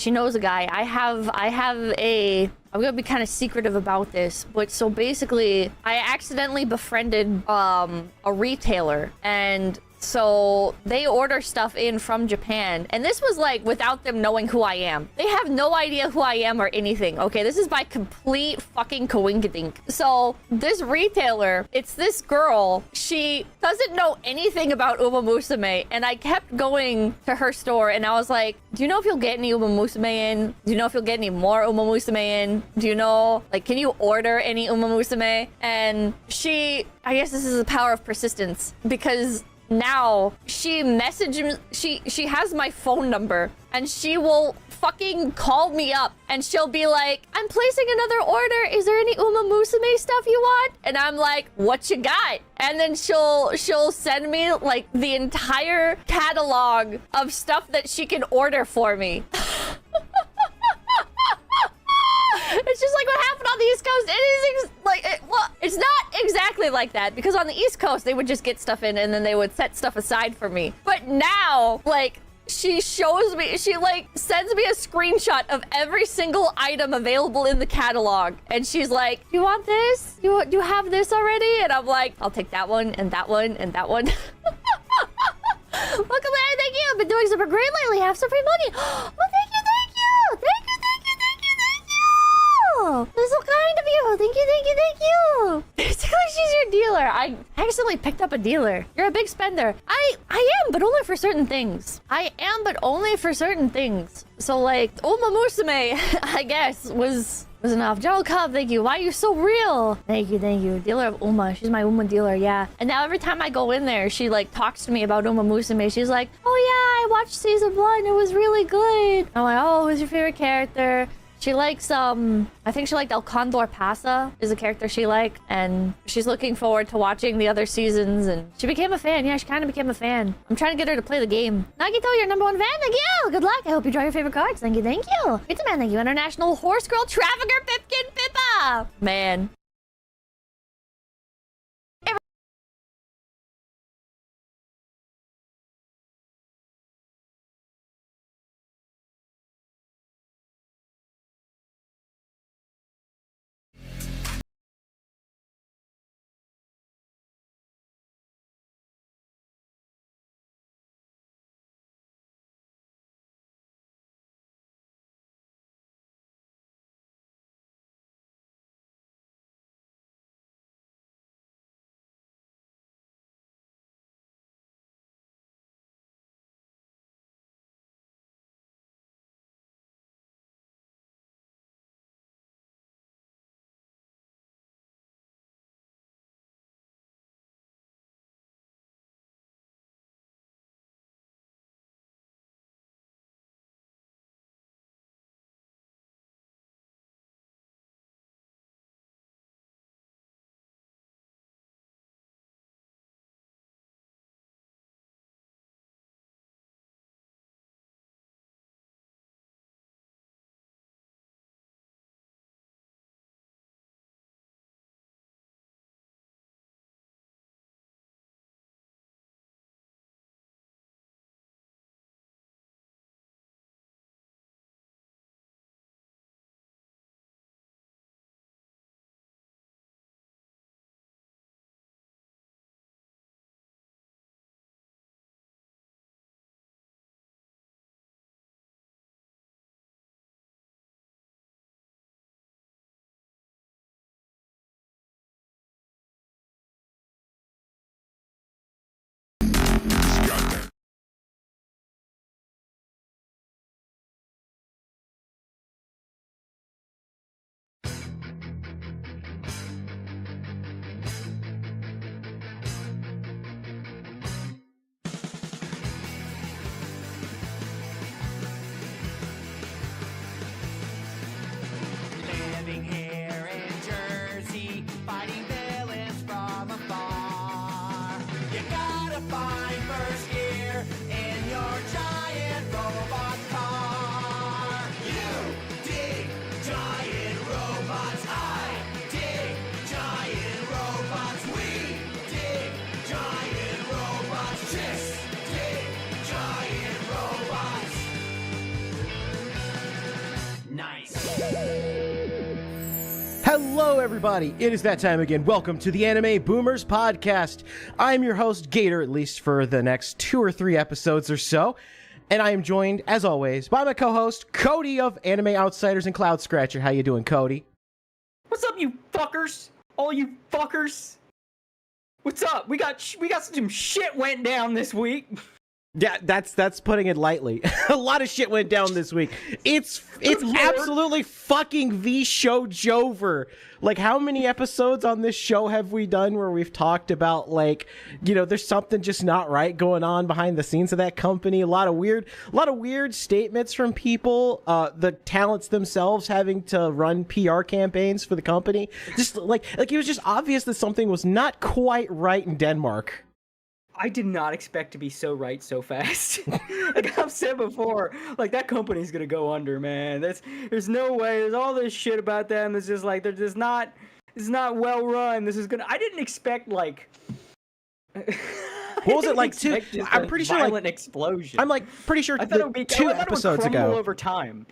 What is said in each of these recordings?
She knows a guy. I'm gonna be kind of secretive about this, but so basically, I accidentally befriended a retailer, and so they order stuff in from Japan, and this was like without them knowing who I am. They have no idea who I am or anything. Okay, this is by complete fucking coinkydink. So this retailer, it's this girl. She doesn't know anything about Uma Musume, and I kept going to her store, and I was like, "Do you know if you'll get any Uma Musume in? Do you know if you'll get any more Uma Musume in? Do you know, like, can you order any Uma Musume?" And she, I guess this is the power of persistence, because now she messages, she has my phone number, and she will fucking call me up, and she'll be like, "I'm placing another order. Is there any Uma Musume stuff you want?" And I'm like, "What you got?" And then she'll send me like the entire catalog of stuff that she can order for me. It's just like what happened on the East Coast. It is well, it's not exactly like that, because on the East Coast they would just get stuff in and then they would set stuff aside for me. But now, like, she shows me, she like sends me a screenshot of every single item available in the catalog, and she's like, "Do you want this? Do you have this already?" And I'm like, "I'll take that one and that one and that one." Welcome, man. Thank you. I've been doing super great lately. Have some free money. Oh, thank you, thank you, thank you, thank you, thank you, thank you. That's so kind of you. Thank you, thank you, thank you. Basically, she's your dealer. I accidentally picked up a dealer. You're a big spender. I am, but only for certain things. I am, but only for certain things. So like, Uma Musume, I guess, was enough. Joe Cub, thank you. Why are you so real? Thank you, thank you. Dealer of Uma. She's my Uma dealer, yeah. And now every time I go in there, she like talks to me about Uma Musume. She's like, "Oh yeah, I watched season 1. It was really good." I'm like, "Oh, who's your favorite character?" She likes, I think she liked El Condor Pasa is a character she liked, and she's looking forward to watching the other seasons, and she became a fan. Yeah, she kind of became a fan. I'm trying to get her to play the game. Nagito, you're #1 fan. Thank you. Good luck. I hope you draw your favorite cards. Thank you, thank you. Pizza Man, thank you. International Horse Girl Trafficker Pipkin Pippa. Man. Hello, everybody. It is that time again. Welcome to the Anime Boomers Podcast. I'm your host, Gator, at least for the next 2 or 3 episodes or so. And I am joined, as always, by my co-host, Cody of Anime Outsiders and Cloud Scratcher. How you doing, Cody? What's up, you fuckers? All you fuckers. What's up? We got some shit went down this week. Yeah, that's putting it lightly. A lot of shit went down this week. It's absolutely fucking Vshojo Ver. Like, how many episodes on this show have we done where we've talked about, like, you know, there's something just not right going on behind the scenes of that company. A lot of weird statements from people. The talents themselves having to run PR campaigns for the company. Just like it was just obvious that something was not quite right in Denmark. I did not expect to be so right so fast. Like I've said before, like that company's gonna go under, man. There's no way. There's all this shit about them. It's just like it's not well run. I didn't expect like. What was it like? I'm pretty sure violent explosion. I'm like pretty sure I thought it would be 2 episodes ago. Over time.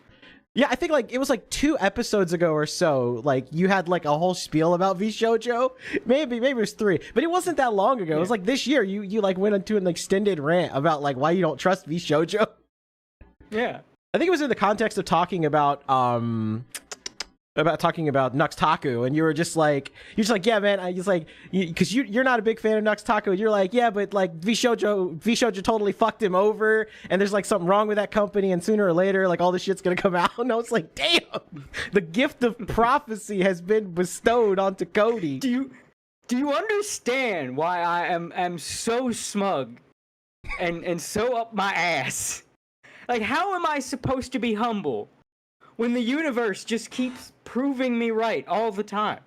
Yeah, I think like it was like 2 episodes ago or so. Like you had like a whole spiel about Vshojo. Maybe it was 3, but it wasn't that long ago. Yeah. It was like this year. You like went into an extended rant about like why you don't trust Vshojo. Yeah, I think it was in the context of talking about Nuxtaku, and you're just like yeah, man. I just like because you're not a big fan of Nuxtaku. You're like, yeah, but like Vshojo totally fucked him over, and there's like something wrong with that company, and sooner or later, like all this shit's gonna come out. And I was like, damn, the gift of prophecy has been bestowed onto Cody. Do you understand why I am so smug and so up my ass? Like, how am I supposed to be humble when the universe just keeps proving me right all the time?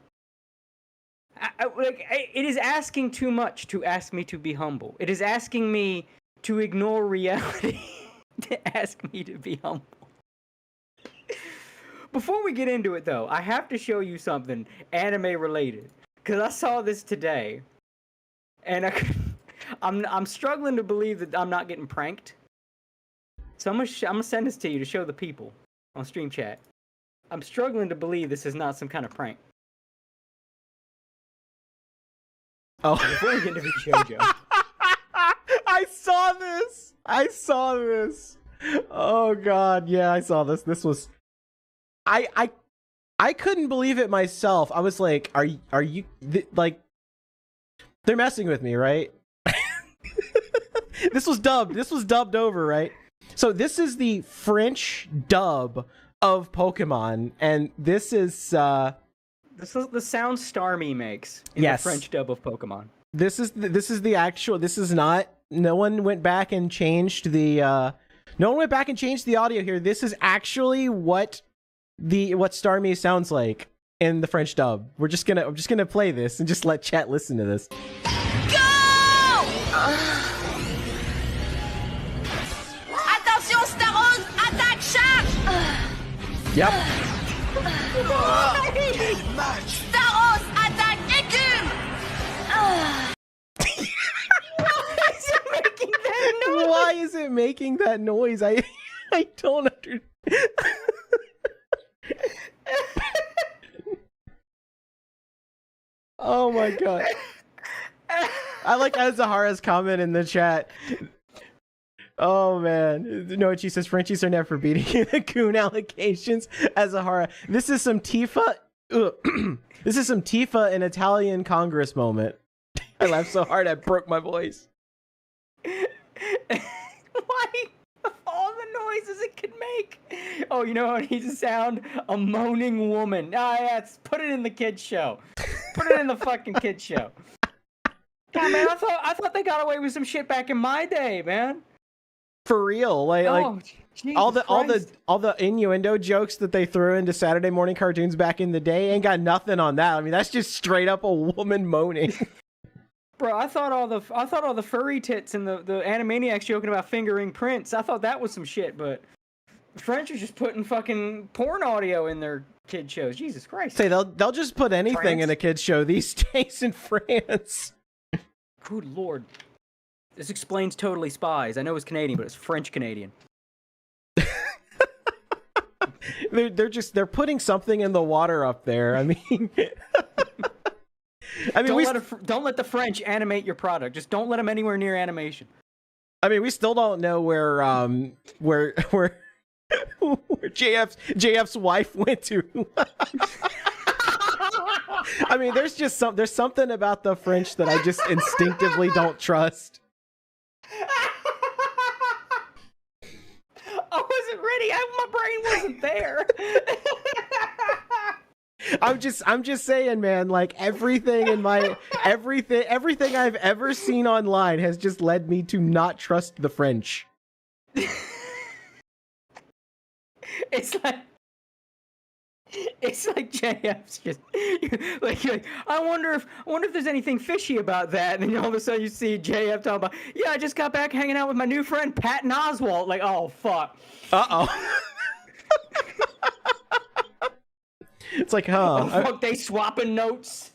It is asking too much to ask me to be humble. It is asking me to ignore reality to ask me to be humble. Before we get into it, though, I have to show you something anime related, because I saw this today, and I'm struggling to believe that I'm not getting pranked. So I'm gonna send this to you to show the people on stream chat. I'm struggling to believe this is not some kind of prank. Oh. Before we get into Vshojo. I saw this. Oh god, yeah, I saw this. This was I couldn't believe it myself. I was like, are you like they're messing with me, right? This was dubbed over, right? So this is the French dub of Pokemon, and this is the sound Starmie makes in the French dub of Pokemon. This is the actual. This is not. No one went back and changed the. No one went back and changed the audio here. This is actually what Starmie sounds like in the French dub. I'm just gonna play this and just let chat listen to this. Yep. Staros, attaque écume! Why is it making that noise? I don't understand. Oh my god. I like Azahara's comment in the chat. Oh man, no, she says Frenchies are never beating the coon allegations. Azahara, this is some Tifa. This is some Tifa in Italian Congress moment. I laughed so hard I broke my voice. Why? Of all the noises it could make. Oh, you know how it needs to sound? A moaning woman. Ah, yeah, put it in the kids show. Put it in the fucking kids show. God, man, I thought they got away with some shit back in my day, man. For real, like all the innuendo jokes that they threw into Saturday morning cartoons back in the day ain't got nothing on that. I mean, that's just straight up a woman moaning. Bro, I thought all the furry tits and the Animaniacs joking about fingering Prince. I thought that was some shit, but French are just putting fucking porn audio in their kid shows. Jesus Christ. Say they'll just put anything in a kid's show these days in France. Good lord. This explains Totally Spies. I know it's Canadian, but it's French Canadian. they're putting something in the water up there. I mean, don't let the French animate your product. Just don't let them anywhere near animation. I mean, we still don't know where JF's wife went to. I mean, there's something about the French that I just instinctively don't trust. I wasn't ready. My brain wasn't there. I'm just saying, man, like everything I've ever seen online has just led me to not trust the French. It's like JF's just like I wonder if there's anything fishy about that, and then all of a sudden you see JF talking about, yeah, I just got back hanging out with my new friend Patton Oswalt. Like, oh fuck. It's like, huh? Oh, fuck, they swapping notes.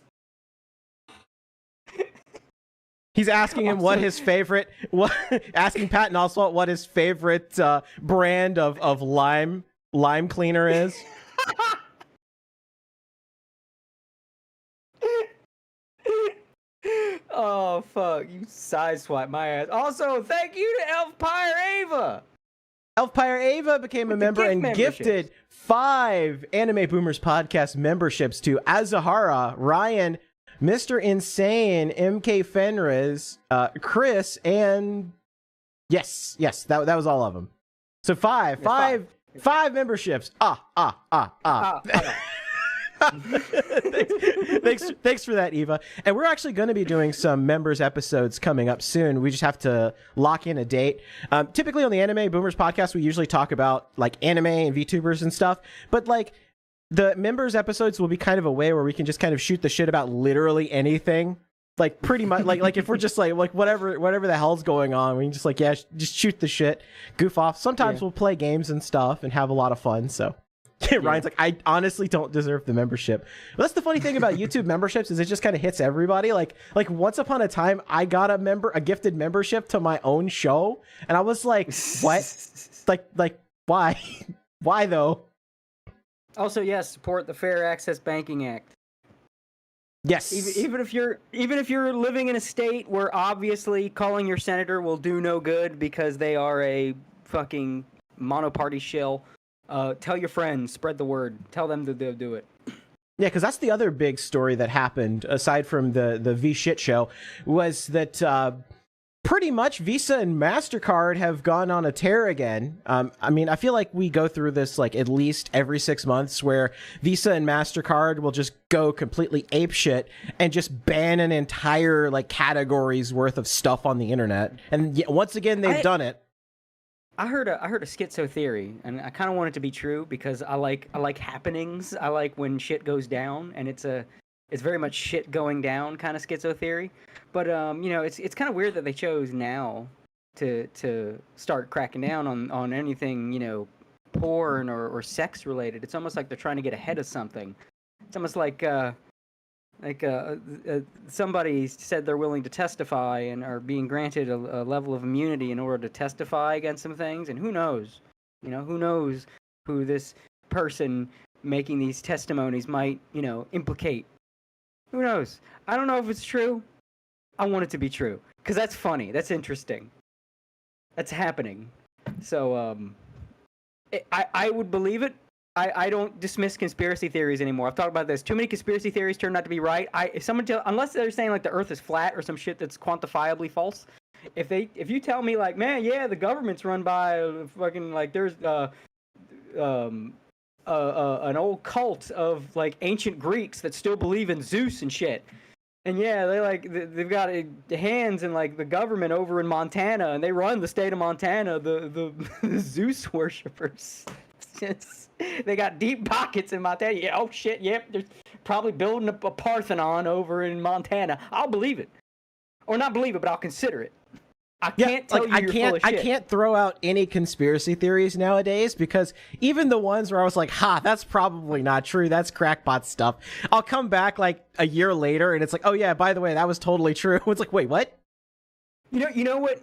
He's asking him asking Patton Oswalt what his favorite brand of lime cleaner is. Oh fuck, you sideswipe my ass. Also, thank you to Elfpire Ava. Elfpire Ava became a member and gifted 5 Anime Boomers podcast memberships to Azahara, Ryan, Mr. Insane, MK Fenriz, Chris, and yes, that was all of them. So five memberships. Thanks for that, Eva. And we're actually going to be doing some members episodes coming up soon. We just have to lock in a date. Typically on the Anime Boomers podcast, we usually talk about like anime and VTubers and stuff. But like the members episodes will be kind of a way where we can just kind of shoot the shit about literally anything. Like pretty much like if we're just like whatever the hell's going on, we can just like, yeah, just shoot the shit, goof off. Sometimes we'll play games and stuff and have a lot of fun. So Ryan's like, I honestly don't deserve the membership. But that's the funny thing about YouTube memberships is it just kind of hits everybody. Like once upon a time, I got a gifted membership to my own show, and I was like, what? like why? Why though? Also, yes, support the Fair Access Banking Act. Yes. Even if you're living in a state where obviously calling your senator will do no good because they are a fucking monoparty shill. Tell your friends, spread the word, tell them that they'll do it. Yeah, because that's the other big story that happened, aside from the V shit show, was that pretty much Visa and MasterCard have gone on a tear again. I mean, I feel like we go through this like at least every 6 months where Visa and MasterCard will just go completely apeshit and just ban an entire like category's worth of stuff on the internet. And once again, they've done it. I heard a schizo theory, and I kind of want it to be true because I like happenings. I like when shit goes down, and it's very much shit going down kind of schizo theory. But it's kind of weird that they chose now to start cracking down on anything porn or sex related. It's almost like they're trying to get ahead of something. It's almost like somebody said they're willing to testify and are being granted a level of immunity in order to testify against some things, and who knows who this person making these testimonies might implicate. Who knows? I don't know if it's true. I want it to be true because that's funny, that's interesting, that's happening. So I would believe it. I don't dismiss conspiracy theories anymore. I've talked about this. Too many conspiracy theories turn out to be right. Unless they're saying like the Earth is flat or some shit that's quantifiably false. If you tell me like, man, yeah, the government's run by fucking like there's an old cult of like ancient Greeks that still believe in Zeus and shit. And yeah, they've got hands in like the government over in Montana, and they run the state of Montana. The Zeus worshippers. They got deep pockets in Montana. Yeah, oh shit, yep. They're probably building a Parthenon over in Montana. I'll believe it, or not believe it, but I'll consider it. I can't tell you you're full of shit. I can't throw out any conspiracy theories nowadays because even the ones where I was like, that's probably not true. That's crackpot stuff. I'll come back like a year later and it's like, oh yeah, by the way, that was totally true. It's like, wait, what? You know what?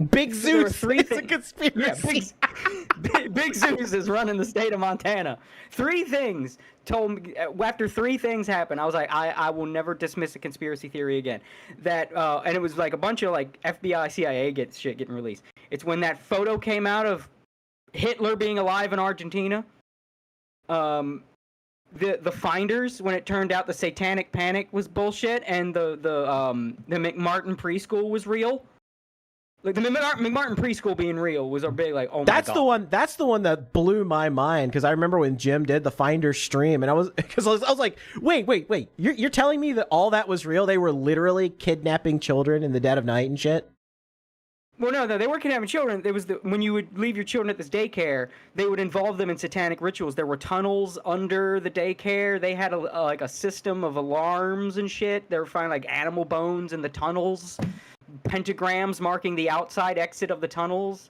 Big Zeus is a conspiracy. Yeah, Big Zeus is running the state of Montana. 3 things told me after 3 things happened. I was like, I will never dismiss a conspiracy theory again. That and it was like a bunch of like FBI, CIA getting released. It's when that photo came out of Hitler being alive in Argentina. The finders, when it turned out the satanic panic was bullshit and the McMartin preschool was real. Like the McMartin preschool being real was a big like, oh my god. That's the one that blew my mind, because I remember when Jim did the Finder stream, and I was like, wait, you're telling me that all that was real? They were literally kidnapping children in the dead of night and shit? Well, no, they weren't kidnapping children. It was when you would leave your children at this daycare, they would involve them in satanic rituals. There were tunnels under the daycare. They had like a system of alarms and shit. They were finding like animal bones in the tunnels, pentagrams marking the outside exit of the tunnels.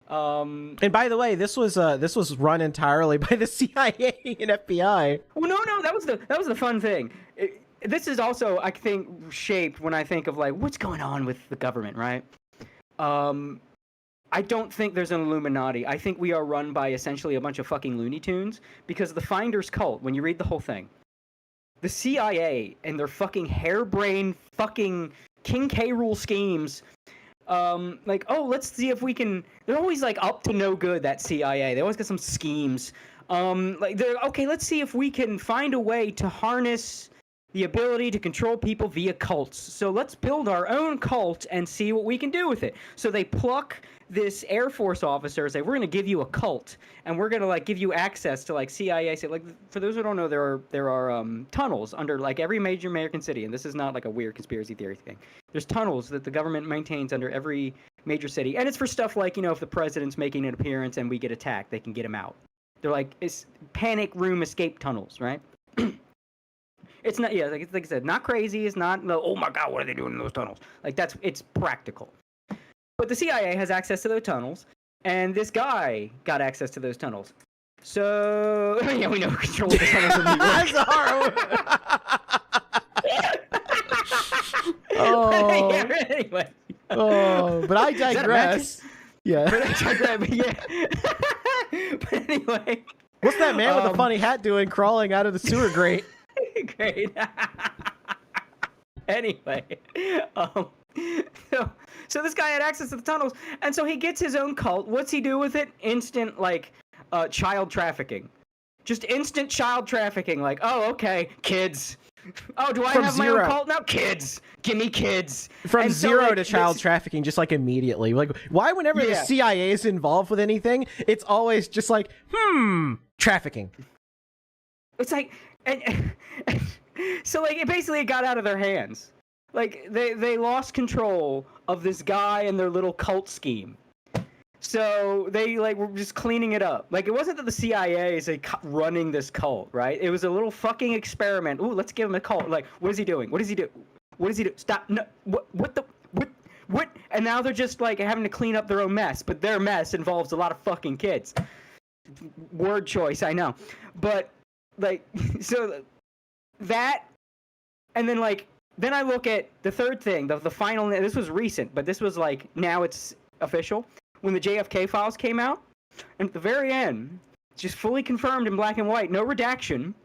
And by the way, this was run entirely by the CIA and FBI. Well, no, that was the fun thing. This is also, I think, shaped when I think of like what's going on with the government, right? I don't think there's an Illuminati. I think we are run by essentially a bunch of fucking Looney Tunes, because the Finders cult, when you read the whole thing, the CIA and their fucking harebrained fucking King K. Rool schemes, like, oh, let's see if we can, they're always like up to no good, that CIA. They always got some schemes. Like, they're, okay, let's see if we can find a way to harness the ability to control people via cults. So let's build our own cult and see what we can do with it. So they pluck this Air Force officer, say, we're going to give you a cult, and we're going to like give you access to like CIA. Say, like, for those who don't know, there are tunnels under like every major American city, and this is not like a weird conspiracy theory thing. There's tunnels that the government maintains under every major city, and it's for stuff like, you know, if the president's making an appearance and we get attacked, they can get him out. They're like, it's panic room escape tunnels, right? It's not, yeah, like I said, not crazy. It's not, no, oh my god, what are they doing in those tunnels? Like, it's practical. But the CIA has access to those tunnels, and this guy got access to those tunnels. So, yeah, we know who controls the tunnels in New York. Oh. Yeah, anyway. Oh, but I digress. Yeah. But I digress, but yeah. But anyway. What's that man with a funny hat doing crawling out of the sewer grate? Great. Anyway, so this guy had access to the tunnels, and so he gets his own cult. What's he do with it? Instant, like, child trafficking. Just instant child trafficking. Like, oh, okay, kids. Oh, do I have my own cult now? Kids. Give me kids. From zero to child trafficking, just like immediately. Like, why whenever the CIA is involved with anything, it's always just like, trafficking. It's like, so like, it got out of their hands. Like, they lost control of this guy and their little cult scheme. So they like were just cleaning it up. Like, it wasn't that the CIA is like running this cult, right? It was a little fucking experiment. Ooh, let's give him a cult. Like, what is he doing? What does he do? What does he do? Stop. No. What? And now they're just like having to clean up their own mess, but their mess involves a lot of fucking kids. Word choice, I know. But like, so that, and then like, then I look at the third thing, the final, this was recent, but this was like, now it's official. When the JFK files came out, and at the very end, it's just fully confirmed in black and white, no redaction,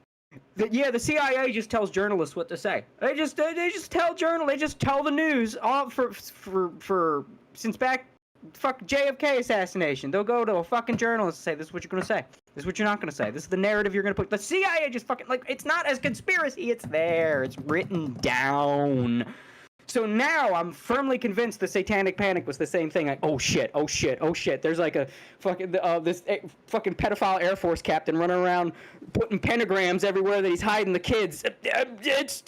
that the CIA just tells journalists what to say. They just tell journalists, they just tell the news all for since back fuck JFK assassination. They'll go to a fucking journalist and say, this is what you're gonna say. This is what you're not gonna say. This is the narrative you're gonna put. The CIA just fucking, like, it's not as conspiracy, it's there. It's written down. So now I'm firmly convinced the satanic panic was the same thing. Like, oh shit. There's like a fucking this fucking pedophile Air Force captain running around putting pentagrams everywhere that he's hiding the kids. It's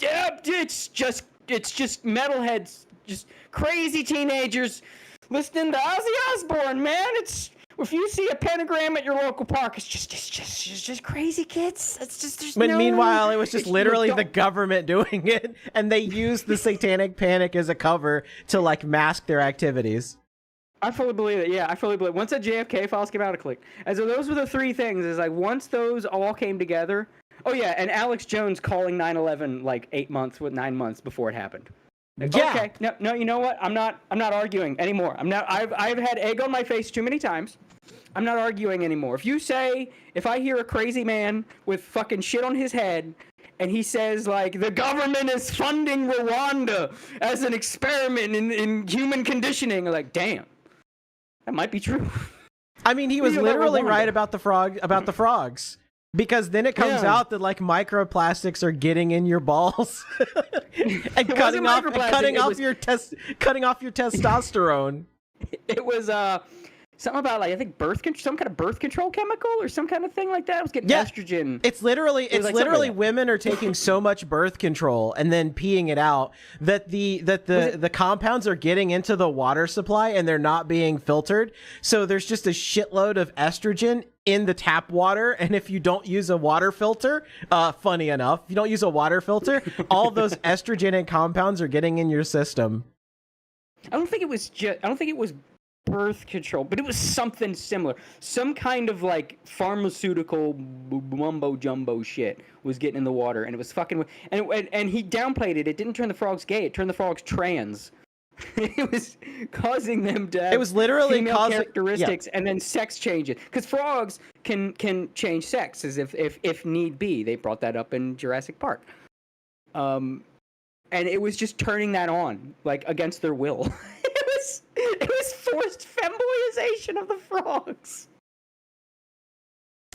just metalheads, just crazy teenagers listening to Ozzy Osbourne, man. It's, if you see a pentagram at your local park, it's just crazy kids. It's just, there's but no... meanwhile, it was just literally the government doing it, and they used the satanic panic as a cover to like mask their activities. I fully believe it. Yeah, I fully believe it. Once the JFK files came out, I clicked. And so those were the three things. Is like, once those all came together. Oh yeah, and Alex Jones calling 9/11 like 9 months before it happened. Yeah. Okay. No. You know what? I'm not arguing anymore. I've had egg on my face too many times. I'm not arguing anymore. If I hear a crazy man with fucking shit on his head, and he says like the government is funding Rwanda as an experiment in human conditioning, I'm like, damn, that might be true. I mean, he was literally right about the frogs. Because then it comes out that like microplastics are getting in your balls and cutting off your testosterone. It was something about like I think some kind of birth control chemical or some kind of thing like that. It was getting estrogen. It's literally women are taking so much birth control and then peeing it out that the compounds are getting into the water supply and they're not being filtered. So there's just a shitload of estrogen in the tap water, and if you don't use a water filter, funny enough, if you don't use a water filter, all those estrogen and compounds are getting in your system. I don't think it was birth control, but it was something similar. Some kind of like pharmaceutical mumbo jumbo shit was getting in the water, and it was fucking. And he downplayed it. It didn't turn the frogs gay. It turned the frogs trans. It was causing them to have female characteristics and then sex changes. Because frogs can change sexes if need be. They brought that up in Jurassic Park. And it was just turning that on, like, against their will. It was forced femboization of the frogs.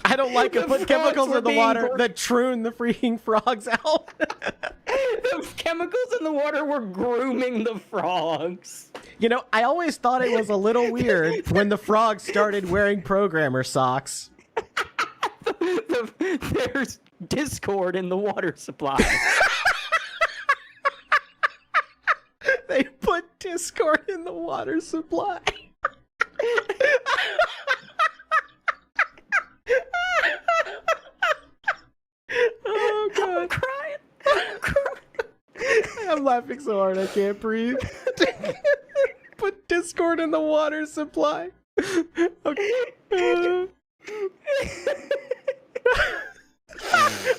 I don't like it. Put chemicals in the water that troon the freaking frogs out. The chemicals in the water were grooming the frogs. You know, I always thought it was a little weird when the frogs started wearing programmer socks. There's discord in the water supply. They put discord in the water supply. Oh god. I'm crying. I'm laughing so hard I can't breathe. Put discord in the water supply. Okay.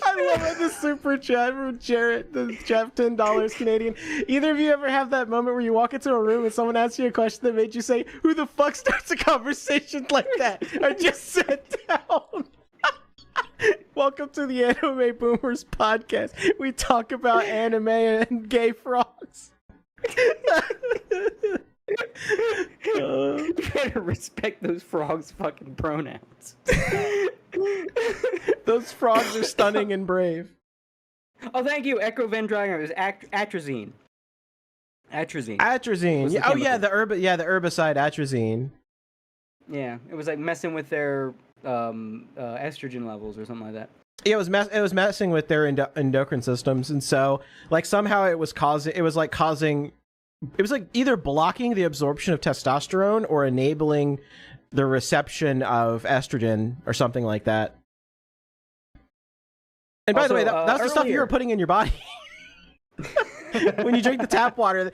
I love it. The super chat from Jarrett, the Jeff, $10 Canadian. Either of you ever have that moment where you walk into a room and someone asks you a question that made you say, "Who the fuck starts a conversation like that?" I just sat down. Welcome to the Anime Boomers podcast. We talk about anime and gay frogs. You better respect those frogs' fucking pronouns. Those frogs are stunning and brave. Oh, thank you, Echo Venn Dragon. It was atrazine. Atrazine. Yeah, the herbicide atrazine. Yeah, it was like messing with their estrogen levels or something like that. Yeah, it was messing with their endocrine systems, and so like somehow it was either blocking the absorption of testosterone or enabling the reception of estrogen or something like that. And by the way, that's the stuff you were putting in your body. When you drink the tap water,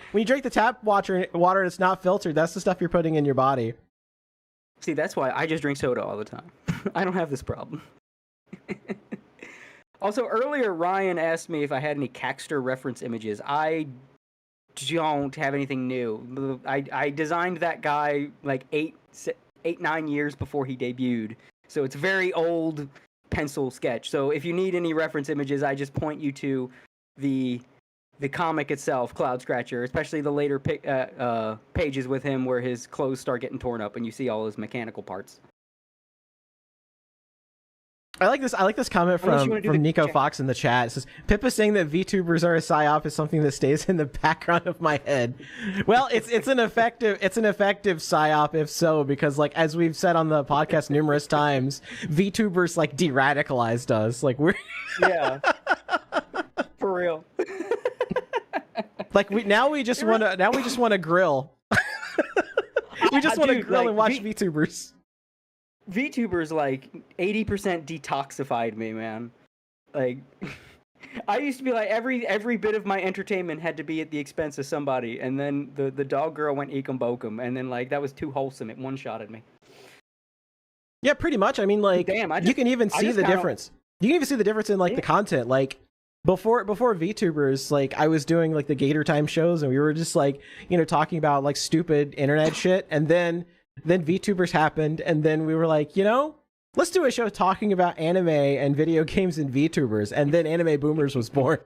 water that's not filtered, that's the stuff you're putting in your body. See, that's why I just drink soda all the time. I don't have this problem. Also, earlier Ryan asked me if I had any Caxter reference images. I don't have anything new. I designed that guy like 8-9 years before he debuted, so it's a very old pencil sketch. So if you need any reference images, I just point you to the comic itself, Cloud Scratcher, especially the later pages with him where his clothes start getting torn up and you see all his mechanical parts. I like this comment from Nico Fox in the chat. It says, Pippa saying that VTubers are a psyop is something that stays in the background of my head. Well, it's an effective psyop if so, because like as we've said on the podcast numerous times, VTubers like de-radicalized us. Like we're for real. Like we just want to grill. We just want to grill and watch VTubers. VTubers like 80% detoxified me, man. Like I used to be like every bit of my entertainment had to be at the expense of somebody, and then the dog girl went ekum bokum, and then like that was too wholesome. It one-shotted me. Yeah, pretty much. I mean, like, you can even see the difference. You can even see the difference in like the content. Like before VTubers, like I was doing like the Gator Time shows, and we were just like, you know, talking about like stupid internet shit, and then VTubers happened, and then we were like, you know, let's do a show talking about anime and video games and VTubers, and then Anime Boomers was born.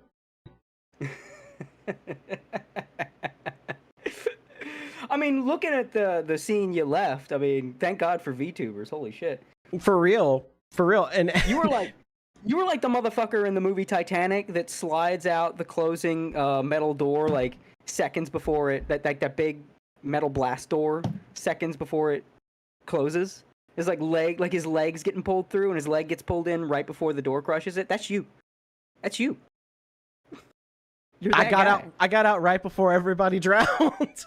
I mean, looking at the scene you left, I mean, thank God for VTubers. Holy shit. For real. And You were like the motherfucker in the movie Titanic that slides out the closing metal door like seconds before it, that big metal blast door, seconds before it closes. His like his legs getting pulled through, and his leg gets pulled in right before the door crushes it. That's you. That's you. You're that guy. I got out right before everybody drowned.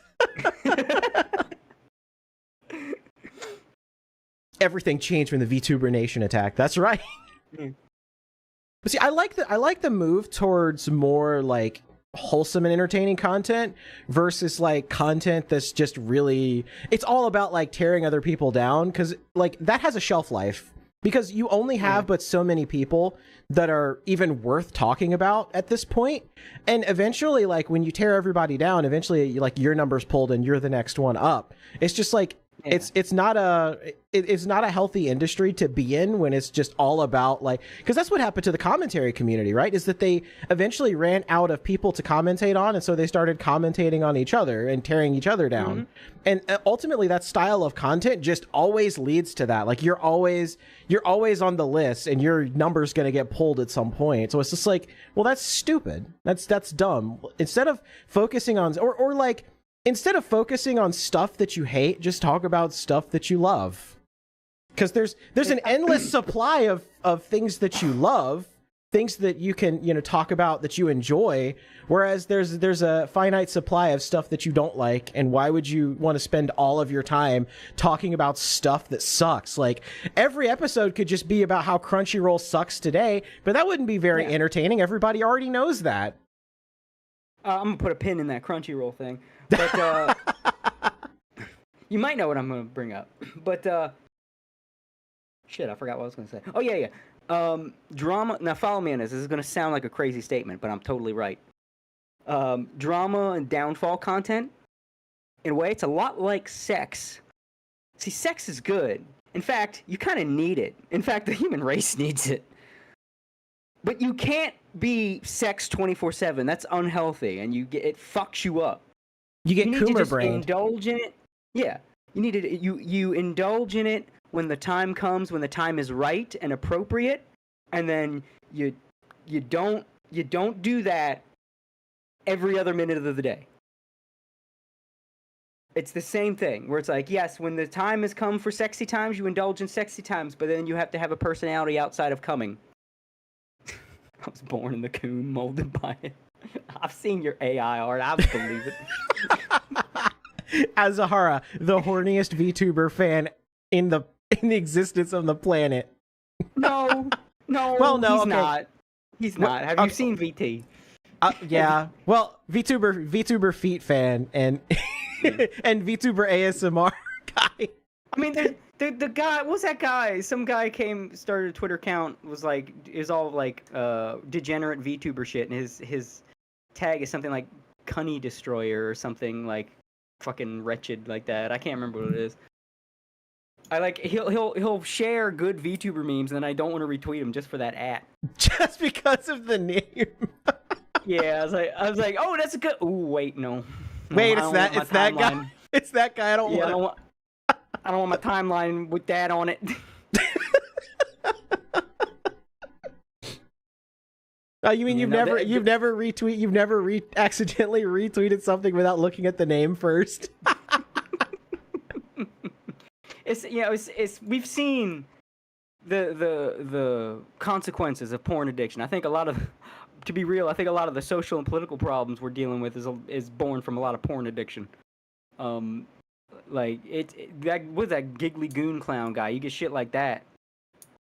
Everything changed when the VTuber Nation attacked. That's right. But see, I like the move towards more like wholesome and entertaining content versus like content that's just really, it's all about like tearing other people down, because like that has a shelf life, because you only have but so many people that are even worth talking about at this point. And eventually, like when you tear everybody down, eventually like your number's pulled and you're the next one up. It's just like it's not a healthy industry to be in when it's just all about like, because that's what happened to the commentary community, right? Is that they eventually ran out of people to commentate on, and so they started commentating on each other and tearing each other down. And ultimately that style of content just always leads to that. Like you're always on the list and your number's going to get pulled at some point. So it's just like, well, that's stupid. That's dumb. Instead of focusing on instead of focusing on stuff that you hate, just talk about stuff that you love. Because there's an endless supply of things that you love, things that you can, you know, talk about that you enjoy, whereas there's a finite supply of stuff that you don't like. And why would you want to spend all of your time talking about stuff that sucks? Like every episode could just be about how Crunchyroll sucks today, but that wouldn't be very entertaining. Everybody already knows that. I'm gonna put a pin in that Crunchyroll thing, but you might know what I'm gonna bring up. But shit, I forgot what I was gonna say. Oh yeah. Drama. Now follow me on this. This is gonna sound like a crazy statement, but I'm totally right. Drama and downfall content, in a way, it's a lot like sex. See, sex is good. In fact, you kind of need it. In fact, the human race needs it. But you can't be sex 24/7. That's unhealthy, and it fucks you up. You get Coomer brain. Indulge in it. Yeah, you need to. You indulge in it when the time comes, when the time is right and appropriate, and then you don't do that every other minute of the day. It's the same thing where it's like, yes, when the time has come for sexy times, you indulge in sexy times, but then you have to have a personality outside of coming. I was born in the coon, molded by it. I've seen your AI art. I believe it. Azahara, the horniest VTuber fan in the existence of the planet. No. Well, no, he's okay. not. He's not. Have you seen VT? Yeah. Well, VTuber feet fan and and VTuber ASMR guy. I mean, the guy, what's that guy? Some guy started a Twitter account, is all like degenerate VTuber shit, and his tag is something like Cunny Destroyer or something like fucking wretched like that. I can't remember what it is. I like he'll share good VTuber memes, and then I don't want to retweet him just for that @ just because of the name. Yeah, I was like, oh, that's a good. Oh, wait, no. Wait, it's that guy. It's that guy. I don't want my timeline with that on it. You mean you've never accidentally retweeted something without looking at the name first? We've seen the consequences of porn addiction. I think to be real, I think a lot of the social and political problems we're dealing with is born from a lot of porn addiction. Like that giggly goon clown guy, you get shit like that.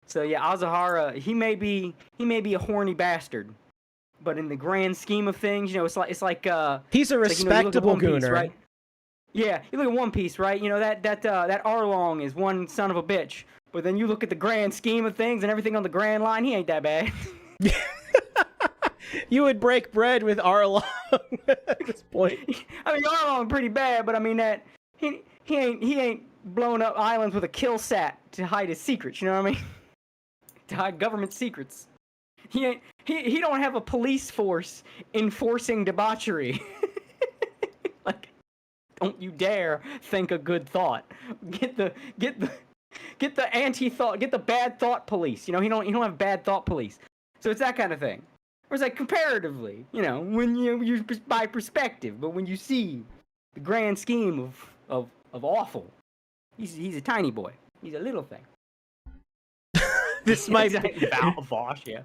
So yeah, Azahara, he may be a horny bastard, but in the grand scheme of things, you know, it's like he's a respectable gooner, Piece, right? Yeah, you look at One Piece, right? You know that Arlong is one son of a bitch, but then you look at the grand scheme of things and everything on the grand line, he ain't that bad. You would break bread with Arlong at this point. I mean, Arlong pretty bad, but I mean that he ain't blowing up islands with a kill sat to hide his secrets. You know what I mean? To hide government secrets. He don't have a police force enforcing debauchery. Like, don't you dare think a good thought. Get the anti-thought, get the bad thought police. You know, he don't have bad thought police. So it's that kind of thing. Whereas like comparatively, you know, when you by perspective, but when you see the grand scheme of awful, he's a tiny boy. He's a little thing. This might be Vosh, yeah.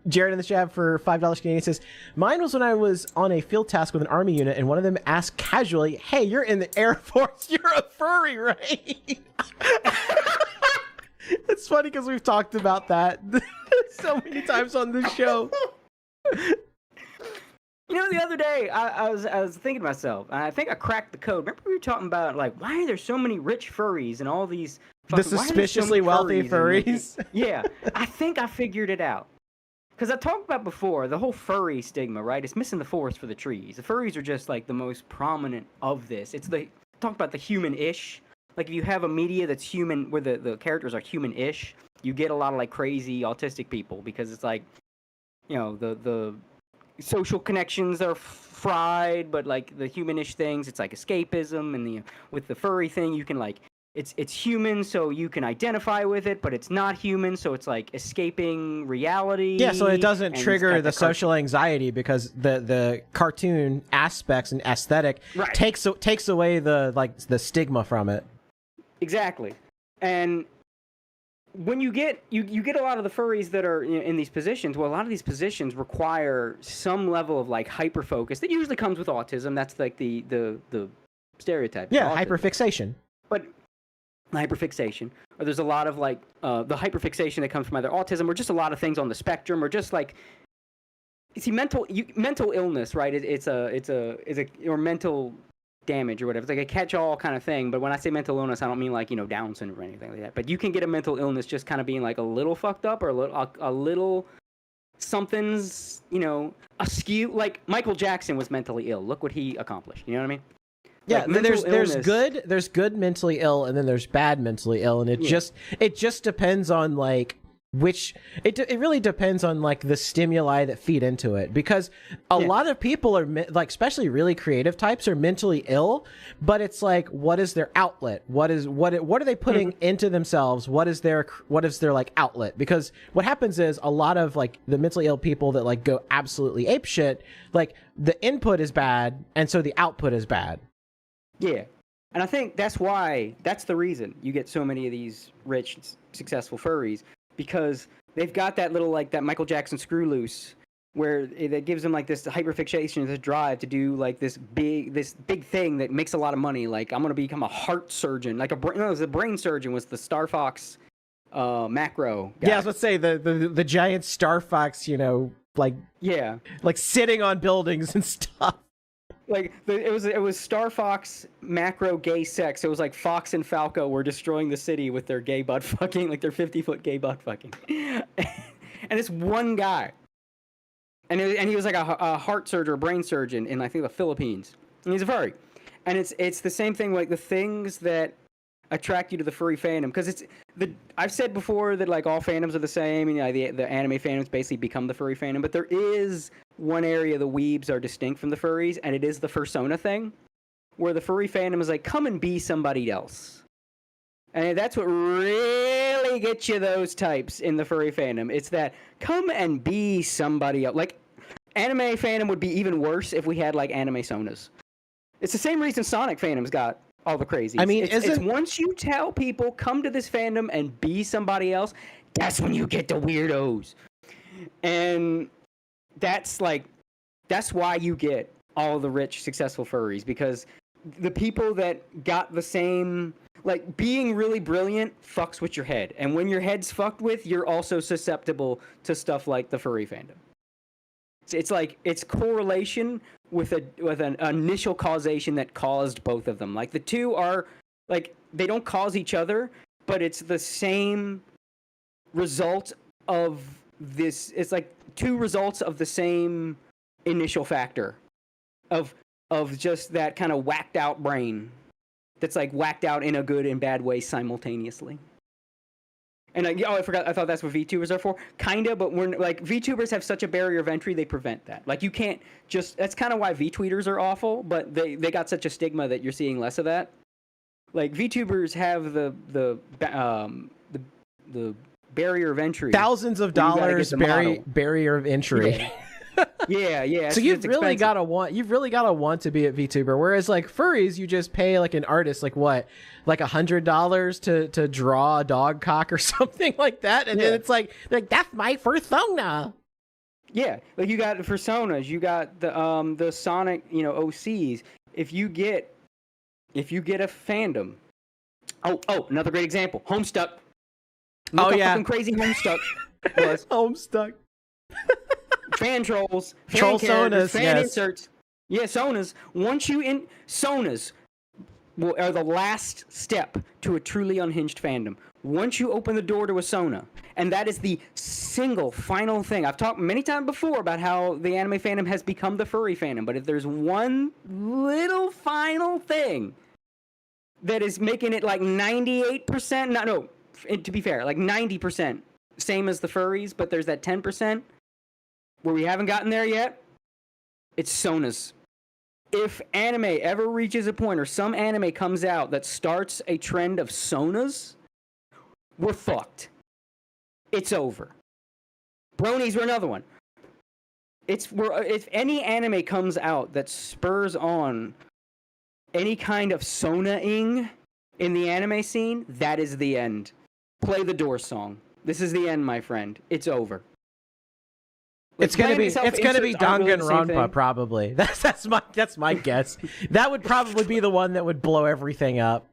Jared in the chat for $5 Canadian says, mine was when I was on a field task with an army unit and one of them asked casually, hey, you're in the Air Force, you're a furry, right? It's funny because we've talked about that so many times on this show. You know, the other day I was thinking to myself, and I think I cracked the code. Remember we were talking about like why are there so many rich furries and all these the suspiciously wealthy furries? Yeah, I think I figured it out. Because I talked about before the whole furry stigma, right? It's missing the forest for the trees. The furries are just like the most prominent of this. It's talk about the human-ish. Like if you have a media that's human, where the characters are human-ish, you get a lot of like crazy autistic people because it's like, you know, the social connections are fried, but like the humanish things, it's like escapism, and with the furry thing, you can like it's human, so you can identify with it, but it's not human, so it's like escaping reality. Yeah, so it doesn't trigger the social anxiety because the cartoon aspects and aesthetic takes away the stigma from it. Exactly, and when you get a lot of the furries that are in these positions, well, a lot of these positions require some level of like hyper focus that usually comes with autism. That's like the stereotype. Yeah, hyperfixation. But hyperfixation, or there's a lot of like the hyperfixation that comes from either autism or just a lot of things on the spectrum, or just like see mental illness, right? It's or mental damage or whatever. It's like a catch-all kind of thing. But when I say mental illness, I don't mean like, you know, Down syndrome or anything like that. But you can get a mental illness just kind of being like a little fucked up, or a little something's, you know, askew. Like Michael Jackson was mentally ill. Look what he accomplished. You know what I mean? Yeah, like there's good mentally ill, and then there's bad mentally ill, and it just depends on like it really depends on like the stimuli that feed into it, because a lot of people are like, especially really creative types, are mentally ill, but it's like, what is their outlet? What are they putting into themselves? What is their like outlet? Because what happens is a lot of like the mentally ill people that like go absolutely apeshit, like the input is bad, and so the output is bad. Yeah. And I think that's the reason you get so many of these rich, successful furries, because they've got that little, like, that Michael Jackson screw loose, where that gives them, like, this hyperfixation, this drive to do, like, this big thing that makes a lot of money. Like, I'm going to become a heart surgeon. Like, the brain surgeon was the Star Fox macro guy. Yeah, I was about to say, the giant Star Fox, you know, like... Yeah. Like, sitting on buildings and stuff. Like it was Star Fox macro gay sex. It was like Fox and Falco were destroying the city with their gay butt fucking, like their 50-foot gay butt fucking. And it's one guy, and he was like a heart surgeon, brain surgeon in I think the Philippines, and he's a furry. And it's the same thing, like the things that attract you to the furry fandom, because I've said before that like all fandoms are the same, and you know, the anime fandoms basically become the furry fandom, but there is one area the weebs are distinct from the furries, and it is the fursona thing, where the furry fandom is like, come and be somebody else. And that's what really gets you those types in the furry fandom. It's that, come and be somebody else. Like, anime fandom would be even worse if we had like anime sonas. It's the same reason Sonic fandom's got all the crazies. I mean, it's once you tell people, come to this fandom and be somebody else, that's when you get the weirdos. And that's why you get all the rich, successful furries, because the people that got the same, like, being really brilliant fucks with your head. And when your head's fucked with, you're also susceptible to stuff like the furry fandom. It's like, it's correlation with an initial causation that caused both of them. Like, the two are, like, they don't cause each other, but it's the same result of this. It's like two results of the same initial factor, of just that kind of whacked out brain, that's like whacked out in a good and bad way simultaneously. And I forgot. I thought that's what VTubers are for. Kinda, but we're like VTubers have such a barrier of entry. They prevent that. Like you can't just. That's kind of why VTweeters are awful. But they got such a stigma that you're seeing less of that. Like VTubers have the barrier of entry. Thousands of dollars barrier of entry. Yeah. So you've really gotta want to be a VTuber. Whereas like furries, you just pay like an artist like what, like $100 to draw a dog cock or something like that, and then it's like that's my persona. Yeah, like you got personas, you got the Sonic, OCs. If you get a fandom, another great example, Homestuck. Look how fucking crazy Homestuck was. Homestuck. Fan trolls, Troll characters, sonas, fan inserts. Yeah, sonas. Once you sonas are the last step to a truly unhinged fandom. Once you open the door to a sona, and that is the single final thing. I've talked many times before about how the anime fandom has become the furry fandom, but if there's one little final thing that is making it like 98%, to be fair, like 90%, same as the furries, but there's that 10% where we haven't gotten there yet, it's sonas. If anime ever reaches a point, or some anime comes out that starts a trend of sonas, we're fucked. It's over. Bronies were another one. If any anime comes out that spurs on any kind of sona-ing in the anime scene, that is the end. Play the Doors song. This is the end, my friend. It's over. Like, it's gonna be Danganronpa probably. That's my guess. That would probably be the one that would blow everything up.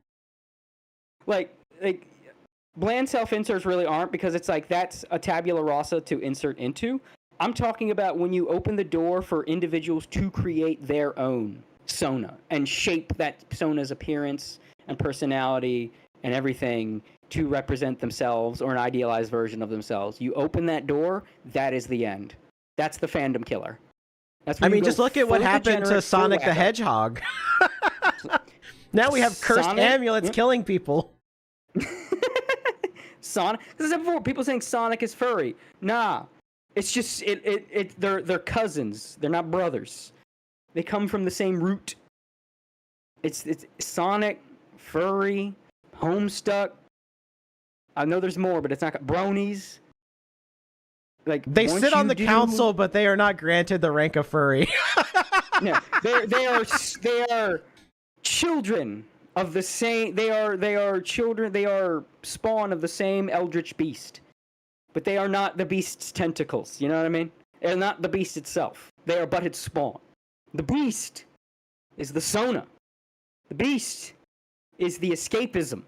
Like bland self-inserts really aren't, because it's like that's a tabula rasa to insert into. I'm talking about when you open the door for individuals to create their own sona and shape that sona's appearance and personality and everything to represent themselves or an idealized version of themselves. You open that door, that is the end. That's the fandom killer. Just look at what happened to Sonic the Hedgehog. Now we have cursed amulets killing people. Sonic, because I said before, people saying Sonic is furry. Nah, it's just they're cousins. They're not brothers. They come from the same root. It's Sonic, furry, Homestuck. I know there's more, but it's not bronies. Like they sit on the council, but they are not granted the rank of furry. Yeah, they are children of the same. They are children. They are spawn of the same eldritch beast, but they are not the beast's tentacles. You know what I mean? They're not the beast itself. They are but its spawn. The beast is the sona. The beast is the escapism.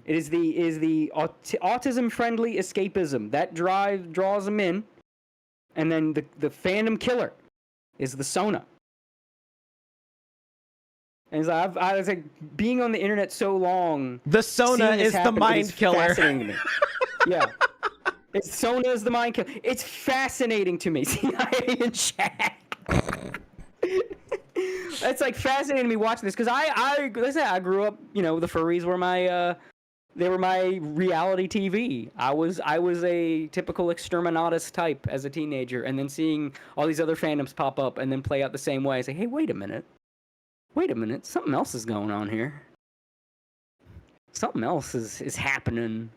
It is the autism-friendly escapism that draws them in, and then the fandom killer is the sona. And it's like, I was like, being on the internet so long, the sona is the mind killer. Fascinating to me. Yeah, sona is the mind killer. It's fascinating to me. CIA in chat. It's like fascinating to me watching this, because I grew up. The furries were my. They were my reality TV. I was a typical exterminatus type as a teenager, and then seeing all these other fandoms pop up and then play out the same way. I say, hey, wait a minute, something else is going on here. Something else is happening.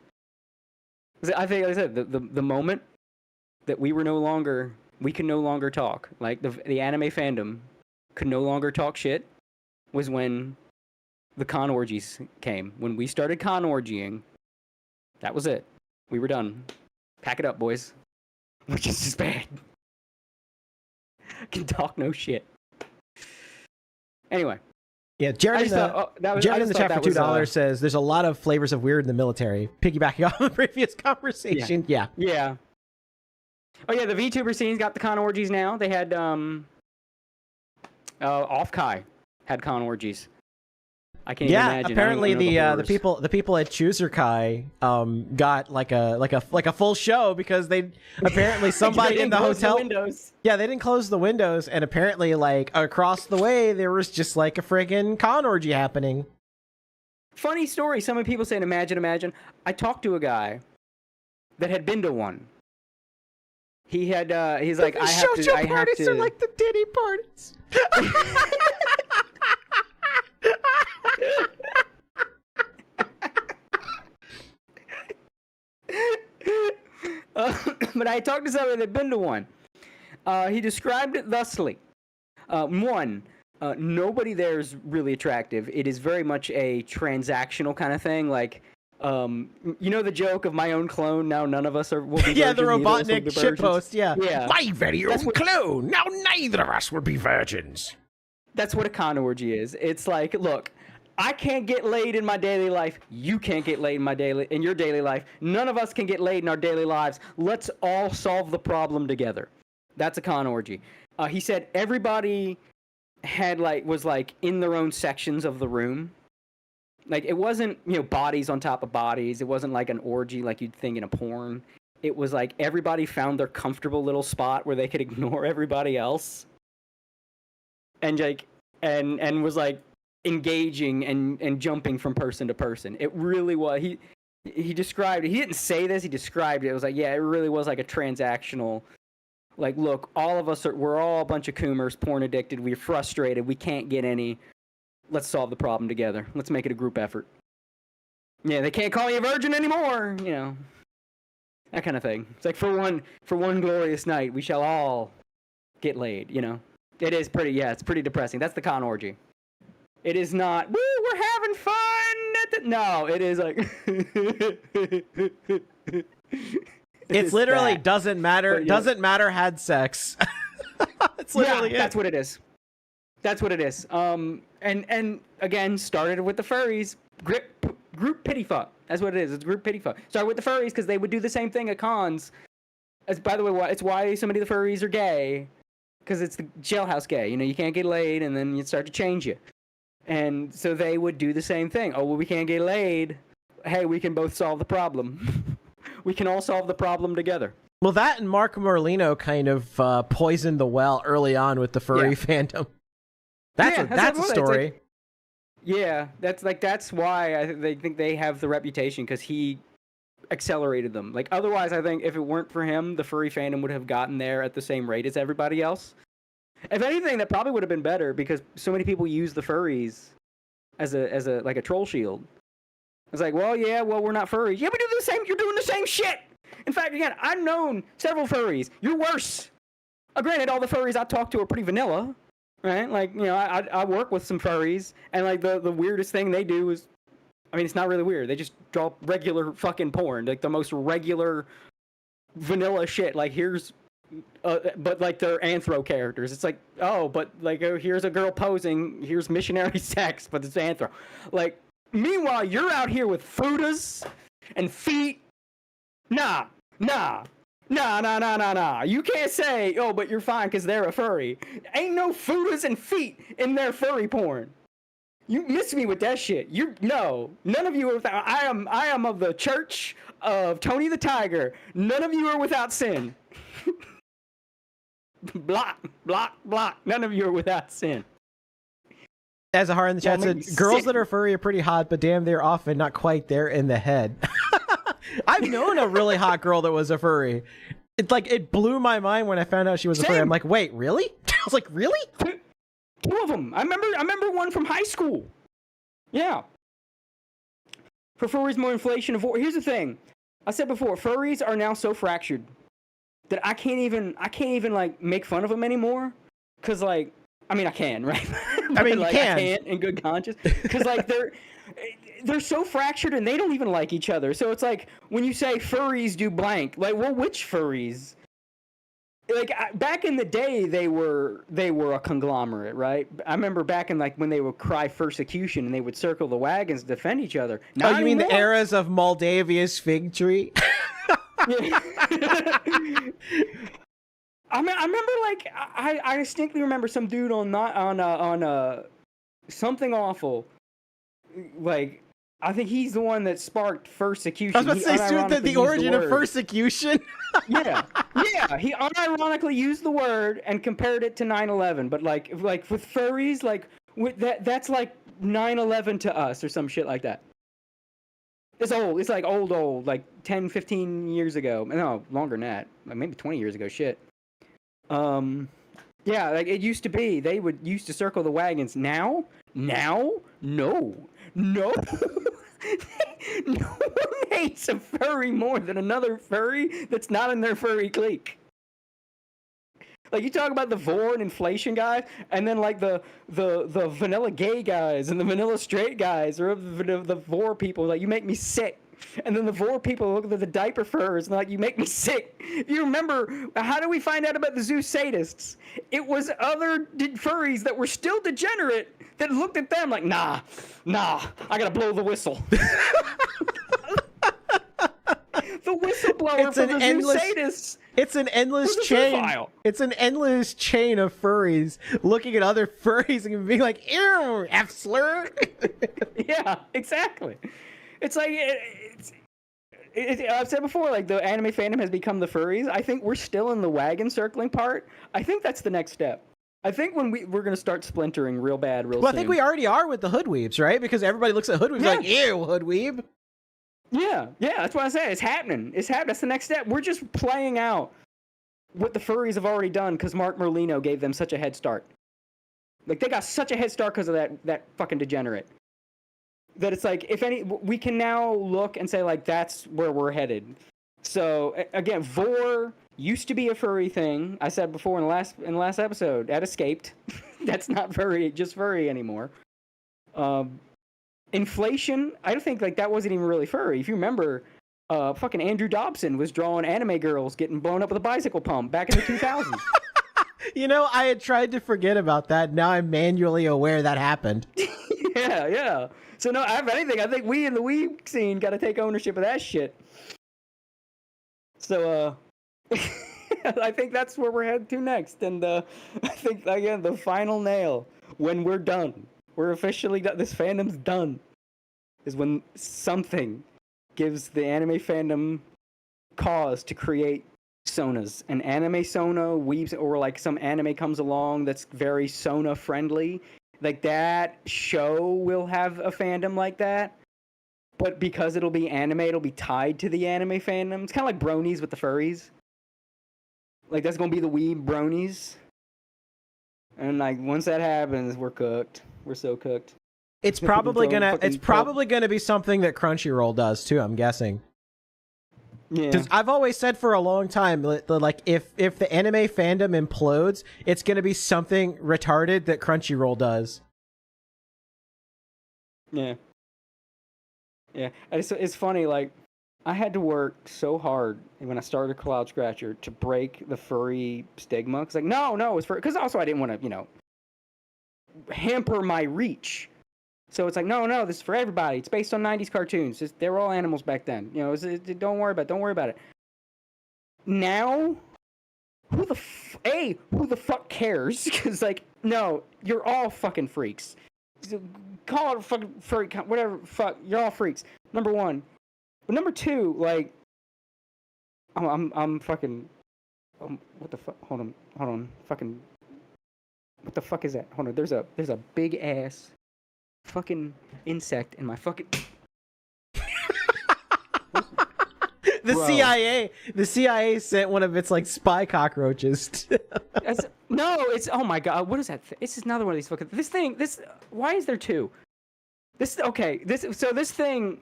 I think, like I said, the moment that we can no longer talk, like the anime fandom could no longer talk shit, was when the con orgies came. When we started con orgying, that was it. We were done. Pack it up, boys. We're just as bad. Can talk no shit. Anyway. Yeah, Jared in the chat for $2 says there's a lot of flavors of weird in the military. Piggybacking off the previous conversation. Yeah. Oh yeah, the VTuber scene's got the con orgies now. They had Off-Kai had con orgies. I can't even imagine. Apparently the horrors. people at Chooserkai got like a full show because they apparently somebody in the hotel windows. Yeah, they didn't close the windows, and apparently like across the way there was just like a friggin' con orgy happening. Funny story. So many people saying, imagine. I talked to a guy that had been to one. He had. He's like, I have to. Parties are like the Diddy parties. But I talked to somebody that had been to one. He described it thusly. One, nobody there is really attractive. It is very much a transactional kind of thing. Like, you know the joke of my own clone, now none of us will be virgins. Yeah, the Robotnik shitpost, yeah. My very own clone, now neither of us will be virgins. That's what a con orgy is. It's like, look, I can't get laid in my daily life. You can't get laid in your daily life. None of us can get laid in our daily lives. Let's all solve the problem together. That's a con orgy. He said everybody was in their own sections of the room. Like, it wasn't, bodies on top of bodies. It wasn't like an orgy like you'd think in a porn. It was like everybody found their comfortable little spot where they could ignore everybody else. And was like engaging and jumping from person to person. It really was. He described it. He didn't say this. He described it. It was like, yeah, it really was like a transactional. Like, look, all of us we're all a bunch of coomers, porn addicted. We're frustrated. We can't get any. Let's solve the problem together. Let's make it a group effort. Yeah, they can't call you a virgin anymore. That kind of thing. It's like for one glorious night, we shall all get laid. It is pretty. Yeah, it's pretty depressing. That's the con orgy. It is not. Woo, we're having fun. No, it is like. It's literally that. doesn't matter. But, yeah. Doesn't matter. Had sex. It's literally That's what it is. That's what it is. And again, started with the furries. Group pity fuck. That's what it is. It's group pity fuck. Started with the furries because they would do the same thing at cons. By the way, it's why so many of the furries are gay. Because it's the jailhouse gay. You can't get laid, and then you start to change you. And so they would do the same thing. Oh, well, we can't get laid. Hey, we can both solve the problem. We can all solve the problem together. Well, that and Mark Morlino kind of poisoned the well early on with the furry fandom. That's a story. That's why they think they have the reputation, because he accelerated them. Like, otherwise, I think if it weren't for him, the furry fandom would have gotten there at the same rate as everybody else. If anything, that probably would have been better, because so many people use the furries as a troll shield. It's like, well, we're not furries. Yeah, we do the same. You're doing the same shit. In fact, again, I've known several furries. You're worse. Granted, all the furries I talk to are pretty vanilla, right? Like, I work with some furries, and like the weirdest thing they do is, I mean, it's not really weird. They just draw regular fucking porn, like the most regular vanilla shit. Like, here's, but like they're anthro characters. It's like, oh, but like, oh, here's a girl posing. Here's missionary sex, but it's anthro. Like, meanwhile, you're out here with futas and feet. Nah. You can't say, oh, but you're fine because they're a furry. Ain't no futas and feet in their furry porn. You miss me with that shit. None of you are without. I am of the church of Tony the Tiger. None of you are without sin. Block. None of you are without sin. As a heart in the chat said, girls that are furry are pretty hot, but damn, they're often not quite there in the head. I've known a really hot girl that was a furry. It blew my mind when I found out she was a furry. I'm like, wait, really? I was like, really? Two of them. I remember one from high school. Yeah. For furries, more inflation of war. Here's the thing. I said before, furries are now so fractured that I can't even like make fun of them anymore. Cause like, I mean, I can, right? I mean, like, you can. I can't in good conscience. Cause like they're so fractured and they don't even like each other. So it's like when you say furries do blank, like, well, which furries? Like, back in the day, they were a conglomerate, right? I remember back in like when they would cry persecution and they would circle the wagons to defend each other. Not you mean the eras of Moldavia's fig tree? I remember, like, I distinctly remember some dude on something awful like, I think he's the one that sparked fursecution. I was about to say, soon the origin of word. persecution. Yeah, he unironically used the word and compared it to 9/11. But like with furries, like that's like 9/11 to us or some shit like that. It's old. It's like old, like 10, 15 years ago. No, longer than that. Like maybe 20 years ago. Shit. Yeah, like it used to be. They used to circle the wagons. Now, no. No one hates a furry more than another furry that's not in their furry clique. Like, you talk about the vor and inflation guys, and then like the vanilla gay guys and the vanilla straight guys, or the vor people. Like, you make me sick. And then the vor people look at the diaper furs and like, you make me sick. You remember, how do we find out about the zoo sadists? It was other furries that were still degenerate that looked at them like, nah, I gotta blow the whistle. The whistleblower for the zoo sadists. It's an endless chain. It's an endless chain of furries looking at other furries and being like, ew, F slur. Yeah, exactly. It's like, I've said before, like, the anime fandom has become the furries. I think we're still in the wagon circling part. I think that's the next step. I think when we're going to start splintering real bad real soon. Well, I think we already are with the hoodweebs, right? Because everybody looks at hoodweebs like, ew, hoodweeb. Yeah, that's what I say. It's happening. That's the next step. We're just playing out what the furries have already done because Mark Merlino gave them such a head start. Like, they got such a head start because of that fucking degenerate. That it's like, if any, we can now look and say, like, that's where we're headed. So, again, vor used to be a furry thing. I said before in the last episode, that escaped. That's not just furry anymore. Inflation, I don't think, like, that wasn't even really furry. If you remember, fucking Andrew Dobson was drawing anime girls getting blown up with a bicycle pump back in the 2000s. You know, I had tried to forget about that. Now I'm manually aware that happened. Yeah. So, no, if anything, I think we in the weeb scene got to take ownership of that shit. So, I think that's where we're headed to next. And I think, again, the final nail, when we're done, we're officially done, this fandom's done, is when something gives the anime fandom cause to create sonas. An anime sona, weebs, or like some anime comes along that's very sona friendly. Like, that show will have a fandom like that. But because it'll be anime, it'll be tied to the anime fandom. It's kind of like bronies with the furries. Like, that's going to be the weeb bronies. And, like, once that happens, we're cooked. We're so cooked. It's probably gonna be something that Crunchyroll does too, I'm guessing. Yeah. Because I've always said for a long time, like, if the anime fandom implodes, it's gonna be something retarded that Crunchyroll does. Yeah. It's funny, like, I had to work so hard when I started Cloud Scratcher to break the furry stigma. Cause like, no, it's furry. Because also I didn't want to, hamper my reach. So it's like, no, this is for everybody. It's based on 90s cartoons. They were all animals back then. Don't worry about it. Now, who the fuck cares? Because, like, no, you're all fucking freaks. Call it a fucking furry, whatever, fuck, you're all freaks. Number one. But number two, like, I'm fucking, what the fuck, hold on, fucking, what the fuck is that? Hold on, there's a big ass fucking insect in my fucking The CIA sent one of its, like, spy cockroaches. It's oh my god, what is that? This is another one of these fucking why is there two? This thing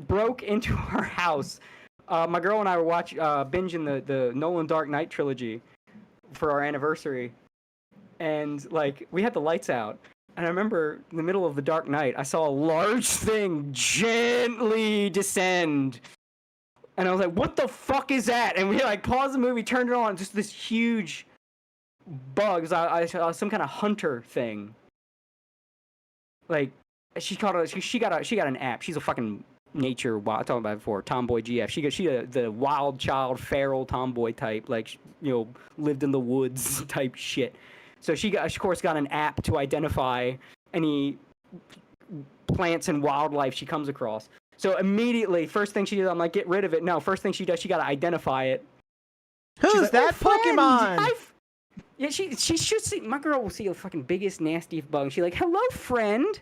broke into our house. My girl and I were binging the Nolan Dark Knight trilogy for our anniversary, and, like, we had the lights out. And I remember in the middle of the Dark Knight, I saw a large thing gently descend. And I was like, what the fuck is that? And we, like, paused the movie, turned it on, just this huge bug. I saw some kind of hunter thing. Like, she got an app. She's a fucking nature, I talked about it before, tomboy GF. She the wild child, feral tomboy type, like, lived in the woods type shit. So she of course got an app to identify any plants and wildlife she comes across. So immediately, first thing she does, I'm like, get rid of it. No, first thing she does, she gotta identify it. Who's She's like, that "Oh, friend, Pokemon? yeah, she should see. My girl will see the fucking biggest, nastiest bug. And she's like, hello, friend.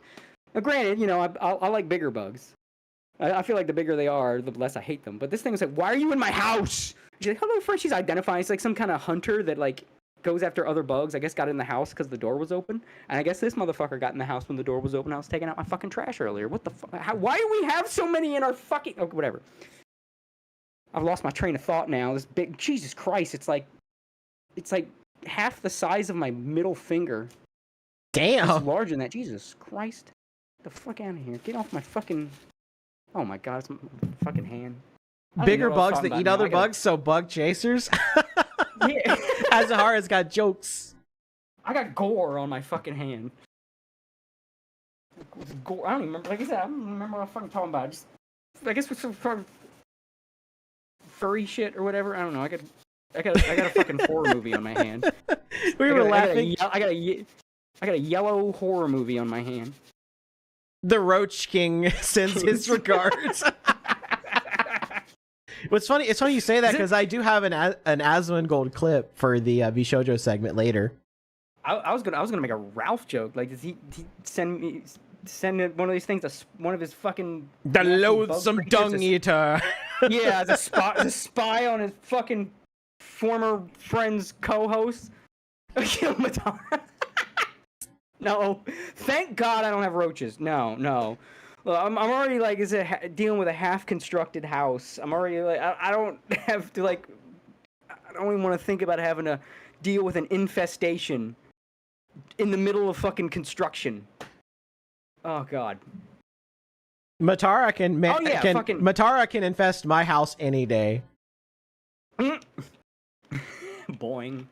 Now, granted, you know, I like bigger bugs. I feel like the bigger they are, the less I hate them. But this thing was like, why are you in my house? She's like, hello, friend. She's identifying. It's like some kind of hunter that, like, goes after other bugs. I guess got in the house because the door was open. And I guess this motherfucker got in the house when the door was open. I was taking out my fucking trash earlier. What the fuck? Why do we have so many in our fucking... Oh, whatever. I've lost my train of thought now. This big... Jesus Christ. It's like half the size of my middle finger. Damn. It's larger than that. Jesus Christ. Get the fuck out of here. Get off my fucking... Oh my god, it's my fucking hand. Bigger bugs that eat other bugs, so bug chasers. Yeah. Azahara's got jokes. I got gore on my fucking hand. Gore. I don't even remember. Like I said, I don't remember what I'm fucking talking about. I guess it's some furry shit or whatever. I don't know. I got a fucking horror movie on my hand. We were laughing. I got a yellow horror movie on my hand. The Roach King sends his regards. What's funny? It's funny you say that because I do have an Asmongold clip for the Vshojo segment later. I was gonna make a Ralph joke. Like, does he send one of these things? One of his fucking the loathsome dung eater. Yeah, as a spy on his fucking former friend's co-host. Matara. No, thank God I don't have roaches. No. Well, I'm already like dealing with a half-constructed house. I'm already like I don't have to like. I don't even want to think about having to deal with an infestation in the middle of fucking construction. Oh God. Matara can Matara can infest my house any day. Boing.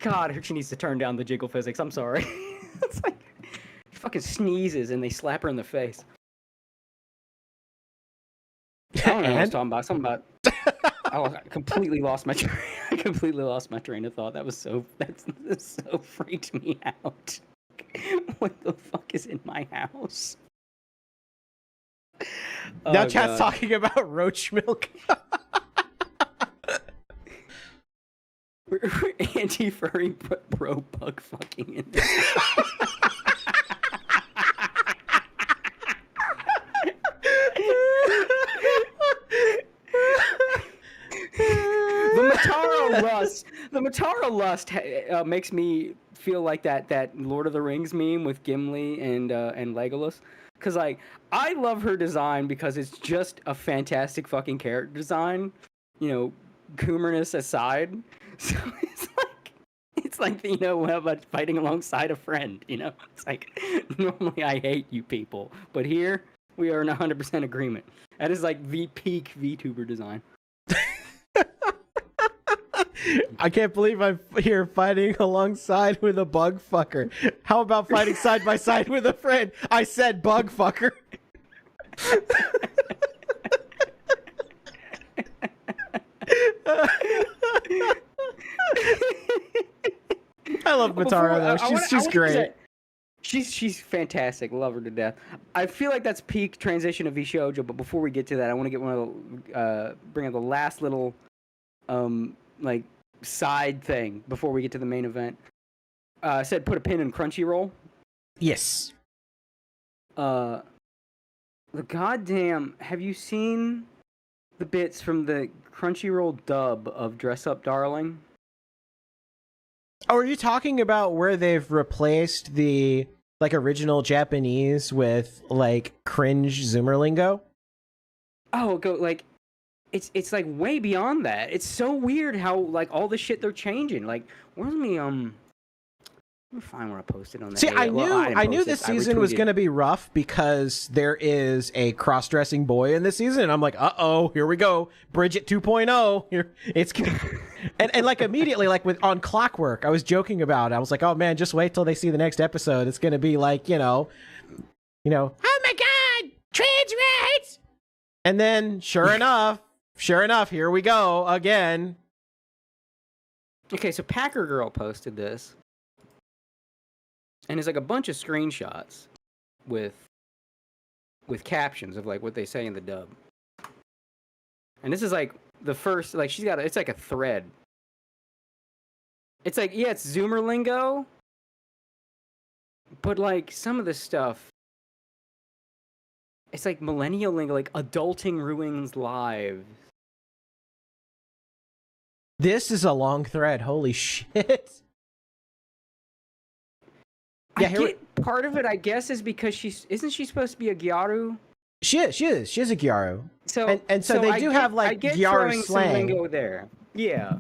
God, she needs to turn down the jiggle physics. I'm sorry. It's like she fucking sneezes and they slap her in the face. I don't know what I was talking about. Something about. I completely lost my train. I completely lost my train of thought. That so freaked me out. What the fuck is in my house? Now chat's talking about roach milk. We're anti-furry bro bug fucking in this house. The Matara lust makes me feel like that Lord of the Rings meme with Gimli and Legolas. Cause like I love her design because it's just a fantastic fucking character design. You know, Coomerness aside. So it's like you know about fighting alongside a friend. You know, it's like normally I hate you people, but here we are in 100% agreement. That is like the peak VTuber design. I can't believe I'm here fighting alongside with a bug fucker. How about fighting side by side with a friend? I said bug fucker. I love Matara though. She's great. She's fantastic. Love her to death. I feel like that's peak transition of Vshojo. But before we get to that, I want to get bring up the last little like side thing before we get to the main event. I said put a pin in Crunchyroll. Yes. The goddamn. Have you seen the bits from the Crunchyroll dub of Dress Up Darling? Oh, are you talking about where they've replaced the like original Japanese with like cringe Zoomer lingo? Oh, like it's like way beyond that. It's so weird how like all the shit they're changing. Like, where's me? Let me find where I posted on that. See, I knew this season was going to be rough because there is a cross-dressing boy in this season, and I'm like, uh-oh, here we go, Bridget 2.0. Here, it's and like immediately, like on Clockwork, I was joking about it. I was like, oh man, just wait till they see the next episode. It's going to be like, you know, oh my god, trans rights. And then, sure enough, here we go again. Okay, so Packer Girl posted this. and it's like a bunch of screenshots with captions of like what they say in the dub. And this is like the first, like she's got, it's like a thread. It's like, yeah, it's Zoomer lingo, but like some of the stuff, it's like millennial lingo, like adulting ruins lives. This is a long thread. Holy shit. Yeah, Part of it, I guess, is because isn't she supposed to be a Gyaru? She is a Gyaru. So so they do have like Gyaru slang. Lingo there. Yeah.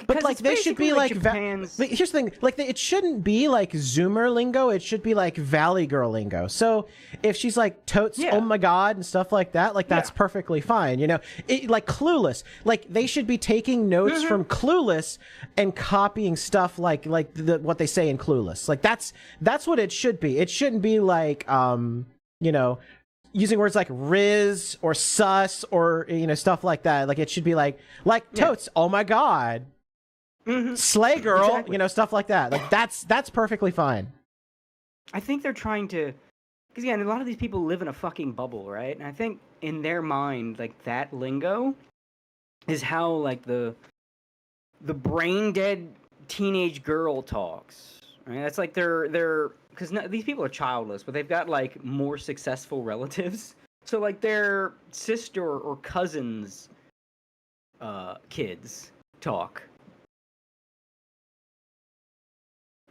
But like they should be like Japan's... here's the thing, like it shouldn't be like Zoomer lingo, it should be like Valley Girl lingo. So if she's like totes oh my god and stuff like that, like that's perfectly fine, you know. Like Clueless, like they should be taking notes from Clueless and copying stuff like what they say in Clueless. Like that's what it should be. It shouldn't be like you know, using words like Riz or sus or, you know, stuff like that. Like it should be like totes oh my god. Slay girl, you know, stuff like that. Like that's perfectly fine. I think they're trying to, because again, a lot of these people live in a fucking bubble, right? And I think in their mind, like that lingo is how like the brain dead teenage girl talks. Right? That's like they're because these people are childless, but they've got like more successful relatives. So like their sister or cousins' kids talk.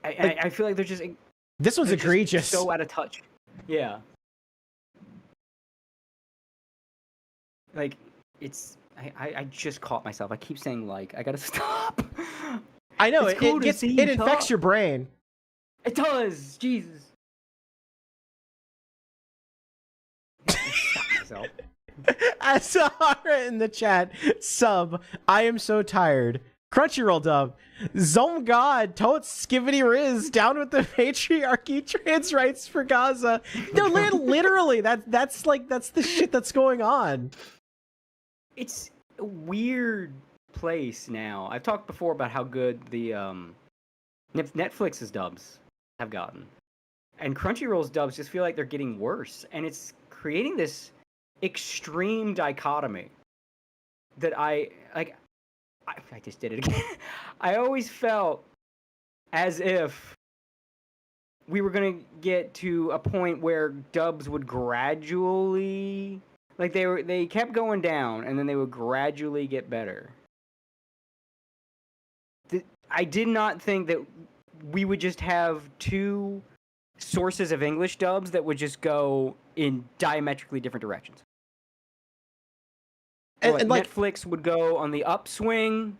I feel like they're just... This one's egregious. So out of touch. Yeah. Like, it's... I just caught myself. I keep saying like. I gotta stop. I know, it's cool it infects your brain. It does! Jesus. Stop myself. I saw her in the chat. Sub, I am so tired. Crunchyroll dub. Zom God, totes skivity riz, down with the patriarchy, trans rights for Gaza. No, literally, that's the shit that's going on. It's a weird place now. I've talked before about how good the Netflix's dubs have gotten. And Crunchyroll's dubs just feel like they're getting worse. And it's creating this extreme dichotomy that I just did it again. I always felt as if we were going to get to a point where dubs would gradually, like they kept going down and then they would gradually get better. I did not think that we would just have two sources of English dubs that would just go in diametrically different directions. And like Netflix would go on the upswing,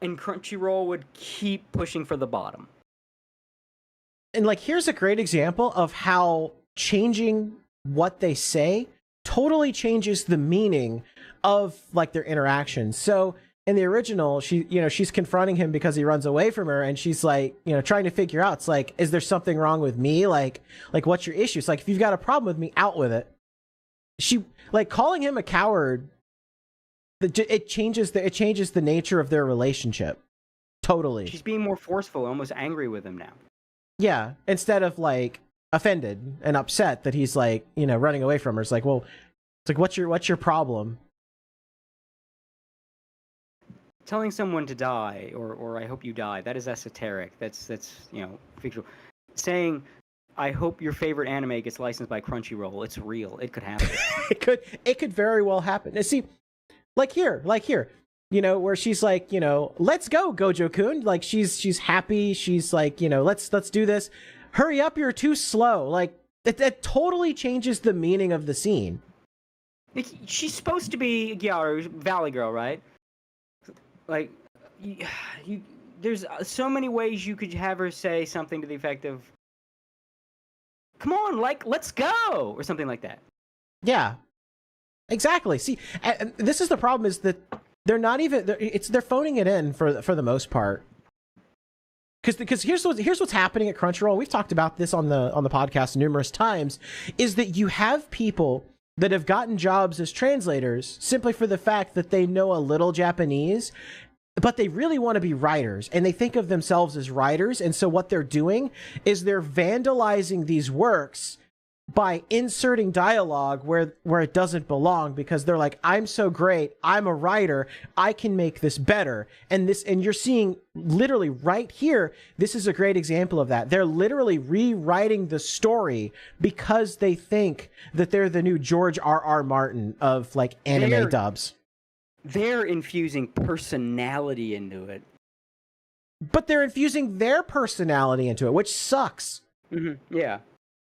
and Crunchyroll would keep pushing for the bottom. And like, here's a great example of how changing what they say totally changes the meaning of like their interactions. So in the original, she's confronting him because he runs away from her, and she's like, trying to figure out, it's like, is there something wrong with me? Like what's your issue? It's like, if you've got a problem with me, out with it. She like calling him a coward. It changes the nature of their relationship. Totally. She's being more forceful, almost angry with him now. Yeah, instead of like offended and upset that he's like, running away from her. It's like, well, it's like, what's your problem? Telling someone to die or I hope you die, that is esoteric. That's fictional. Saying I hope your favorite anime gets licensed by Crunchyroll, it's real. It could happen. it could very well happen. And see, like here, where she's like, let's go, Gojo-kun. Like she's happy. She's like, let's do this. Hurry up, you're too slow. Like that totally changes the meaning of the scene. She's supposed to be Gyaru, Valley Girl, right? Like, there's so many ways you could have her say something to the effect of, "Come on, like, let's go," or something like that. Yeah. Exactly. See, and this is the problem: is that they're not even. They're phoning it in for the most part. Because here's what's happening at Crunchyroll. We've talked about this on the podcast numerous times. Is that you have people that have gotten jobs as translators simply for the fact that they know a little Japanese, but they really want to be writers, and they think of themselves as writers. And so what they're doing is they're vandalizing these works by inserting dialogue where it doesn't belong, because they're like, I'm so great, I'm a writer, I can make this better. And you're seeing literally right here, this is a great example of that. They're literally rewriting the story because they think that they're the new George R.R. Martin of like anime dubs. They're infusing personality into it. But they're infusing their personality into it, which sucks. Mm-hmm.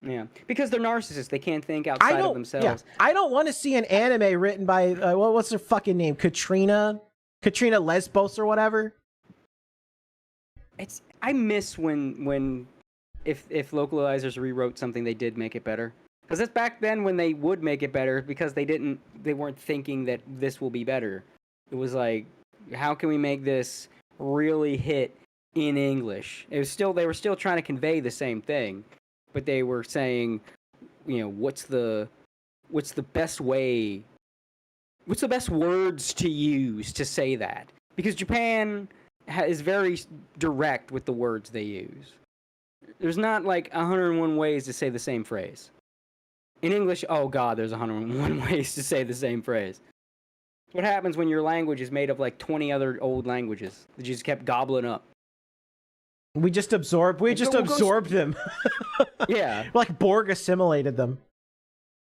Yeah, because they're narcissists. They can't think outside of themselves. Yeah, I don't want to see an anime written by what's her fucking name, Katrina Lesbos or whatever. I miss when if localizers rewrote something, they did make it better. Because that's back then when they would make it better, because they weren't thinking that this will be better. It was like, how can we make this really hit in English? They were still trying to convey the same thing. But they were saying, what's the best way, what's the best words to use to say that? Because Japan is very direct with the words they use. There's not like 101 ways to say the same phrase. In English, oh god, there's 101 ways to say the same phrase. What happens when your language is made of like 20 other old languages that you just kept gobbling up? We just absorbed them. Yeah. Like Borg assimilated them.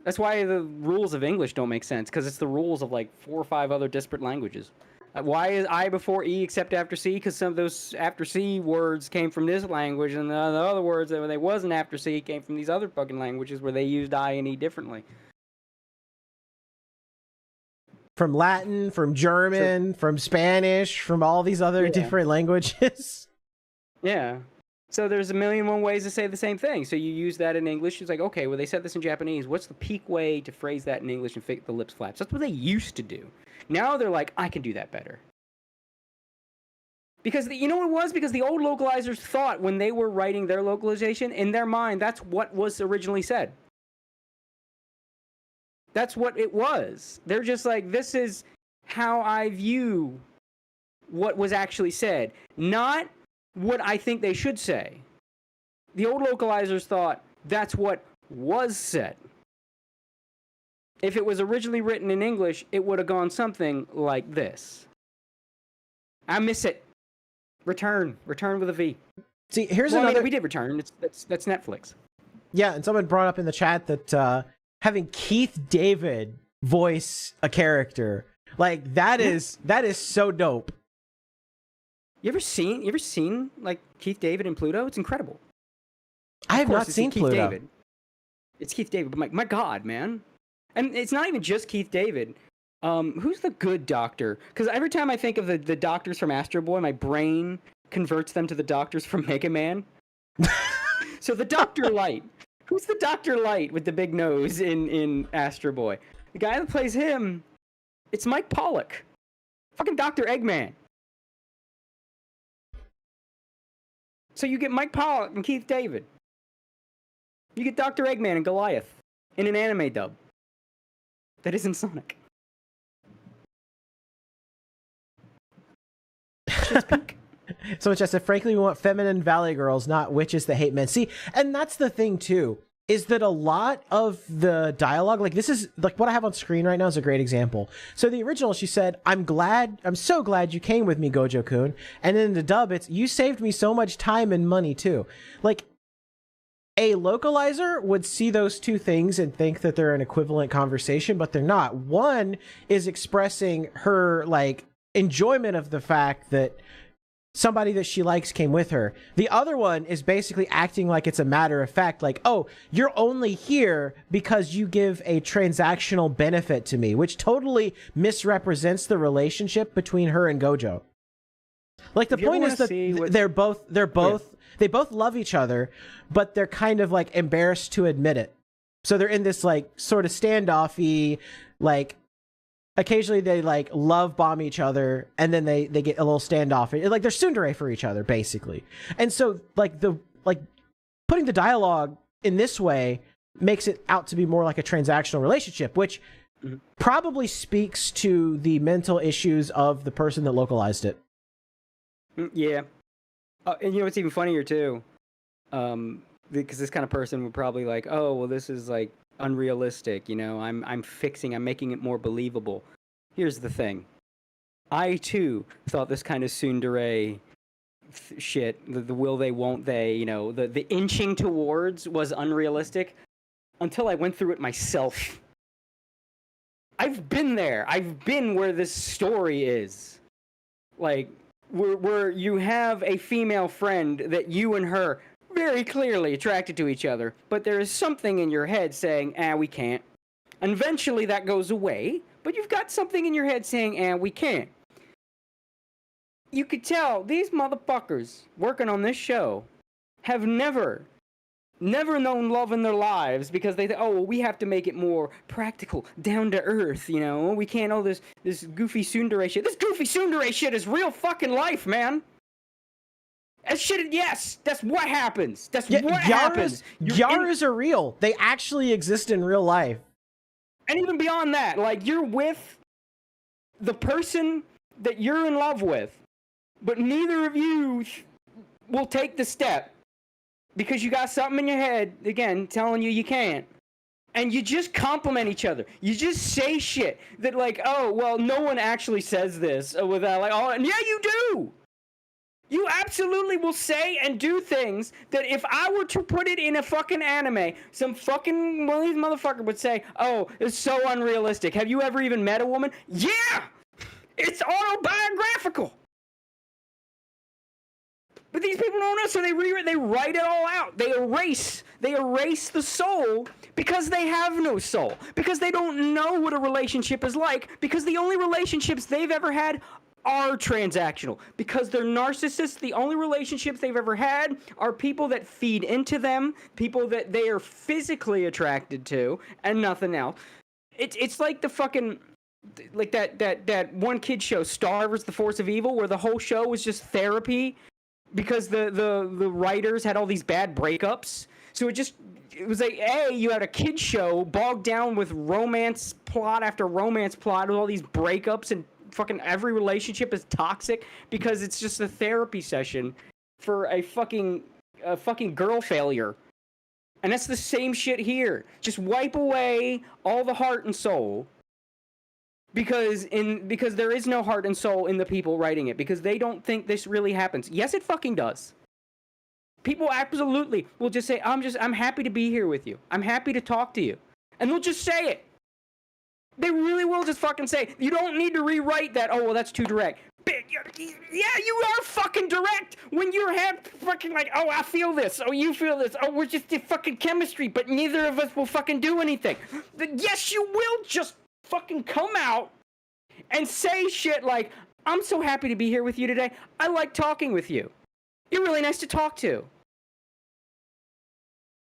That's why the rules of English don't make sense, because it's the rules of like 4 or 5 other disparate languages. Why is I before E except after C? Because some of those after C words came from this language, and the other words that when they wasn't after C came from these other fucking languages where they used I and E differently. From Latin, from German, from Spanish, from all these other different languages. Yeah. So there's 1,000,001 ways to say the same thing. So you use that in English. It's like, okay, well, they said this in Japanese. What's the peak way to phrase that in English and fake the lips flaps? That's what they used to do. Now they're like, I can do that better. Because you know what it was? Because the old localizers thought when they were writing their localization, in their mind, that's what was originally said. That's what it was. They're just like, this is how I view what was actually said. Not what I think they should say. The old localizers thought that's what was said. If it was originally written in English, it would have gone something like this. I miss it. Return with a V. See, here's another. I mean, we did return. That's Netflix. Yeah, and someone brought up in the chat that having Keith David voice a character, like that is so dope. You ever seen like Keith David in Pluto? It's incredible. I have not seen Pluto. David. It's Keith David, but my God, man. And it's not even just Keith David. Who's the good doctor? Because every time I think of the doctors from Astro Boy, my brain converts them to the doctors from Mega Man. So the Dr. Light. Who's the Dr. Light with the big nose in Astro Boy? The guy that plays him, it's Mike Pollock. Fucking Dr. Eggman. So you get Mike Pollock and Keith David. You get Dr. Eggman and Goliath in an anime dub that isn't Sonic. Someone just said, frankly, we want feminine valley girls, not witches that hate men. See, and that's the thing, too, is that a lot of the dialogue, like this is, like what I have on screen right now is a great example. So the original, she said, I'm so glad you came with me, Gojo-kun. And then in the dub, it's, you saved me so much time and money, too. Like, a localizer would see those two things and think that they're an equivalent conversation, but they're not. One is expressing her, like, enjoyment of the fact that somebody that she likes came with her. The other one is basically acting like it's a matter of fact, like, oh, you're only here because you give a transactional benefit to me, which totally misrepresents the relationship between her and Gojo. Like, the point is that they both love each other, but they're kind of like embarrassed to admit it. So they're in this like sort of standoffy, like, occasionally they like love bomb each other, and then they get a little standoff. Like they're tsundere for each other, basically. And so like putting the dialogue in this way makes it out to be more like a transactional relationship, which probably speaks to the mental issues of the person that localized it. Yeah. And you know what's even funnier too? Because this kind of person would probably like, oh, well, this is like unrealistic. You know, I'm making it more believable. Here's the thing. I too thought this kind of tsundere shit, the will they, won't they, you know, the inching towards was unrealistic until I went through it myself. I've been there. I've been where this story is. Like, where you have a female friend that you and her very clearly attracted to each other, but there is something in your head saying, we can't. And eventually that goes away, but you've got something in your head saying, we can't. You could tell these motherfuckers working on this show have never known love in their lives because they think, oh, well, we have to make it more practical, down to earth, you know? We can't, this goofy tsundere shit. This goofy tsundere shit is real fucking life, man. That shit, yes, that's what happens. That's what happens. Yaras are real. They actually exist in real life. And even beyond that, like, you're with the person that you're in love with, but neither of you will take the step because you got something in your head, again, telling you can't. And you just compliment each other. You just say shit that, like, oh, well, no one actually says this without, like, oh, and yeah, you do. You absolutely will say and do things that if I were to put it in a fucking anime, some fucking one of these motherfuckers would say, oh, it's so unrealistic. Have you ever even met a woman? Yeah! It's autobiographical. But these people don't know, so they write it all out. They erase the soul because they have no soul. Because they don't know what a relationship is like. Because the only relationships they've ever had are transactional. Because they're narcissists, the only relationships they've ever had are people that feed into them, people that they are physically attracted to, and nothing else. It's like the fucking, like that one kid show, Star vs. the Force of Evil, where the whole show was just therapy because the writers had all these bad breakups. So it was like, you had a kid show bogged down with romance plot after romance plot with all these breakups, and fucking every relationship is toxic because it's just a therapy session for a fucking girl failure. And that's the same shit here. Just wipe away all the heart and soul. Because there is no heart and soul in the people writing it, because they don't think this really happens. Yes, it fucking does. People absolutely will just say, I'm happy to be here with you. I'm happy to talk to you. And they'll just say it. They really will just fucking say, you don't need to rewrite that, oh, well, that's too direct. Yeah, you are fucking direct when you have fucking like, oh, I feel this, oh, you feel this, oh, we're just the fucking chemistry, but neither of us will fucking do anything. Yes, you will just fucking come out and say shit like, I'm so happy to be here with you today. I like talking with you. You're really nice to talk to.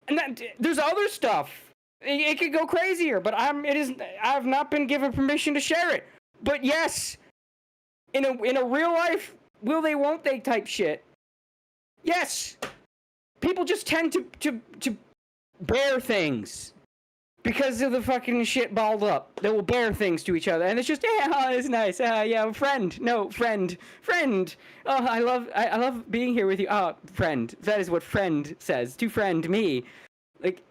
And there's other stuff. It could go crazier, but I've not been given permission to share it. But yes, in a real life, will they, won't they type shit. Yes. People just tend to bear things. Because of the fucking shit balled up. They will bear things to each other. And it's just, it's nice. Yeah, friend. No, friend. Friend. Oh, I love being here with you. Oh, friend. That is what friend says. To friend me. Like,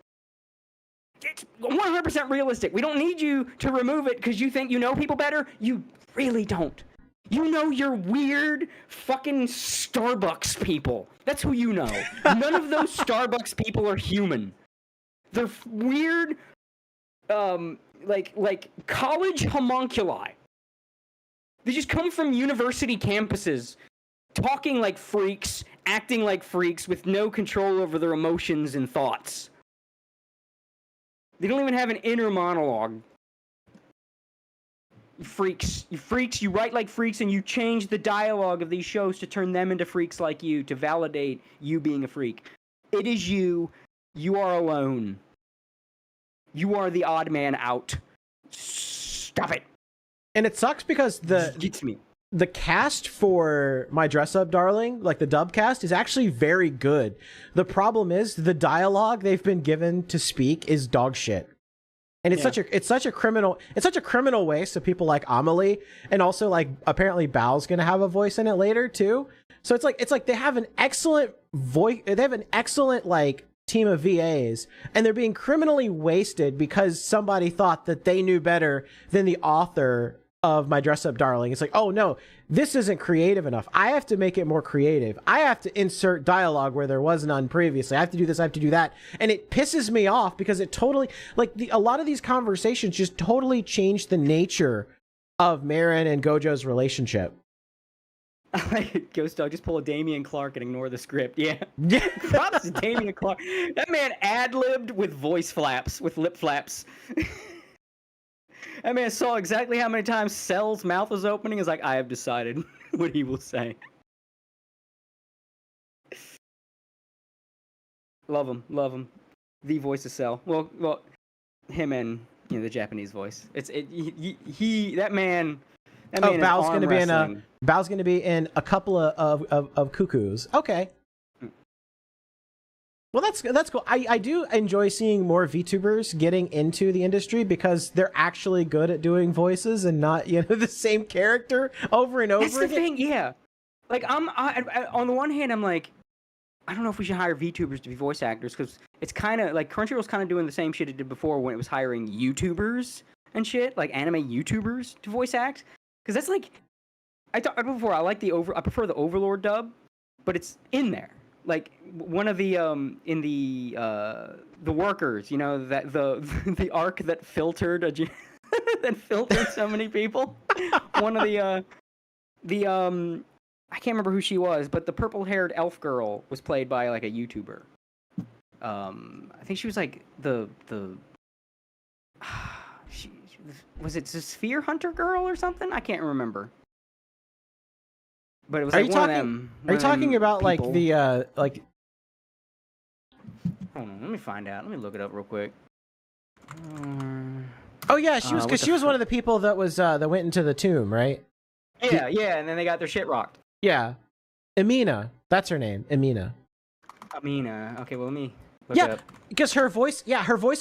it's 100% realistic. We don't need you to remove it because you think you know people better. You really don't. You know your weird fucking Starbucks people. That's who you know. None of those Starbucks people are human. They're weird, like college homunculi. They just come from university campuses, talking like freaks, acting like freaks, with no control over their emotions and thoughts. They don't even have an inner monologue. Freaks. You write like freaks, and you change the dialogue of these shows to turn them into freaks like you, to validate you being a freak. It is you. You are alone. You are the odd man out. Stop it. And it sucks because the cast for My Dress Up Darling, like the dub cast, is actually very good. The problem is the dialogue they've been given to speak is dog shit. And it's such a criminal waste of people like Amelie, and also like apparently Bao's gonna have a voice in it later too. So it's like they have an excellent voice, they have an excellent like team of VAs, and they're being criminally wasted because somebody thought that they knew better than the author of My Dress Up Darling. It's like, oh no, this isn't creative enough. I have to make it more creative. I have to insert dialogue where there was none previously. I have to do this, I have to do that. And it pisses me off because it totally, like a lot of these conversations just totally changed the nature of Marin and Gojo's relationship. I like it. Ghost Dog, just pull a Damian Clark and ignore the script. Yeah. Yeah. Props to Damian Clark. That man ad-libbed with voice flaps, with lip flaps. That man saw exactly how many times Cell's mouth was opening. Is like, I have decided what he will say. Love him, love him. The voice of Cell. Well, him and the Japanese voice. That man. Oh, Bao's going to be in a couple of cuckoos. Okay. Well, that's cool. I do enjoy seeing more VTubers getting into the industry because they're actually good at doing voices and not the same character over and over again. That's the thing, yeah. Like I, on the one hand, I'm like, I don't know if we should hire VTubers to be voice actors because it's kind of like Crunchyroll's kind of doing the same shit it did before when it was hiring YouTubers and shit, like anime YouTubers to voice act. Because that's like, I talked before. I prefer the Overlord dub, but it's in there. Like one of the in the workers, that the arc that filtered that filtered so many people. One of the I can't remember who she was, but the purple-haired elf girl was played by like a YouTuber. I think she was like was it the Sphere Hunter girl or something? I can't remember. But it was like one of them. Are you talking about people. like the like? Hold on, let me find out. Let me look it up real quick. Oh yeah, she was because she was one of the people that was that went into the tomb, right? Yeah, and then they got their shit rocked. Yeah, Amina, that's her name, Amina. Amina. Okay, well let me look it up. Because her voice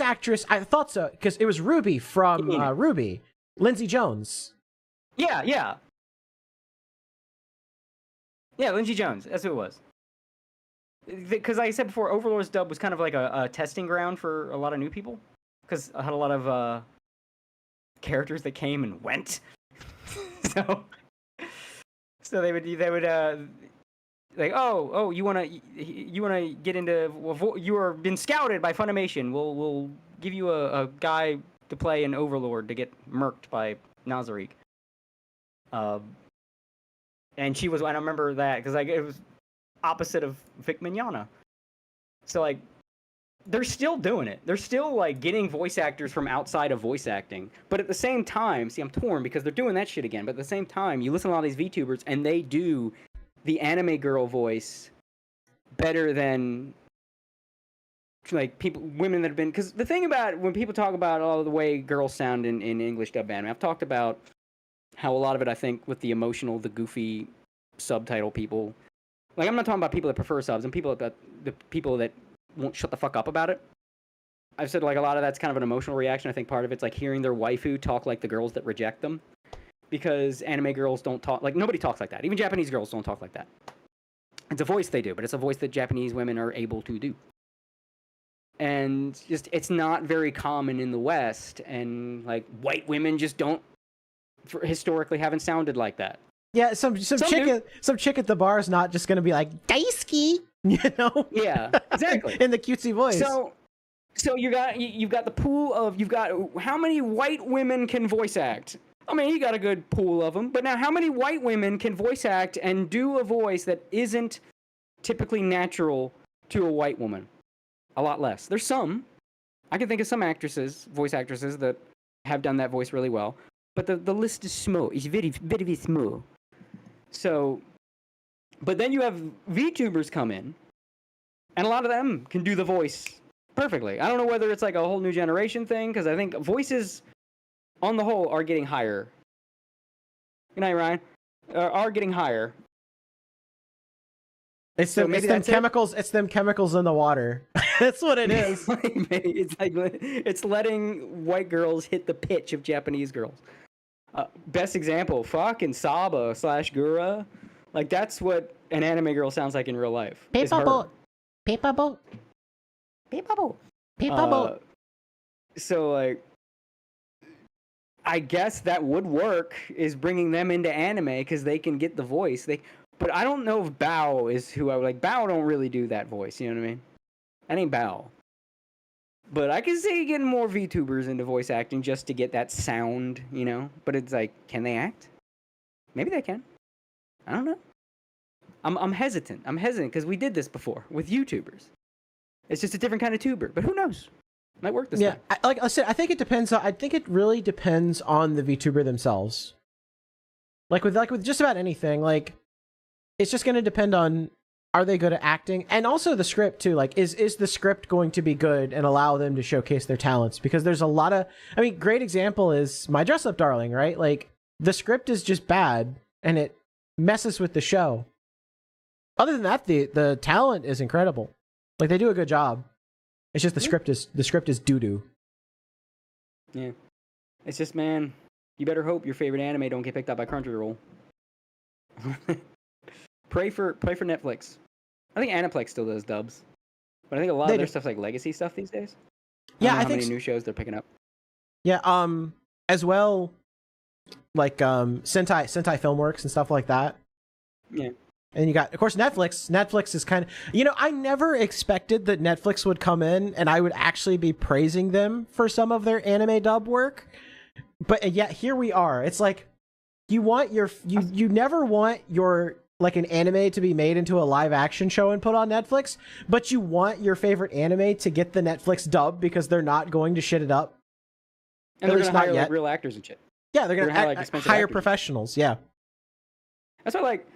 actress, I thought so because it was Ruby from Ruby, Lindsay Jones. Yeah, Lindsay Jones. That's who it was. Because like I said before, Overlord's dub was kind of like a testing ground for a lot of new people. Because I had a lot of characters that came and went. so they would like, oh, you wanna get into? Well, you are been scouted by Funimation. We'll give you a guy to play an Overlord to get murked by Nazarick. And she was, and I remember that because like it was opposite of Vic Mignogna. So like, they're still doing it. They're still like getting voice actors from outside of voice acting. But at the same time, see, I'm torn because they're doing that shit again. But at the same time, you listen to a lot of these VTubers and they do the anime girl voice better than like women that have been. Because the thing about when people talk about all the way girls sound in English dub anime, I've talked about how a lot of it, I think, with the emotional, the goofy subtitle people. Like, I'm not talking about people that prefer subs and the people that won't shut the fuck up about it. I've said, like, a lot of that's kind of an emotional reaction. I think part of it's, like, hearing their waifu talk like the girls that reject them. Because anime girls don't talk, like, nobody talks like that. Even Japanese girls don't talk like that. It's a voice they do, but it's a voice that Japanese women are able to do. And just, it's not very common in the West, and, like, white women just don't, historically haven't sounded like that. Yeah, some chick at the bar is not just gonna be like Daisuke, Yeah, exactly. In the cutesy voice. So you've got the pool of how many white women can voice act? I mean, you got a good pool of them, but now how many white women can voice act and do a voice that isn't typically natural to a white woman? A lot less. There's some. I can think of some voice actresses that have done that voice really well. But the list is small. It's very, very small. So, but then you have VTubers come in, and a lot of them can do the voice perfectly. I don't know whether it's like a whole new generation thing, because I think voices, on the whole, are getting higher. Good night, Ryan. Are getting higher. It's So them, maybe it's them that's it. chemicals. It's them chemicals in the water. That's what it is. It's letting white girls hit the pitch of Japanese girls. Best example, fucking Saba / Gura. Like that's what an anime girl sounds like in real life. is her. Paper boat. So like, I guess that would work, is bringing them into anime because they can get the voice. But I don't know if Bao is who I would like. Bao don't really do that voice. You know what I mean? That ain't Bao. But I can see getting more VTubers into voice acting just to get that sound, you know? But it's like, can they act? Maybe they can. I don't know. I'm hesitant. I'm hesitant because we did this before with YouTubers. It's just a different kind of tuber, but who knows? Might work this time. Like I said, I think it depends. I think it really depends on the VTuber themselves. Like with just about anything, like it's just going to depend on, are they good at acting, and also the script too. Like, is the script going to be good and allow them to showcase their talents? Because there's a lot of, I mean, great example is My Dress Up Darling, right? Like the script is just bad and it messes with the show. Other than that, the talent is incredible. Like they do a good job. It's just the script is doo doo. Yeah. It's just, man, you better hope your favorite anime don't get picked up by Crunchyroll. Pray for Netflix. I think Aniplex still does dubs, but I think a lot of their stuff's like legacy stuff these days. I don't know how many new shows they're picking up. Yeah, as well, like Sentai Filmworks and stuff like that. Yeah. And you got, of course, Netflix. Netflix is kind of, you know, I never expected that Netflix would come in and I would actually be praising them for some of their anime dub work. But yet here we are. It's like, you never want your, like, an anime to be made into a live action show and put on Netflix, but you want your favorite anime to get the Netflix dub because they're not going to shit it up. And they're going to hire like real actors and shit. Yeah, they're going to hire professionals. Yeah. That's why, like,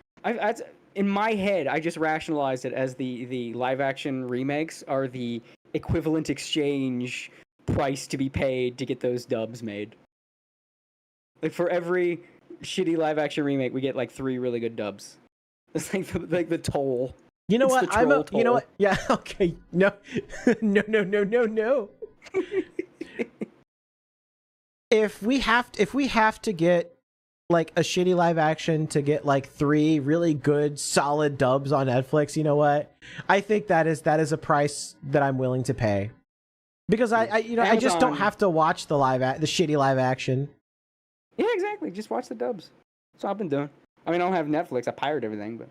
in my head, I just rationalized it as the live action remakes are the equivalent exchange price to be paid to get those dubs made. Like for every shitty live action remake, we get like 3 really good dubs. It's like the toll. You know what? You know what? Yeah. Okay. No. No. If we have to get like a shitty live action to get like 3 really good solid dubs on Netflix, you know what? I think that is a price that I'm willing to pay. Because I just don't have to watch the shitty live action. Yeah, exactly. Just watch the dubs. That's what I've been doing. I mean, I don't have Netflix. I pirate everything, but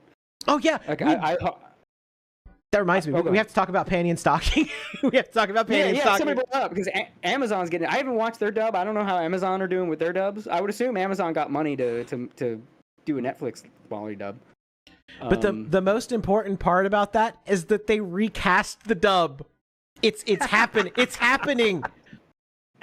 oh yeah. Like, that reminds me. We have to talk about Panty and Stocking. We have to talk about Panty and Stocking. Somebody brought it up because Amazon's getting. I haven't watched their dub. I don't know how Amazon are doing with their dubs. I would assume Amazon got money to do a Netflix quality dub. But the most important part about that is that they recast the dub. It's happening. It's happening.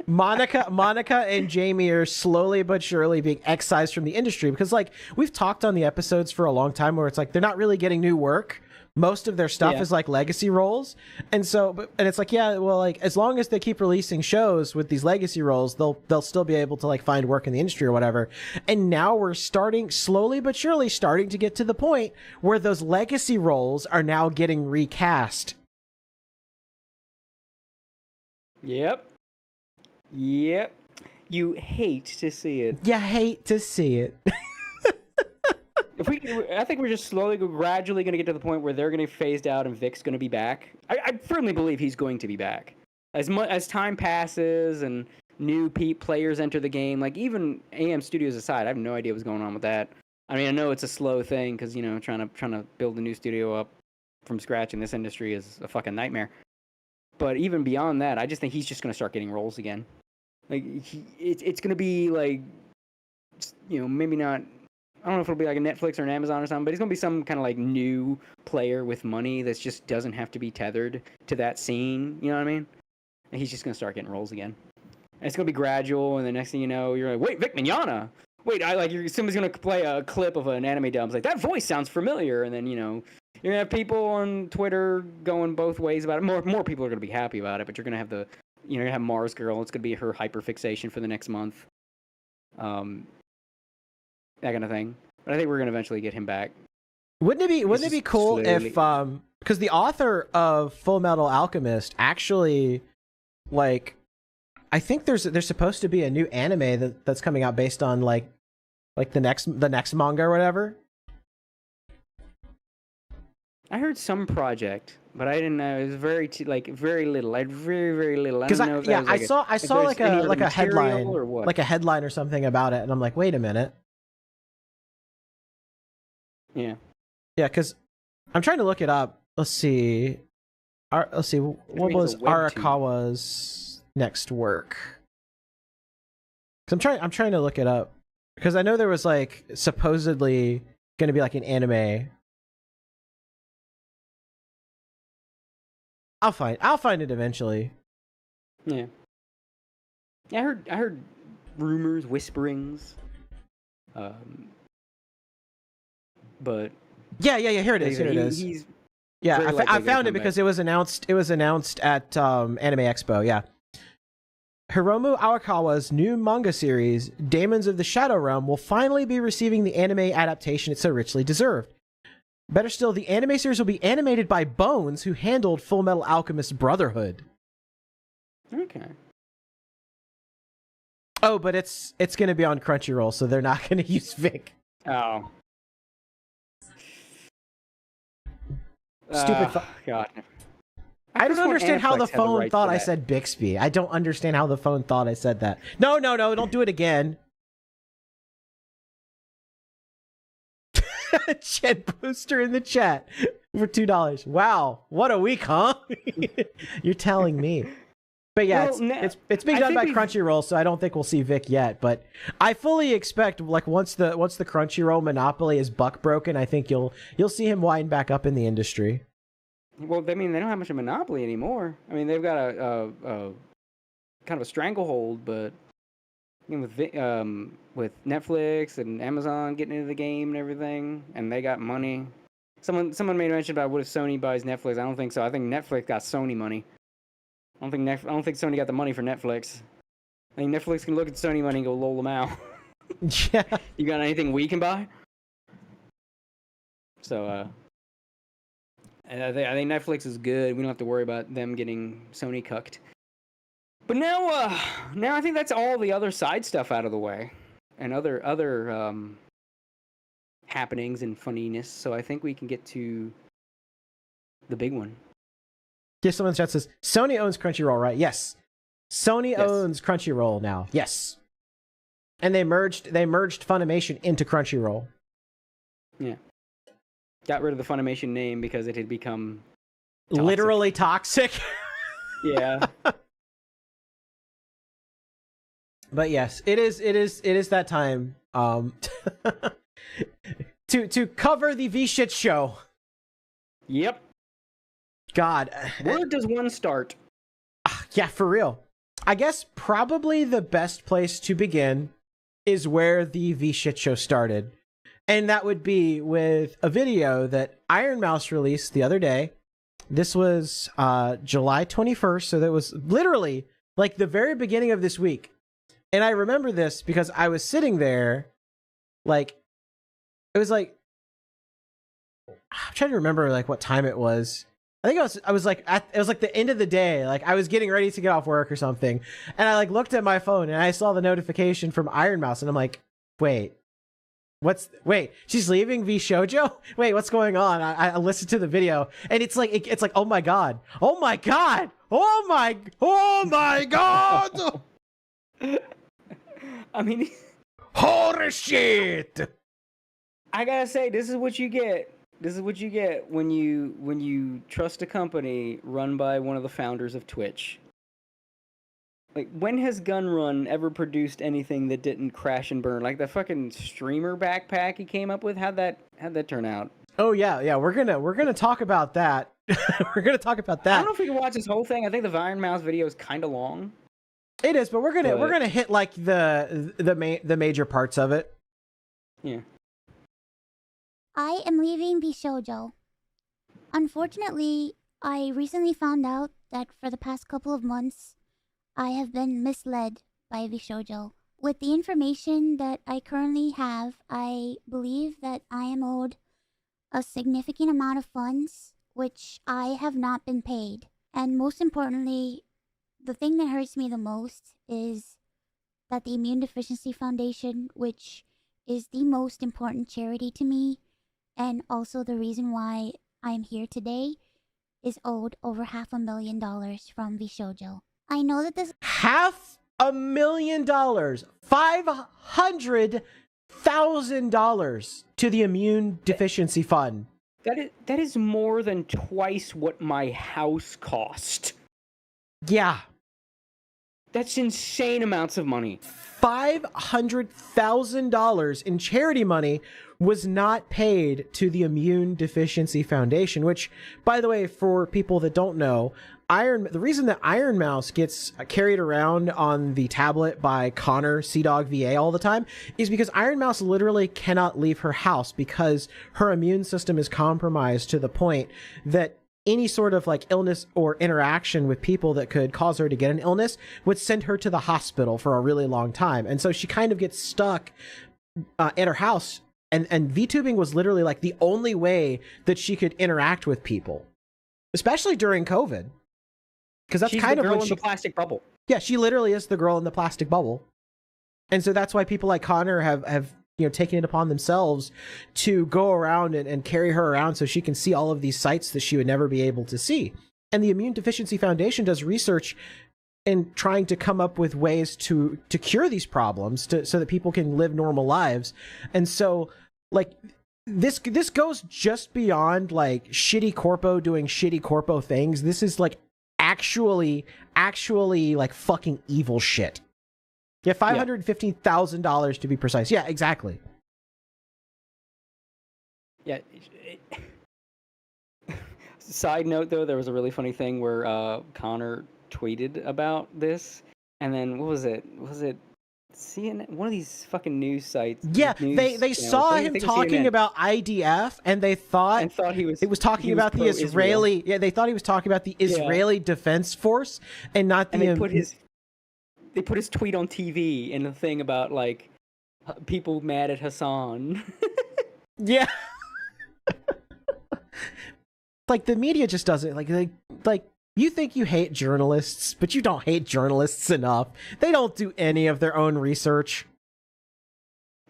Monica and Jamie are slowly but surely being excised from the industry because, like, we've talked on the episodes for a long time where it's like they're not really getting new work. Most of their stuff is like legacy roles. And so, and it's like, yeah, well, like as long as they keep releasing shows with these legacy roles, they'll still be able to like find work in the industry or whatever. And now we're slowly but surely starting to get to the point where those legacy roles are now getting recast. Yep. You hate to see it. You hate to see it. I think we're just gradually going to get to the point where they're going to be phased out and Vic's going to be back. I firmly believe he's going to be back. As time passes and new players enter the game, like even AM Studios aside, I have no idea what's going on with that. I mean, I know it's a slow thing because, you know, trying to build a new studio up from scratch in this industry is a fucking nightmare. But even beyond that, I just think he's just going to start getting roles again. Like it's going to be like, you know, maybe not. I don't know if it'll be like a Netflix or an Amazon or something, but he's going to be some kind of like new player with money that just doesn't have to be tethered to that scene. You know what I mean? And he's just going to start getting roles again. And it's going to be gradual, and the next thing you know, you're like, wait, Vic Mignogna. Wait, somebody's going to play a clip of an anime dub. It's like, that voice sounds familiar. And then, you know, you're going to have people on Twitter going both ways about it. More people are going to be happy about it, but you're going to have you're going to have Mars Girl. It's going to be her hyperfixation for the next month. That kind of thing. But I think we're going to eventually get him back. Wouldn't it be cool if slowly. because the author of Full Metal Alchemist actually, like, I think there's supposed to be a new anime that's coming out based on like the next manga or whatever. I heard some project, but I didn't know. It was very little. I had very little. I Because don't know if that was I saw if like there's any a other material headline or what. like a headline or something about it, and I'm like, wait a minute. Yeah. Yeah, because I'm trying to look it up. Let's see. Let's see. What Maybe was it's a webtoon. Arakawa's next work? 'Cause I'm trying to look it up because I know there was like supposedly going to be like an anime. I'll find it eventually. Yeah. Yeah, I heard rumors, whisperings. But Yeah. Here it is. Here it is. He's Yeah, very likely I gonna found it come because back. it was announced at Anime Expo. Yeah. Hiromu Arakawa's new manga series, Daemons of the Shadow Realm, will finally be receiving the anime adaptation it so richly deserved. Better still, the anime series will be animated by Bones, who handled Full Metal Alchemist Brotherhood. okay. Oh, but it's going to be on Crunchyroll, so they're not going to use Vic. Oh. Stupid. God. I don't just want understand how the Aniplex to have phone rights thought to I that. said Bixby. I don't understand how the phone thought I said that. No, don't do it again. Chet Booster in the chat for $2. Wow, what a week, huh? You're telling me. But yeah, Well, it's being I done by think Crunchyroll, so I don't think we'll see Vic yet. But I fully expect, like, once the Crunchyroll monopoly is buck broken, I think you'll see him wind back up in the industry. Well, I mean, they don't have much of a monopoly anymore. I mean, they've got a kind of a stranglehold, but I mean, with Netflix and Amazon getting into the game and everything, and they got money. Someone made a mention about what if Sony buys Netflix. I don't think so. I think Netflix got Sony money. I don't think Sony got the money for Netflix. I think Netflix can look at Sony money and go lol them out. Yeah. You got anything we can buy? So, and I think Netflix is good. We don't have to worry about them getting Sony cucked. But now I think that's all the other side stuff out of the way, and other happenings and funniness. So I think we can get to the big one. Yeah, someone in the chat says Sony owns Crunchyroll, right? Yes. Sony Yes. owns Crunchyroll now. Yes. And they merged Funimation into Crunchyroll. Yeah. Got rid of the Funimation name because it had become toxic. Literally toxic. Yeah. But yes, it is that time to cover the V-shit show. Yep. God. Where does one start? Yeah, for real. I guess probably the best place to begin is where the V-shit show started. And that would be with a video that Iron Mouse released the other day. This was July 21st, so that was literally like the very beginning of this week. And I remember this because I was sitting there, like, it was like, I'm trying to remember like what time it was. I think it was like it was like the end of the day. Like I was getting ready to get off work or something, and I like looked at my phone and I saw the notification from Iron Mouse, and I'm like, wait, she's leaving Vshojo? Wait, what's going on? I listened to the video, and it's like it's like, oh my god. I mean, Holy shit! I gotta say, this is what you get. This is what you get when you trust a company run by one of the founders of Twitch. Like, when has Gunrun ever produced anything that didn't crash and burn? Like the fucking streamer backpack he came up with. How'd that turn out? Oh yeah, we're gonna talk about that. We're gonna talk about I that. don't know if we can watch this whole thing. I think the Iron Mouse video is kind of long. It is, but we're gonna hit like the major parts of it. Yeah. I am leaving Vshojo. Unfortunately, I recently found out that for the past couple of months, I have been misled by Vshojo. With the information that I currently have, I believe that I am owed a significant amount of funds, which I have not been paid. And most importantly, the thing that hurts me the most is that the Immune Deficiency Foundation, which is the most important charity to me, and also the reason why I'm here today, is owed over $500,000 from Vshojo. I know that this $500,000, $500,000 to the Immune Deficiency Fund. That is more than twice what my house cost. Yeah. That's insane amounts of money. $500,000 in charity money was not paid to the Immune Deficiency Foundation, which, by the way, for people that don't know, the reason that Iron Mouse gets carried around on the tablet by Connor, Sea-Dog VA all the time is because Iron Mouse literally cannot leave her house because her immune system is compromised to the point that any sort of like illness or interaction with people that could cause her to get an illness would send her to the hospital for a really long time. And so she kind of gets stuck at her house. And VTubing was literally like the only way that she could interact with people, especially during COVID. Because that's She's kind the of girl when in she, the plastic bubble. yeah, she literally is the girl in the plastic bubble. And so that's why people like Connor have taken it upon themselves to go around and carry her around so she can see all of these sites that she would never be able to see. And the Immune Deficiency Foundation does research in trying to come up with ways to cure these problems so that people can live normal lives. And so like this goes just beyond like shitty corpo doing shitty corpo things. This is like actually like fucking evil shit. Yeah, $515,000 to be precise. Yeah, exactly. Yeah. Side note, though, there was a really funny thing where Connor tweeted about this, and then what was it? Was it CNN? One of these fucking news sites. Yeah, news they channels. saw I him think it was talking CNN, about IDF, and they thought he was. it was talking he was about the pro-Israel. Israeli. Yeah, they thought he was talking about the Israeli Defense Force and not the. And they put his tweet on TV and the thing about like people mad at Hassan. Yeah. Like the media just doesn't like you think you hate journalists, but you don't hate journalists enough. They don't do any of their own research.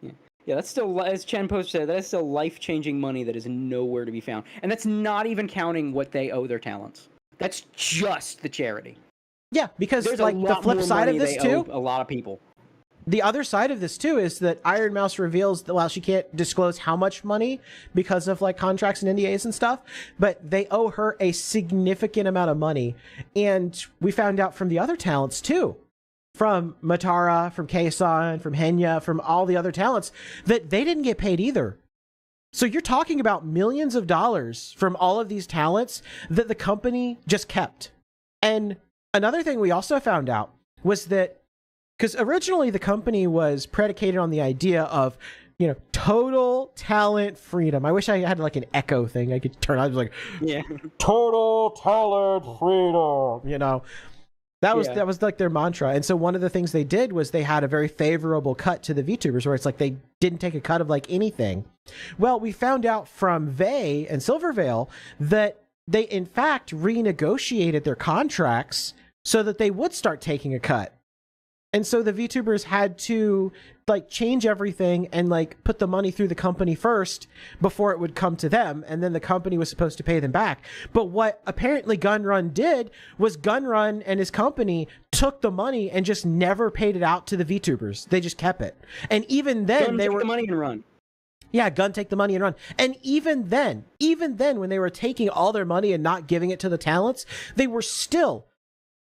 Yeah, that's still, as Chen Post said, that is still life-changing money that is nowhere to be found. And that's not even counting what they owe their talents. That's just the charity. Yeah, because There's like a the lot flip more side of money this they too, owe a lot of people. the other side of this too is that Iron Mouse reveals that while she can't disclose how much money because of like contracts and NDAs and stuff, but they owe her a significant amount of money. And we found out from the other talents too, from Matara, from Keisan, from Henya, from all the other talents, that they didn't get paid either. So you're talking about millions of dollars from all of these talents that the company just kept. And another thing we also found out was that because originally the company was predicated on the idea of, total talent freedom. I wish I had like an echo thing I could turn on. I was like, Yeah. total talent freedom, That was like their mantra. And so one of the things they did was they had a very favorable cut to the VTubers where it's like they didn't take a cut of like anything. Well, we found out from Vey and Silvervale that they in fact renegotiated their contracts so that they would start taking a cut. And so the VTubers had to like change everything and like put the money through the company first before it would come to them. And then the company was supposed to pay them back. But what apparently Gunrun did was Gunrun and his company took the money and just never paid it out to the VTubers. They just kept it. And even then Take the money and run. Yeah, Gun take the money and run. And even then when they were taking all their money and not giving it to the talents, they were still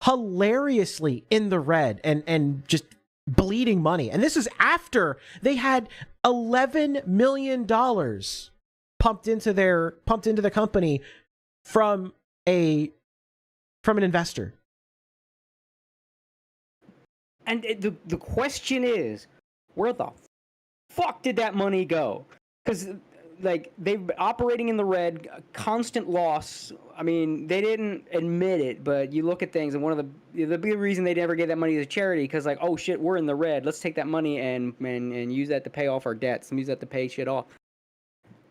hilariously in the red and just bleeding money. And this is after they had $11 million pumped into the company from an investor. And the question is, where the fuck did that money go? Because like they've been operating in the red, constant loss. I mean, they didn't admit it, but you look at things, and one of the big reason they never gave that money to charity because like, oh shit, we're in the red. Let's take that money and use that to pay off our debts and use that to pay shit off.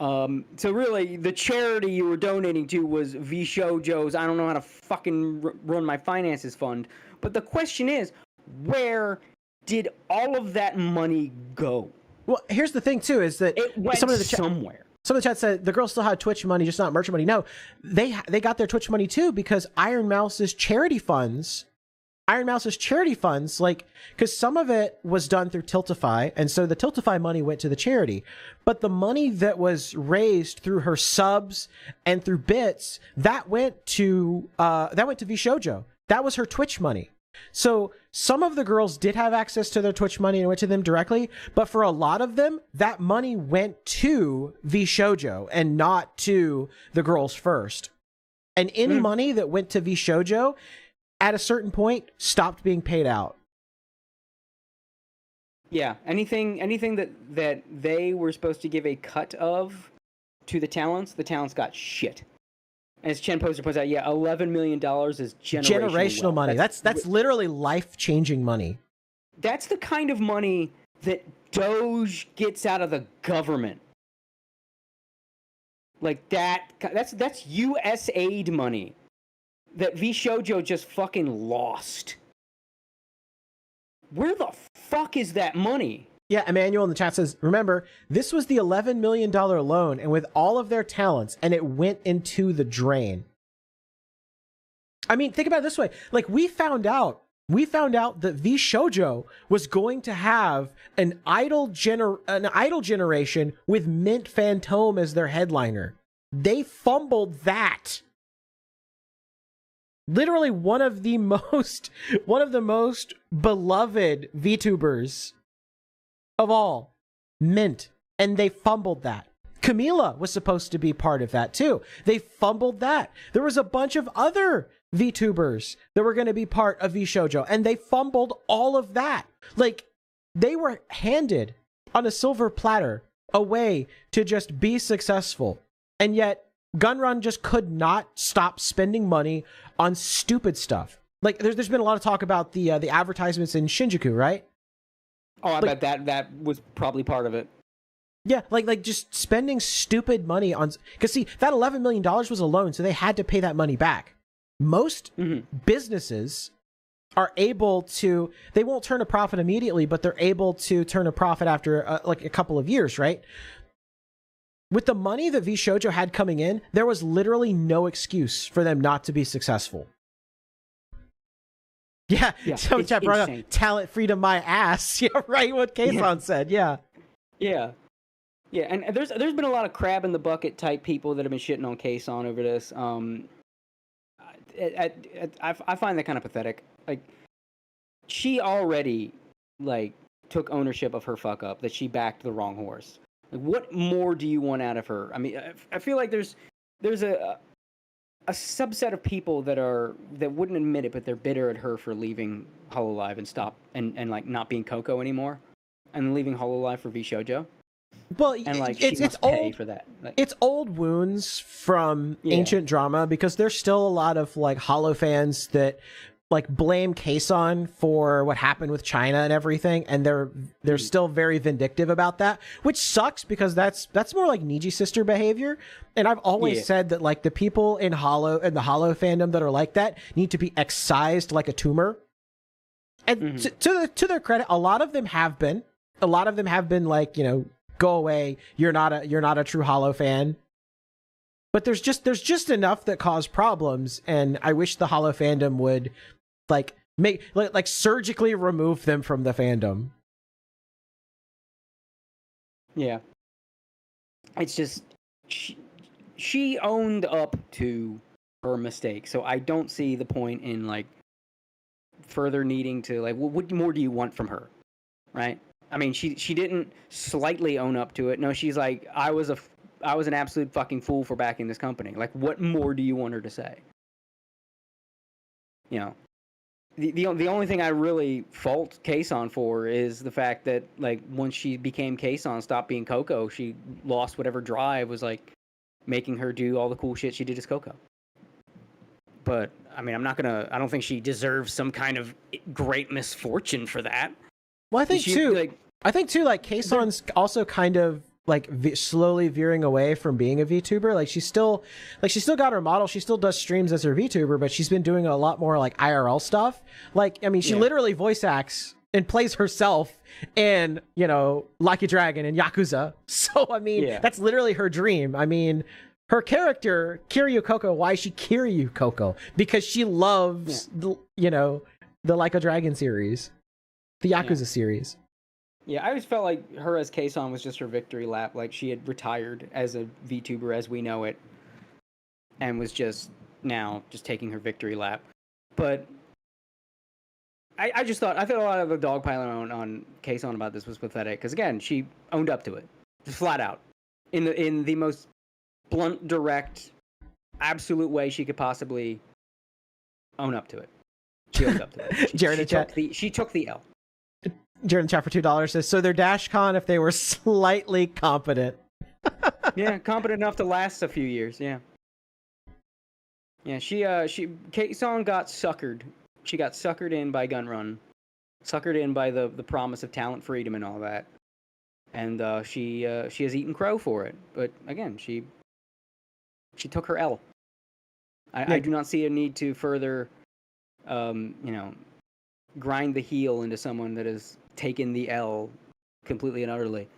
So really, the charity you were donating to was Vshojo's I don't know how to fucking run my finances fund. But the question is, where did all of that money go? Well, here's the thing too: is that It went somewhere. Some of the chat said the girls still had Twitch money, just not merchant money. No, they got their Twitch money too because Iron Mouse's charity funds, like, because some of it was done through Tiltify, and so the Tiltify money went to the charity, but the money that was raised through her subs and through bits that went to Vshojo. That was her Twitch money. So some of the girls did have access to their Twitch money and went to them directly, but for a lot of them, that money went to Vshojo and not to the girls first. And any money that went to Vshojo, at a certain point, stopped being paid out. Yeah, anything that they were supposed to give a cut of to the talents got shit. As Chen Poster points out, yeah, $11 million is generational money. That's literally life-changing money. That's the kind of money that Doge gets out of the government. Like that's U.S. aid money that Vshojo just fucking lost. Where the fuck is that money? Yeah, Emmanuel in the chat says, remember, this was the $11 million loan, and with all of their talents, and it went into the drain. I mean, think about it this way. Like, we found out that Vshojo was going to have an idol generation with Mint Phantom as their headliner. They fumbled that. Literally one of the most beloved VTubers of all, Mint, and they fumbled that. Camila was supposed to be part of that too. They fumbled that. There was a bunch of other VTubers that were going to be part of Vshojo, and they fumbled all of that. Like, they were handed on a silver platter a way to just be successful, and yet Gunrun just could not stop spending money on stupid stuff. Like, there's been a lot of talk about the advertisements in Shinjuku, right? Oh, I bet that was probably part of it. Yeah, like just spending stupid money on... Because, see, that $11 million was a loan, so they had to pay that money back. Most businesses are able to... They won't turn a profit immediately, but they're able to turn a profit after, like, a couple of years, right? With the money that Vshojo had coming in, there was literally no excuse for them not to be successful. Yeah, so chat brought up talent freedom my ass. Yeah, right, what Kason said, yeah. Yeah, and there's been a lot of crab in the bucket type people that have been shitting on Kason over this. I find that kind of pathetic. Like, she already, like, took ownership of her fuck up, that she backed the wrong horse. Like, what more do you want out of her? I mean, I feel like there's a subset of people that wouldn't admit it, but they're bitter at her for leaving Hololive and like not being Coco anymore, and leaving Hololive for Vshojo. Well, and like it's old for that. Like, it's old wounds from ancient drama, because there's still a lot of like Holo fans that like blame Kason for what happened with China and everything, and they're still very vindictive about that, which sucks, because that's more like Niji sister behavior. And I've always said that like the people in the Holo fandom that are like that need to be excised like a tumor. And to their credit, a lot of them have been like, you know, go away, you're not a true Holo fan. But there's just enough that cause problems, and I wish the Holo fandom would like surgically remove them from the fandom. Yeah. It's just she owned up to her mistake. So I don't see the point in like further needing to like what more do you want from her? Right? I mean, she didn't slightly own up to it. No, she's like, I was an absolute fucking fool for backing this company. Like, what more do you want her to say? You know, the only thing I really fault Kason for is the fact that, like, once she became Kason, stopped being Coco, she lost whatever drive was, like, making her do all the cool shit she did as Coco. But, I mean, I don't think she deserves some kind of great misfortune for that. Well, I think too, like Kason's also kind of like slowly veering away from being a VTuber. Like she's still got her model. She still does streams as her VTuber, but she's been doing a lot more like IRL stuff. Like, I mean, she literally voice acts and plays herself in, you know, Like a Dragon and Yakuza. So, I mean, that's literally her dream. I mean, her character, Kiryu Coco, why is she Kiryu Coco? Because she loves, you know, the Like a Dragon series, the Yakuza series. Yeah, I always felt like her as Kason was just her victory lap. Like, she had retired as a VTuber as we know it, and was just now just taking her victory lap. But I thought a lot of the dogpiling on Kason about this was pathetic. Because again, she owned up to it, just flat out, in the most blunt, direct, absolute way she could possibly own up to it. She owned up to it. She took the L. Jared in the chat for $2 says, so they're DashCon if they were slightly competent. Yeah, competent enough to last a few years. Yeah. Yeah, Kason got suckered. She got suckered in by Gunrun, suckered in by the promise of talent freedom and all that, and she has eaten crow for it. But again, she took her L. I do not see a need to further, you know, grind the heel into someone that has taken the L completely and utterly.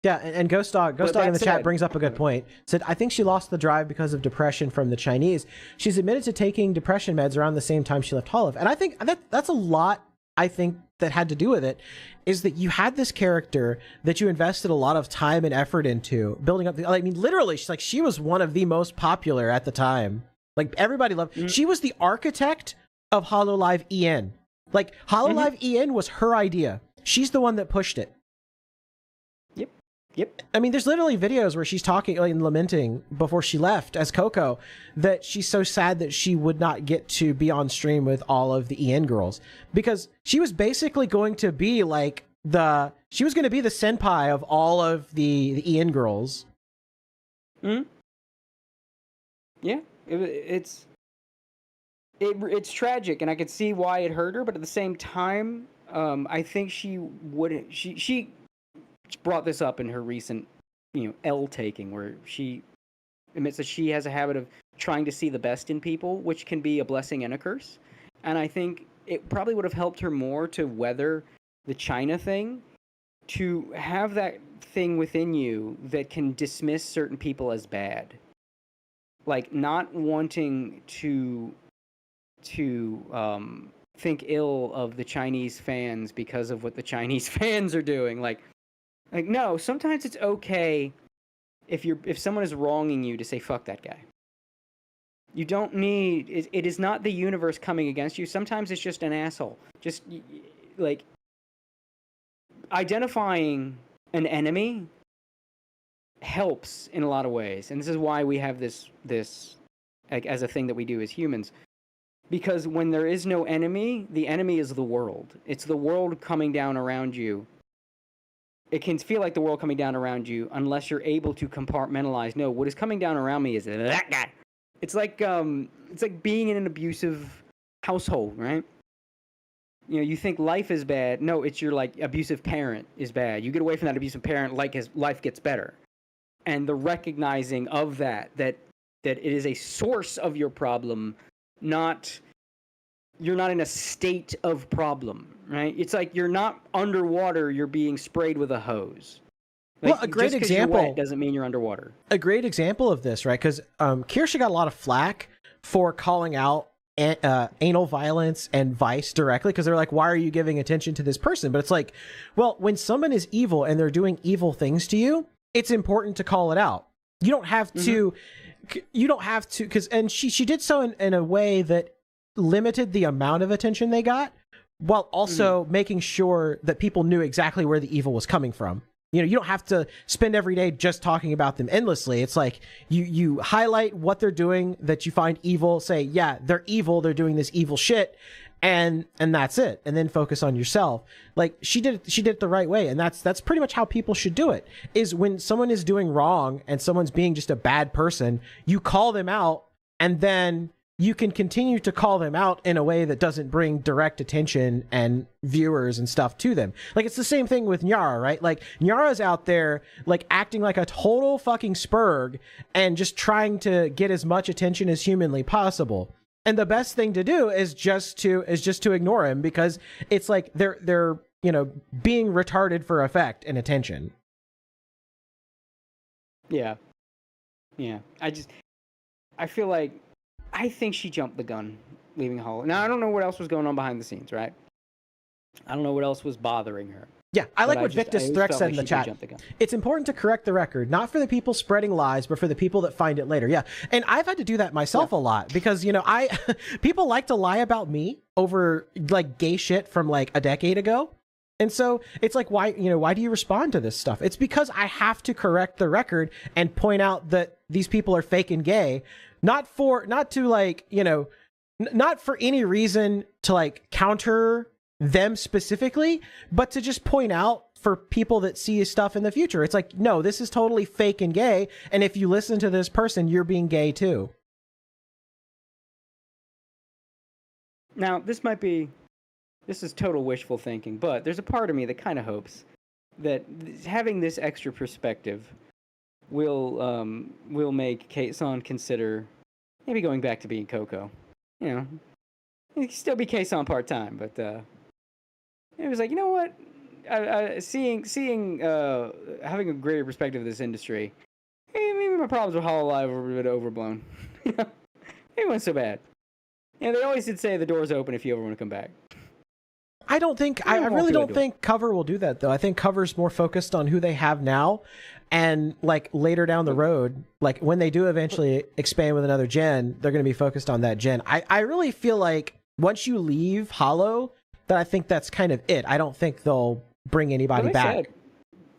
Yeah, and Ghost Dog in the chat brings up a good point. Said, I think she lost the drive because of depression from the Chinese. She's admitted to taking depression meds around the same time she left Hololive. And I think that's a lot, I think, that had to do with it, is that you had this character that you invested a lot of time and effort into building up. I mean, literally, she was one of the most popular at the time. Like, everybody loved. She was the architect of Hololive EN. Like, Hololive EN was her idea. She's the one that pushed it. Yep. I mean, there's literally videos where she's talking and lamenting before she left as Coco that she's so sad that she would not get to be on stream with all of the EN girls, because she was basically going to be like the senpai of all of the EN girls. Yeah, it's tragic, and I could see why it hurt her, but at the same time, I think she wouldn't. She brought this up in her recent, you know, L taking, where she admits that she has a habit of trying to see the best in people, which can be a blessing and a curse. And I think it probably would have helped her more to weather the China thing, to have that thing within you that can dismiss certain people as bad. Like, not wanting to think ill of the Chinese fans because of what the Chinese fans are doing. Like, no, sometimes it's okay if someone is wronging you to say, fuck that guy. You don't need, it is not the universe coming against you. Sometimes it's just an asshole. Just, like, identifying an enemy helps in a lot of ways. And this is why we have this like, as a thing that we do as humans. Because when there is no enemy, the enemy is the world. It's the world coming down around you. It can feel like the world coming down around you unless you're able to compartmentalize. No, what is coming down around me is that guy. It's like being in an abusive household, right? You know, you think life is bad. No, it's your, like, abusive parent is bad. You get away from that abusive parent, like, his life gets better. And the recognizing of that it is a source of your problem, you're not in a state of problem, right? It's like you're not underwater, you're being sprayed with a hose. Like, well, a great just example you're wet doesn't mean you're underwater. A great example of this, right? Because Kirsha got a lot of flack for calling out anal violence and vice directly, because they're like, why are you giving attention to this person? But it's like, well, when someone is evil and they're doing evil things to you, it's important to call it out. You don't have to, because, and she did so in a way that limited the amount of attention they got, while also making sure that people knew exactly where the evil was coming from. You know, you don't have to spend every day just talking about them endlessly. It's like you highlight what they're doing that you find evil, say, yeah, they're evil, they're doing this evil shit, and that's it. And then focus on yourself. Like, she did it the right way, and that's pretty much how people should do it. Is when someone is doing wrong and someone's being just a bad person, you call them out, and then you can continue to call them out in a way that doesn't bring direct attention and viewers and stuff to them. Like, it's the same thing with Nyara, right? Like, Nyara's out there, like, acting like a total fucking spurg and just trying to get as much attention as humanly possible. And the best thing to do is just to ignore him, because it's like they're you know, being retarded for effect and attention. Yeah. I feel like, I think she jumped the gun leaving Hollow. Now, I don't know what else was going on behind the scenes, right? I don't know what else was bothering her. Yeah, I like what Victus Threx said in the chat. It's important to correct the record, not for the people spreading lies, but for the people that find it later. Yeah, and I've had to do that myself a lot, because, you know, people like to lie about me over, like, gay shit from, like, a decade ago. And so it's like, why do you respond to this stuff? It's because I have to correct the record and point out that these people are fake and gay, not to like, you know, not for any reason to like counter them specifically, but to just point out for people that see stuff in the future. It's like, no, this is totally fake and gay. And if you listen to this person, you're being gay too. Now, this is total wishful thinking, but there's a part of me that kind of hopes that having this extra perspective will make Kate-san consider maybe going back to being Coco. You know, he can still be Kate-san part-time, but it was like, you know what? Having a greater perspective of this industry, maybe my problems with Hololive were a bit overblown. You know, it wasn't so bad. Yeah, they always did say the door's open if you ever want to come back. I really don't think Cover will do that, though. I think Cover's more focused on who they have now, and like later down the road, like when they do eventually expand with another gen, they're going to be focused on that gen. I really feel like once you leave Hollow, that I think that's kind of it. I don't think they'll bring anybody back.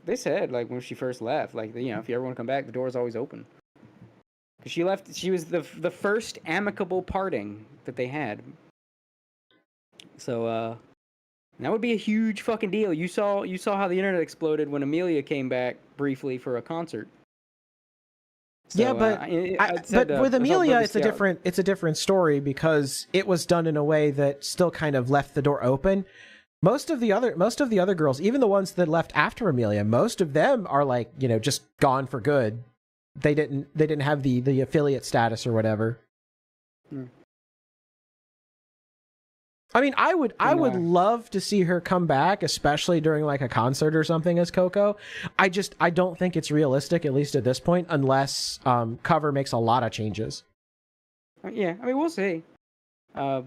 They said like when she first left, like, you know, if you ever want to come back, the door's always open. Because she left, she was the first amicable parting that they had. So that would be a huge fucking deal. You saw how the internet exploded when Amelia came back briefly for a concert. So, yeah, but with Amelia, it's a different story, because it was done in a way that still kind of left the door open. Most of the other girls, even the ones that left after Amelia, most of them are like, you know, just gone for good. They didn't have the affiliate status or whatever. I mean, I would love to see her come back, especially during like a concert or something as Coco. I don't think it's realistic, at least at this point, unless Cover makes a lot of changes. Yeah, I mean, we'll see. I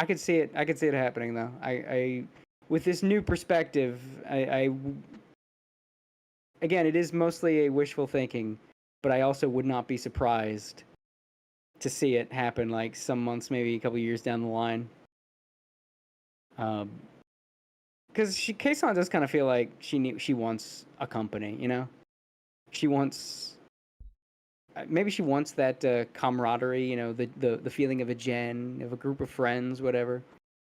could see it happening though. I with this new perspective, again, it is mostly a wishful thinking, but I also would not be surprised to see it happen like some months, maybe a couple years down the line. Because Kei-san does kind of feel like she wants a company, you know? She wants that camaraderie, you know, the feeling of a gen, of a group of friends, whatever,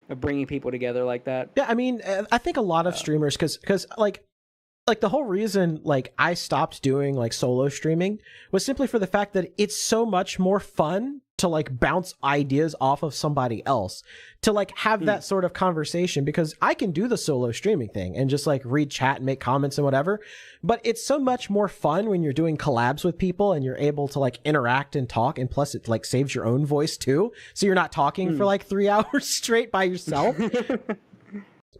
of bringing people together like that. Yeah, I mean, I think a lot of streamers, because like the whole reason like I stopped doing like solo streaming was simply for the fact that it's so much more fun to like bounce ideas off of somebody else, to like have that sort of conversation, because I can do the solo streaming thing and just like read chat and make comments and whatever, but it's so much more fun when you're doing collabs with people and you're able to like interact and talk, and plus it like saves your own voice too, so you're not talking for like 3 hours straight by yourself.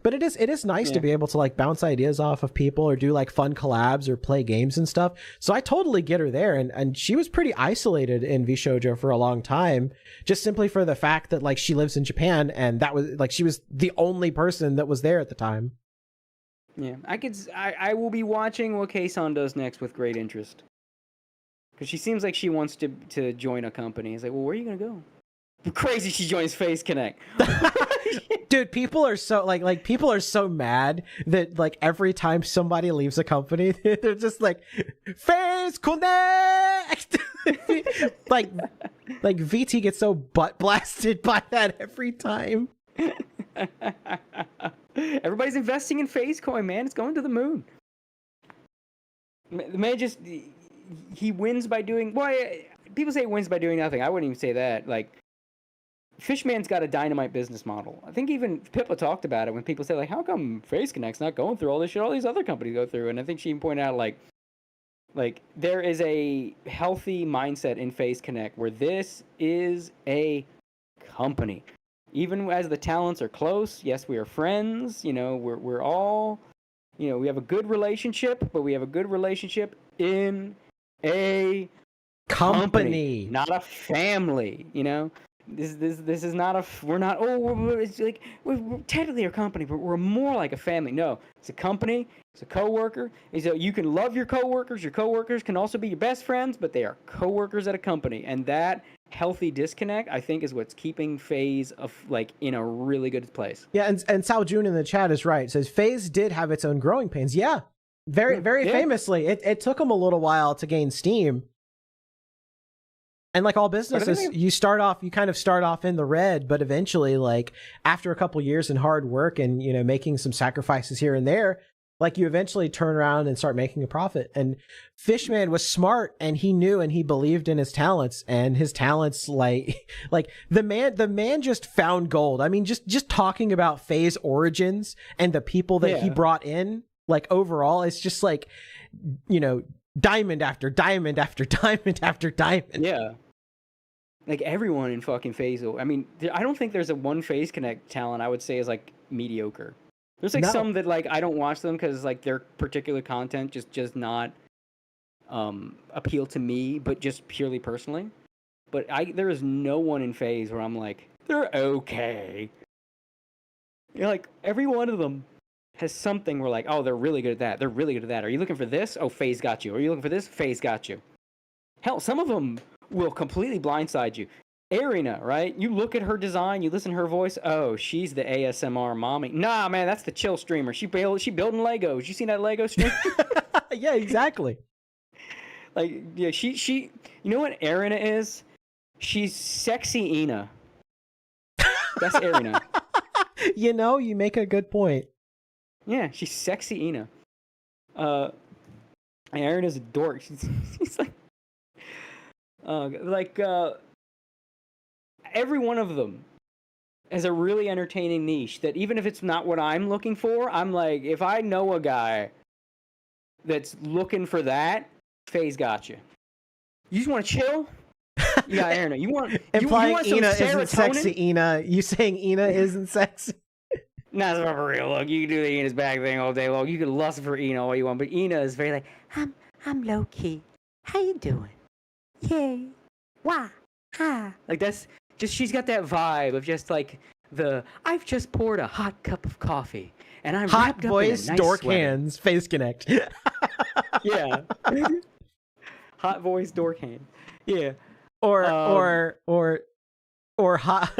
But it is nice to be able to like bounce ideas off of people or do like fun collabs or play games and stuff. So I totally get her there. And she was pretty isolated in Vshojo for a long time, just simply for the fact that like she lives in Japan, and that was like she was the only person that was there at the time. Yeah, I will be watching what Kei-san does next with great interest. Because she seems like she wants to join a company. It's like, well, where are you going to go? Crazy she joins Face Connect. Dude, people are so like people are so mad that like every time somebody leaves a company, they're just like, Face Connect. like VT gets so butt blasted by that every time. Everybody's investing in Face Coin, man. It's going to the moon. The man just he wins by doing, well, people say he wins by doing nothing. I wouldn't even say that. Like, Fishman's got a dynamite business model. I think even Pippa talked about it when people say like, how come Face Connect's not going through all this shit all these other companies go through? And I think she pointed out like there is a healthy mindset in Face Connect where this is a company. Even as the talents are close, yes, we are friends. You know, we're all, you know, we have a good relationship, but we have a good relationship in a company, not a family. You know, this is not a. We're not. It's like we're technically a company, but we're more like a family. No, it's a company. It's a coworker. So you can love your coworkers. Your coworkers can also be your best friends, but they are coworkers at a company, and that healthy disconnect, I think, is what's keeping FaZe in a really good place. Yeah, and Sao Jun in the chat is right. Says FaZe did have its own growing pains. Yeah, very famously. It took them a little while to gain steam. And like all businesses, you kind of start off in the red, but eventually, like after a couple years in hard work and, you know, making some sacrifices here and there, like you eventually turn around and start making a profit. And Fishman was smart, and he knew and he believed in his talents, and his talents like the man just found gold. I mean, just talking about FaZe origins and the people that he brought in, like overall, it's just like, you know, diamond after diamond after diamond after diamond. Yeah. Like everyone in fucking FaZe. I mean, I don't think there's a one FaZe Connect talent I would say is like mediocre. There's like some that like I don't watch them because like their particular content just not appeal to me, but just purely personally. But there is no one in FaZe where I'm like, they're okay. You know, like every one of them has something where like, oh, they're really good at that. They're really good at that. Are you looking for this? Oh, FaZe got you. Are you looking for this? FaZe got you. Hell, some of them will completely blindside you. Arena, right? You look at her design, you listen to her voice. Oh, she's the ASMR mommy. Nah, man, that's the chill streamer. She building Legos. You seen that Lego stream? Yeah, exactly. Like, yeah, she. You know what Arena is? She's sexy Ina. That's Arena. You know, you make a good point. Yeah, she's sexy Ina. Arena's a dork. She's like, every one of them has a really entertaining niche that even if it's not what I'm looking for, I'm like, if I know a guy that's looking for that, FaZe got you. You just want to chill? You got Arena. You want implying you want Ina some isn't sexy. Ina, you saying Ina isn't sexy? Nah, it's not for real. Look, you can do the Ina's bag thing all day long. You can lust for Ina all you want, but Ina is very like, I'm low key. How you doing? Yay. Wah. Ha. Like that's just, she's got that vibe of just like I've just poured a hot cup of coffee and I'm hot wrapped voice, up in a nice dork sweater. hands, FaZe Connect. Yeah. Hot voice, dork hand. Yeah. Or hot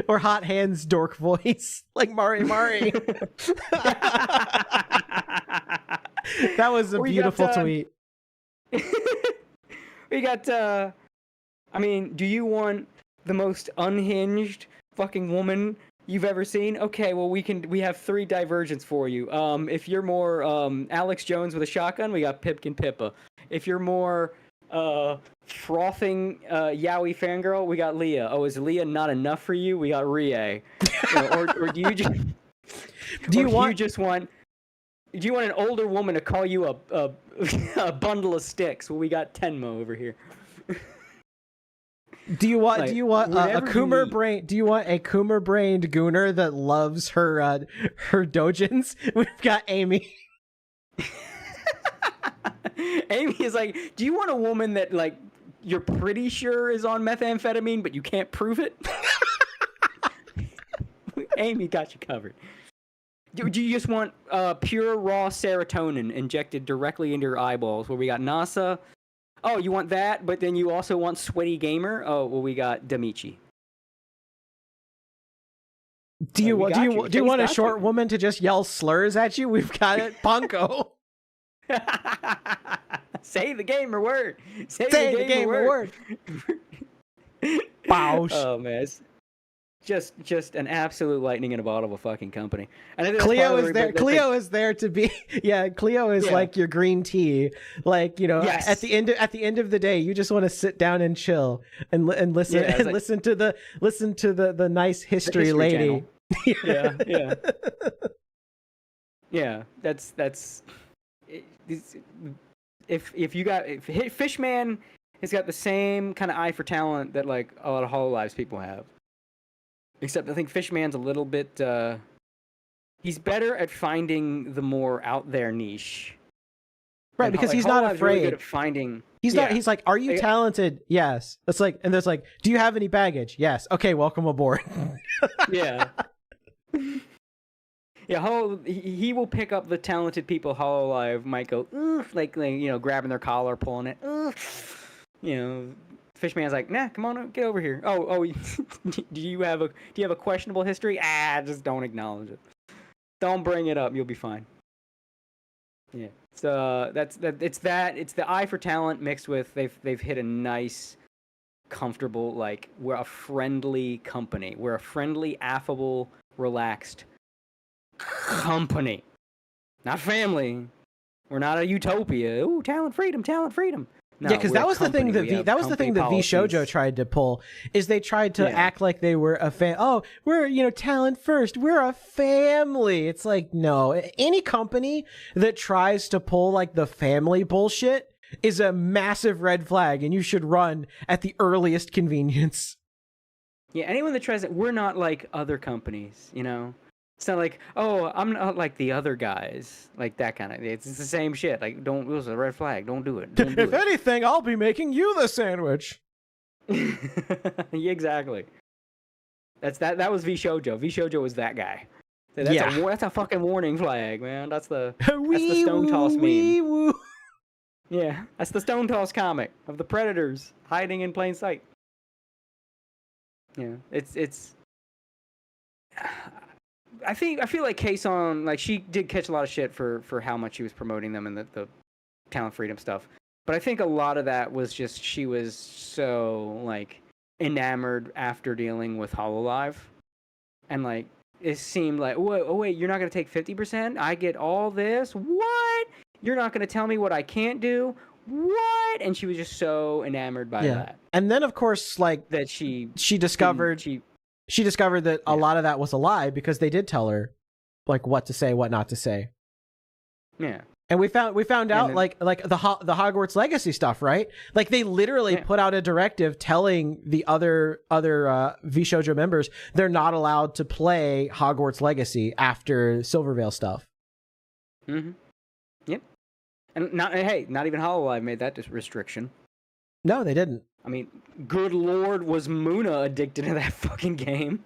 or hot hands, dork voice, like Mari. That was a beautiful tweet. We got I mean, do you want the most unhinged fucking woman you've ever seen? Okay, well we have 3 divergents for you. If you're more Alex Jones with a shotgun, we got Pipkin Pippa. If you're more frothing yaoi fangirl, we got Leah. Oh, is Leah not enough for you? We got Rie. or do you just do you want an older woman to call you a bundle of sticks? Well, we got Tenmo over here. Do you want a Coomer brain? Do you want a Coomer brained gooner that loves her dojins? We've got Amy. Amy is like, do you want a woman that like you're pretty sure is on methamphetamine but you can't prove it? Amy got you covered. Do you just want pure raw serotonin injected directly into your eyeballs? Where we got NASA. Oh, you want that, but then you also want sweaty gamer. Oh, well, we got Damichi. Do you want a short woman to just yell slurs at you? We've got it, Punko. Say the gamer word. Say the gamer word. Bausch. Oh man, just an absolute lightning in a bottle of a fucking company. And I think that's Cleo part of is the there. reason- Cleo is there to be. Yeah, Cleo is Yeah. like your green tea. Like, you know, Yes. at the end of the day, you just want to sit down and chill and listen Yeah, it's and like- listen to the nice history, History lady. yeah. Yeah, that's if Fishman has got the same kind of eye for talent that like a lot of Hololives people have. Except I think Fishman's a little bit he's better at finding the more out there niche. Right, And because like, he's not Hololive's really afraid. good at finding He's not. He's like, "Are you Like- talented?" Yes. It's like, and there's like, "Do you have any baggage?" Yes. Okay, welcome aboard. Yeah. Yeah, he will pick up the talented people Hololive might go, oof, like you know, grabbing their collar, pulling it. Oof. You know, Fishman's like, nah, come on, get over here. Oh, do you have a questionable history? Just don't acknowledge it. Don't bring it up. You'll be fine. Yeah. So it's the eye for talent mixed with they've hit a nice, comfortable, like we're a friendly company. We're a friendly, affable, relaxed company, not family. We're not a utopia. Ooh, talent freedom. No, yeah, because we're that a was the thing company. We that have that was the thing that company Vshojo policies. tried to pull is they tried to Yeah. act like they were a fan. Oh, we're talent first. We're a family. It's like no, any company that tries to pull like the family bullshit is a massive red flag, and you should run at the earliest convenience. Yeah, anyone that tries it, we're not like other companies, you know? It's not like, oh, I'm not like the other guys. Like that kind of, it's the same shit. Like, it was a red flag. Don't do it. Don't do If anything, I'll be making you the sandwich. it. Yeah, exactly. That was Vshojo. Vshojo was that guy. That's a fucking warning flag, man. That's the Stone Toss meme. Wee-woo. Yeah, that's the Stone Toss comic of the predators hiding in plain sight. Yeah, it's. I feel like Kason, like she did catch a lot of shit for how much she was promoting them and the talent freedom stuff. But I think a lot of that was just she was so like enamored after dealing with Hololive, and like it seemed like, wait, you're not gonna take 50%? I get all this? What? You're not gonna tell me what I can't do? What? And she was just so enamored by that. And then of course, like That she discovered she discovered that a lot of that was a lie because they did tell her like what to say, what not to say. Yeah. And we found out then, like the Hogwarts Legacy stuff, right? Like they literally put out a directive telling the other Vshojo members they're not allowed to play Hogwarts Legacy after Silverveil stuff. Mm-hmm. Yep. And not even Hololive made that restriction. No, they didn't. I mean, good lord, was Muna addicted to that fucking game?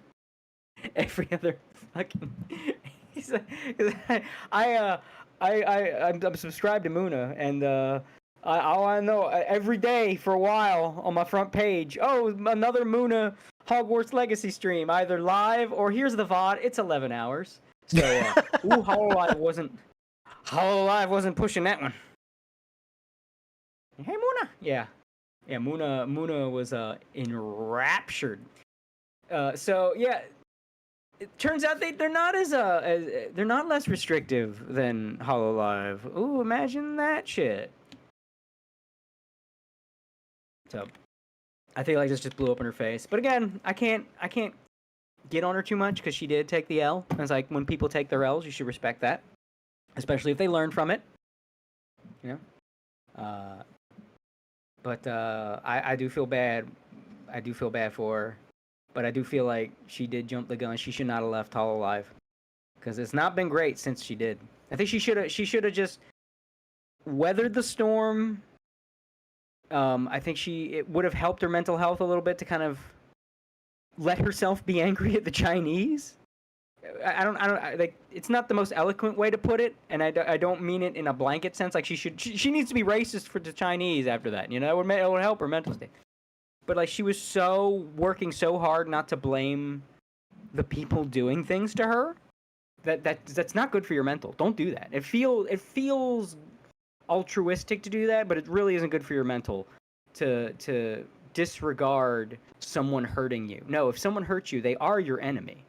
Every other fucking. I'm subscribed to Muna, and all I know every day for a while on my front page, oh, another Muna Hogwarts Legacy stream, either live or here's the VOD. It's 11 hours. So, Hololive wasn't pushing that one. Hey, Muna. Yeah, Muna was enraptured. So yeah, it turns out they're not they're not less restrictive than Hololive. Ooh, imagine that shit. So I feel like this just blew up in her face. But again, I can't get on her too much because she did take the L. And it's like when people take their L's, you should respect that, especially if they learn from it. You know. But I do feel bad. I do feel bad for her. But I do feel like she did jump the gun. She should not have left Hololive, because it's not been great since she did. I think she should have just weathered the storm. I think it would have helped her mental health a little bit to kind of let herself be angry at the Chinese. I don't like, it's not the most eloquent way to put it, and I don't mean it in a blanket sense. Like she needs to be racist for the Chinese after that. You know, it would help her mental state. But like she was working so hard not to blame the people doing things to her that's not good for your mental. Don't do that. It feels altruistic to do that, but it really isn't good for your mental to disregard someone hurting you. No, if someone hurts you, they are your enemy.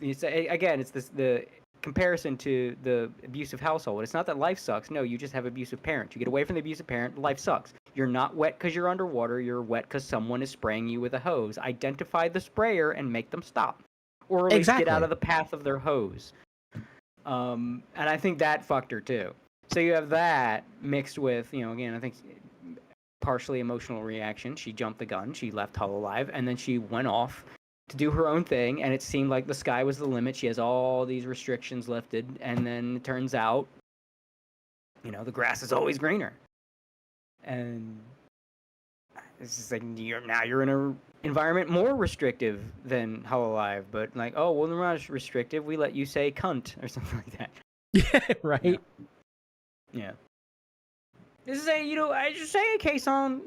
Again, it's the comparison to the abusive household. It's not that life sucks. No, you just have abusive parents. You get away from the abusive parent, life sucks. You're not wet because you're underwater. You're wet because someone is spraying you with a hose. Identify the sprayer and make them stop, or at least get out of the path of their hose. And I think that fucked her too. So you have that mixed with, again, I think partially emotional reaction. She jumped the gun. She left Hull alive, and then she went off to do her own thing, and it seemed like the sky was the limit. She has all these restrictions lifted, and then it turns out, the grass is always greener. And it's just like you're in an environment more restrictive than Hull alive, but like, oh, well, they're not restrictive. We let you say cunt or something like that. Yeah, right. Yeah. This is I just say a case on.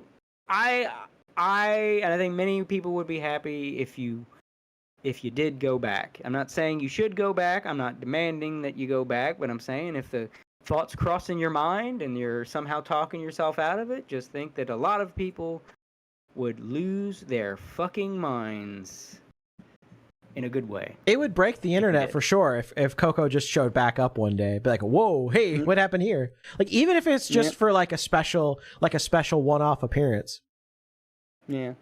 And I think many people would be happy if you did go back. I'm not saying you should go back. I'm not demanding that you go back, but I'm saying if the thoughts cross in your mind and you're somehow talking yourself out of it, just think that a lot of people would lose their fucking minds in a good way. It would break the internet for sure if Coco just showed back up one day. Be like, whoa, hey, what happened here? Like, even if it's just for like a special one-off appearance. Yeah.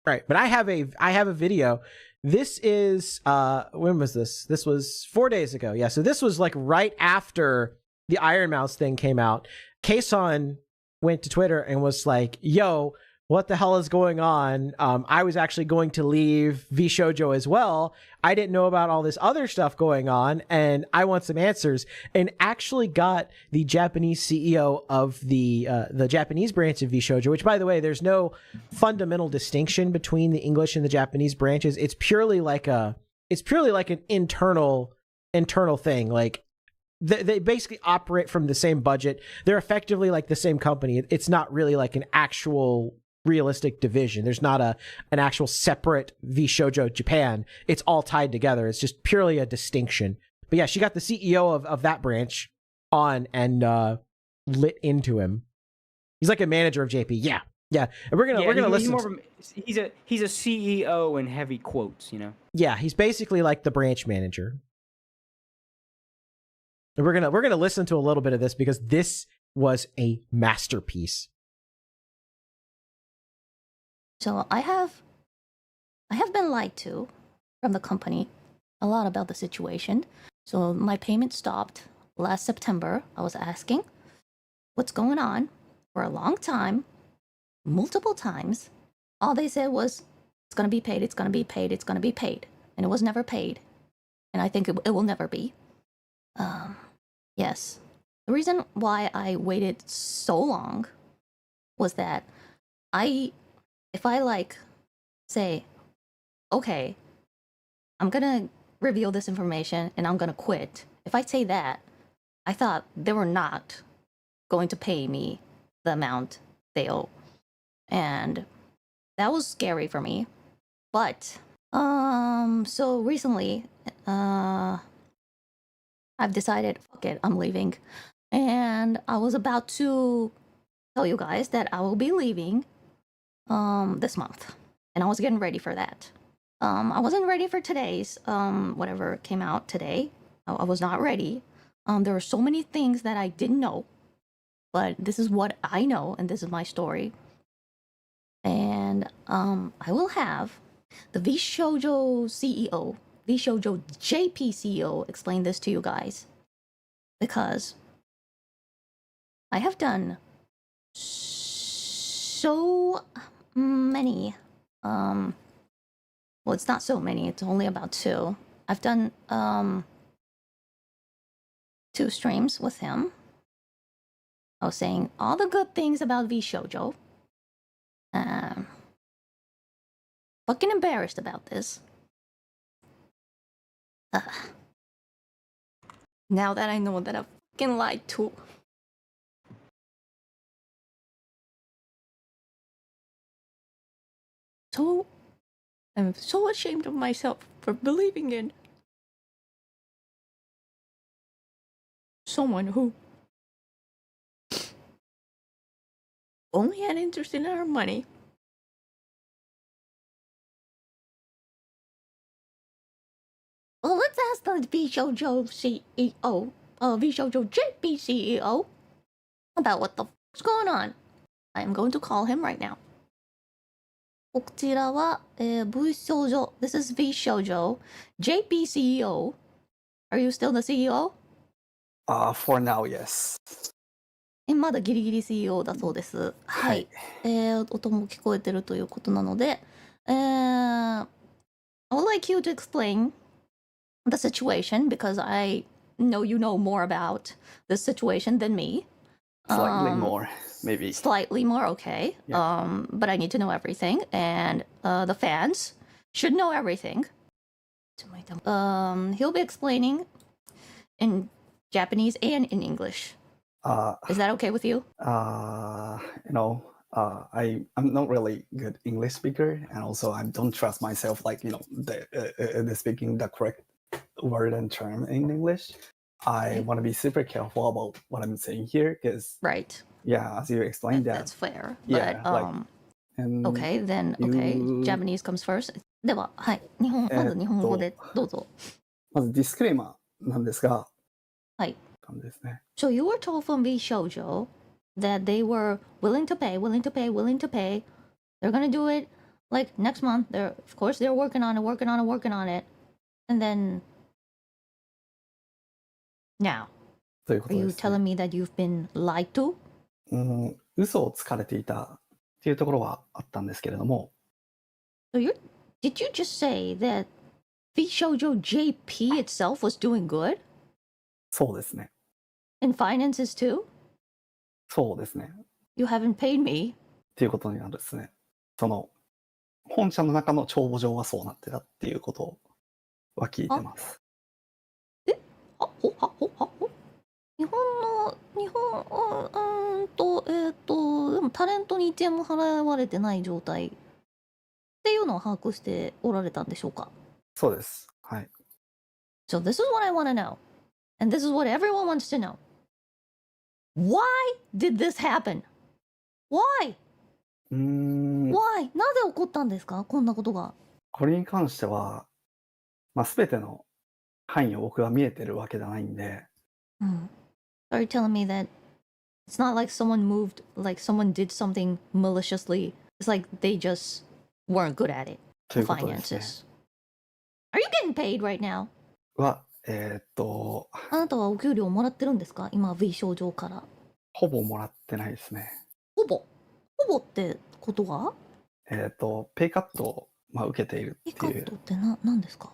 Right, but I have a video. This is when was this? This was 4 days ago. Yeah, so this was like right after the Iron Mouse thing came out. Kason went to Twitter and was like, yo, what the hell is going on? I was actually going to leave Vshojo as well. I didn't know about all this other stuff going on, and I want some answers. And actually got the Japanese CEO of the Japanese branch of Vshojo, which, by the way, there's no fundamental distinction between the English and the Japanese branches. It's purely like an internal thing. Like, they basically operate from the same budget. They're effectively like the same company. It's not really like an actual realistic division. There's not an actual separate Vshojo Japan. It's all tied together. It's just purely a distinction. But yeah, she got the CEO of that branch on and lit into him. He's like a manager of JP. Yeah. And we're gonna listen. He's a CEO in heavy quotes. Yeah, he's basically like the branch manager. And we're gonna listen to a little bit of this because this was a masterpiece. So I have been lied to from the company a lot about the situation. So my payment stopped last September. I was asking what's going on for a long time, multiple times. All they said was it's going to be paid, it's going to be paid, it's going to be paid. And it was never paid. And I think it will never be. Yes. The reason why I waited so long was that if I say, okay, I'm gonna reveal this information and I'm gonna quit. If I say that, I thought they were not going to pay me the amount they owe. And that was scary for me. But, so recently, I've decided, fuck it, I'm leaving. And I was about to tell you guys that I will be leaving this month. And I was getting ready for that. I wasn't ready for today's, whatever came out today. I was not ready. There were so many things that I didn't know. But this is what I know, and this is my story. And I will have the Vshojo CEO, Vshojo JP CEO, explain this to you guys. Because I have done so many, well, it's not so many, it's only about 2. I've done 2 streams with him. I was saying all the good things about Vshojo. Fucking embarrassed about this. Now that I know that I fucking lied to. I'm so ashamed of myself for believing in someone who only had interest in our money. Well, let's ask the Vshojo CEO, Vshojo JP CEO, about what the fuck's going on. I'm going to call him right now. こちらは、Vshojo. This is Vshojo. JP CEO. Are you still the CEO? For now, yes. まだギリギリ CEO だそうです。はい。音も聞こえてるということなので、I would like you to explain the situation because I know you know more about this situation than me. Slightly more, maybe. Slightly more, okay. Yeah. But I need to know everything, and the fans should know everything. He'll be explaining in Japanese and in English. Is that okay with you? I'm not really good English speaker, and also I don't trust myself, the speaking the correct word and term in English. I want to be super careful about what I'm saying here, because right. Yeah, as you explained that's fair. Yeah, but and okay, then okay, Japanese comes first. では、はい、まず日本語でどうぞ。まずディスクレーマーなんですが、はい。感じですね。So you were told from Vshojo that they were willing to pay. They're gonna do it like next month. Of course they're working on it. And then now, ということ are で you す、ね。 telling me that you've been lied to? 嘘をつかれていたっていうところはあったんですけれども。So did you just say that Vshojo JP itself was doing good? そうですね。In finances too? そうですね。You haven't paid me. っていうことになるんですね。その本社の中の帳簿上はそうなってたっていうことは聞いてます。日本でもタレントに1円も払われてない状態っていうのを把握しておられたんでしょうか？そうです。はい。So this is what I want to know. And this is what everyone wants to know. Why did this happen? Why? Why? なぜ起こったんですか？こんなことが。これに関しては、全ての範囲を僕が見えてるわけじゃないんで。Are you telling me that it's not like someone moved, like someone did something maliciously? It's like they just weren't good at it. ということですね。Finances. Are you getting paid right now? あなたはお給料もらってるんですか？今 V 症状から。ほぼもらってないですね。ほぼってことは？ペイカットを受けているっていう。ペイカットって何ですか？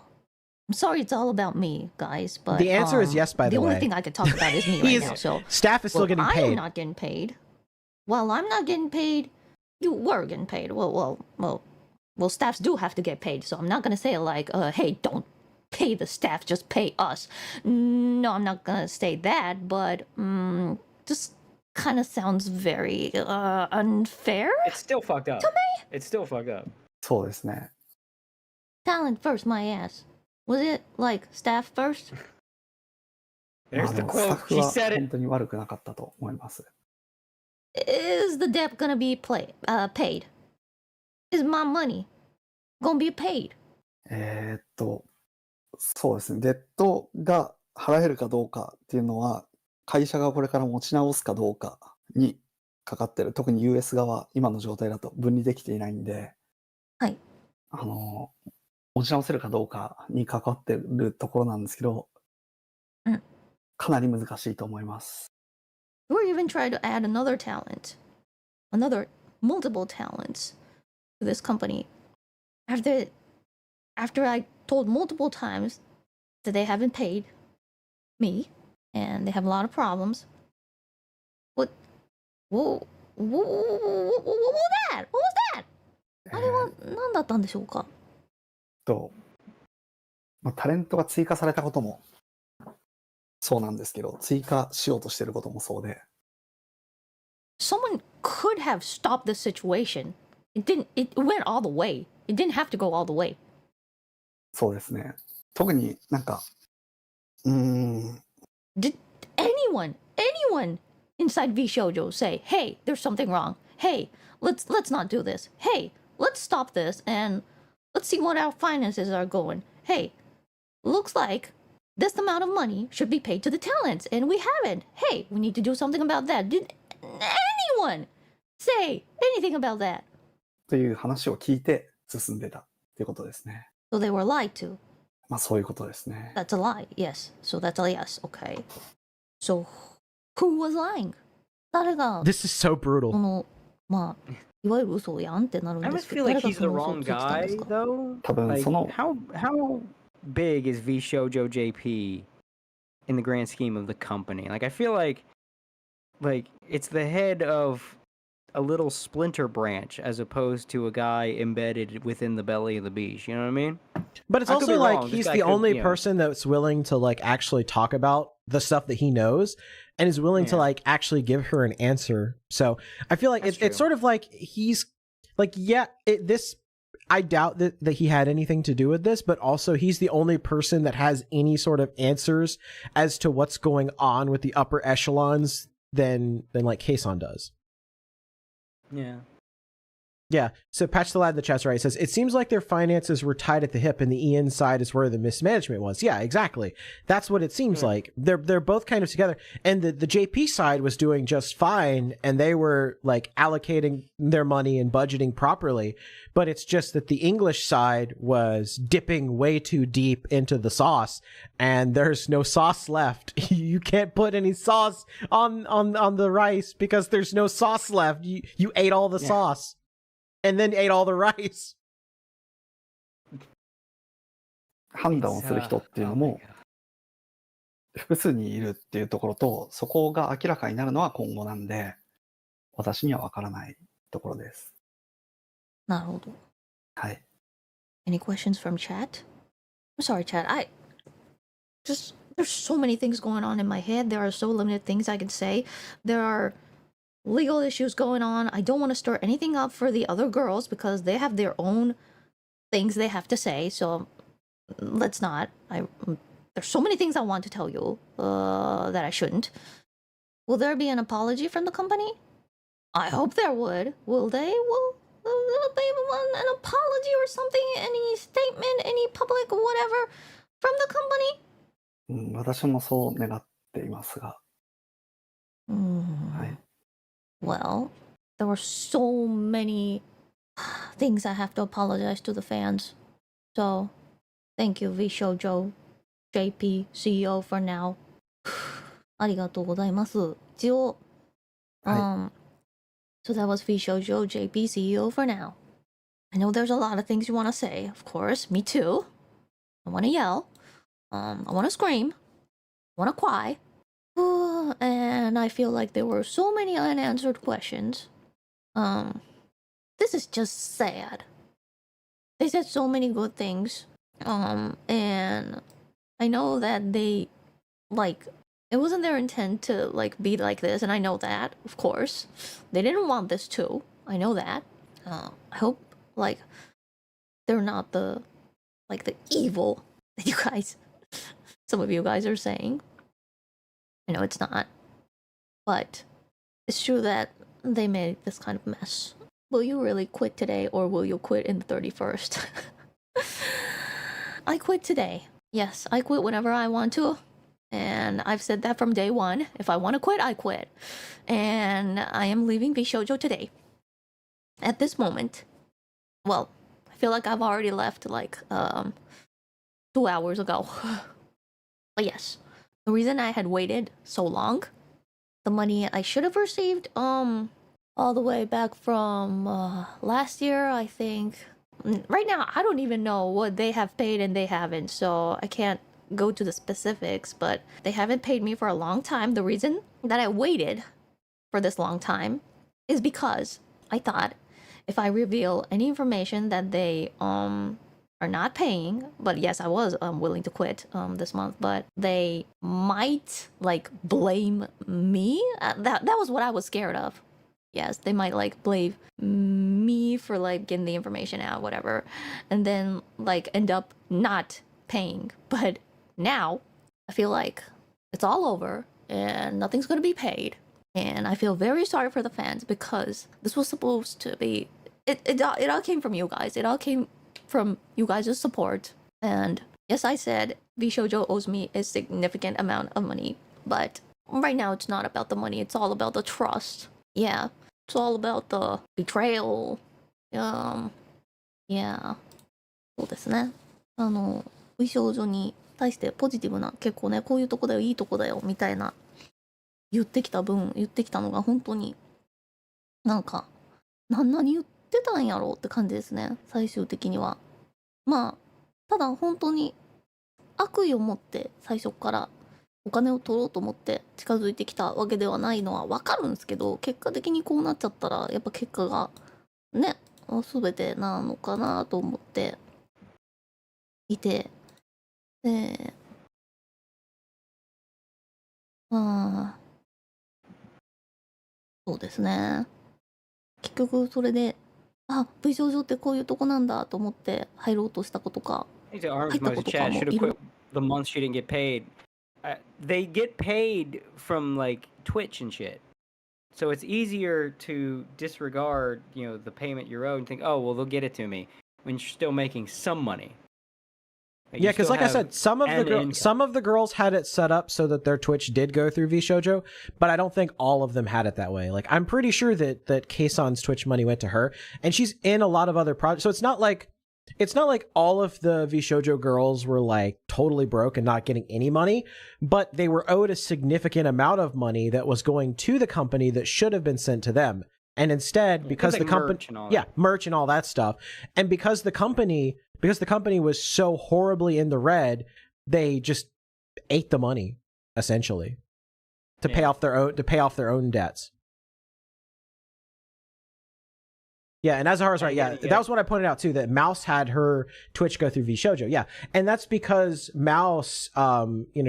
I'm sorry, it's all about me, guys. But the answer is yes. By the way, only thing I can talk about is me right now. So staff is still getting paid. I'm not getting paid. Well, I'm not getting paid. You were getting paid. Well, staffs do have to get paid. So I'm not gonna say like, hey, don't pay the staff, just pay us. No, I'm not gonna say that. But just kind of sounds very unfair. It's still fucked up. To me? It's still fucked up. そうですね。 Talent first, my ass. Was it like staff first? There's the スタッ quote. フ She は said 本 it. 当に悪くなかったと思います。 Is the debt gonna be paid? Is my money gonna be paid? そうですね。デッドが払えるかどうかっていうのは、会社がこれから持ち直すかどうかにかかってる。特に US 側、今の状態だと分離できていないんで、はい。持ち直せるかどうかに関わってるところなんですけど、かなり難しいと思います。Or even try to add multiple talents to this company. After I told multiple times that they haven't paid me and they have a lot of problems. What was that?あれは何だったんでしょうか？タレントが追加されたこともそうなんですけど、追加しようとしてることもそうで。Someone could have stopped the situation. It went all the way. It didn't have to go all the way. そうですね。特にDid anyone inside Vshojo say, hey, there's something wrong? hey, let's not do this. Hey, let's stop this and let's see what our finances are going. Hey, looks like this amount of money should be paid to the talents and we haven't. Hey, we need to do something about that. Did anyone say anything about that? という話を聞いて進んでたっていうことですね。 So they were lied to. まあそういうことですね。 That's a lie. Yes. So that's a yes. Okay. So who was lying? 誰が This is so brutal. そのまあいわゆる嘘やんってなるん I で almost すけど feel like 誰 he's が the その嘘を wrong ついてたんで guy すか though. 多分 Like, その how big is Vshojo JP in the grand scheme of the company? Like I feel like it's the head of a little splinter branch as opposed to a guy embedded within the belly of the beast. You know what I mean? But it's I could also be like wrong. This he's guy the could, only you know. person that's willing to like actually talk about the stuff that he knows and is willing to Yeah. like actually give her an answer. So I feel like That's it's true. sort of like he's like, yeah, this, I doubt that he had anything to do with this, but also he's the only person that has any sort of answers as to what's going on with the upper echelons than like Kason does. Yeah. Yeah, so Patch the Lad in the chat's right. He says, it seems like their finances were tied at the hip and the EN side is where the mismanagement was. Yeah, exactly. That's what it seems like. They're both kind of together. And the JP side was doing just fine and they were like allocating their money and budgeting properly. But it's just that the English side was dipping way too deep into the sauce and there's no sauce left. You can't put any sauce on the rice because there's no sauce left. You ate all the sauce. And then ate all the rice. 判断をする人っていうのも複数にいるっていうところと、そこが明らかになるのは今後なんで、私にはわからないところです。なるほど。はい。 Any questions from chat? I'm sorry, chat. There's so many things going on in my head. There are so limited things I can say. There are legal issues going on. I don't want to stir anything up for the other girls because they have their own things they have to say. So let's not. There's so many things I want to tell you that I shouldn't. Will there be an apology from the company? I hope there would. Will they? Will they want an apology or something? Any statement? Any public whatever from the company? 私もそう願っていますが。はい。 Well, there were so many things I have to apologize to the fans. So, thank you, Vshojo JP CEO for now. ありがとうございます。一応、So that was Vshojo JP CEO for now. I know there's a lot of things you want to say, of course. Me too. I want to yell. I want to scream. I want to cry. And I feel like there were so many unanswered questions. This is just sad. They said so many good things. And I know that they, like, it wasn't their intent to, like, be like this, and I know that, of course. They didn't want this too. I know that. I hope, like, they're not the evil that you guys, some of you guys are saying. I know it's not. But it's true that they made this kind of mess. Will you really quit today or will you quit in the 31st? I quit today. Yes, I quit whenever I want to. And I've said that from day one. If I want to quit, I quit. And I am leaving Vshojo today. At this moment. Well, I feel like I've already left like 2 hours ago. But yes. The reason I had waited so long, the money I should have received, all the way back from last year, I think. Right now, I don't even know what they have paid and they haven't, so I can't go to the specifics, but they haven't paid me for a long time. The reason that I waited for this long time is because I thought if I reveal any information that they are not paying, but yes, I was willing to quit this month, but they might like blame me. That was what I was scared of. Yes, they might like blame me for like getting the information out, whatever, and then like end up not paying. But now I feel like it's all over and nothing's gonna be paid. And I feel very sorry for the fans because this was supposed to be. It all came from you guys. It all came from you guys' support. And yes, I said Vshojo owes me a significant amount of money, but right now it's not about the money. It's all about the trust. Yeah, it's all about the betrayal. Yeah. そうですね。美少女に対してポジティブな、結構ね、こういうとこだよ、いいとこだよ、みたいな言ってきたのが本当になんか何言ってたんやろうって感じですね、最終的には。まあただ本当に悪意を持って最初からお金を取ろうと思って近づいてきたわけではないのはわかるんですけど、結果的にこうなっちゃったらやっぱ結果がね全てなのかなと思っていて、まあそうですね、結局それでV 少女ってこういうとこなんだと思って入ろうとしたことか、 I think the Arms Mode chat should have quit the month she didn't get paid. They get paid from like Twitch and shit. So it's easier to disregard, the payment you're owed and think, oh, well, they'll get it to me when you're still making some money. Yeah, because like I said, some of the girls had it set up so that their Twitch did go through Vshojo, but I don't think all of them had it that way. Like, I'm pretty sure that Kayson's Twitch money went to her, and she's in a lot of other projects. So it's not like all of the Vshojo girls were like totally broke and not getting any money, but they were owed a significant amount of money that was going to the company that should have been sent to them. And instead, because the company, merch and all that stuff, and because the company was so horribly in the red, they just ate the money essentially to pay off their own debts. Yeah, and Azahara's right. Yeah, that was what I pointed out too. That Mouse had her Twitch go through Vshojo. Yeah, and that's because Mouse,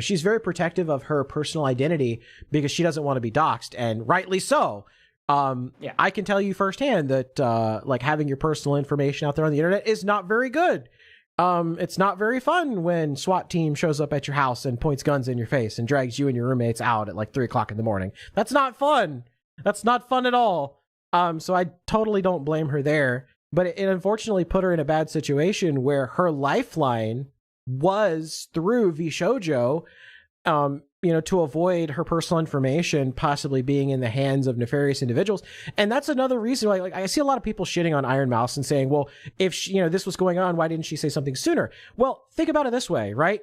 she's very protective of her personal identity because she doesn't want to be doxxed, and rightly so. I can tell you firsthand that like having your personal information out there on the internet is not very good. It's not very fun when SWAT team shows up at your house and points guns in your face and drags you and your roommates out at like 3 o'clock in the morning. That's not fun. That's not fun at all. So I totally don't blame her there, but it unfortunately put her in a bad situation where her lifeline was through Vshojo, to avoid her personal information possibly being in the hands of nefarious individuals. And that's another reason why, like, I see a lot of people shitting on Iron Mouse and saying, well, if she, this was going on, why didn't she say something sooner? Well, think about it this way, right?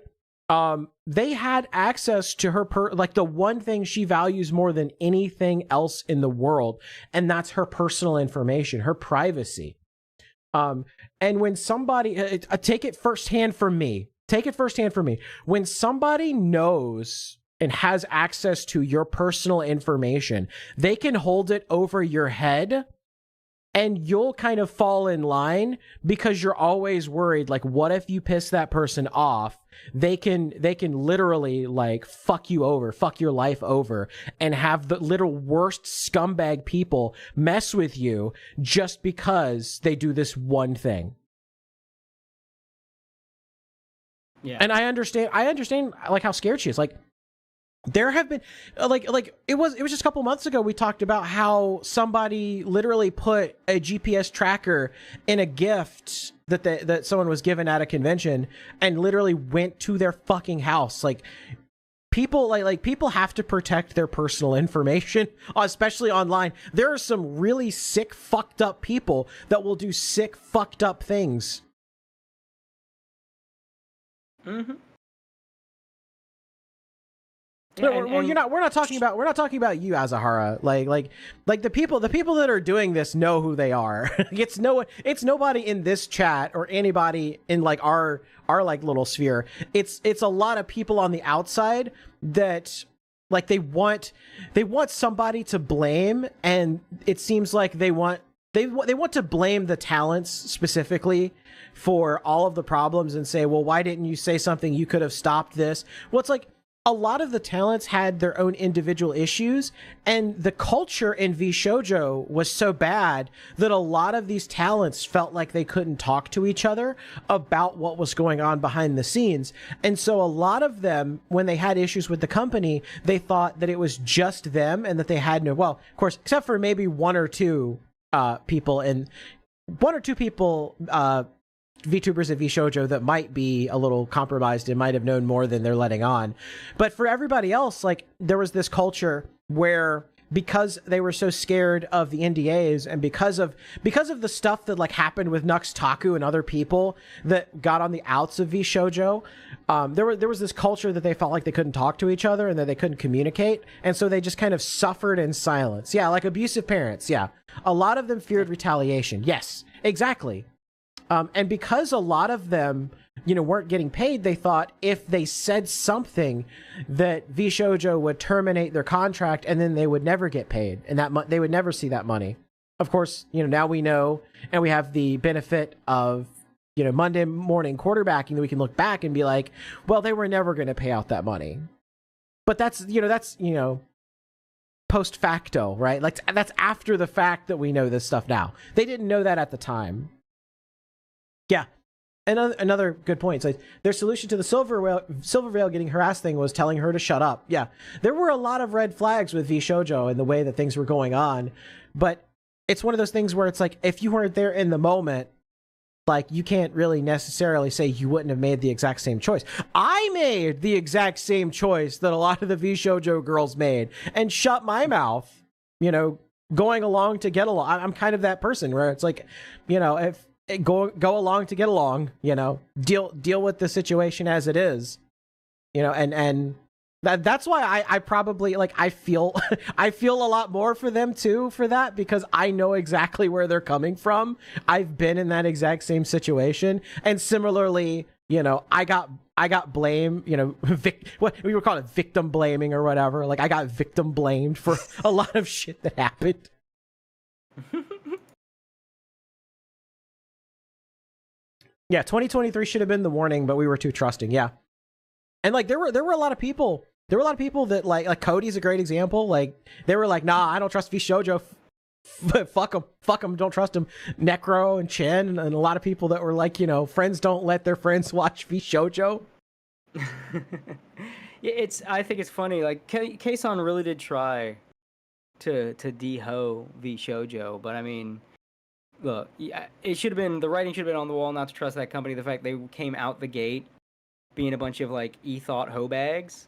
They had access to her the one thing she values more than anything else in the world, and that's her personal information, her privacy. And when somebody take it firsthand from me, when somebody knows and has access to your personal information, they can hold it over your head and you'll kind of fall in line because you're always worried, like, what if you piss that person off? They can literally like fuck you over, fuck your life over, and have the little worst scumbag people mess with you just because they do this one thing. Yeah. And I understand like how scared she is. Like, there have been like it was just a couple months ago we talked about how somebody literally put a GPS tracker in a gift that someone was given at a convention and literally went to their fucking house. Like, people like people have to protect their personal information, especially online. There are some really sick, fucked up people that will do sick, fucked up things. Mm-hmm. We're not talking about you, Azahara. Like the people that are doing this know who they are. It's nobody in this chat or anybody in like our like little sphere. It's a lot of people on the outside that like they want somebody to blame, and it seems like they want to blame the talents specifically for all of the problems and say, well, why didn't you say something? You could have stopped this. Well, it's like, a lot of the talents had their own individual issues, and the culture in Vshojo was so bad that a lot of these talents felt like they couldn't talk to each other about what was going on behind the scenes. And so a lot of them, when they had issues with the company, they thought that it was just them and that they had no, well, of course, except for maybe one or two people VTubers at Vshojo that might be a little compromised and might have known more than they're letting on. But for everybody else, like, there was this culture where, because they were so scared of the NDAs and because of the stuff that like happened with Nux Taku and other people that got on the outs of Vshojo, there was this culture that they felt like they couldn't talk to each other and that they couldn't communicate, and so they just kind of suffered in silence. Yeah, like abusive parents. Yeah, a lot of them feared retaliation. Yes, exactly. And because a lot of them, weren't getting paid, they thought if they said something that Vshojo would terminate their contract and then they would never get paid, and that they would never see that money. Of course, now we know, and we have the benefit of, Monday morning quarterbacking, that we can look back and be like, well, they were never going to pay out that money. But that's post facto, right? Like, that's after the fact that we know this stuff now. They didn't know that at the time. Yeah. Another good point. So their solution to the Silver Veil getting harassed thing was telling her to shut up. Yeah. There were a lot of red flags with Vshojo and the way that things were going on. But it's one of those things where it's like, if you weren't there in the moment, like, you can't really necessarily say you wouldn't have made the exact same choice. I made the exact same choice that a lot of the Vshojo girls made and shut my mouth, going along to get along. I'm kind of that person where it's like, if go along to get along, deal with the situation as it is, and that's why I probably, like, I feel a lot more for them too, for that, because I know exactly where they're coming from. I've been in that exact same situation, and similarly, I got blamed, what we were calling it, victim blaming or whatever. Like, I got victim blamed for a lot of shit that happened. Yeah, 2023 should have been the warning, but we were too trusting. Yeah, and like there were a lot of people. There were a lot of people that like Cody's a great example. Like, they were like, nah, I don't trust Vshojo. Fuck him, don't trust him. Necro and Chen and a lot of people that were like, friends don't let their friends watch Vshojo. Yeah, I think it's funny. Like, K-san really did try to de-ho Vshojo, but I mean, look, it should have been, the writing should have been on the wall not to trust that company. The fact they came out the gate being a bunch of, like, e-thought hoe bags.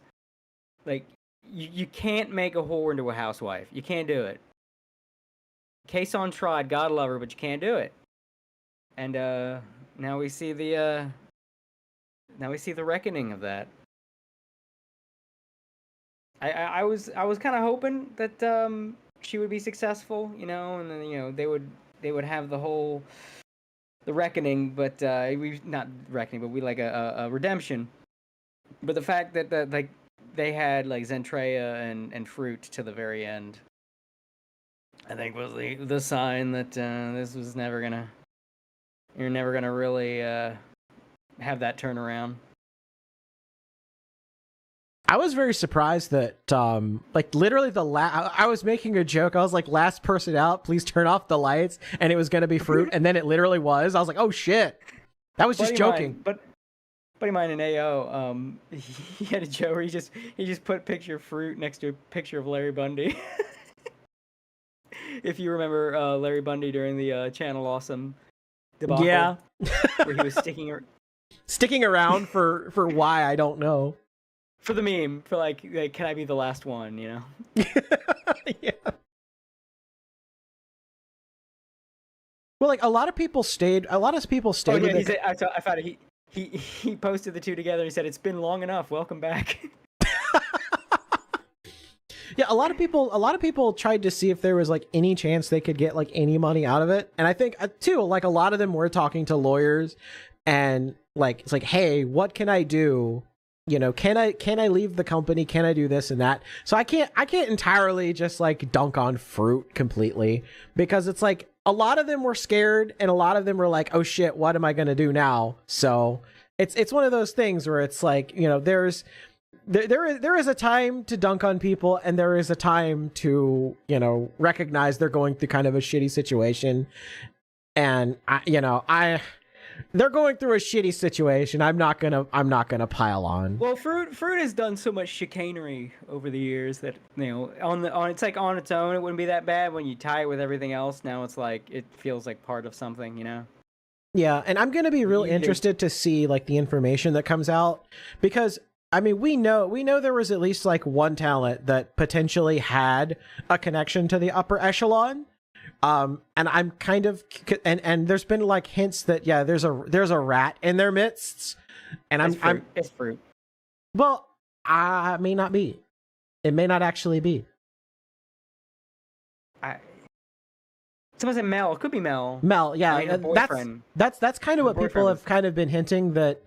Like, you can't make a whore into a housewife. You can't do it. K-san tried, God love her, but you can't do it. And now we see the reckoning of that. I was kind of hoping that she would be successful, and then they would have the reckoning, but we not reckoning, but we like a redemption. But the fact that like they had like Zentreya and Fruit to the very end, I think was the sign that this was you're never gonna really have that turnaround. I was very surprised that, like, literally I was making a joke. I was like, last person out, please turn off the lights. And it was going to be Fruit. And then it literally was. I was like, oh, shit. That was just joking. Buddy of mine in AO, he had a joke where he just put a picture of Fruit next to a picture of Larry Bundy. If you remember Larry Bundy during the Channel Awesome debacle. Yeah. Where he was sticking around for why, I don't know. For the meme, for like, can I be the last one, Yeah. Well, like, a lot of people stayed. Oh, yeah, I found it. He posted the two together. He said, "It's been long enough. Welcome back." Yeah, a lot of people tried to see if there was like any chance they could get like any money out of it, and I think too, like, a lot of them were talking to lawyers, and like, it's like, hey, what can I do? Can I leave the company? Can I do this and that? So I can't entirely just like dunk on Fruit completely, because it's like a lot of them were scared and a lot of them were like, oh shit, what am I going to do now? So it's one of those things where it's like, there's there is a time to dunk on people, and there is a time to, you know, recognize they're going through kind of a shitty situation. And they're going through a shitty situation. I'm not gonna pile on. Well, fruit has done so much chicanery over the years that, you know, it's like on its own it wouldn't be that bad. When you tie it with everything else, now it's like it feels like part of something, you know. Yeah, and I'm gonna be real interested to see like the information that comes out, because I mean, we know there was at least like one talent that potentially had a connection to the upper echelon. And I'm kind of, and there's been like hints that, yeah, there's a rat in their midst, and It's fruit. Well, I may not be. It may not actually be. Someone said Mel. It could be Mel. Mel, yeah, her boyfriend. That's kind of what people have kind of been hinting, that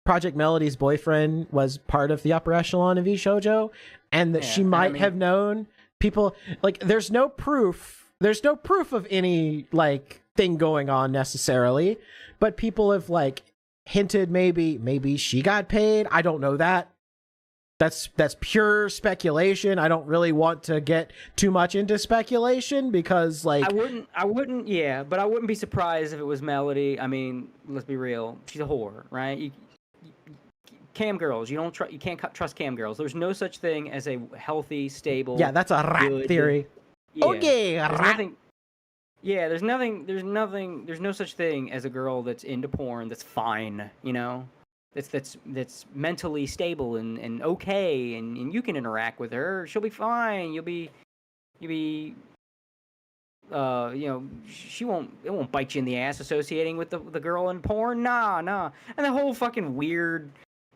Project Melody's boyfriend was part of the upper echelon of Vshojo, and that she might have known people. Like, there's no proof of any like thing going on necessarily, but people have like hinted maybe she got paid. I don't know that. That's pure speculation. I don't really want to get too much into speculation, because like I wouldn't but I wouldn't be surprised if it was Melody. I mean, let's be real. She's a whore, right? Cam girls, you can't trust cam girls. There's no such thing as a healthy, stable. Yeah, that's a rat theory. Yeah. Okay, rat. There's no such thing as a girl that's into porn that's fine, you know? That's mentally stable and okay, and you can interact with her. She'll be fine. You'll be you know, it won't bite you in the ass associating with the girl in porn. Nah. And the whole fucking weird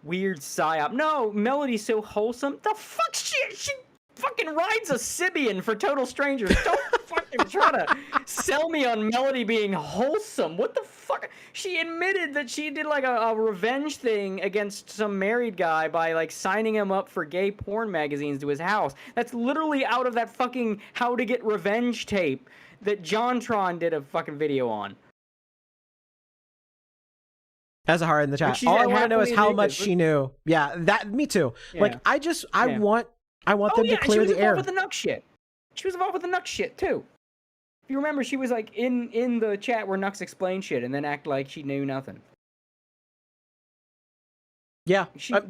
psyop. No, Melody's so wholesome. The fuck she fucking rides a Sibian for total strangers. Don't fucking try to sell me on Melody being wholesome. What the fuck? She admitted that she did like a revenge thing against some married guy by like signing him up for gay porn magazines to his house. That's literally out of that fucking How to Get Revenge tape that JonTron did a fucking video on. That's a heart in the chat. All I want to know is how much she knew. Yeah, me too. Yeah. Like, I want them to clear the air. She was involved with the Nuck shit. She was involved with the Nuck shit too. If you remember, she was like in the chat where Nux explained shit and then act like she knew nothing. Yeah.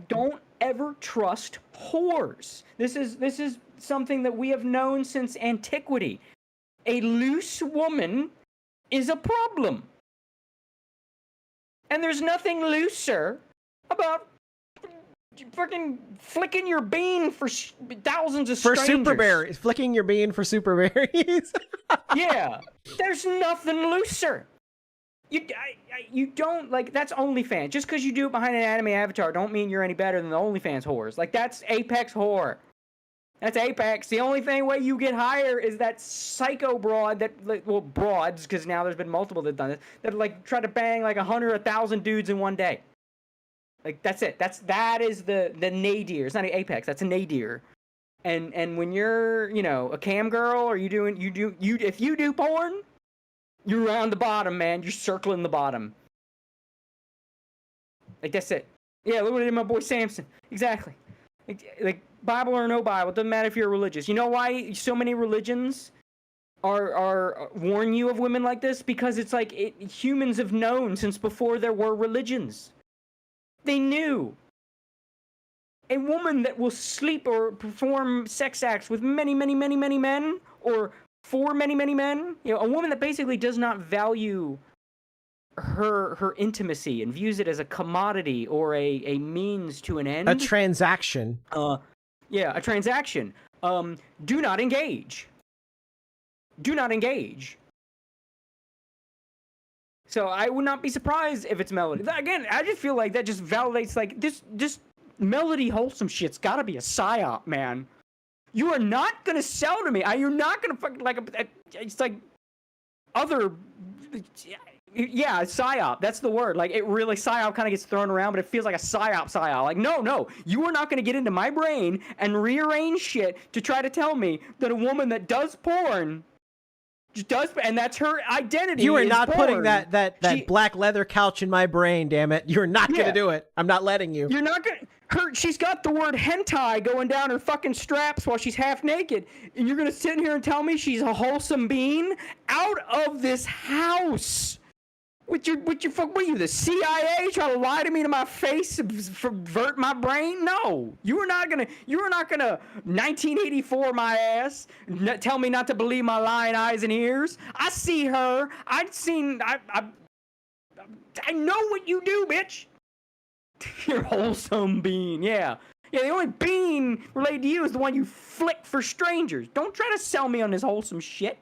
Don't ever trust whores. This is something that we have known since antiquity. A loose woman is a problem. And there's nothing looser about fucking flicking your bean for thousands of strangers. For super berries. Flicking your bean for super berries. Yeah. There's nothing looser. You don't, like, that's OnlyFans. Just because you do it behind an anime avatar don't mean you're any better than the OnlyFans whores. Like, that's Apex whore. That's Apex. The only way you get higher is that psycho broad that, like, well, broads, because now there's been multiple that done this, that, like, try to bang, like, 100 or 1,000 dudes in one day. Like, that's it. That is the nadir. It's not an Apex. That's a nadir. And when you're, you know, a cam girl, or if you do porn, you're around the bottom, man. You're circling the bottom. Like, that's it. Yeah, look what I did, my boy Samson. Exactly. Like, Bible or no Bible, it doesn't matter if you're religious. You know why so many religions are warn you of women like this? Because it's like humans have known since before there were religions. They knew. A woman that will sleep or perform sex acts with many, many, many, many men, or for many, many men, you know, a woman that basically does not value her intimacy and views it as a commodity or a means to an end. A transaction. Yeah, a transaction. Do not engage. Do not engage. So I would not be surprised if it's Melody. Again, I just feel like that just validates, like, this Melody wholesome shit's gotta be a psyop, man. You are not gonna sell to me. You're not gonna fucking, like, it's like other, yeah, psyop. That's the word. Like, it really, psyop kind of gets thrown around, but it feels like a psyop. Like, no, you are not gonna get into my brain and rearrange shit to try to tell me that a woman that does porn just does, and that's her identity. You are not porn. putting that black leather couch in my brain, damn it. You're not gonna do it. I'm not letting you. You're not gonna. she's got the word hentai going down her fucking straps while she's half naked, and you're gonna sit here and tell me she's a wholesome being? Out of this house! With your fuck, what are you, the CIA, trying to lie to me to my face, subvert my brain? No, you are not gonna 1984 my ass, tell me not to believe my lying eyes and ears. I see her. I know what you do, bitch. You're wholesome being, yeah. The only being related to you is the one you flick for strangers. Don't try to sell me on this wholesome shit.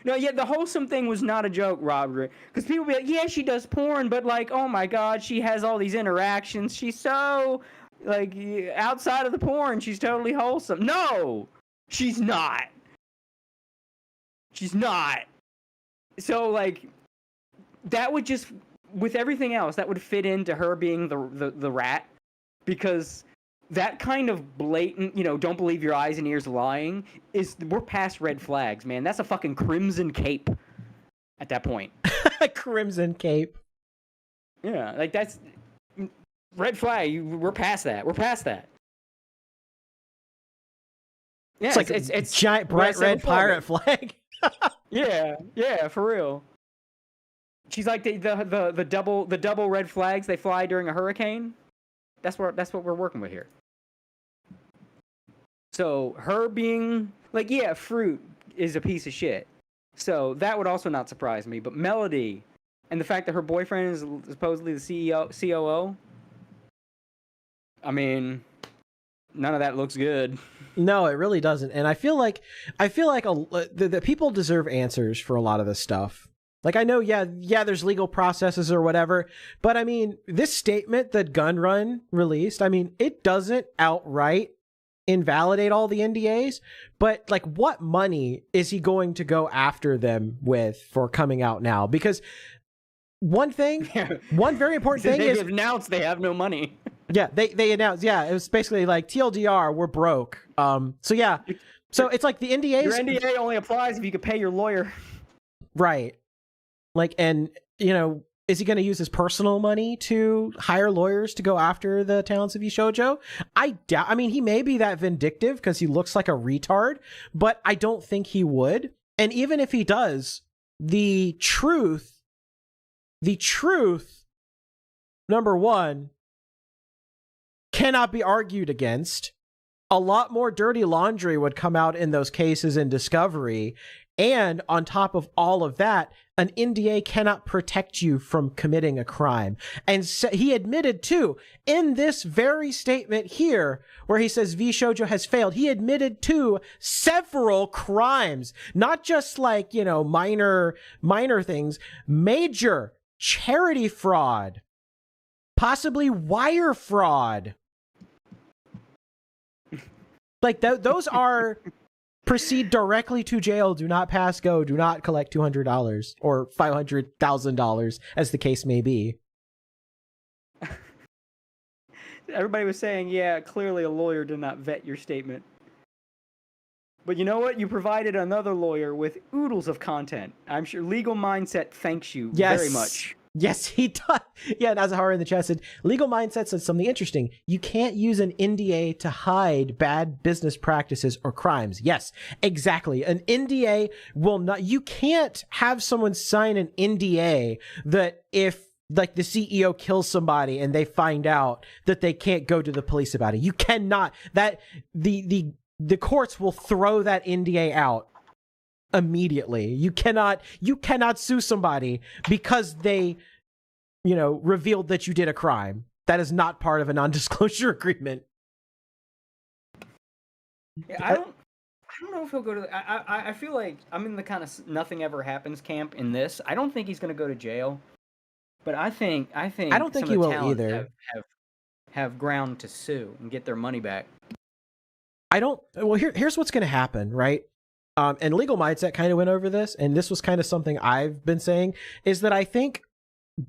No, yeah, the wholesome thing was not a joke, Robert. Because people be like, yeah, she does porn, but like, oh my god, she has all these interactions. She's so, like, outside of the porn, she's totally wholesome. No! She's not. She's not. So, like, that would just, with everything else, that would fit into her being the rat. Because that kind of blatant, don't believe your eyes and ears lying, we're past red flags, man. That's a fucking crimson cape at that point. Crimson cape. Yeah, like that's red flag. We're past that. We're past that. Yeah, It's like it's giant bright red pirate flag. Yeah, for real. She's like the double red flags they fly during a hurricane. That's what we're working with here. So her being like, yeah, fruit is a piece of shit. So that would also not surprise me. But Melody, and the fact that her boyfriend is supposedly the COO. I mean, none of that looks good. No, it really doesn't. And I feel like the people deserve answers for a lot of this stuff. Like, I know, yeah, there's legal processes or whatever, but I mean, this statement that Gunrun released, I mean, it doesn't outright invalidate all the NDAs, but like, what money is he going to go after them with for coming out now? Because one very important thing is they've announced they have no money. Yeah, they announced, it was basically like, TLDR, we're broke. So yeah, so it's like the NDAs. Your NDA only applies if you could pay your lawyer. Right. Like, and, is he going to use his personal money to hire lawyers to go after the talents of Vshojo? I doubt. I mean, he may be that vindictive because he looks like a retard, but I don't think he would. And even if he does, the truth, number one, cannot be argued against. A lot more dirty laundry would come out in those cases in discovery. And on top of all of that, an NDA cannot protect you from committing a crime. And so he admitted to, in this very statement here, where he says Vshojo has failed, he admitted to several crimes, not just like, minor things, major charity fraud, possibly wire fraud. Like, those are... Proceed directly to jail, do not pass go, do not collect $200 or $500,000, as the case may be. Everybody was saying, yeah, clearly a lawyer did not vet your statement. But you know what? You provided another lawyer with oodles of content. I'm sure Legal Mindset thanks you very much. Yes, he does. Yeah, Nazahara in the chat said, Legal Mindset said something interesting. You can't use an NDA to hide bad business practices or crimes. Yes, exactly. An NDA will not, you can't have someone sign an NDA that if like the CEO kills somebody and they find out that they can't go to the police about it. You cannot, that the courts will throw that NDA out immediately. You cannot sue somebody because they, revealed that you did a crime. That is not part of a non-disclosure agreement. Yeah, I don't know if he'll go to. I feel like I'm in the kind of nothing ever happens camp in this. I don't think he's going to go to jail, but I don't think he will either. Have ground to sue and get their money back. Here's what's going to happen, right? And Legal Mindset kind of went over this, and this was kind of something I've been saying, is that I think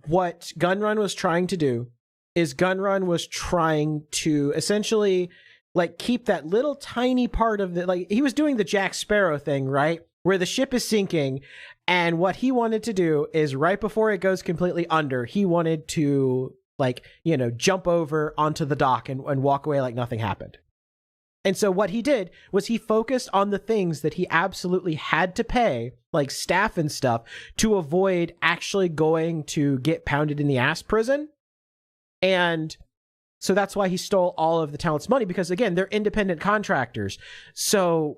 what Gunrun was trying to do is Gunrun was trying to essentially like keep that little tiny part of the, like he was doing the Jack Sparrow thing, right? Where the ship is sinking, and what he wanted to do is right before it goes completely under, he wanted to like, jump over onto the dock and walk away like nothing happened. And so what he did was he focused on the things that he absolutely had to pay, like staff and stuff, to avoid actually going to get pounded in the ass prison. And so that's why he stole all of the talent's money, because again, they're independent contractors. So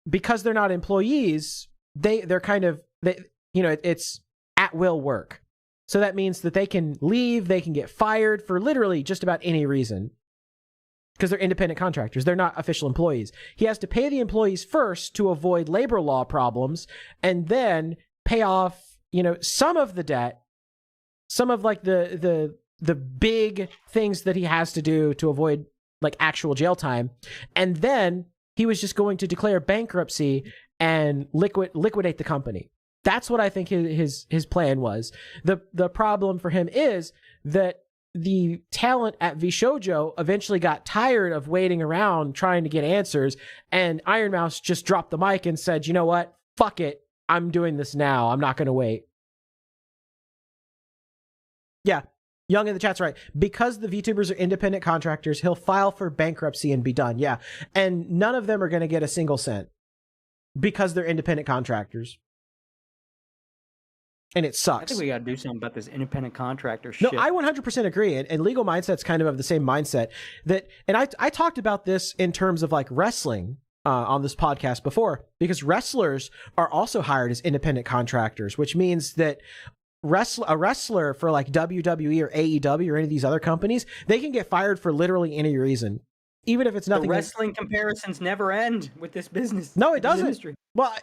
because they're not employees, they're kind of, it's at will work. So that means that they can leave, they can get fired for literally just about any reason. Because they're independent contractors. They're not official employees. He has to pay the employees first to avoid labor law problems, and then pay off, some of the debt, some of like the big things that he has to do to avoid like actual jail time. And then he was just going to declare bankruptcy and liquidate the company. That's what I think his plan was. The problem for him is that the talent at Vshojo eventually got tired of waiting around trying to get answers, and Iron Mouse just dropped the mic and said, you know what? Fuck it. I'm doing this now. I'm not going to wait. Yeah. Young in the chat's right. Because the VTubers are independent contractors, he'll file for bankruptcy and be done. Yeah. And none of them are going to get a single cent because they're independent contractors. And it sucks. I think we got to do something about this independent contractor shit. No, I 100% agree. And Legal Mindset's kind of the same mindset that, and I talked about this in terms of like wrestling on this podcast before, because wrestlers are also hired as independent contractors, which means that a wrestler for like WWE or AEW or any of these other companies, they can get fired for literally any reason, even if it's nothing. The wrestling comparisons never end with this business. No, it doesn't. Well,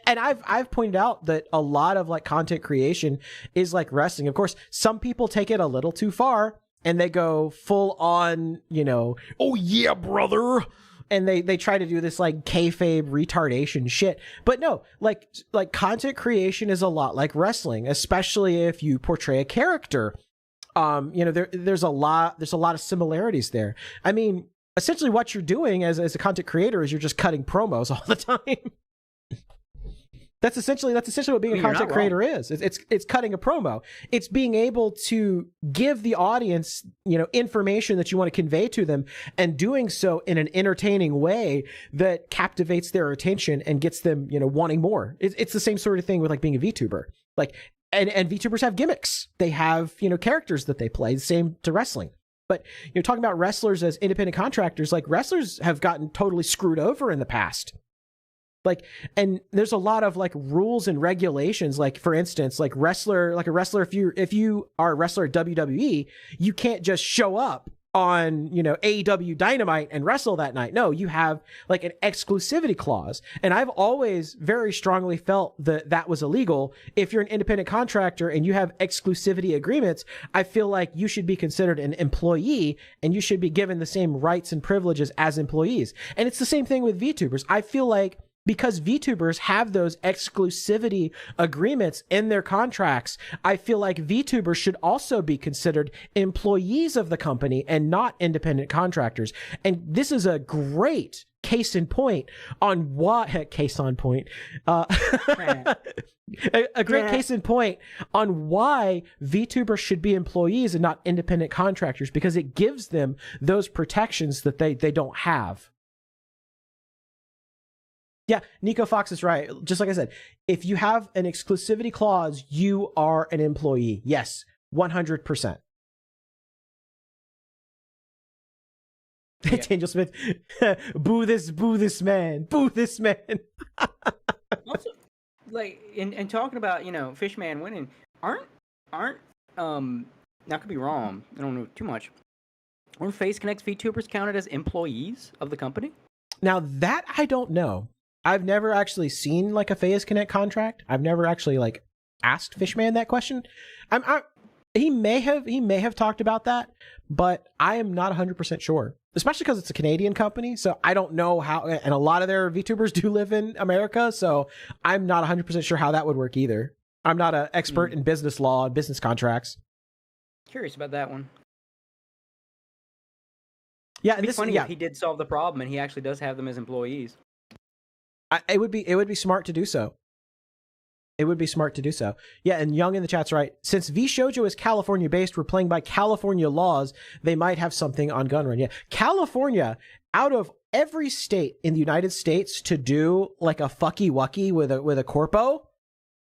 and I've pointed out that a lot of like content creation is like wrestling. Of course, some people take it a little too far and they go full on, oh yeah, brother. And they try to do this like kayfabe retardation shit. But no, like content creation is a lot like wrestling, especially if you portray a character. There's a lot of similarities there. I mean, essentially what you're doing as a content creator is you're just cutting promos all the time. That's essentially what being a content creator is. It's cutting a promo. It's being able to give the audience, information that you want to convey to them, and doing so in an entertaining way that captivates their attention and gets them, wanting more. It's the same sort of thing with like being a VTuber. Like, and VTubers have gimmicks. They have, characters that they play. The same to wrestling. But you're talking about wrestlers as independent contractors. Like, wrestlers have gotten totally screwed over in the past. Like, and there's a lot of like rules and regulations. Like, for instance, like a wrestler, if you are a wrestler at WWE, you can't just show up on, AEW Dynamite and wrestle that night. No, you have like an exclusivity clause. And I've always very strongly felt that that was illegal. If you're an independent contractor and you have exclusivity agreements, I feel like you should be considered an employee and you should be given the same rights and privileges as employees. And it's the same thing with VTubers. I feel like because VTubers have those exclusivity agreements in their contracts, I feel like VTubers should also be considered employees of the company and not independent contractors. And this is a great case in point on why a great case in point on why VTubers should be employees and not independent contractors, because it gives them those protections that they don't have. Yeah, Nico Fox is right. Just like I said, if you have an exclusivity clause, you are an employee. Yes, 100%. Yeah. Daniel Smith, boo this man. Also, like, in talking about, Fishman winning, aren't not could be wrong, I don't know too much, aren't Face Connect's VTubers counted as employees of the company? Now that I don't know. I've never actually seen like a FaZe Connect contract. I've never actually like asked Fishman that question. He may have talked about that, but I am not 100% sure. Especially because it's a Canadian company, so I don't know how. And a lot of their VTubers do live in America, so I'm not 100% sure how that would work either. I'm not an expert in business law and business contracts. Curious about that one. Yeah, it'd be funny if he did solve the problem and he actually does have them as employees. It would be smart to do so. It would be smart to do so. Yeah, and Young in the chat's right. Since Vshojo is California-based, we're playing by California laws, they might have something on Gunrun. Yeah, California, out of every state in the United States to do like a fucky-wucky with a corpo,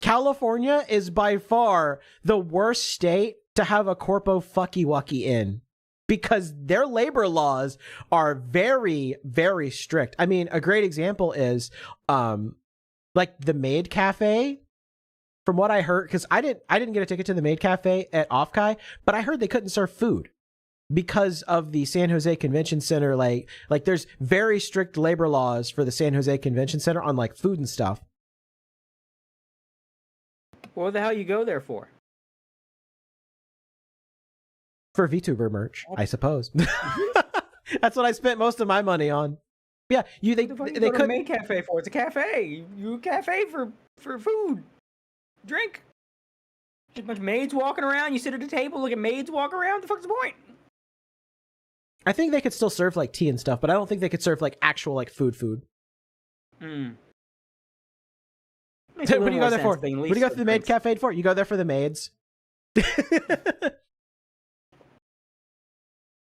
California is by far the worst state to have a corpo fucky-wucky in. Because their labor laws are very, very strict. I mean, a great example is like the Maid Cafe. From what I heard, because I didn't get a ticket to the Maid Cafe at Offkai, but I heard they couldn't serve food because of the San Jose Convention Center. Like there's very strict labor laws for the San Jose Convention Center on like food and stuff. What the hell you go there for? For VTuber merch, I suppose. That's what I spent most of my money on. Yeah, they Go couldn't. to a maid cafe for? It's a cafe. You a cafe for food, drink. Just a bunch of maids walking around. You sit at a table, look at maids walk around. The fuck's the point? I think they could still serve like tea and stuff, but I don't think they could serve like actual like food. Hmm. What do you go there for? What do you go to the maid cafe for? You go there for the maids.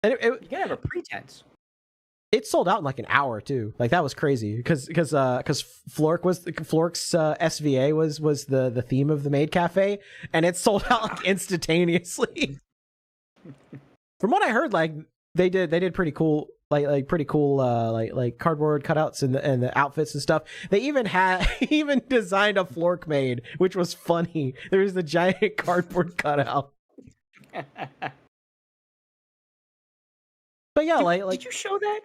And You gotta have a pretense. it sold out in like an hour too. Like that was crazy because Flork's SVA was the theme of the maid cafe, and it sold out like instantaneously. From what I heard, like they did pretty cool like pretty cool like cardboard cutouts and the outfits and stuff. They even designed a Flork maid, which was funny. There was the giant cardboard cutout. But yeah, did you show that,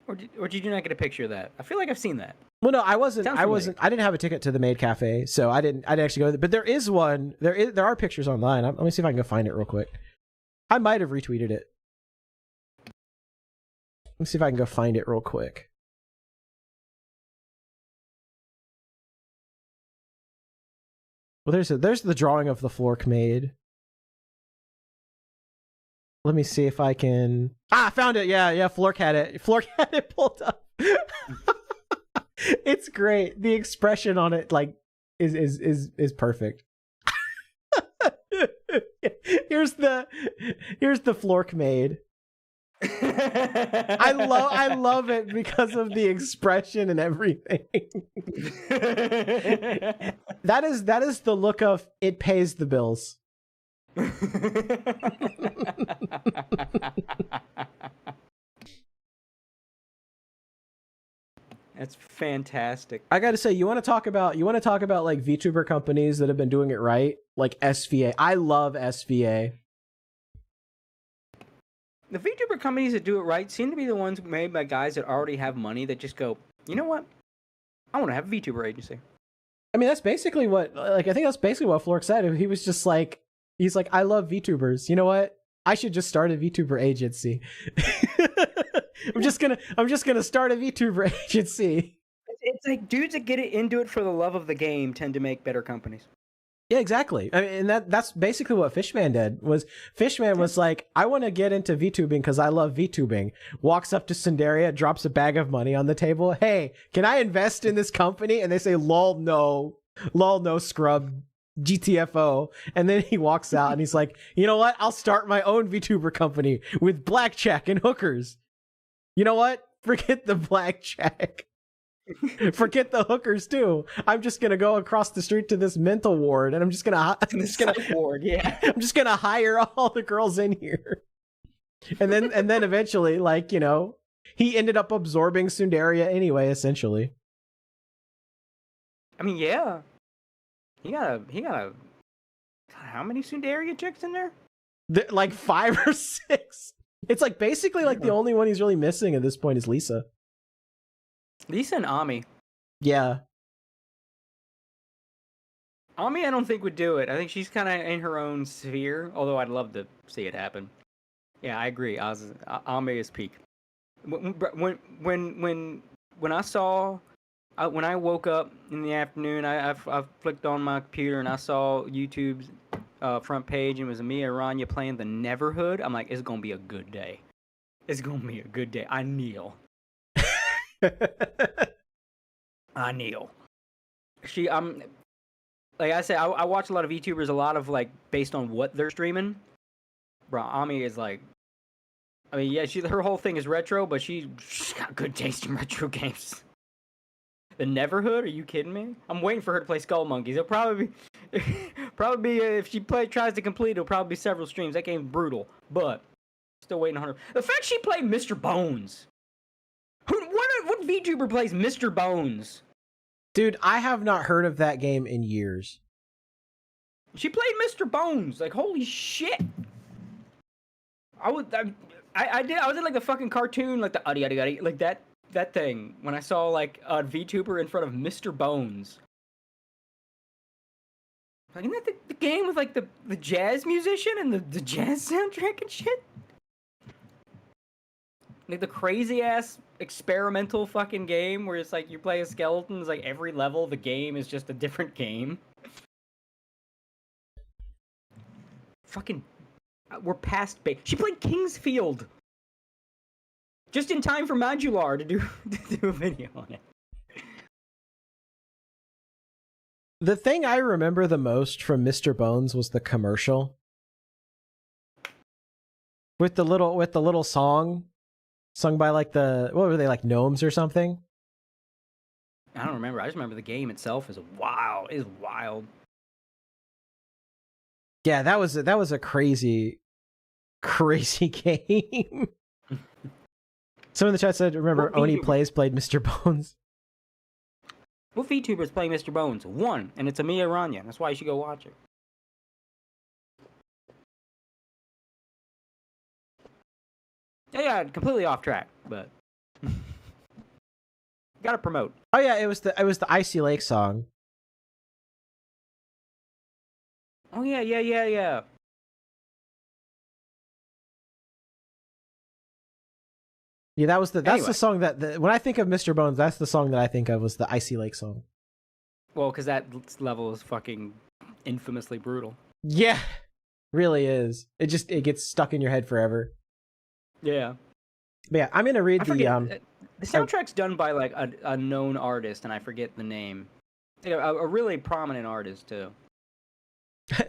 or did you not get a picture of that? I feel like I've seen that. Well, no, I wasn't. Sounds I wasn't. I didn't have a ticket to the maid cafe, so I didn't actually go there. But there is one. There are pictures online. Let me see if I can go find it real quick. I might have retweeted it. Let me see if I can go find it real quick. Well, there's the drawing of the Flork maid. Let me see if I can. I found it. Yeah, Flork had it. Flork had it pulled up. It's great. The expression on it, like, is perfect. Here's the Flork maid. I love it because of the expression and everything. That is the look of it pays the bills. That's fantastic. I gotta say, you want to talk about like VTuber companies that have been doing it right, like SVA. I love SVA. The VTuber companies that do it right seem to be the ones made by guys that already have money that just go, you know what? I want to have a VTuber agency. I mean, that's basically what, like, I think that's basically what Flork said. He was just like, he's like, I love VTubers. You know what? I should just start a VTuber agency. I'm just gonna start a VTuber agency. It's like dudes that get into it for the love of the game tend to make better companies. Yeah, exactly. I mean, and that's basically what Fishman did. Fishman was like, I want to get into VTubing because I love VTubing. Walks up to Sundaria, drops a bag of money on the table. Hey, can I invest in this company? And they say, lol, no, scrub, GTFO. And then he walks out and he's like, you know what? I'll start my own VTuber company with blackjack and hookers. You know what? Forget the blackjack. Forget the hookers too. I'm just gonna go across the street to this mental ward, and I'm just gonna ward, yeah. I'm just gonna hire all the girls in here, and then eventually, like, you know, he ended up absorbing Sundaria anyway. Essentially, I mean, yeah, he got a. How many Sundaria chicks in there? Like 5 or 6. It's like basically like the only one he's really missing at this point is Lisa. Lisa and Ami. Yeah. Ami, I don't think would do it. I think she's kind of in her own sphere. Although I'd love to see it happen. Yeah, I agree. Ami is peak. When I saw, when I woke up in the afternoon, I flicked on my computer and I saw YouTube's front page and it was Mia Aranya playing the Neverhood. I'm like, it's gonna be a good day. It's gonna be a good day. I kneel. I kneel. like I said, I watch a lot of VTubers, a lot of like based on what they're streaming. Bro, Ami is like, I mean, yeah, her whole thing is retro, but she's got good taste in retro games. The Neverhood? Are you kidding me? I'm waiting for her to play Skull Monkeys. It'll probably be if she tries to complete, it'll probably be several streams. That game's brutal, but still waiting on her. The fact she played Mr. Bones. What VTuber plays Mr. Bones? Dude, I have not heard of that game in years. She played Mr. Bones. Like, holy shit. I was in like the fucking cartoon, like the uddy, like that thing when I saw like a VTuber in front of Mr. Bones. Like, isn't that the game with like the jazz musician and the jazz soundtrack and shit? Like the crazy ass experimental fucking game where it's like you play as skeletons, like every level of the game is just a different game. Fucking, we're past she played Kingsfield. Just in time for Modular to do a video on it. The thing I remember the most from Mr. Bones was the commercial. With the little song sung by like what were they, like gnomes or something? I don't remember. I just remember the game itself is wild. Yeah, that was a crazy game. Someone in the chat said, remember, Oni played Mr. Bones. What VTuber's playing Mr. Bones? One, and it's Amiya Ranya. That's why you should go watch it. Yeah, completely off track, but gotta promote. Oh yeah, it was the Icy Lake song. Oh yeah. Yeah, that's Anyway. the song that when I think of Mr. Bones, that's the song that I think of was the Icy Lake song. Well, because that level is fucking infamously brutal. Yeah, really is. It gets stuck in your head forever. Yeah. But yeah, I'm gonna read the soundtrack's done by like a known artist, and I forget the name. A really prominent artist too.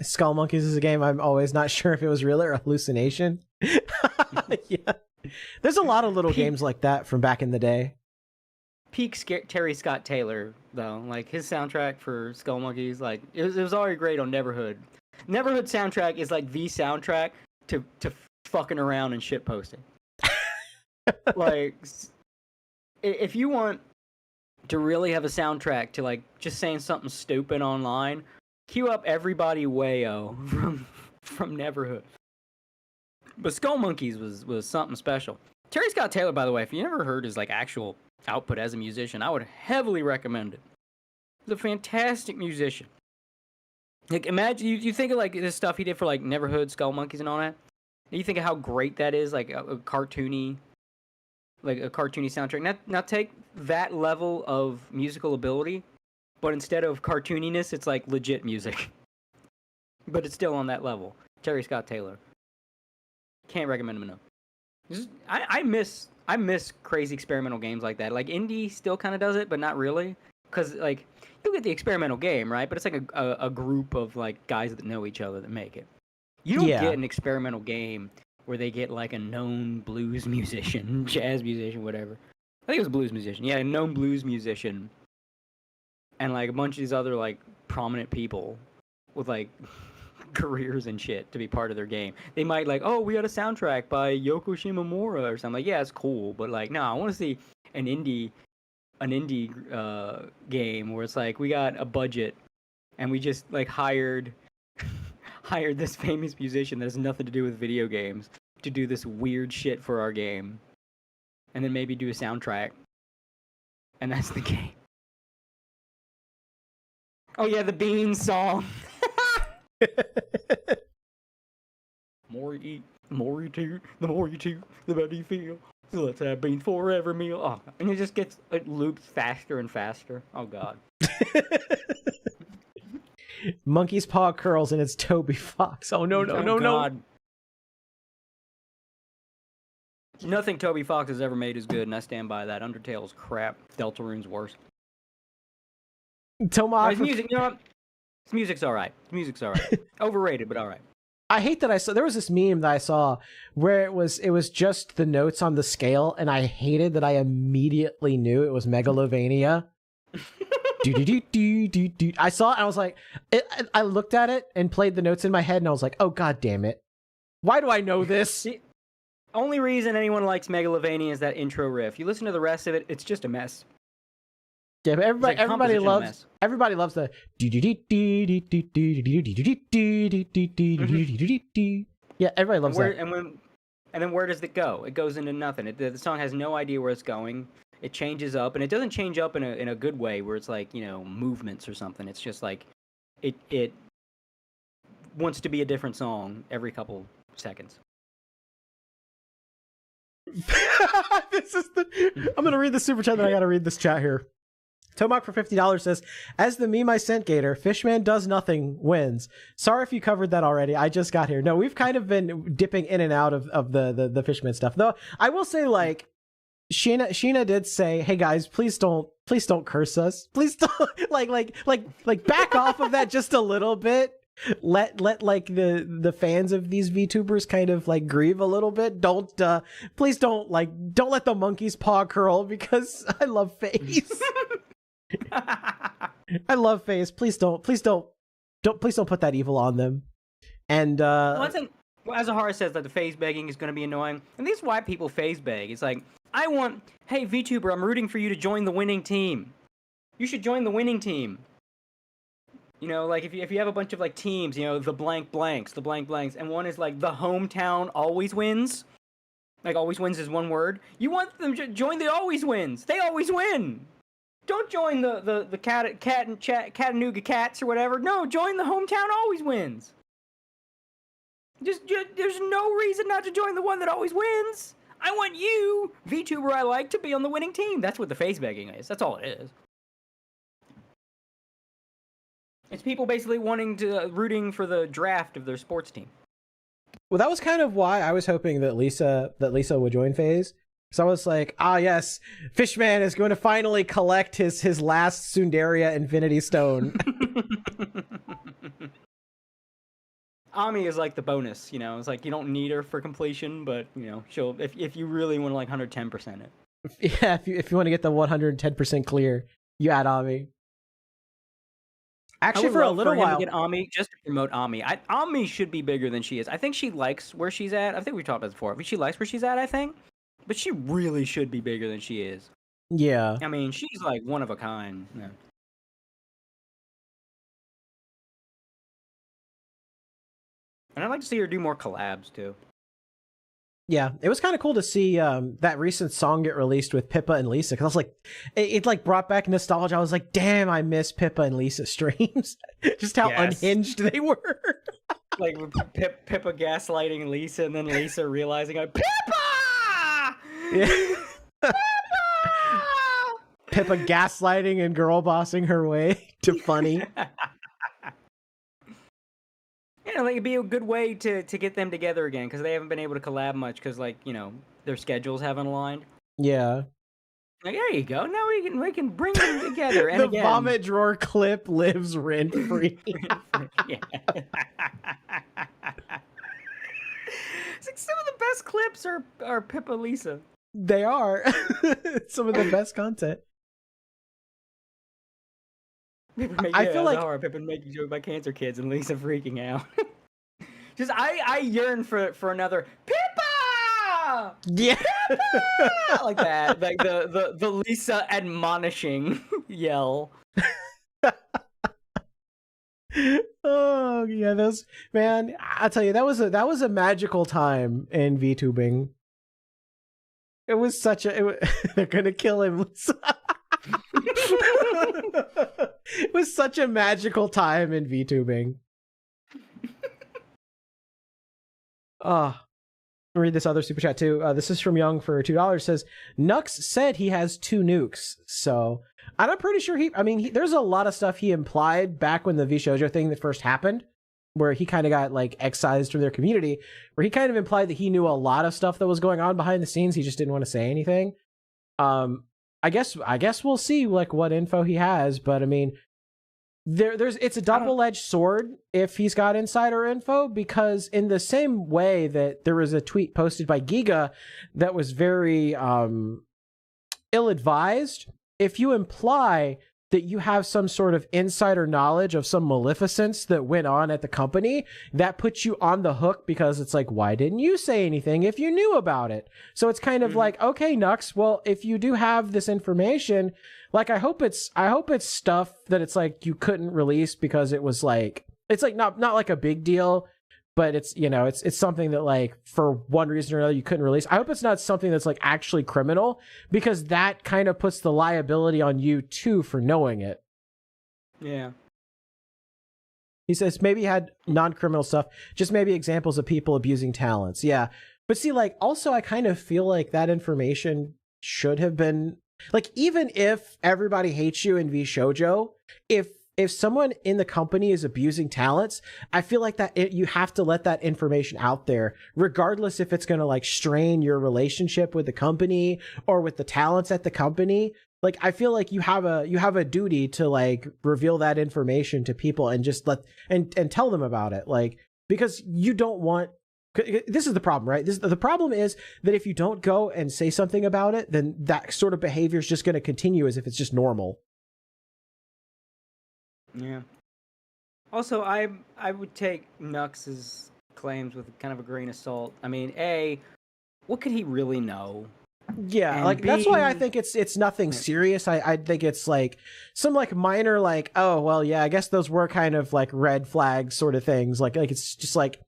Skull Monkeys is a game I'm always not sure if it was real or a hallucination. Yeah. There's a lot of little games like that from back in the day. Peak Terry Scott Taylor, though. Like, his soundtrack for Skull Monkeys, like, it was already great on Neverhood. Neverhood soundtrack is like the soundtrack to fucking around and shit posting. Like, if you want to really have a soundtrack to, like, just saying something stupid online, cue up Everybody Wayo from Neverhood. But Skull Monkeys was something special. Terry Scott Taylor, by the way, if you never heard his like actual output as a musician, I would heavily recommend it. He's a fantastic musician. Like, imagine you think of like this stuff he did for like Neverhood, Skull Monkeys, and all that. And you think of how great that is, like a cartoony soundtrack. Now take that level of musical ability, but instead of cartooniness, it's like legit music. But it's still on that level. Terry Scott Taylor. Can't recommend him enough. I miss crazy experimental games like that. Like, indie still kind of does it, but not really. Because, like, you get the experimental game, right? But it's like a group of, like, guys that know each other that make it. You don't get an experimental game where they get, like, a known blues musician, jazz musician, whatever. I think it was a blues musician. Yeah, a known blues musician. And, like, a bunch of these other, like, prominent people with, like, careers and shit to be part of their game. They might like, oh, we got a soundtrack by Yoko Shimomura or something. Like, yeah, it's cool, but like, no, I want to see an indie game where it's like we got a budget and we just like hired this famous musician that has nothing to do with video games to do this weird shit for our game, and then maybe do a soundtrack, and that's the game. Oh yeah, the Beans song. More you eat, the more you chew, the more you chew, the better you feel. So let's have beans forever meal. Oh, and it loops faster and faster. Oh god. Monkey's paw curls and it's Toby Fox. Oh no. Nothing Toby Fox has ever made is good, and I stand by that. Undertale's crap. Deltarune's worse. Tomahawk. His music, you know what? This music's all right. Overrated, but all right. I hate that I saw there was this meme that I saw where it was just the notes on the scale, and I hated that I immediately knew it was Megalovania. I saw it and I was like, I looked at it and played the notes in my head and I was like, oh god damn it. Why do I know this? The only reason anyone likes Megalovania is that intro riff. You listen to the rest of it, it's just a mess. Yeah, but everybody loves the yeah, everybody loves that. And then where does it go? It goes into nothing. The song has no idea where it's going. It changes up, and it doesn't change up in a good way where it's like, movements or something. It's just like it wants to be a different song every couple seconds. I'm gonna read the super chat, then I gotta read this chat here. Tomac for $50 says, as the meme I sent Gator, Fishman does nothing, wins. Sorry if you covered that already. I just got here. No, we've kind of been dipping in and out of the Fishman stuff. Though I will say, like, Sheena did say, hey guys, please don't curse us. Please don't like back off of that just a little bit. Let like the fans of these VTubers kind of like grieve a little bit. Please don't let the monkey's paw curl, because I love FaZe. I love FaZe. Please don't put that evil on them. And well, as Ahara says, that the FaZe begging is going to be annoying, and this is why people FaZe beg. It's like, hey VTuber, I'm rooting for you to join the winning team. You should join the winning team. Like if you have a bunch of like teams, the blank blanks, and one is like the hometown always wins. Like always wins is one word. You want them to join the always wins. They always win. Don't join the Chattanooga Cats or whatever. No, join the hometown always wins. Just there's no reason not to join the one that always wins. I want you, VTuber I like, to be on the winning team. That's what the FaZe begging is. That's all it is. It's people basically rooting for the draft of their sports team. Well, that was kind of why I was hoping that Lisa would join FaZe. So I was like, yes, Fishman is going to finally collect his last Sundaria Infinity Stone. Ami is like the bonus, It's like you don't need her for completion, but she'll if you really want to like 110% it. Yeah, if you want to get the 110% clear, you add Ami. Actually, for a little while, to get Ami just to promote Ami. Ami should be bigger than she is. I think she likes where she's at. I think we talked about this before. But she likes where she's at, I think. But she really should be bigger than she is. Yeah. I mean, she's like one of a kind. Yeah. And I'd like to see her do more collabs, too. Yeah, it was kind of cool to see that recent song get released with Pippa and Lisa, because I was like, it like brought back nostalgia. I was like, damn, I miss Pippa and Lisa streams. Just how unhinged they were. Like Pippa gaslighting Lisa, and then Lisa realizing, Pippa! Yeah. Pippa gaslighting and girl bossing her way to funny. Yeah, like it'd be a good way to get them together again, because they haven't been able to collab much because, like, their schedules haven't aligned. Yeah. Like, there you go. Now we can bring them together. And the again, vomit drawer clip lives rent free. It's like some of the best clips are Pippa Lisa. They are. Some of the best content. I feel like Pippa making jokes about cancer kids and Lisa freaking out. Just I yearn for another Pippa. Yeah, Pippa! Like that, like the Lisa admonishing yell. Oh yeah, those, man. I'll tell you, that was a magical time in VTubing. It was such a. They're gonna kill him. It was such a magical time in VTubing. Read this other super chat too. This is from Young for $2. Says Nux said he has 2 nukes, so I'm pretty sure there's a lot of stuff he implied back when the Vshojo thing that first happened, where he kind of got like excised from their community, where he kind of implied that he knew a lot of stuff that was going on behind the scenes. He just didn't want to say anything. I guess we'll see like what info he has, but I mean, it's a double-edged sword if he's got insider info, because in the same way that there was a tweet posted by Giga that was very ill-advised, if you imply that you have some sort of insider knowledge of some maleficence that went on at the company, that puts you on the hook, because it's like, why didn't you say anything if you knew about it? So it's kind of like, okay, Nux, well, if you do have this information, like, I hope it's stuff that it's like you couldn't release because it was like, it's like not like a big deal, but it's, you know, it's something that, like, for one reason or another you couldn't release. I hope it's not something that's like actually criminal, because that kind of puts the liability on you too for knowing it. Yeah. He says maybe he had non-criminal stuff, just maybe examples of people abusing talents. Yeah. But see, like, also I kind of feel like that information should have been, like, even if everybody hates you in Vshojo, if someone in the company is abusing talents, I feel like that you have to let that information out there, regardless if it's going to, like, strain your relationship with the company or with the talents at the company. Like, I feel like you have a duty to, like, reveal that information to people and just and tell them about it. Like, because you don't want, this is the problem, right? The problem is that if you don't go and say something about it, then that sort of behavior is just going to continue as if it's just normal. Yeah. Also, I would take Nux's claims with kind of a grain of salt. I mean, A, what could he really know? Yeah, And like, B, that's why I think it's nothing serious. I think it's like some, like, minor, like, oh, well, yeah, I guess those were kind of like red flags sort of things. Like it's just like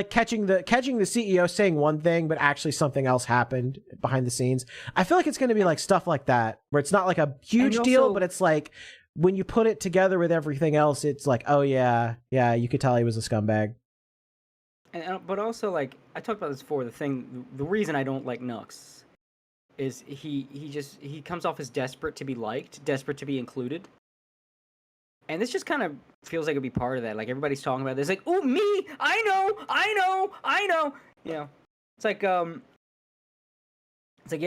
catching the CEO saying one thing, but actually something else happened behind the scenes. I feel like it's going to be like stuff like that, where it's not like a huge deal, but it's like, when you put it together with everything else, it's like, oh yeah, you could tell he was a scumbag. But also, like, I talked about this before, the reason I don't like Nux is he comes off as desperate to be liked, desperate to be included. And this just kind of feels like it'd be part of that. Like, everybody's talking about this, like, oh, me, I know. You know, it's like you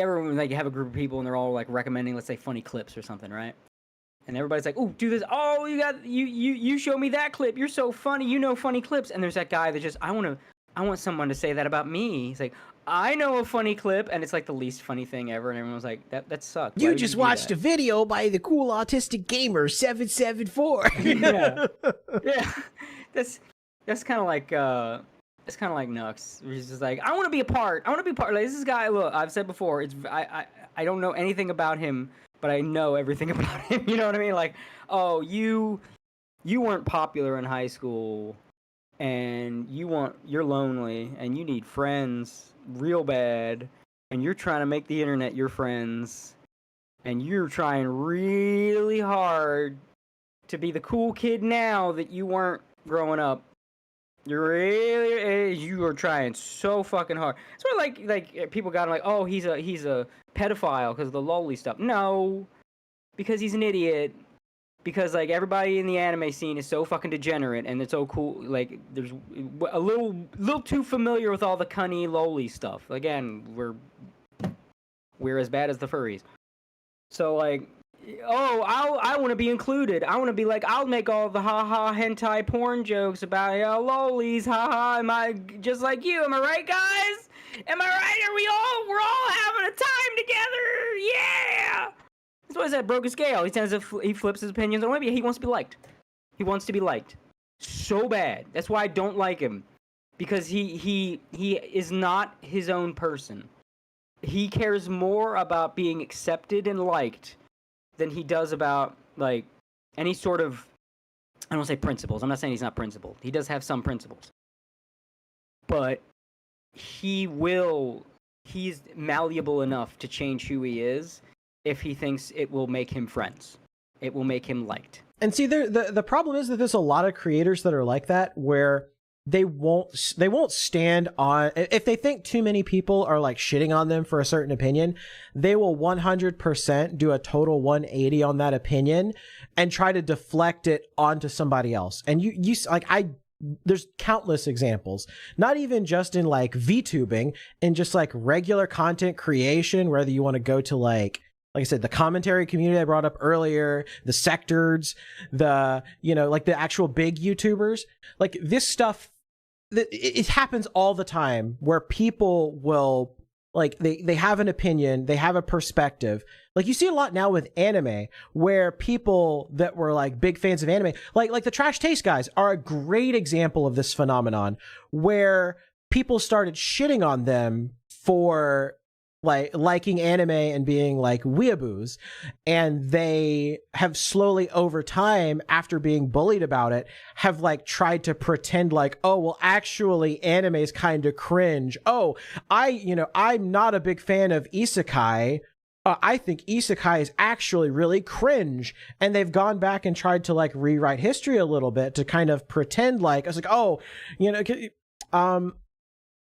ever, like, you have a group of people and they're all, like, recommending, let's say, funny clips or something, right? And everybody's like, oh, do this. Oh, you show me that clip. You're so funny. You know funny clips. And there's that guy that just, I want someone to say that about me. He's like, I know a funny clip. And it's like the least funny thing ever. And everyone's like, that sucks. You just watched a video by the cool autistic gamer 774. Yeah. Yeah. That's kind of like, it's kind of like Nux. He's just like, I want to be a part. Like, this guy, look, I've said before, I don't know anything about him, but I know everything about him. You know what I mean? Like, oh, you weren't popular in high school, and you're lonely, and you need friends real bad, and you're trying to make the internet your friends, and you're trying really hard to be the cool kid now that you weren't growing up. You are trying so fucking hard. It's sort of like people got him like, oh, he's a pedophile because of the lowly stuff. No, because he's an idiot. Because, like, everybody in the anime scene is so fucking degenerate, and it's so cool. Like, there's a little too familiar with all the cunny lowly stuff. Again, we're as bad as the furries. So, like, oh, I want to be included. I want to be like, I'll make all the haha hentai porn jokes about lolies, haha. Am I just like you? Am I right, guys? Am I right? We're all having a time together. Yeah. That's why I said broke a scale. He flips his opinions on maybe he wants to be liked. He wants to be liked so bad. That's why I don't like him, because he is not his own person. He cares more about being accepted and liked than he does about, like, any sort of, I don't want to say principles. I'm not saying he's not principled. He does have some principles. But he's malleable enough to change who he is if he thinks it will make him friends. It will make him liked. And see, the problem is that there's a lot of creators that are like that, where they won't stand on, if they think too many people are, like, shitting on them for a certain opinion, they will 100% do a total 180 on that opinion and try to deflect it onto somebody else. And you like, there's countless examples, not even just in, like, VTubing, and just, like, regular content creation, whether you want to go to, like, like I said, the commentary community I brought up earlier, the sectors, the, you know, like the actual big YouTubers, like this stuff, it happens all the time where people will, like, they have an opinion, they have a perspective. Like, you see a lot now with anime, where people that were, like, big fans of anime, like the Trash Taste guys are a great example of this phenomenon, where people started shitting on them for, like, liking anime and being, like, weeaboos. And they have slowly, over time, after being bullied about it, have, like, tried to pretend like, oh, well, actually, anime is kind of cringe. Oh, I'm not a big fan of isekai. I think isekai is actually really cringe. And they've gone back and tried to, like, rewrite history a little bit to kind of pretend like, I was like, oh, you know,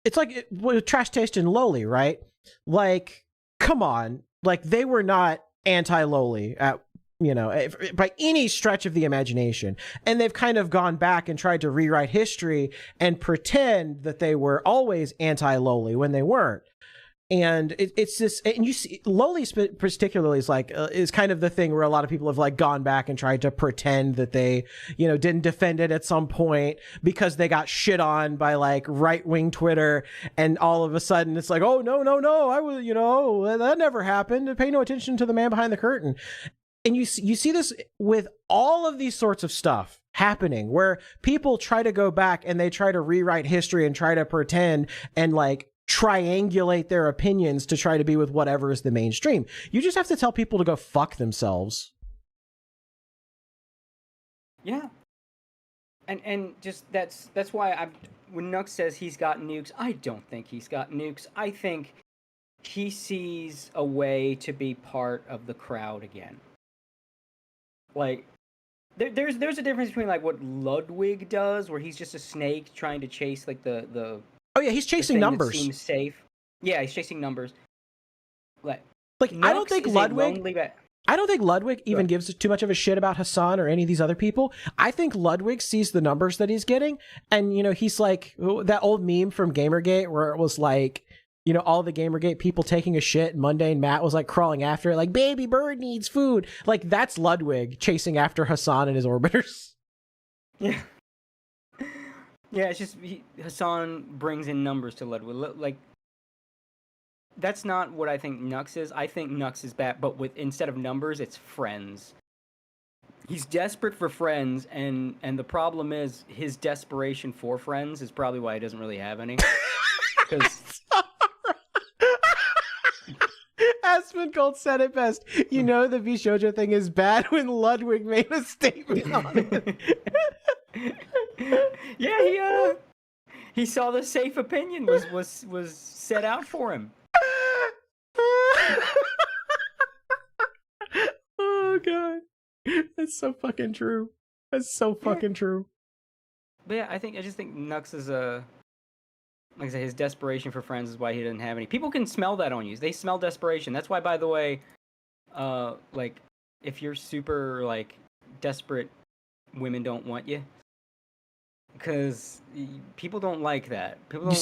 it's like with Trash Taste and Loli, right? Like, come on. Like, they were not anti-Loli at, you know, by any stretch of the imagination. And they've kind of gone back and tried to rewrite history and pretend that they were always anti-Loli when they weren't. And it's just, and you see, Loli particularly is like, is kind of the thing where a lot of people have, like, gone back and tried to pretend that they, you know, didn't defend it at some point because they got shit on by, like, right-wing Twitter. And all of a sudden it's like, oh, no, I was, you know, that never happened. Pay no attention to the man behind the curtain. And you see this with all of these sorts of stuff happening, where people try to go back and they try to rewrite history and try to pretend and, like, triangulate their opinions to try to be with whatever is the mainstream. You just have to tell people to go fuck themselves. Yeah. And just that's why when Nux says he's got nukes, I don't think he's got nukes. I think he sees a way to be part of the crowd again. Like, there's a difference between, like, what Ludwig does, where he's just a snake trying to chase, like, the oh yeah, he's chasing numbers. Seems safe. Yeah, he's chasing numbers. Like I don't think Ludwig even gives too much of a shit about Hassan or any of these other people. I think Ludwig sees the numbers that he's getting, and, you know, he's like that old meme from Gamergate where it was like, you know, all the Gamergate people taking a shit, and Mundane Matt was, like, crawling after it, like, baby bird needs food. Like, that's Ludwig chasing after Hassan and his orbiters. Yeah. Yeah, it's just Hassan brings in numbers to Ludwig. Like, that's not what I think Nux is. I think Nux is bad, but instead of numbers, it's friends. He's desperate for friends, and the problem is his desperation for friends is probably why he doesn't really have any. Because Aspen Gold said it best. You know, the Vshojo thing is bad when Ludwig made a statement on it. Yeah, he saw the safe opinion was set out for him. Oh god, that's so fucking true. That's so fucking true. But yeah, I just think Nux is like I said, his desperation for friends is why he doesn't have any. People can smell that on you. They smell desperation. That's why, by the way, like, if you're super, like, desperate, women don't want you. Because people don't like that. People don't you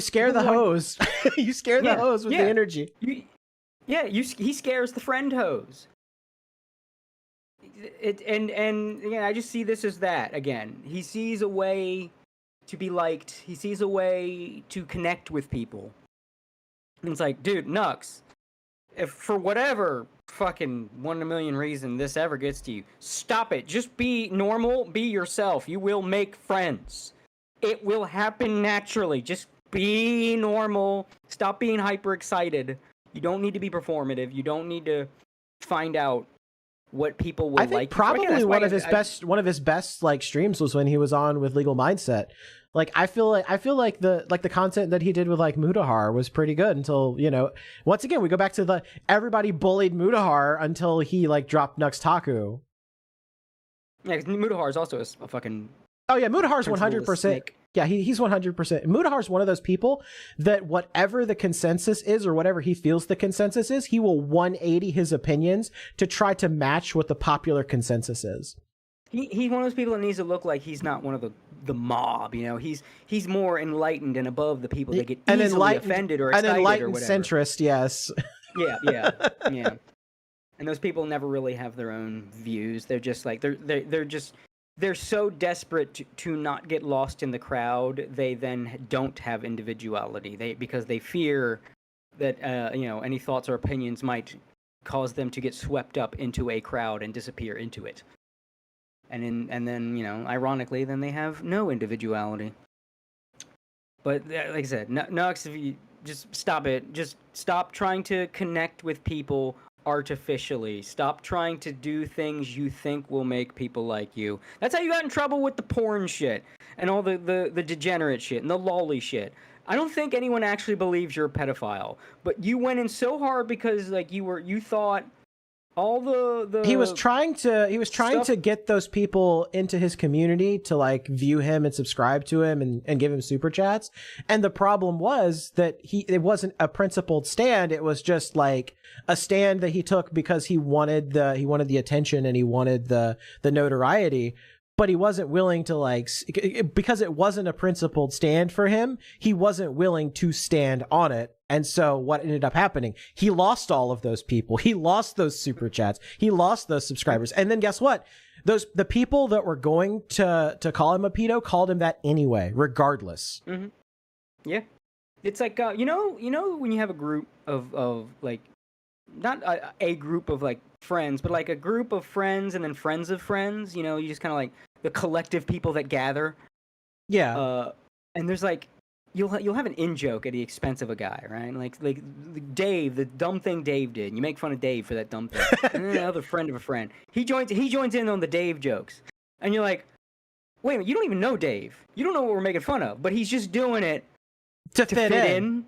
scare the hose. You scare the hose with the energy. He scares the friend hose. And again, I just see this as that again. He sees a way to be liked. He sees a way to connect with people. And it's like, dude, Nux, if for whatever fucking 1 in a million reason this ever gets to you, stop it. Just be normal, be yourself. You will make friends. It will happen naturally. Just be normal. Stop being hyper excited. You don't need to be performative. You don't need to find out what people will like. I think probably one of his best like streams was when he was on with Legal Mindset. Like I feel like the content that he did with like Mutahar was pretty good until, you know, once again we go back to everybody bullied Mutahar until he like dropped Nux Taku. Yeah, because Mutahar is also a fucking. Oh yeah, Mutahar's 100%. Yeah, he's 100%. Mutahar's one of those people that whatever the consensus is or whatever he feels the consensus is, he will 180 his opinions to try to match what the popular consensus is. He's one of those people that needs to look like he's not one of the mob, you know. He's more enlightened and above the people that get easily offended or excited or whatever. An enlightened centrist, yes. Yeah. And those people never really have their own views. They're just like they're so desperate to not get lost in the crowd. They then don't have individuality. Because they fear that any thoughts or opinions might cause them to get swept up into a crowd and disappear into it. And then ironically, then they have no individuality. But like I said, Nux, if you just stop it. Just stop trying to connect with people artificially. Stop trying to do things you think will make people like you. That's how you got in trouble with the porn shit and all the degenerate shit and the lolly shit. I don't think anyone actually believes you're a pedophile, but you went in so hard because like you thought all the he was trying to get those people into his community to like view him and subscribe to him and give him super chats. And the problem was that it wasn't a principled stand. It was just like a stand that he took because he wanted the attention and he wanted the notoriety. But he wasn't willing to because it wasn't a principled stand for him, he wasn't willing to stand on it. And so what ended up happening, he lost all of those people. He lost those super chats. He lost those subscribers. And then guess what? The people that were going to call him a pedo called him that anyway, regardless. Mm-hmm. Yeah. It's like, when you have a group of like, not a group of like friends, but like a group of friends and then friends of friends, you just kind of like the collective people that gather. Yeah. And there's like, you'll have an in-joke at the expense of a guy, right? Like Dave, the dumb thing Dave did. You make fun of Dave for that dumb thing. And then another friend of a friend. He joins in on the Dave jokes. And you're like, wait a minute, you don't even know Dave. You don't know what we're making fun of, but he's just doing it to fit in.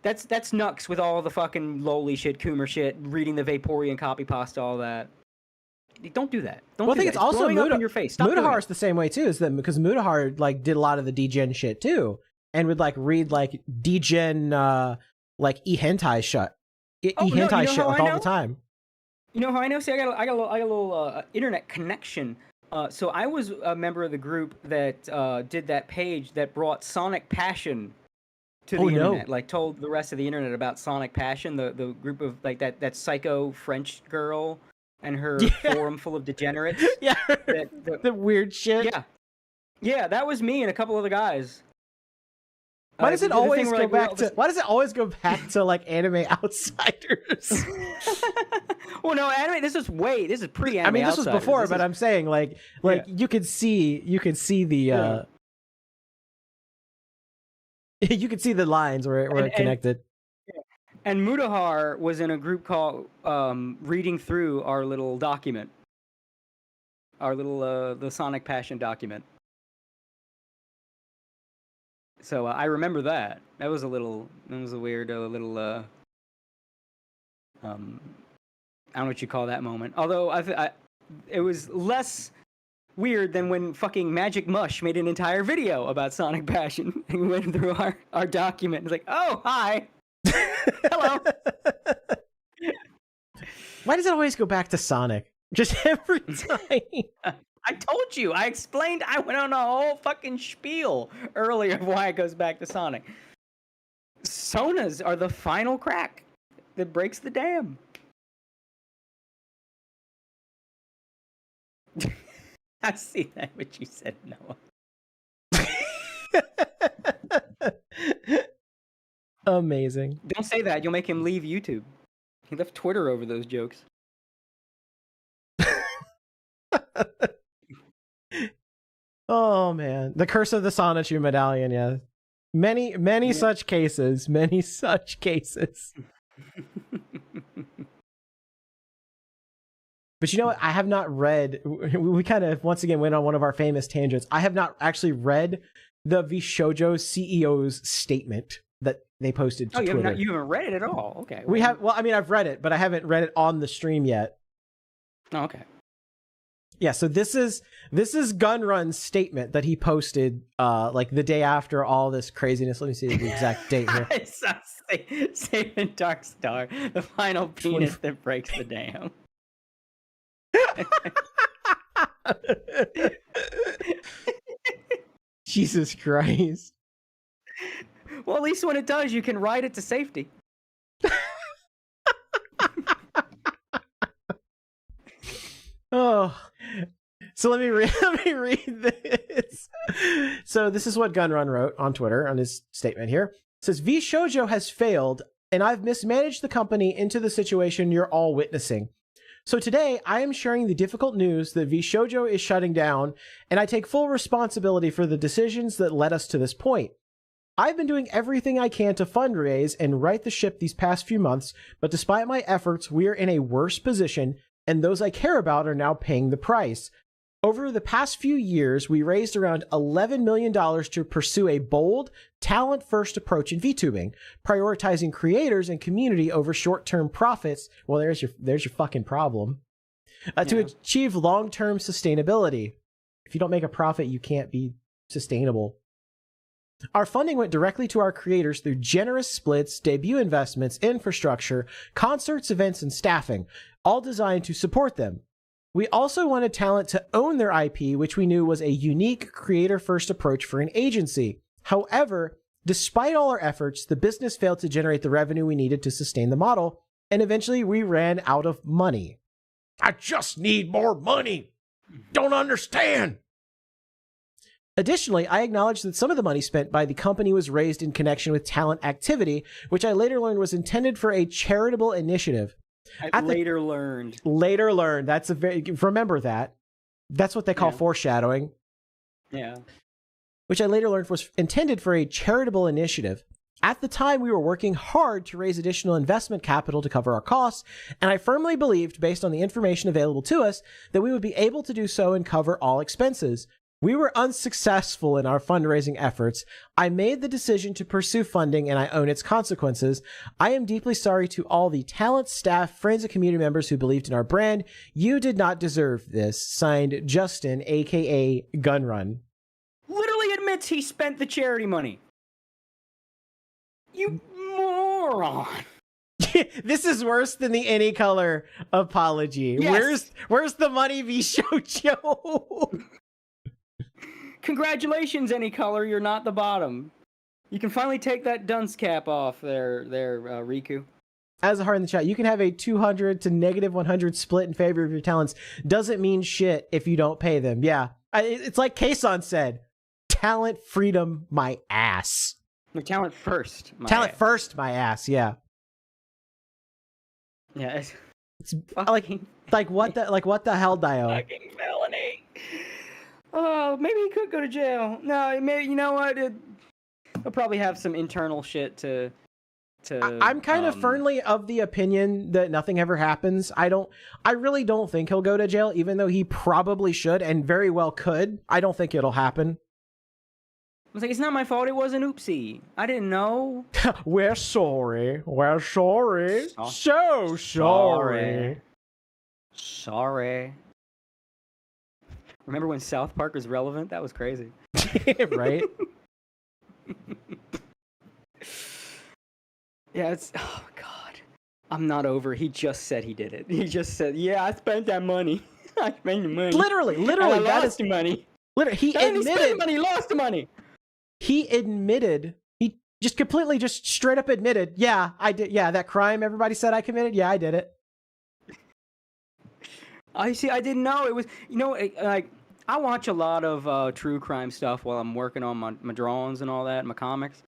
That's Nux with all the fucking lowly shit, Coomer shit, reading the Vaporeon copy pasta, all that. Don't do that. Don't. Well, I think it's also up in your face. Mudahar's the same way too, is that because Mudahar like did a lot of the degen shit too, and would like read like degen like e-hentai shit, e-hentai shit like all the time. You know how I know? See, I got a little internet connection. So I was a member of the group that did that page that brought Sonic Passion to the internet, like told the rest of the internet about Sonic Passion, the group of like that psycho French girl and her forum full of degenerates. Yeah, the weird shit. Yeah, that was me and a couple other guys. Why does it always go back to? Why does it always go back to like anime outsiders? Well, no, anime. This is pre-anime. I mean, this was before, but I'm saying like you could see the. You could see the lines where it connected. And Mudahar was in a group called reading through our little document, the Sonic Passion document. So I remember that. That was a weird little. I don't know what you call that moment. Although it was less weird than when fucking Magic Mush made an entire video about Sonic Passion and we went through our document. It's like, oh, hi. Hello. Why does it always go back to Sonic? Just every time. I told you. I explained. I went on a whole fucking spiel earlier of why it goes back to Sonic. Sonas are the final crack that breaks the dam. I see that what you said, Noah. Amazing. Don't say that. You'll make him leave YouTube. He left Twitter over those jokes. Oh man, the curse of the Sonichu medallion. Yeah, many such cases. Many such cases. But you know what? I have not read. We kind of once again went on one of our famous tangents. I have not actually read the Vshojo CEO's statement that they posted to Twitter. You haven't read it at all? Okay. We have. Well, I mean, I've read it, but I haven't read it on the stream yet. Oh, okay. Yeah. So this is Gunrun's statement that he posted, like the day after all this craziness. Let me see the exact date here. I saw Saving Dark Star, the final penis that breaks the dam. Jesus Christ. Well, at least when it does, you can ride it to safety. Oh, so let me read. Let me read this. So this is what Gunrun wrote on Twitter on his statement here. It says Vshojo has failed, and I've mismanaged the company into the situation you're all witnessing. So today, I am sharing the difficult news that Vshojo is shutting down, and I take full responsibility for the decisions that led us to this point. I've been doing everything I can to fundraise and right the ship these past few months, but despite my efforts, we are in a worse position, and those I care about are now paying the price. Over the past few years, we raised around $11 million to pursue a bold, talent-first approach in VTubing, prioritizing creators and community over short-term profits. Well, there's your fucking problem. To achieve long-term sustainability. If you don't make a profit, you can't be sustainable. Our funding went directly to our creators through generous splits, debut investments, infrastructure, concerts, events, and staffing, all designed to support them. We also wanted talent to own their IP, which we knew was a unique creator-first approach for an agency. However, despite all our efforts, the business failed to generate the revenue we needed to sustain the model, and eventually we ran out of money. I just need more money. Don't understand. Additionally, I acknowledge that some of the money spent by the company was raised in connection with talent activity, which I later learned was intended for a charitable initiative. Later learned. That's a very, remember that. That's what they call foreshadowing. Yeah. Which I later learned was intended for a charitable initiative. At the time, we were working hard to raise additional investment capital to cover our costs, and I firmly believed, based on the information available to us, that we would be able to do so and cover all expenses. We were unsuccessful in our fundraising efforts. I made the decision to pursue funding, and I own its consequences. I am deeply sorry to all the talent, staff, friends, and community members who believed in our brand. You did not deserve this. Signed, Justin, aka Gunrun. Literally admits he spent the charity money. You moron. This is worse than the Any Color apology. Yes. Where's the money, Vshojo? Congratulations, Any Color, you're not the bottom. You can finally take that dunce cap off there, Riku. As a heart in the chat, you can have a 200 to negative 100 split in favor of your talents. Doesn't mean shit if you don't pay them. Yeah. It's like Kason said, talent freedom, my ass. No, talent first. Talent first, my ass. Yeah. Yeah. It's like what the hell, Dio? Fucking felony. Oh, maybe he could go to jail. No, maybe, you know what? He'll probably have some internal shit to I'm kind of firmly of the opinion that nothing ever happens. I really don't think he'll go to jail, even though he probably should and very well could. I don't think it'll happen. I was like, it's not my fault. It was an oopsie. I didn't know. We're sorry. We're sorry. So sorry. Sorry. Remember when South Park was relevant? That was crazy. Right? Yeah, it's... Oh, God. I'm not over. He just said he did it. He just said, yeah, I spent that money. I spent the money. Literally. I lost the money. Literally, he admitted... He spent the money, he lost the money. He admitted... He just completely, just straight up admitted, yeah, I did. Yeah, that crime everybody said I committed, yeah, I did it. I see. I didn't know it was. You know, like I watch a lot of true crime stuff while I'm working on my drawings and all that, my comics.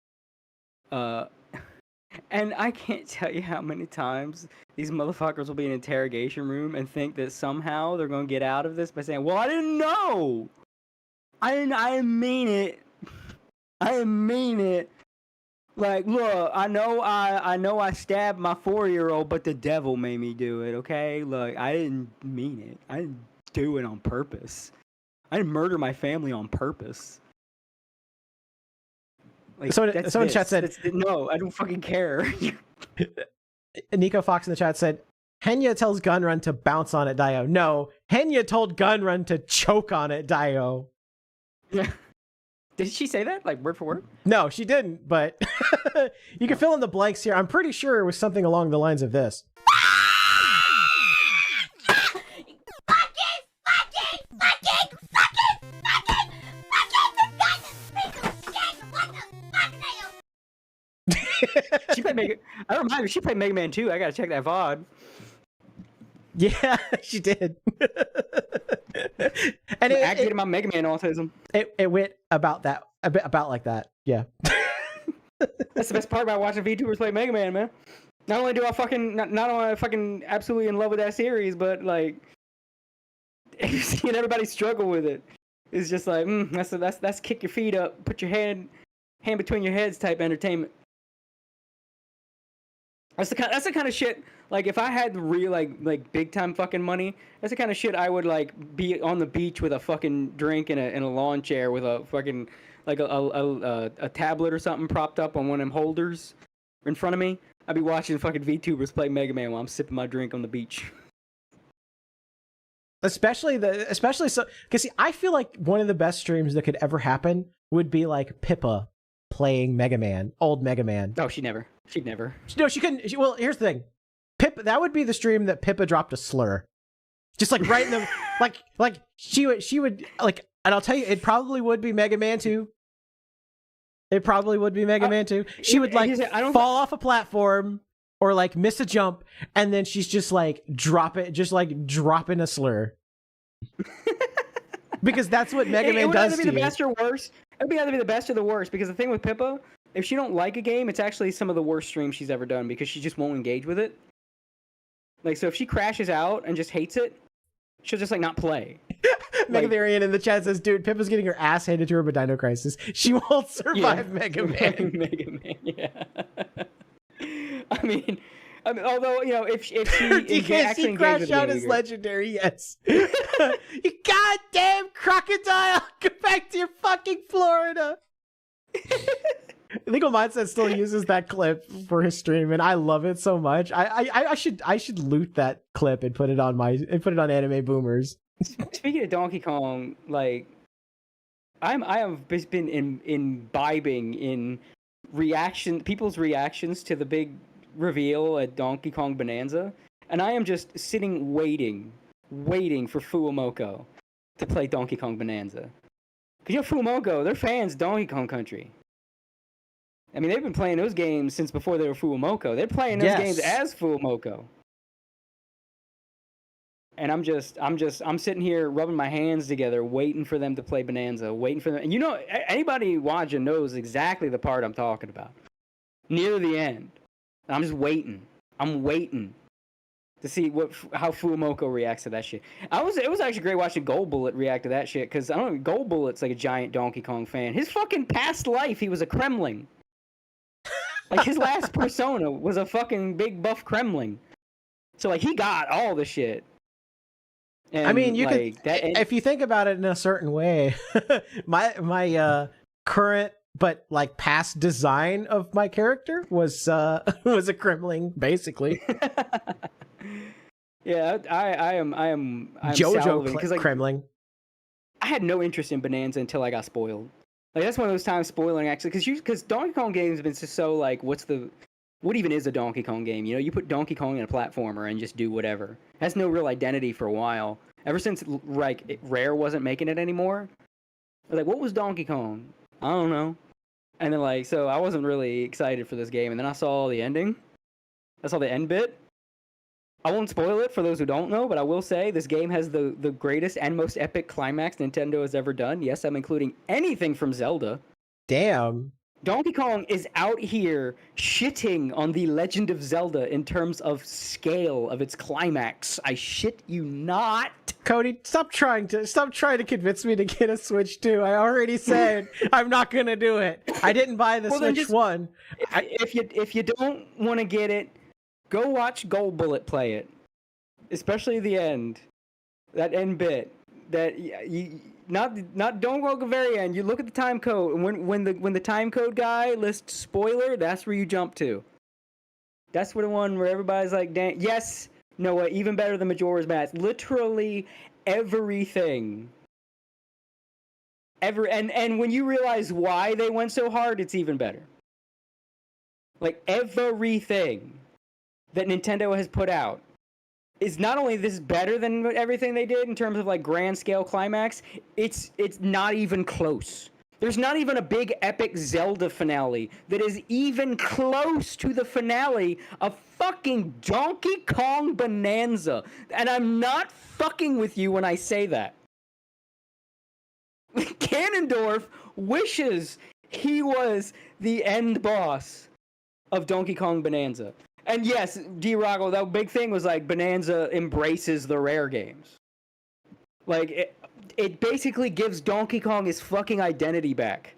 And I can't tell you how many times these motherfuckers will be in an interrogation room and think that somehow they're gonna get out of this by saying, "Well, I didn't know. I didn't mean it. I didn't mean it. Like, look, I know I stabbed my 4-year-old, but the devil made me do it, okay? Look, I didn't mean it. I didn't do it on purpose. I didn't murder my family on purpose." Like, someone in the chat said... No, I don't fucking care. Nico Fox in the chat said, Henya tells Gunrun to bounce on it, Dio. No, Henya told Gunrun to choke on it, Dio. Yeah. Did she say that? Like, word for word? No, she didn't, but you can fill in the blanks here. I'm pretty sure it was something along the lines of this. She played Mega... I remind me, she played Mega Man 2. I gotta check that VOD. Yeah, she did. And activated my Mega Man autism. it went about that about like that. Yeah. That's the best part about watching VTubers play Mega Man, man. Not only do I fucking not only am I fucking absolutely in love with that series, but like seeing everybody struggle with it is just like that's kick your feet up, put your hand between your heads type entertainment. That's the kind of shit. Like if I had the real like big time fucking money, that's the kind of shit I would like be on the beach with a fucking drink in a lawn chair with a fucking like a tablet or something propped up on one of them holders in front of me. I'd be watching fucking VTubers play Mega Man while I'm sipping my drink on the beach. Especially so, because see, I feel like one of the best streams that could ever happen would be like Pippa playing Mega Man, old Mega Man. Oh, she'd never. No, she couldn't. Well, here's the thing. That would be the stream that Pippa dropped a slur. Just like right in the like she would like, and I'll tell you, it probably would be Mega Man 2. It probably would be Mega Man 2. She would like fall off a platform or like miss a jump, and then she's just like dropping a slur. Because that's what Mega Man does to you. It would either be the best or worst. It would either be the best or the worst. Because the thing with Pippa, if she don't like a game, it's actually some of the worst streams she's ever done because she just won't engage with it. Like, so if she crashes out and just hates it, she'll just like not play. Megatherian in the chat says, dude, Pippa's getting her ass handed to her by Dino Crisis. She won't survive Mega Man. Mega Man, yeah. I mean, although, you know, if she DKC crash out is legendary, yes. You goddamn crocodile! Get back to your fucking Florida! Legal Mindset still uses that clip for his stream, and I love it so much. I should loot that clip and put it on Anime Boomers. Speaking of Donkey Kong, like I have been imbibing in people's reactions to the big reveal at Donkey Kong Bonanza, and I am just sitting waiting for Fuumoco to play Donkey Kong Bonanza. Because you know Fuumoco, they're fans of Donkey Kong Country. I mean, they've been playing those games since before they were Fuumoco. They're playing those games as Fuumoco. And I'm sitting here rubbing my hands together, waiting for them to play Bonanza, waiting for them. And you know, anybody watching knows exactly the part I'm talking about. Near the end. I'm just waiting. I'm waiting to see how Fuumoco reacts to that shit. It was actually great watching Gold Bullet react to that shit, because I don't know, Gold Bullet's like a giant Donkey Kong fan. His fucking past life, he was a Kremling. Like his last persona was a fucking big buff Kremling. So like he got all the shit. And I mean, you like, could, if you think about it in a certain way, my current but like past design of my character was a Kremling, basically. Yeah, I am Jojo because like Kremling. I had no interest in Bonanza until I got spoiled. Like that's one of those times spoiling actually, because Donkey Kong games have been just so like, what even is a Donkey Kong game? You know, you put Donkey Kong in a platformer and just do whatever. It has no real identity for a while. Ever since like Rare wasn't making it anymore. Like, what was Donkey Kong? I don't know. And then like, so I wasn't really excited for this game. And then I saw the ending. I saw the end bit. I won't spoil it for those who don't know, but I will say this game has the greatest and most epic climax Nintendo has ever done. Yes, I'm including anything from Zelda. Damn. Donkey Kong is out here shitting on the Legend of Zelda in terms of scale of its climax. I shit you not. Cody, stop trying to convince me to get a Switch 2. I already said I'm not gonna do it. I didn't buy the Switch 1. If you don't want to get it, go watch Gold Bullet play it. Especially the end. That end bit. That you not don't go to the very end. You look at the time code, and when the time code guy lists spoiler, that's where you jump to. That's where the one where everybody's like, "Dang, yes, no, even better than Majora's Mask." Literally everything. And when you realize why they went so hard, it's even better. Like everything that Nintendo has put out is not only this better than everything they did in terms of like grand scale climax, it's not even close. There's not even a big epic Zelda finale that is even close to the finale of fucking Donkey Kong Bonanza. And I'm not fucking with you when I say that. Ganondorf wishes he was the end boss of Donkey Kong Bonanza. And yes, D-Roggle, that big thing was like Bonanza embraces the rare games. Like, it basically gives Donkey Kong his fucking identity back.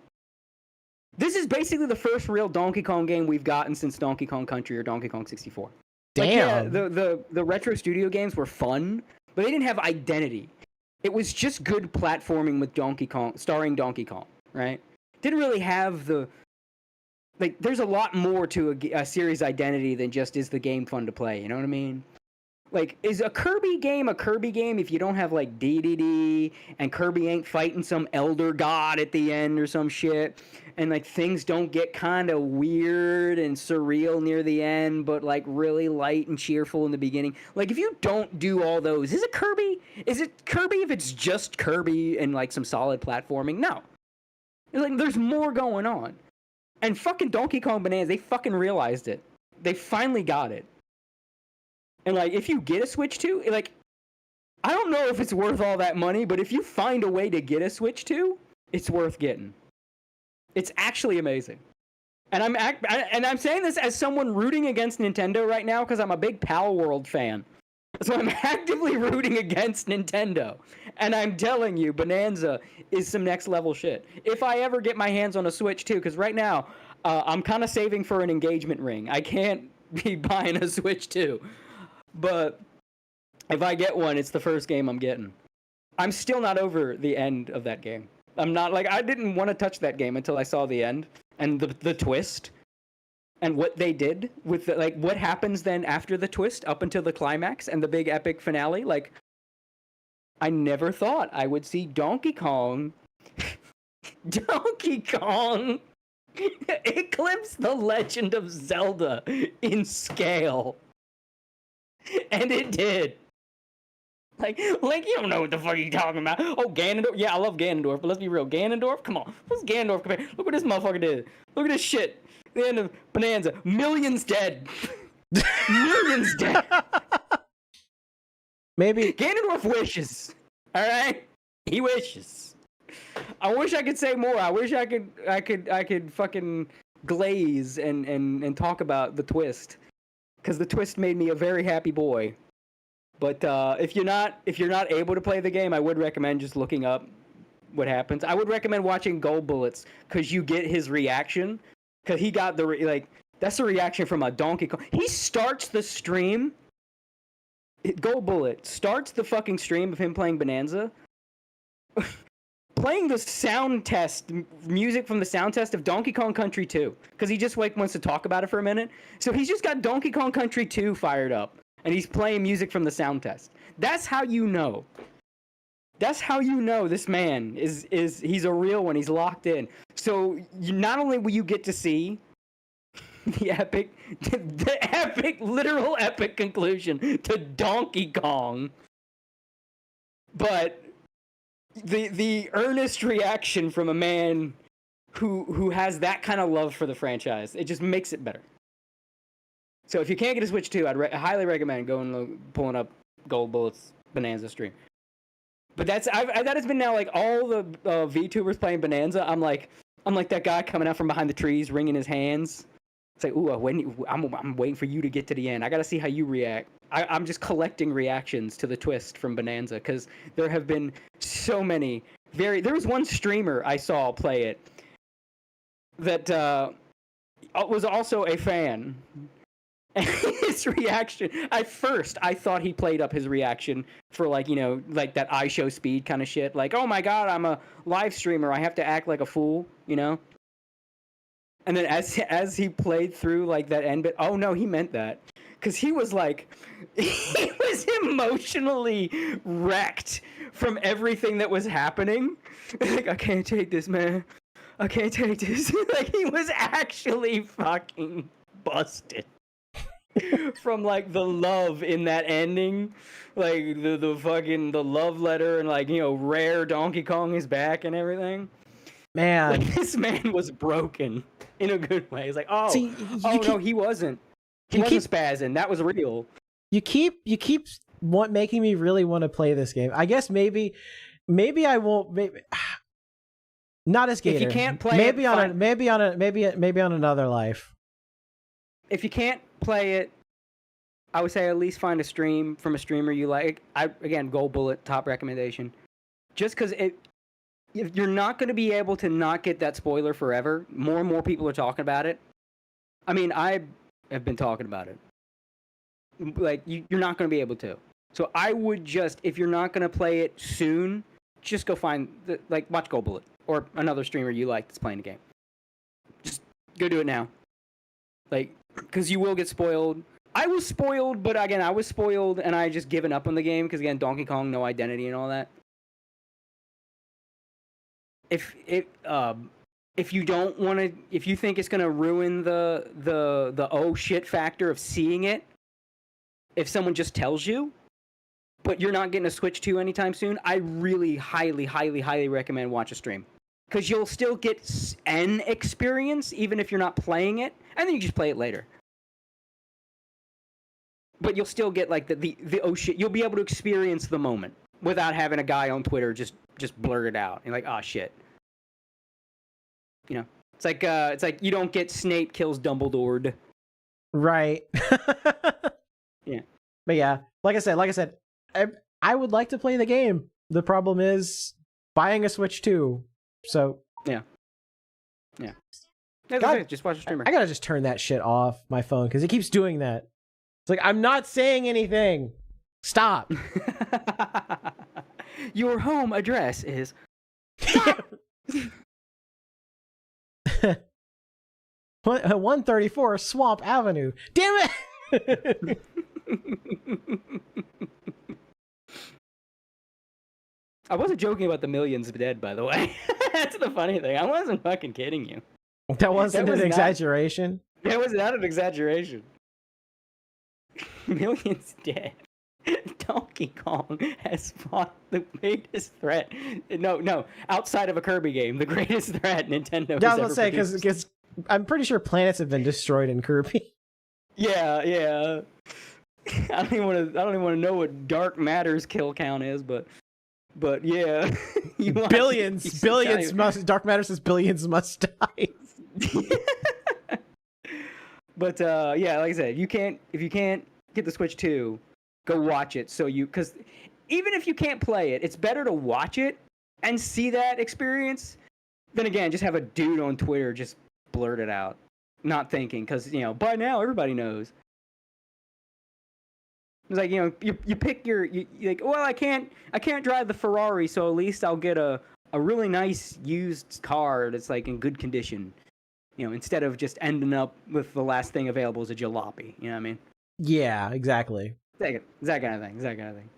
This is basically the first real Donkey Kong game we've gotten since Donkey Kong Country or Donkey Kong 64. Damn. Like, yeah, the retro studio games were fun, but they didn't have identity. It was just good platforming with Donkey Kong, starring Donkey Kong, right? Didn't really have the... Like, there's a lot more to a series identity than just is the game fun to play, you know what I mean? Like, is a Kirby game if you don't have, like, DDD, and Kirby ain't fighting some elder god at the end or some shit, and, like, things don't get kind of weird and surreal near the end, but, like, really light and cheerful in the beginning? Like, if you don't do all those, is it Kirby? Is it Kirby if it's just Kirby and, like, some solid platforming? No. Like, there's more going on. And fucking Donkey Kong Bonanza, they fucking realized it. They finally got it. And, like, if you get a Switch 2, like, I don't know if it's worth all that money, but if you find a way to get a Switch 2, it's worth getting. It's actually amazing. And I'm saying this as someone rooting against Nintendo right now because I'm a big Pal World fan. So I'm actively rooting against Nintendo. And I'm telling you, Bonanza is some next level shit. If I ever get my hands on a Switch 2, because right now, I'm kind of saving for an engagement ring. I can't be buying a Switch 2. But if I get one, it's the first game I'm getting. I'm still not over the end of that game. I'm not, like, I didn't want to touch that game until I saw the end. And the twist. And what they did with the, like, what happens then after the twist up until the climax and the big epic finale. Like, I never thought I would see Donkey Kong eclipse the Legend of Zelda in scale. And it did. Like, you don't know what the fuck you're talking about. Oh, Ganondorf? Yeah, I love Ganondorf, but let's be real. Ganondorf? Come on. What's Ganondorf compared? Look what this motherfucker did. Look at this shit. The end of Bonanza. Millions dead. Millions dead. Maybe Ganondorf wishes. Alright? He wishes. I wish I could say more. I wish I could fucking glaze and talk about the twist. Because the twist made me a very happy boy. But if you're not able to play the game, I would recommend just looking up what happens. I would recommend watching Gold Bullets because you get his reaction. Because he got that's the reaction from a Donkey Kong. He starts the stream. Gold Bullet starts the fucking stream of him playing Bonanza. Playing the sound test, music from the sound test of Donkey Kong Country 2. Because he just wants to talk about it for a minute. So he's just got Donkey Kong Country 2 fired up. And he's playing music from the sound test. That's how you know. That's how you know this man he's a real one. He's locked in. So not only will you get to see the literal epic conclusion to Donkey Kong, but the earnest reaction from a man who has that kind of love for the franchise, it just makes it better. So if you can't get a Switch 2, I'd highly recommend pulling up Gold Bullets Bonanza stream. But that has been now, like, all the VTubers playing Bonanza. I'm like that guy coming out from behind the trees, wringing his hands. It's like, ooh, I'm waiting for you to get to the end. I gotta see how you react. I'm just collecting reactions to the twist from Bonanza because there have been so many. There was one streamer I saw play it that was also a fan. And his reaction, at first, I thought he played up his reaction for, like, like that iShowSpeed kind of shit. Like, oh my god, I'm a live streamer. I have to act like a fool, And then as he played through, like, that end bit, oh no, he meant that. Because he was emotionally wrecked from everything that was happening. Like, I can't take this, man. I can't take this. Like, he was actually fucking busted. From, like, the love in that ending, like the love letter, and, like, rare Donkey Kong is back and everything. Man, like, this man was broken in a good way. He's like, no, he wasn't. He wasn't spazzing. That was real. You keep making me really want to play this game. I guess maybe I won't. Not as Gator. If you can't play maybe it, on maybe on another life. If you can't play it, I would say at least find a stream from a streamer you like. Again, Gold Bullet, top recommendation. Just because if you're not going to be able to not get that spoiler forever, more and more people are talking about it. I mean, I have been talking about it. Like, you're not going to be able to. So I would just, if you're not going to play it soon, just go find, watch Gold Bullet or another streamer you like that's playing the game. Just go do it now. Like, because you will get spoiled. I was spoiled, but again, I was spoiled and I just given up on the game because, again, Donkey Kong, no identity and all that. If you don't want to, if you think it's going to ruin the oh shit factor of seeing it, if someone just tells you, but you're not getting a Switch 2 anytime soon, I really highly recommend watch a stream. Because you'll still get an experience, even if you're not playing it, and then you just play it later. But you'll still get like the oh shit, you'll be able to experience the moment without having a guy on Twitter just blurt it out. And like, oh shit. You know, it's like you don't get Snape kills Dumbledore. Right. Yeah. But yeah, like I said, I would like to play the game. The problem is buying a Switch 2. So yeah. God, just watch a streamer. I gotta just turn that shit off my phone because it keeps doing that. It's like, I'm not saying anything. Stop. Your home address is 134 Swamp Avenue. Damn it. I wasn't joking about the millions dead, by the way. That's the funny thing. I wasn't fucking kidding you. That wasn't an exaggeration. That was not an exaggeration. Millions dead. Donkey Kong has fought the greatest threat. No, outside of a Kirby game, the greatest threat Nintendo Yeah, I was has ever gonna say produced. because I'm pretty sure planets have been destroyed in Kirby. Yeah. I don't even want to know what Dark Matter's kill count is, but yeah, billions must. Dark Matter says billions must die. But yeah, like I said, if you can't get the Switch 2, go watch it. Because even if you can't play it, it's better to watch it and see that experience than, again, just have a dude on Twitter just blurt it out, not thinking. Because by now everybody knows. It's like, you pick you like, well, I can't drive the Ferrari, so at least I'll get a really nice used car that's like in good condition. Instead of just ending up with the last thing available as a jalopy. You know what I mean? Yeah, exactly. That kind of thing.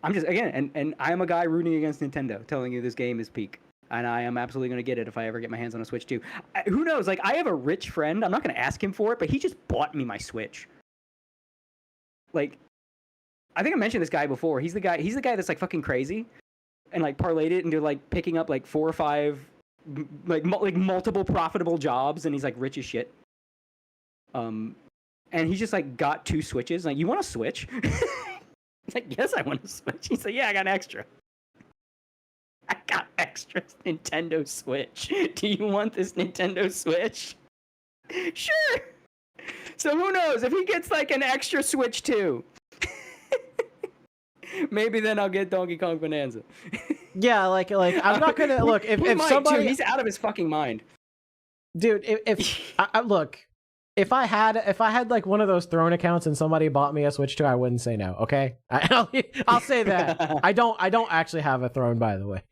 I'm just, again, and I am a guy rooting against Nintendo, telling you this game is peak. And I am absolutely going to get it if I ever get my hands on a Switch 2. Who knows? Like, I have a rich friend. I'm not going to ask him for it, but he just bought me my Switch. Like, I think I mentioned this guy before. He's the guy that's like fucking crazy and like parlayed it into like picking up like 4 or 5 like multiple profitable jobs, and he's like rich as shit. And he just like got 2 Switches. Like, you want a Switch? He's like, yes, I want a Switch. He's like, yeah, I got an extra. I got extra Nintendo Switch. Do you want this Nintendo Switch? Sure. So who knows if he gets like an extra Switch too? Maybe then I'll get Donkey Kong Bonanza. Yeah, like I'm not gonna look if somebody. Too. He's out of his fucking mind, dude. If I had like one of those Throne accounts and somebody bought me a Switch 2, I wouldn't say no. Okay, I'll say that. I don't actually have a Throne, by the way.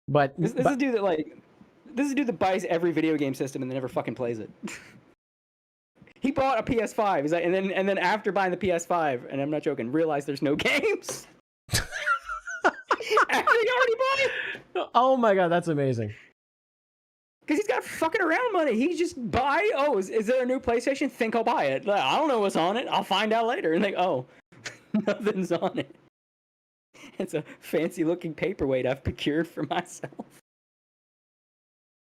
But this is a dude that buys every video game system and then never fucking plays it. He bought a PS5. He's like, and then after buying the PS5, and I'm not joking, realized there's no games. After he already bought it. Oh my god, that's amazing. Because he's got fucking around money. He just buy. Oh, is there a new PlayStation? Think I'll buy it. Like, I don't know what's on it. I'll find out later. And like, oh, nothing's on it. It's a fancy looking paperweight I've procured for myself.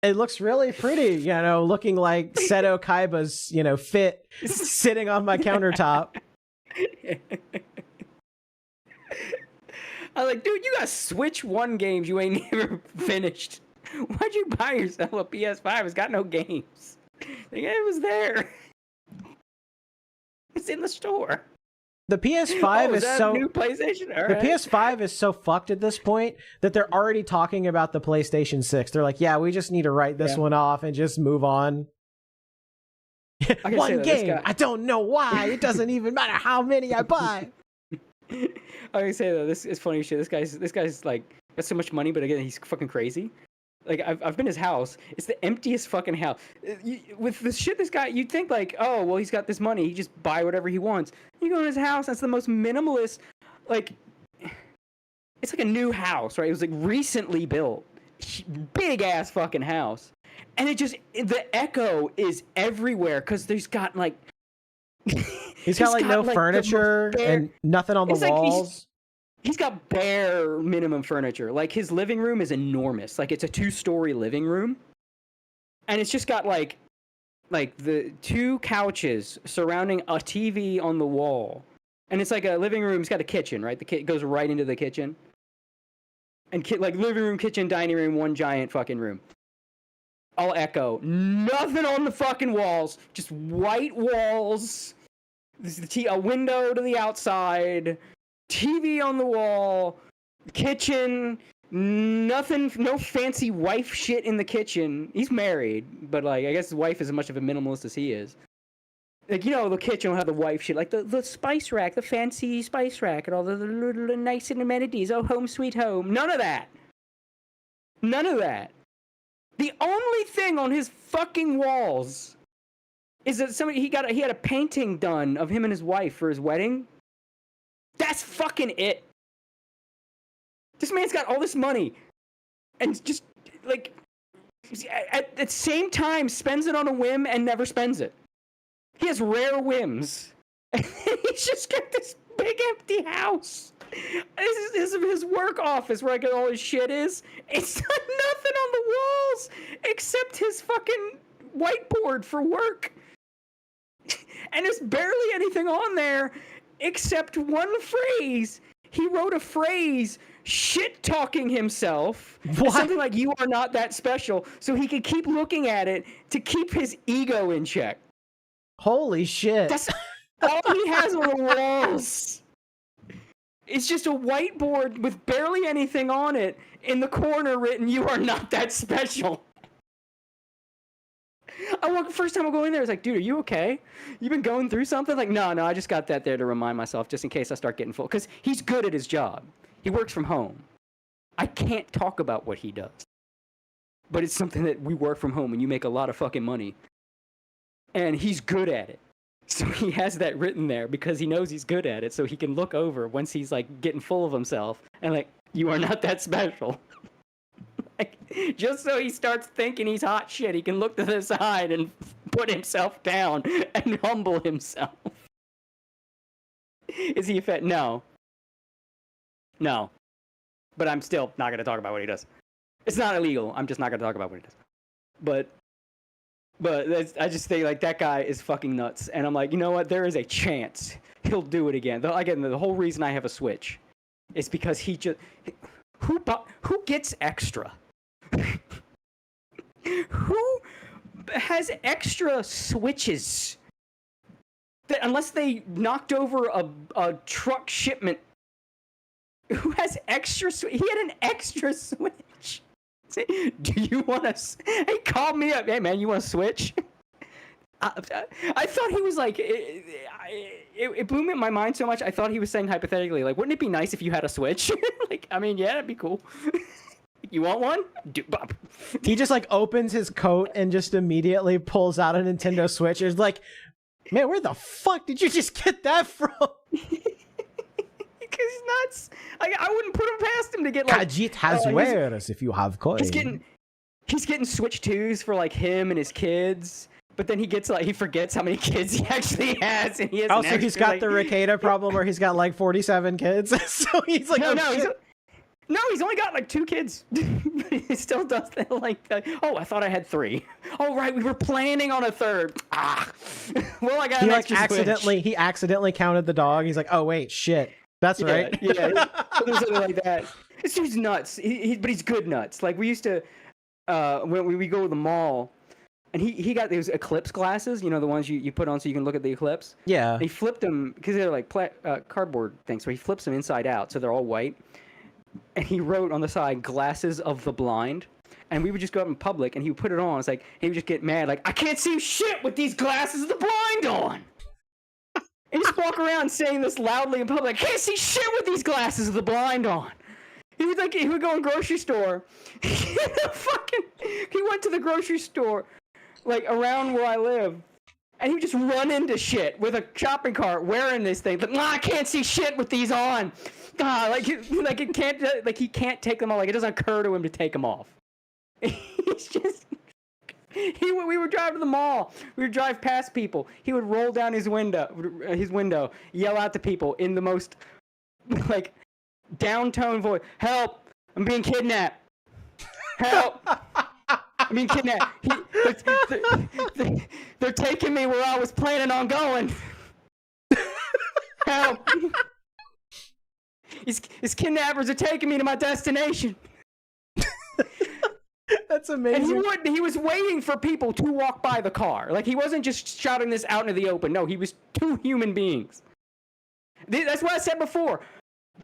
It looks really pretty, looking like Seto Kaiba's, fit sitting on my countertop. I'm like, dude, you got Switch 1 games you ain't never finished. Why'd you buy yourself a PS5? It's got no games. Like, it was there. It's in the store. The PS5 is that so new PlayStation. All the right. PS5 is so fucked at this point that they're already talking about the PlayStation 6. They're like, yeah, we just need to write this one off and just move on. One game. I don't know why. It doesn't even matter how many I buy. I can say though, this is funny shit. This guy's like got so much money, but again, he's fucking crazy. Like I've been in his house. It's the emptiest fucking house. With the shit this guy, you'd think like, oh well, he's got this money, he just buy whatever he wants. You go in his house, that's the most minimalist. Like, it's like a new house, right? It was like recently built, big ass fucking house, and the echo is everywhere because there's got like. He's got like no furniture and nothing on the walls. He's got bare minimum furniture. Like his living room is enormous. Like it's a 2-story living room. And it's just got like the 2 couches surrounding a TV on the wall. And it's like a living room. It's got a kitchen, right? The goes right into the kitchen. And like living room, kitchen, dining room, one giant fucking room. All echo. Nothing on the fucking walls. Just white walls. A window to the outside. TV on the wall, kitchen, nothing, no fancy wife shit in the kitchen. He's married, but like I guess his wife is as much of a minimalist as he is. Like, you know, the kitchen will have the wife shit, like the spice rack, the fancy spice rack, and all the nice amenities. Oh, home sweet home. None of that. None of that. The only thing on his fucking walls is that he had a painting done of him and his wife for his wedding. That's fucking it. This man's got all this money and just, like, at the same time spends it on a whim and never spends it. He has rare whims. And he's just got this big empty house. This is his work office where all his shit is. It's got nothing on the walls except his fucking whiteboard for work. And there's barely anything on there except one phrase. He wrote a phrase shit-talking himself. Something like, you are not that special, so he could keep looking at it to keep his ego in check. Holy shit. That's all he has on the walls. It's just a whiteboard with barely anything on it. In the corner written, you are not that special. First time I go in there, it's like, dude, are you okay? You been going through something? Like, no, I just got that there to remind myself, just in case I start getting full. Because he's good at his job. He works from home. I can't talk about what he does. But it's something that we work from home and you make a lot of fucking money. And he's good at it. So he has that written there because he knows he's good at it. So he can look over once he's like getting full of himself and like, you are not that special. Like, just so he starts thinking he's hot shit, he can look to the side and put himself down and humble himself. Is he a fat? No. But I'm still not going to talk about what he does. It's not illegal. I'm just not going to talk about what he does. But I just think like that guy is fucking nuts. And I'm like, you know what? There is a chance he'll do it again. Again, the whole reason I have a Switch is because he just... Who gets extra? Who has extra Switches? That unless they knocked over a truck shipment. Who has extra? He had an extra Switch. Say, do you want to? He called me up. Hey man, you want to switch? I thought he was like. It blew me in my mind so much. I thought he was saying hypothetically, like, wouldn't it be nice if you had a Switch? Like, I mean, yeah, that'd be cool. You want one? He just like opens his coat and just immediately pulls out a Nintendo Switch. It's like, man, where the fuck did you just get that from? Because he's nuts. I wouldn't put him past him to get like. Khajiit has wares if you have coins. He's getting Switch 2s for like him and his kids. But then he forgets how many kids he actually has, and he has. Also, he's got the Ricada problem where he's got like 47 kids. So he's like, he's only got like 2 kids. He still does that. Like, I thought I had 3. Oh right, we were planning on a 3rd. Well, I got an extra Switch. He accidentally counted the dog. He's like, oh wait, shit. That's right. Yeah, something like that. This dude's nuts. But he's good nuts. Like we used to. when we go to the mall, and he got these eclipse glasses, you know, the ones you put on so you can look at the eclipse. Yeah. And he flipped them because they're like cardboard things, so he flips them inside out, so they're all white. And he wrote on the side, "Glasses of the blind." And we would just go out in public, and he would put it on. It's like he would just get mad, like, "I can't see shit with these glasses of the blind on." And just walk around saying this loudly in public, "I can't see shit with these glasses of the blind on." He would go in grocery store. He went to the grocery store, like around where I live, and he would just run into shit with a shopping cart wearing this thing. But I can't see shit with these on. He can't take them off. Like it doesn't occur to him to take them off. He's just. We would drive to the mall. We would drive past people. He would roll down his window, yell out to people in the most like down-tone voice, "Help! I'm being kidnapped! Help! I'm being kidnapped! They're taking me where I was planning on going! Help! These kidnappers are taking me to my destination!" That's amazing. And he was waiting for people to walk by the car. Like, he wasn't just shouting this out into the open. No, he was two human beings. That's what I said before.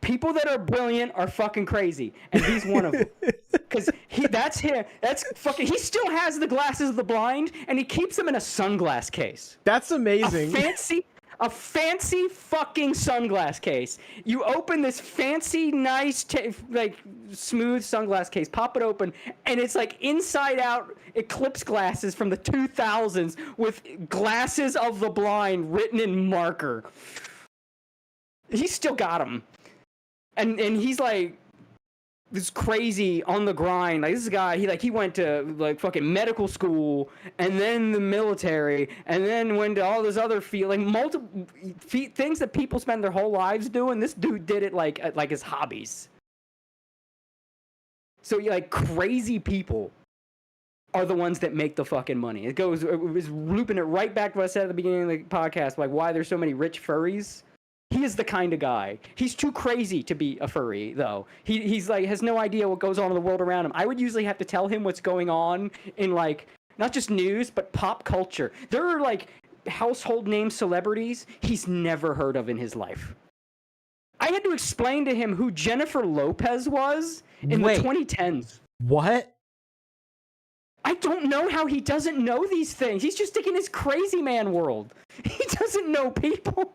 People that are brilliant are fucking crazy. And he's one of them. Because that's him. He still has the glasses of the blind, and he keeps them in a sunglass case. That's amazing. A fancy fucking sunglass case. You open this fancy, nice, smooth sunglass case, pop it open, and it's like inside out eclipse glasses from the 2000s with glasses of the blind written in marker. He's still got them. And he's like this crazy on the grind. Like this guy, he went to like fucking medical school and then the military and then went to all this other field, like multiple things that people spend their whole lives doing. This dude did it like his hobbies. So like crazy people are the ones that make the fucking money. It was looping it right back to what I said at the beginning of the podcast, like why there's so many rich furries. He is the kind of guy. He's too crazy to be a furry, though. He's like has no idea what goes on in the world around him. I would usually have to tell him what's going on in like not just news but pop culture. There are like household name celebrities he's never heard of in his life. I had to explain to him who Jennifer Lopez was in the 2010s. What? I don't know how he doesn't know these things. He's just in his crazy man world. He doesn't know people.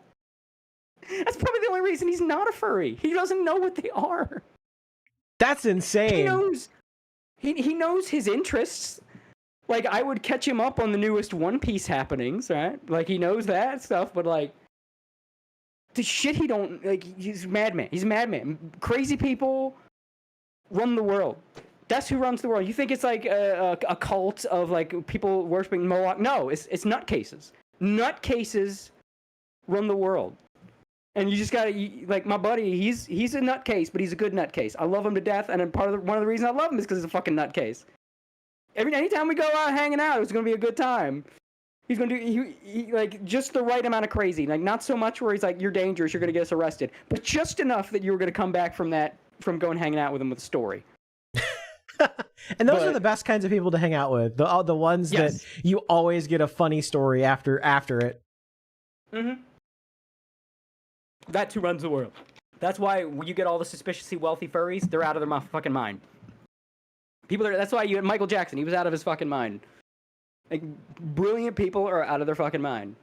That's probably the only reason he's not a furry. He doesn't know what they are. That's insane. He knows his interests. Like, I would catch him up on the newest One Piece happenings, right? Like, he knows that stuff, but, like, the shit he don't... Like, he's a madman. He's a madman. Crazy people run the world. That's who runs the world. You think it's, like, a cult of, like, people worshiping Moloch? No, it's nutcases. Nutcases run the world. And you just gotta, like, my buddy, he's a nutcase, but he's a good nutcase. I love him to death, and one of the reasons I love him is because he's a fucking nutcase. Anytime we go out hanging out, it's gonna be a good time. He's gonna do, like, just the right amount of crazy. Like, not so much where he's like, you're dangerous, you're gonna get us arrested, but just enough that you were gonna come back from going hanging out with him with a story. And those are the best kinds of people to hang out with. The ones that you always get a funny story after it. Mm-hmm. That's who runs the world. That's why you get all the suspiciously wealthy furries. They're out of their fucking mind. That's why you had Michael Jackson. He was out of his fucking mind. Like, brilliant people are out of their fucking mind.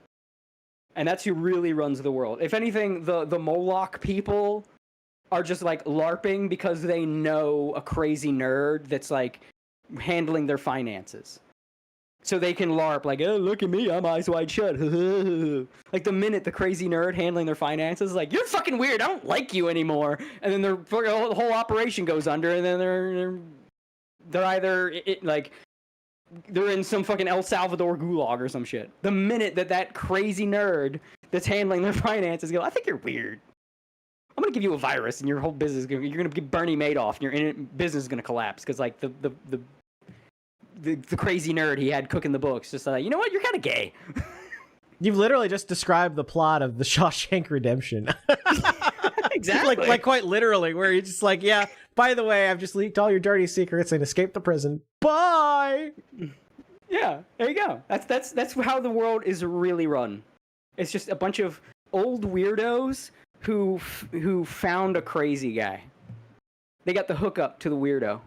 And that's who really runs the world. If anything, the Moloch people are just, like, LARPing because they know a crazy nerd that's, like, handling their finances. So they can LARP, like, oh, look at me, I'm eyes wide shut. Like, the minute the crazy nerd handling their finances is like, you're fucking weird, I don't like you anymore. And then the whole operation goes under, and then they're either, they're in some fucking El Salvador gulag or some shit. The minute that crazy nerd that's handling their finances goes, I think you're weird. I'm going to give you a virus, and your whole business, you're going to get Bernie Madoff, and your business is going to collapse, because, like, the crazy nerd he had cooking the books, just like, you know what, you're kind of gay. You've literally just described the plot of the Shawshank Redemption. Exactly. like quite literally, where you're just like, yeah, by the way, I've just leaked all your dirty secrets and escaped the prison. Bye! Yeah, there you go. That's how the world is really run. It's just a bunch of old weirdos who found a crazy guy. They got the hookup to the weirdo,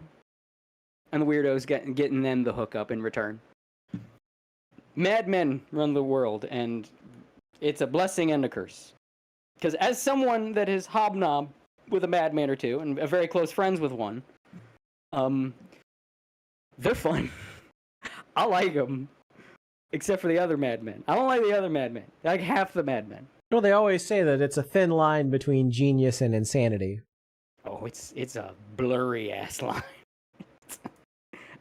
and the weirdo's getting them the hookup in return. Madmen run the world, and it's a blessing and a curse. Because as someone that is hobnob with a madman or two, and very close friends with one, they're fun. I like them, except for the other madmen. I don't like the other madmen. I like half the madmen. Well, they always say that it's a thin line between genius and insanity. Oh, it's a blurry ass line.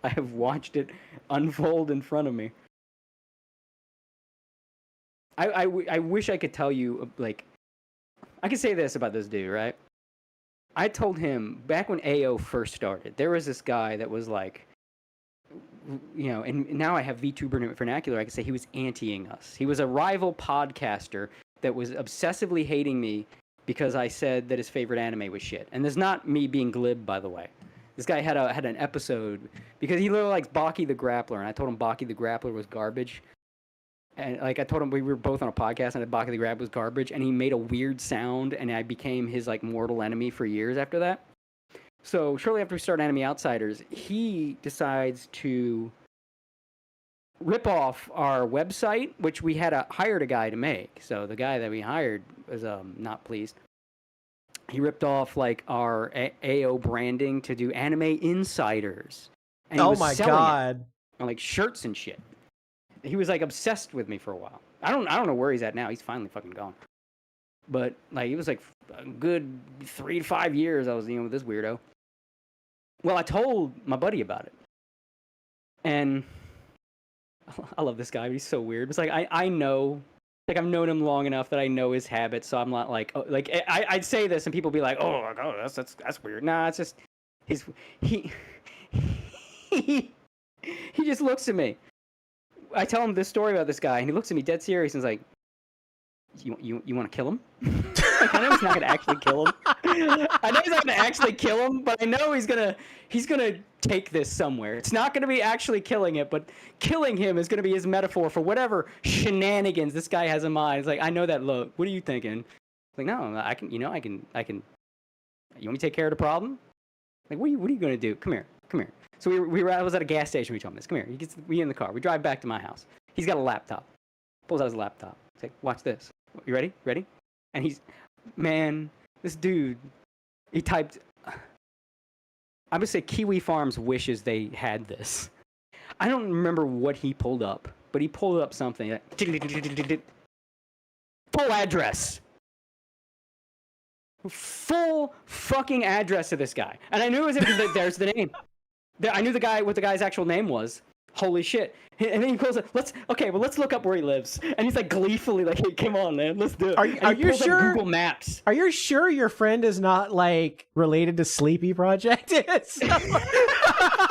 I have watched it unfold in front of me. I wish I could tell you, like, I could say this about this dude, right? I told him back when AO first started, there was this guy that was like, you know, and now I have VTuber vernacular, I could say he was anti-ing us. He was a rival podcaster that was obsessively hating me because I said that his favorite anime was shit. And there's not me being glib, by the way. This guy had an episode because he literally likes Baki the Grappler, and I told him Baki the Grappler was garbage. And like I told him we were both on a podcast and that Baki the Grappler was garbage, and he made a weird sound, and I became his like mortal enemy for years after that. So shortly after we started Anime Outsiders, he decides to rip off our website, which we had hired a guy to make. So the guy that we hired was not pleased. He ripped off like our AO branding to do Anime Insiders. And Oh my god! On like shirts and shit. He was like obsessed with me for a while. I don't know where he's at now. He's finally fucking gone. But like it was like a good 3 to 5 years I was dealing with this weirdo. Well, I told my buddy about it, and I love this guy. But he's so weird. It's like I know, like I've known him long enough that I know his habits. So I'm not like I'd say this and people be like, oh that's weird. Nah, it's just he just looks at me. I tell him this story about this guy, and he looks at me dead serious and is like, "You want to kill him?" Like, I know he's not gonna actually kill him. I know he's not gonna actually kill him, but I know he's gonna take this somewhere. It's not gonna be actually killing it, but killing him is gonna be his metaphor for whatever shenanigans this guy has in mind. It's like, I know that look. What are you thinking? It's like, no, I can. You want me to take care of the problem? Like, what are you gonna do? Come here. So I was at a gas station. We told him this. Come here. He gets we in the car. We drive back to my house. He's got a laptop. Pulls out his laptop. He's like, watch this. You ready? Ready? And this dude, he typed, I'm gonna say Kiwi Farms wishes they had this. I don't remember what he pulled up, but he pulled up something. Like, full address. Full fucking address of this guy. And I knew it was him because there's the name. I knew what the guy's actual name was. Holy shit. And then he goes, let's look up where he lives. And he's like gleefully like, hey, come on, man, let's do it. Are you sure? Google Maps. Are you sure your friend is not like related to Sleepy Project?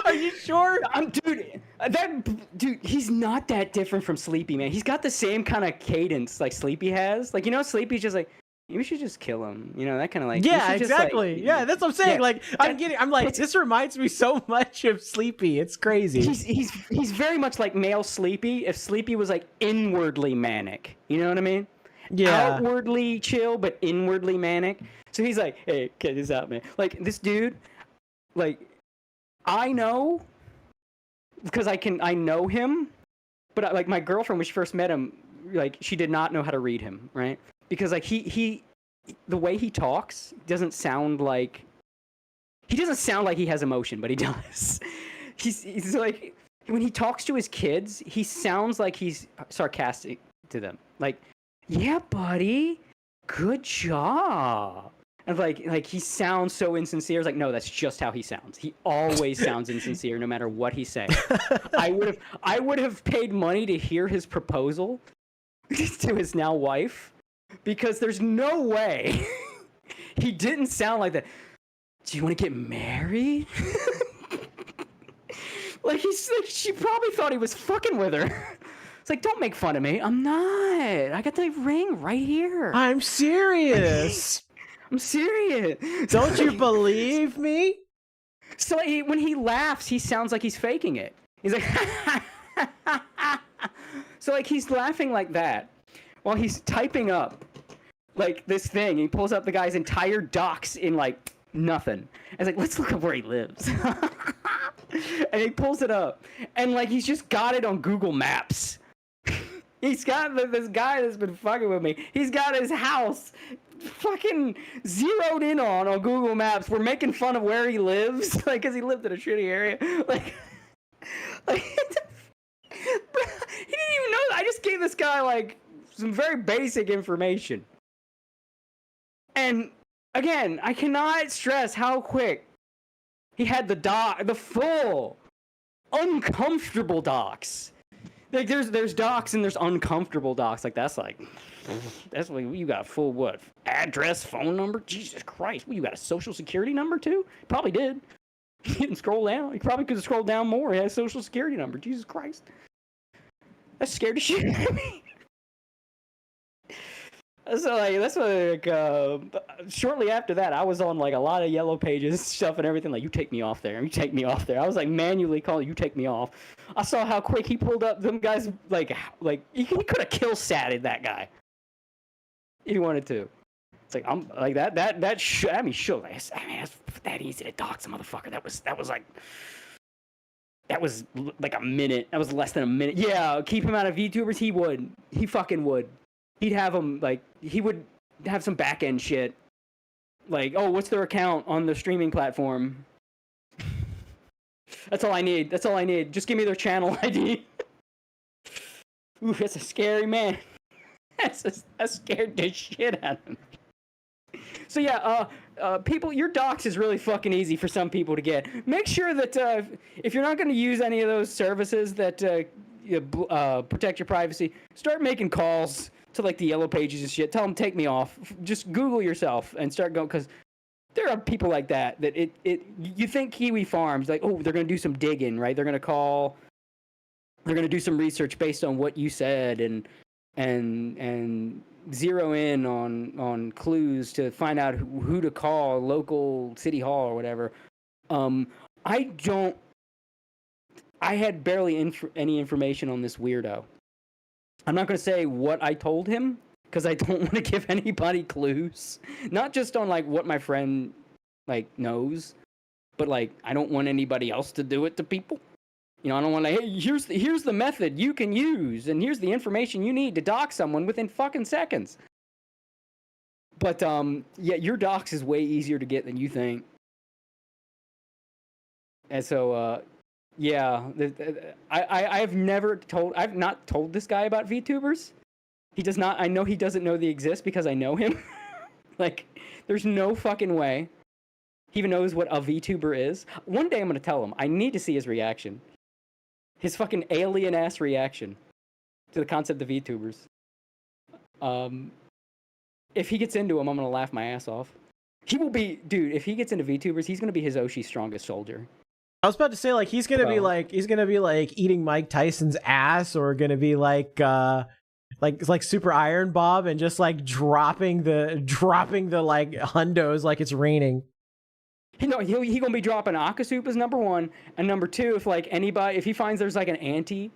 Are you sure? Dude, he's not that different from Sleepy, man. He's got the same kind of cadence like Sleepy has. Like, you know, Sleepy's just like, we should just kill him. You know, that kind of like... Yeah, exactly. Yeah, that's what I'm saying. Yeah, like, this reminds me so much of Sleepy. It's crazy. He's very much like male Sleepy if Sleepy was like inwardly manic. You know what I mean? Yeah. Outwardly chill, but inwardly manic. So he's like, hey, check this out, man. Like, this dude, like, I know, because I know him, but like my girlfriend, when she first met him, like, she did not know how to read him, right? Because like he the way he talks doesn't sound like he has emotion, but he does. He's like, when he talks to his kids, he sounds like he's sarcastic to them. Like, yeah, buddy, good job. And like he sounds so insincere. It's like, no, that's just how he sounds. He always sounds insincere no matter what he's saying. I would have paid money to hear his proposal to his now wife. Because there's no way he didn't sound like that. Do you want to get married? Like, she probably thought he was fucking with her. It's like, don't make fun of me. I'm not. I got the ring right here. I'm serious. I'm serious. Don't you believe me? So when he laughs, he sounds like he's faking it. He's like, so like he's laughing like that while he's typing up like this thing. He pulls up the guy's entire docs in like nothing. I was like, let's look up where he lives. And he pulls it up, and like he's just got it on Google Maps. He's got this guy that's been fucking with me. He's got his house fucking zeroed in on Google Maps. We're making fun of where he lives, like, because he lived in a shitty area. Like he didn't even know that. I just gave this guy like some very basic information. And again, I cannot stress how quick he had the full uncomfortable docs. Like there's docs and there's uncomfortable docs. Like that's like you got a full what? Address, phone number? Jesus Christ. Well, you got a social security number too? Probably did. He didn't scroll down. He probably could have scrolled down more. He had a social security number. Jesus Christ. That scared the shit out of me. So like that's like shortly after that, I was on like a lot of yellow pages stuff and everything. Like, you take me off there. You take me off there. I was like manually calling, you take me off. I saw how quick he pulled up them guys. Like he could have kill satted that guy if he wanted to. It's like I'm like that. I mean, sure. That's that easy to dox a motherfucker. That was like a minute. That was less than a minute. Yeah, keep him out of VTubers. He would. He fucking would. He'd have him, like, he would have some back-end shit. Like, oh, what's their account on the streaming platform? That's all I need. That's all I need. Just give me their channel ID. Ooh, that's a scary man. That scared the shit out of me. So yeah, people, your docs is really fucking easy for some people to get. Make sure that if you're not going to use any of those services that protect your privacy, start making calls to like the yellow pages and shit. Tell them take me off. Just Google yourself and start going, because there are people like that you think Kiwi Farms, like, oh, they're gonna do some digging, right? They're gonna do some research based on what you said and zero in on clues to find out who to call, local city hall or whatever. I had barely any information on this weirdo. I'm not going to say what I told him, because I don't want to give anybody clues. Not just on, like, what my friend, like, knows, but, like, I don't want anybody else to do it to people. You know, I don't want to, hey, here's the method you can use, and here's the information you need to dox someone within fucking seconds. But, yeah, your dox is way easier to get than you think. And so, yeah, I've not told this guy about VTubers. He does not. I know he doesn't know they exist because I know him. Like, there's no fucking way he even knows what a VTuber is. One day I'm gonna tell him. I need to see his reaction. His fucking alien ass reaction to the concept of VTubers. If he gets into him, I'm gonna laugh my ass off. He will be, dude. If he gets into VTubers, he's gonna be Hizoshi's strongest soldier. I was about to say, like, he's gonna be like eating Mike Tyson's ass, or gonna be like Super Iron Bob and just like dropping the like hundos like it's raining. He gonna be dropping Akasup as number 1, and number 2, if he finds there's like an anti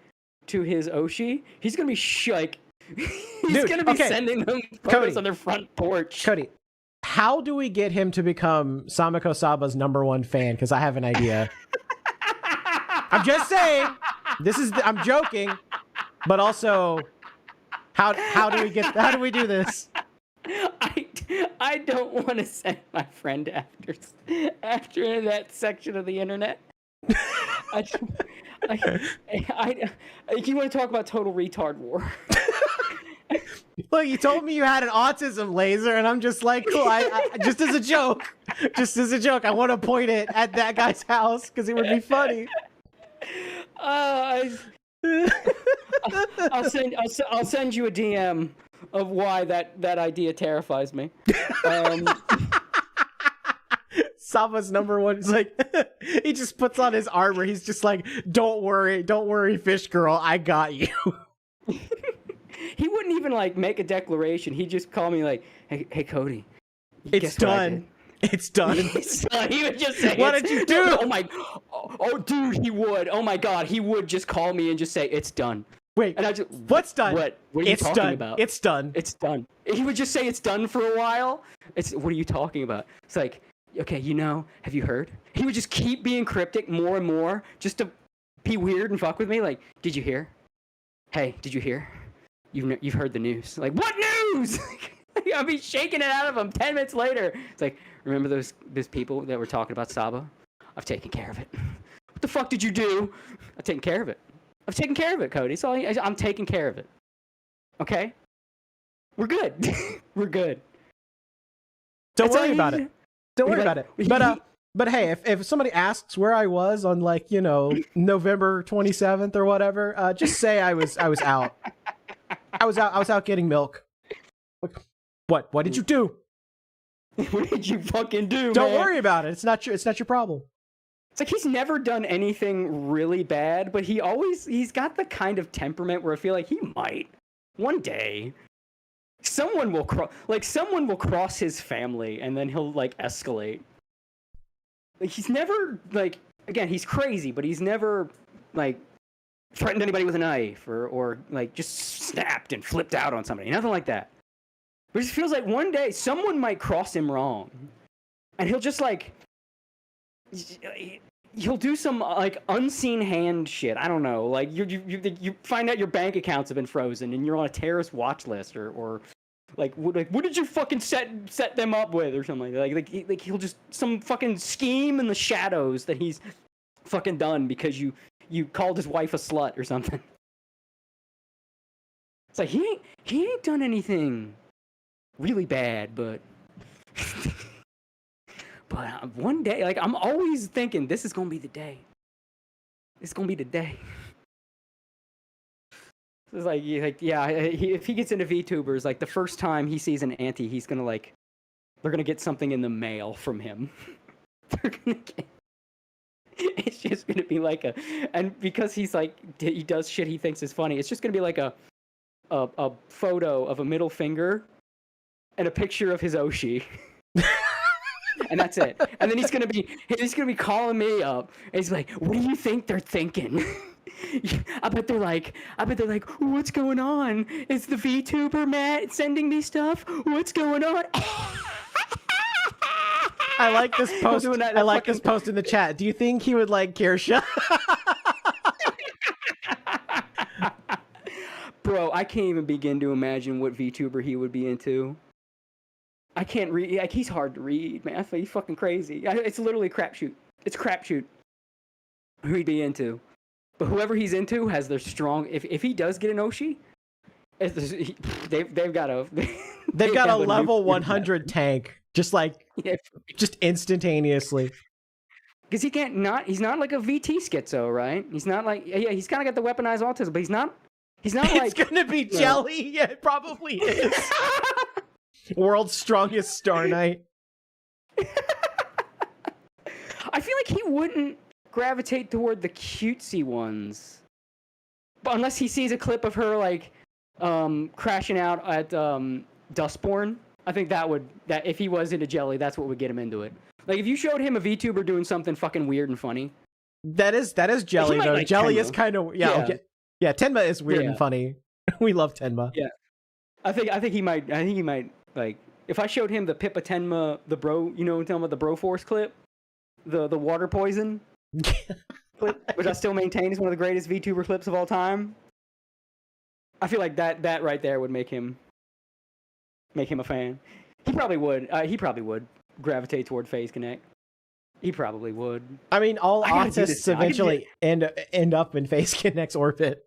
to his Oshi, he's gonna be he's gonna be sending them photos on their front porch. Cody, how do we get him to become Samiko Saba's #1 fan? Because I have an idea. I'm just saying. I'm joking, but also, how do we do this? I don't want to send my friend after that section of the internet. You want to talk about total retard war? Look, you told me you had an autism laser, and I'm just like, cool. I just as a joke, I want to point it at that guy's house because it would be funny. I'll send you a DM of why that idea terrifies me. Saba's #1 is like, he just puts on his armor. He's just like, don't worry, fish girl, I got you. He wouldn't even like make a declaration. He'd just call me like, hey Cody, It's Guess what I done. It's done. He would just say, What did you do? Oh my, oh dude, he would. Oh my god, he would just call me and just say, it's done. Wait, And I just, what's done? What are you It's talking done. about? It's done. It's done. He would just say it's done for a while. What are you talking about? It's like, okay, have you heard? He would just keep being cryptic more and more, just to be weird and fuck with me. Like, did you hear? Hey, did you hear? You've heard the news. Like, what news? I'll be shaking it out of him 10 minutes later. It's like, remember those people that were talking about Saba? I've taken care of it. What the fuck did you do? I've taken care of it. I've taken care of it, Cody. So I'm taking care of it. Okay? We're good. We're good. Don't That's worry all about you- it. Don't worry about it. But hey, if somebody asks where I was on November 27th or whatever, just say I was out. I was out getting milk. What did you do? What did you fucking do, Don't man? worry about it. It's not your problem. It's like he's never done anything really bad, but he's got the kind of temperament where I feel like he might one day someone will cross his family and then he'll like escalate. Like he's never again, he's crazy, but he's never like threatened anybody with a knife or like just snapped and flipped out on somebody. Nothing like that. But it just feels like one day someone might cross him wrong, and he'll just like he'll do some like unseen hand shit. I don't know. Like you find out your bank accounts have been frozen and you're on a terrorist watch list, or like what did you fucking set them up with or something like that. Like he'll just some fucking scheme in the shadows that he's fucking done because you called his wife a slut or something. It's like he ain't done anything really bad, but one day, like I'm always thinking, this is gonna be the day. It's gonna be the day. It's like if he gets into VTubers, like the first time he sees an auntie, he's gonna they're gonna get something in the mail from him. It's just gonna be like and because he's like he does shit he thinks is funny, it's just gonna be like a photo of a middle finger and a picture of his Oshi. And that's it. And then he's gonna be calling me up and he's like, what do you think they're thinking? I bet they're like, what's going on? Is the VTuber Matt sending me stuff? What's going on? I like this post. I like this post in the chat. Do you think he would like Kirsha? Bro, I can't even begin to imagine what VTuber he would be into. I can't read. Like, he's hard to read, man. He's fucking crazy. It's literally crapshoot. It's crapshoot who he'd be into. But whoever he's into has their strong. If he does get an Oshi, they've got a level 100 tank, just instantaneously. Because he's not like a VT schizo, right? He's not like he's kind of got the weaponized autism, but he's not like It's gonna be Jelly. Yeah, it probably is. World's strongest Star Knight. I feel like he wouldn't gravitate toward the cutesy ones, but unless he sees a clip of her like crashing out at Dustborn. I think that if he was into Jelly, that's what would get him into it. Like if you showed him a VTuber doing something fucking weird and funny. That is Jelly though. Like Jelly Tenma. is kind of Okay. Yeah, Tenma is weird and funny. We love Tenma. Yeah. I think he might like if I showed him the Pippa Tenma, the bro, Tenma, the Broforce clip, the water poison clip, which I still maintain is one of the greatest VTuber clips of all time. I feel like that right there would make him a fan. He probably would gravitate toward Phase Connect. He probably would. I mean, all autists eventually end up in Phase Connect's orbit.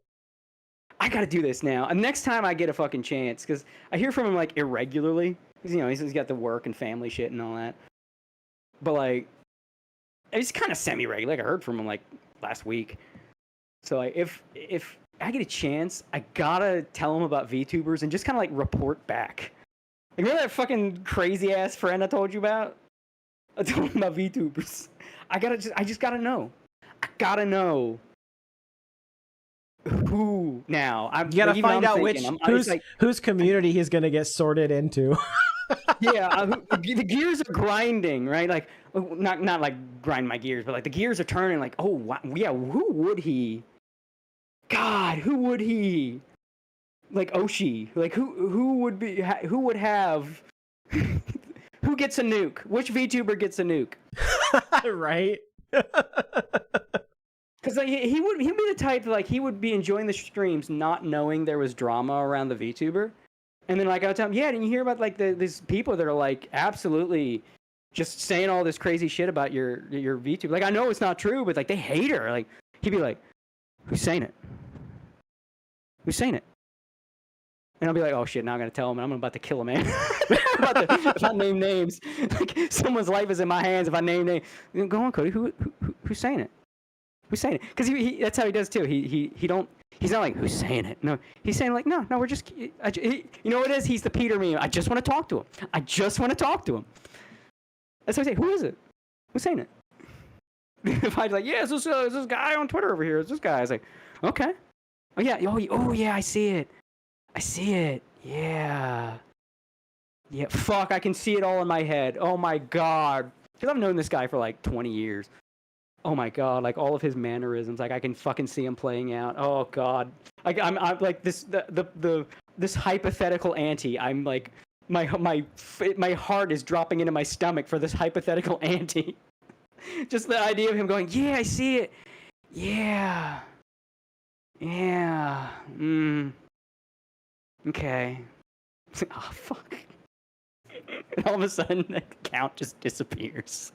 I gotta do this now. And next time I get a fucking chance, because I hear from him like irregularly. Because he's got the work and family shit and all that. But like, he's kind of semi-regular. Like I heard from him like last week. So like, if I get a chance, I gotta tell him about VTubers and just kind of like report back. Like, remember that fucking crazy ass friend I told you about? I told him about VTubers. I just gotta know. I gotta know. Who now? You gotta find out whose community he's gonna get sorted into. Yeah, the gears are grinding, right? Like, not like grind my gears, but like the gears are turning. Like, oh, wow, yeah, who would he? God, who would he? Like Oshi, like who would have? Who gets a nuke? Which VTuber gets a nuke? Right? Because like, he'd be the type like he would be enjoying the streams, not knowing there was drama around the VTuber, and then like I would tell him, yeah, didn't you hear about like these people that are like absolutely just saying all this crazy shit about your VTuber? Like I know it's not true, but like they hate her. Like he'd be like, who's saying it? Who's saying it? And I'll be like, oh shit, now I'm gonna tell him, and I'm about to kill him, man. If I name names, like someone's life is in my hands. If I name names, go on, Cody. Who's saying it? Who's saying it? Because he that's how he does too. He's not like who's saying it. No, he's saying like no, we're just you know what it is? He's the Peter meme. I just want to talk to him. I just want to talk to him. That's what I say. Who is it? Who's saying it? If I was like, yeah, it's this guy on Twitter over here. It's this guy. I was like, okay. Oh yeah. Oh yeah. I see it. Yeah. Yeah. Fuck. I can see it all in my head. Oh my god. Because I've known this guy for like 20 years. Oh my god, like all of his mannerisms, like I can fucking see him playing out. Oh god, like I'm like this this hypothetical auntie. I'm like my heart is dropping into my stomach for this hypothetical auntie. Just the idea of him going, yeah, I see it. Yeah. Okay. Oh fuck. And all of a sudden, the count just disappears.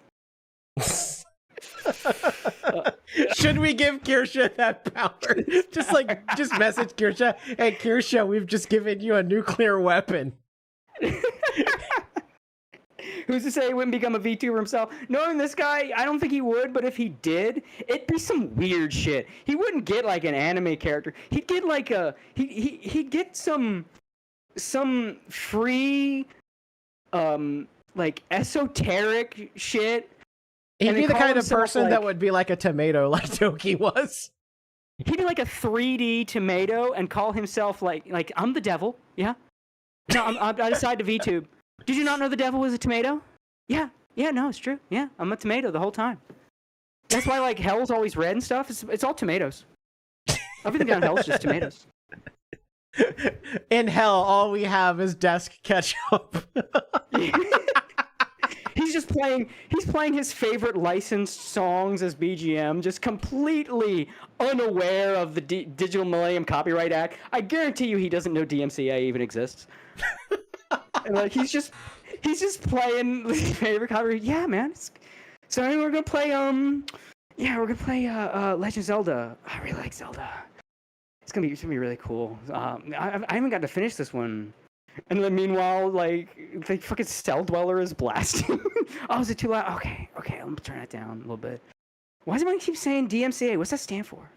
Should we give Kirsha that power? Just message Kirsha. Hey, Kirsha, we've just given you a nuclear weapon. Who's to say he wouldn't become a VTuber himself? Knowing this guy, I don't think he would, but if he did, it'd be some weird shit. He wouldn't get like an anime character. He'd get like he'd get some free like esoteric shit. He'd be the kind of person that would be like a tomato, like Toki was. He'd be like a 3D tomato and call himself like I'm the devil. Yeah. No, I decided to VTube. Did you not know the devil was a tomato? Yeah. No, it's true. Yeah, I'm a tomato the whole time. That's why like hell's always red and stuff. It's all tomatoes. Everything down hell's just tomatoes. In hell, all we have is desk ketchup. He's playing his favorite licensed songs as BGM, just completely unaware of the Digital Millennium Copyright Act. I guarantee you he doesn't know DMCA even exists. And like he's just playing his favorite copyright. Yeah, man. So we're gonna play Legend of Zelda. I really like Zelda. It's gonna be really cool. I haven't got to finish this one. And then meanwhile, like the fucking Cell Dweller is blasting. Oh, is it too loud? Okay, I'm gonna turn it down a little bit. Why does everyone keep saying DMCA? What's that stand for?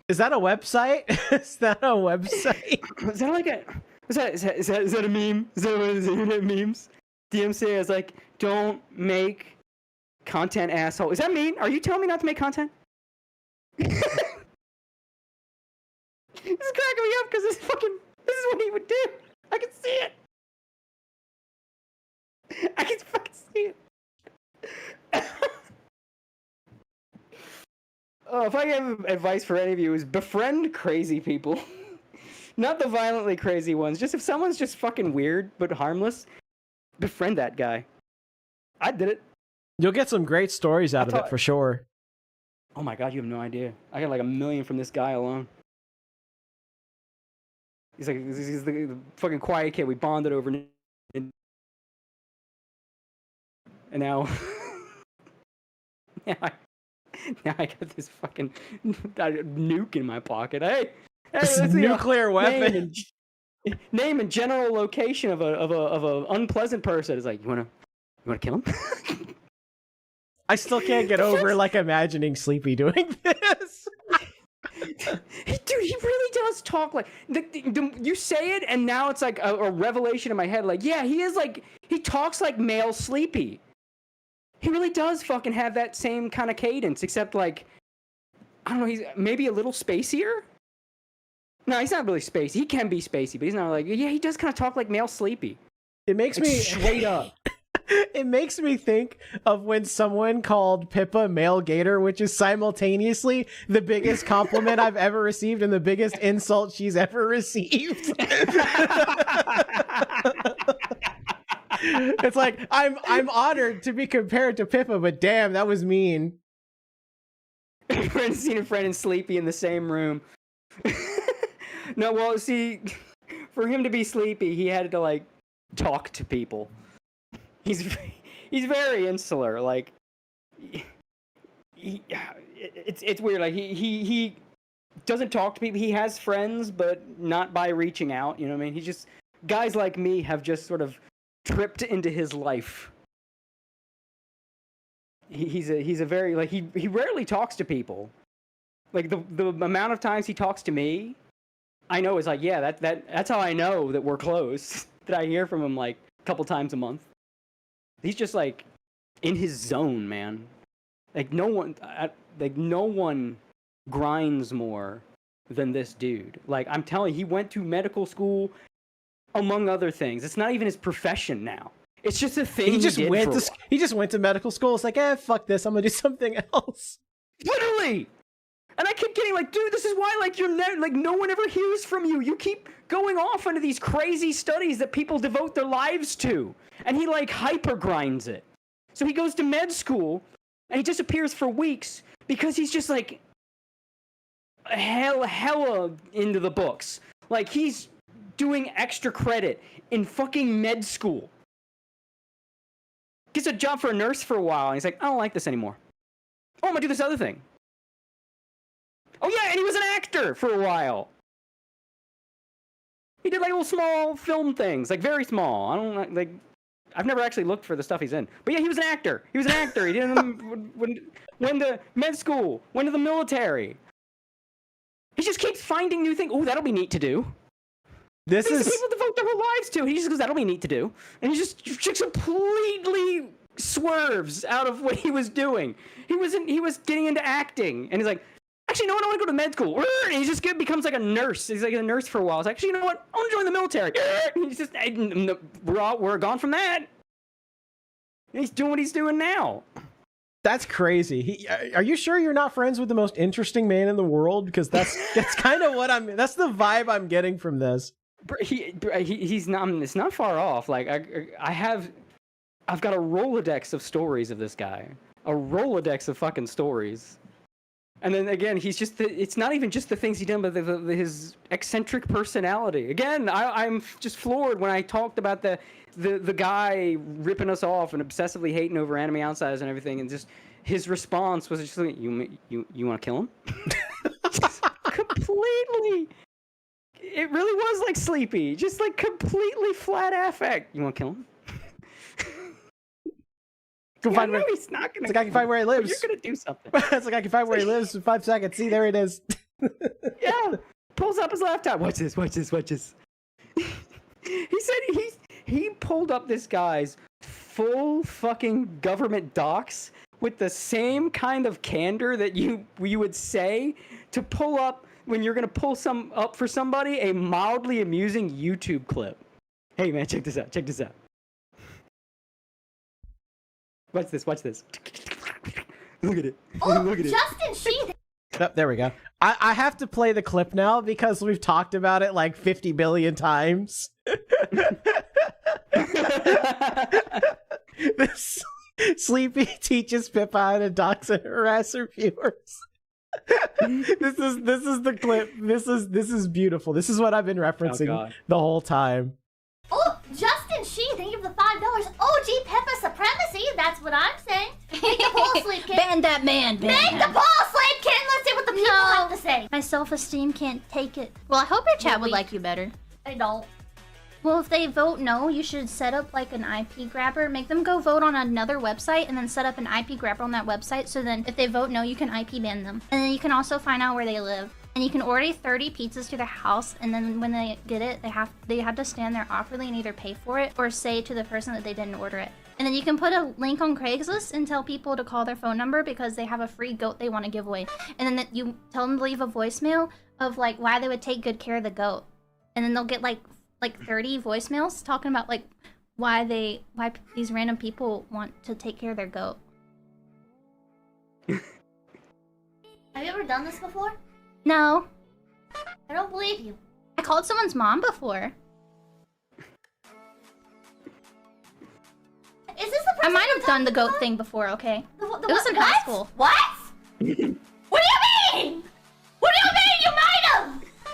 Is that a website? Is that a website? Is that like a? Is that a meme? Is that one of the internet memes? DMCA is like, don't make content, asshole. Is that mean? Are you telling me not to make content? This is cracking me up because this is what he would do. I can see it. I can fucking see it. Oh, if I have advice for any of you, is befriend crazy people. Not the violently crazy ones. Just if someone's just fucking weird but harmless, befriend that guy. I did it. You'll get some great stories out of it for sure. Oh my god, you have no idea. I got like 1 million from this guy alone. He's the fucking quiet kid we bonded over. And now... now I got this fucking nuke in my pocket. Hey, this nuclear weapon. Name and general location of a unpleasant person. It's like, you wanna kill him? I still can't get over like imagining Sleepy doing this. Dude, he really does talk like you say it, and now it's like a revelation in my head. Like, yeah, he talks like male Sleepy. He really does fucking have that same kind of cadence, except like, I don't know, he's maybe a little spacier. No, he's not really spacey. He can be spacey, but he's not like, yeah, he does kind of talk like male Sleepy. It makes Like, me straight up. It makes me think of when someone called Pippa male gator, which is simultaneously the biggest compliment I've ever received and the biggest insult she's ever received. It's like I'm honored to be compared to Pippa, but damn, that was mean. Friend seen a friend and Sleepy in the same room. No, well, see, for him to be Sleepy, he had to like talk to people. He's very insular. Like, it's weird. Like he doesn't talk to people. He has friends, but not by reaching out. You know what I mean? He just guys like me have just sort of tripped into his life. He's a very like he rarely talks to people. Like the amount of times he talks to me, I know is like, yeah, that's how I know that we're close. That I hear from him like a couple times a month. He's just like in his zone, man. Like no one grinds more than this dude. Like I'm telling you, he went to medical school, among other things. It's not even his profession now. It's just a thing. He just went to medical school. It's like, fuck this. I'm gonna do something else. Literally. And I kept getting like, dude, this is why like no one ever hears from you. You keep going off into these crazy studies that people devote their lives to. And he like hyper grinds it. So he goes to med school and he disappears for weeks because he's just like hella into the books. Like he's doing extra credit in fucking med school. Gets a job for a nurse for a while and he's like, I don't like this anymore. Oh, I'm gonna do this other thing. Oh yeah, and he was an actor for a while. He did like little small film things, like very small. I don't like. I've never actually looked for the stuff he's in, but yeah, he was an actor. He didn't went to med school, went to the military. He just keeps finding new things. Oh, that'll be neat to do. This is people devote their whole lives to. He just goes, that'll be neat to do, and he just completely swerves out of what he was doing. He was getting into acting, and he's like, actually, you know what? I want to go to med school. And he just becomes like a nurse. He's like a nurse for a while. He's like, actually, you know what? I want to join the military. And he's just, we're gone from that. And he's doing what he's doing now. That's crazy. Are you sure you're not friends with the most interesting man in the world? Because that's kind of that's the vibe I'm getting from this. He's not. It's not far off. Like I've got a Rolodex of stories of this guy. A Rolodex of fucking stories. And then again, he's just it's not even just the things he done, but his eccentric personality. Again, I'm just floored when I talked about the guy ripping us off and obsessively hating over Anime Outsiders and everything, and just his response was just like, you want to kill him? Completely. It really was like Sleepy, just like completely flat affect. You want to kill him? Go find where he's not gonna. It's like I can find where he lives. You're gonna do something. It's like I can find where he lives in 5 seconds. See, there it is. Yeah, pulls up his laptop. Watch this. He said he pulled up this guy's full fucking government docs with the same kind of candor that you would say to pull up when you're gonna pull up for somebody a mildly amusing YouTube clip. Hey man, check this out. Watch this. Look at it. Oh, Look at it. Justin, she. Oh, there we go. I have to play the clip now because we've talked about it like 50 billion times. This Sleepy teaches Pippa how to dox and harass her viewers. This is the clip. This is beautiful. This is what I've been referencing the whole time. Oh, Justin, thank you for the $5. OG Peppa supremacy. That's what I'm saying. Make the poll sleep, kid. Ban that man. Make the poll sleep, kid. Let's see what the people have to say. My self-esteem can't take it. Well, I hope your chat would like you better. I don't. Well, if they vote no, you should set up like an IP grabber. Make them go vote on another website and then set up an IP grabber on that website. So then if they vote no, you can IP ban them. And then you can also find out where they live. And you can order 30 pizzas to their house, and then when they get it, they have to stand there awkwardly and either pay for it or say to the person that they didn't order it. And then you can put a link on Craigslist and tell people to call their phone number because they have a free goat they want to give away. And then you tell them to leave a voicemail of like why they would take good care of the goat, and then they'll get like 30 voicemails talking about like why these random people want to take care of their goat. Have you ever done this before? No, I don't believe you. I called someone's mom before. Is this the person I might you're have done the talking goat about? thing before. Okay, The it was in what? high school. What? What do you mean? What do you mean you might have?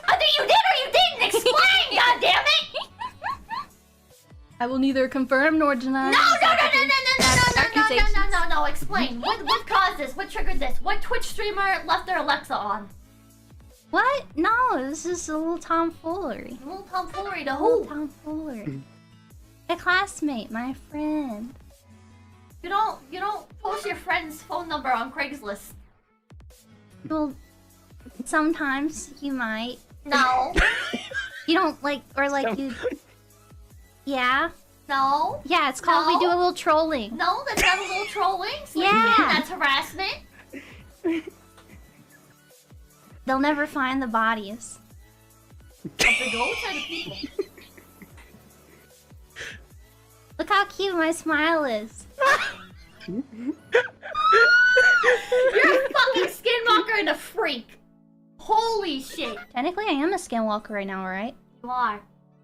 I think you did or you didn't. Explain, goddammit! I will neither confirm nor deny. No! Explain. What caused this? What triggered this? What Twitch streamer left their Alexa on? What? No, this is a little tomfoolery. A little tomfoolery to A little who? tomfoolery. A classmate, my friend. You don't post your friend's phone number on Craigslist. Well, sometimes you might. No. You don't like, or like you. Yeah. No. Yeah, it's called. We No. do a little trolling. No, that's not a little trolling. Yeah. That's harassment. They'll never find the bodies. Of the goats or the people? Look how cute my smile is. You're a fucking skinwalker and a freak. Holy shit. Technically, I am a skinwalker right now, right? You are.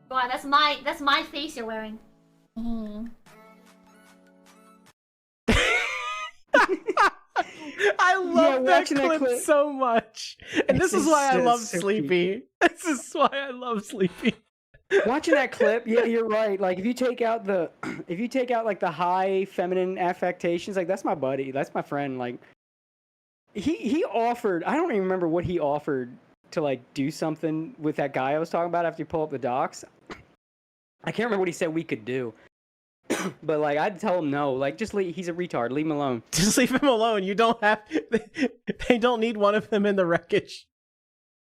You are. That's my face you're wearing. I love that watching that clip so much. And this It's is why I so- love so Sleepy. This is why I love Sleepy. Watching that clip, yeah, you're right. Like if you take out like the high feminine affectations, like that's my buddy, that's my friend. Like he offered, I don't even remember what he offered to like do something with that guy I was talking about after you pull up the docs. I can't remember what he said we could do. But like I'd tell him no, like just he's a retard, leave him alone. Just leave him alone. You don't have. They don't need one of them in the wreckage.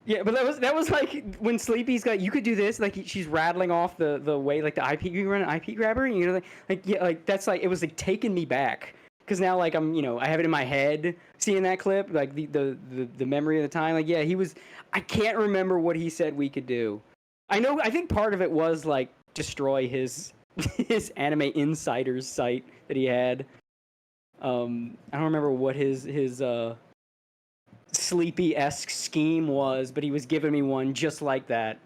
Yeah, but that was like when Sleepy's got, you could do this, like she's rattling off the way, like the IP, you can run an IP grabber, you know, like yeah, like that's like, it was like taking me back. Cause now like I'm, you know, I have it in my head seeing that clip, like the memory of the time, like yeah, I can't remember what he said we could do. I think part of it was like destroy his anime insiders site that he had. I don't remember what his Sleepy-esque scheme was, but he was giving me one just like that.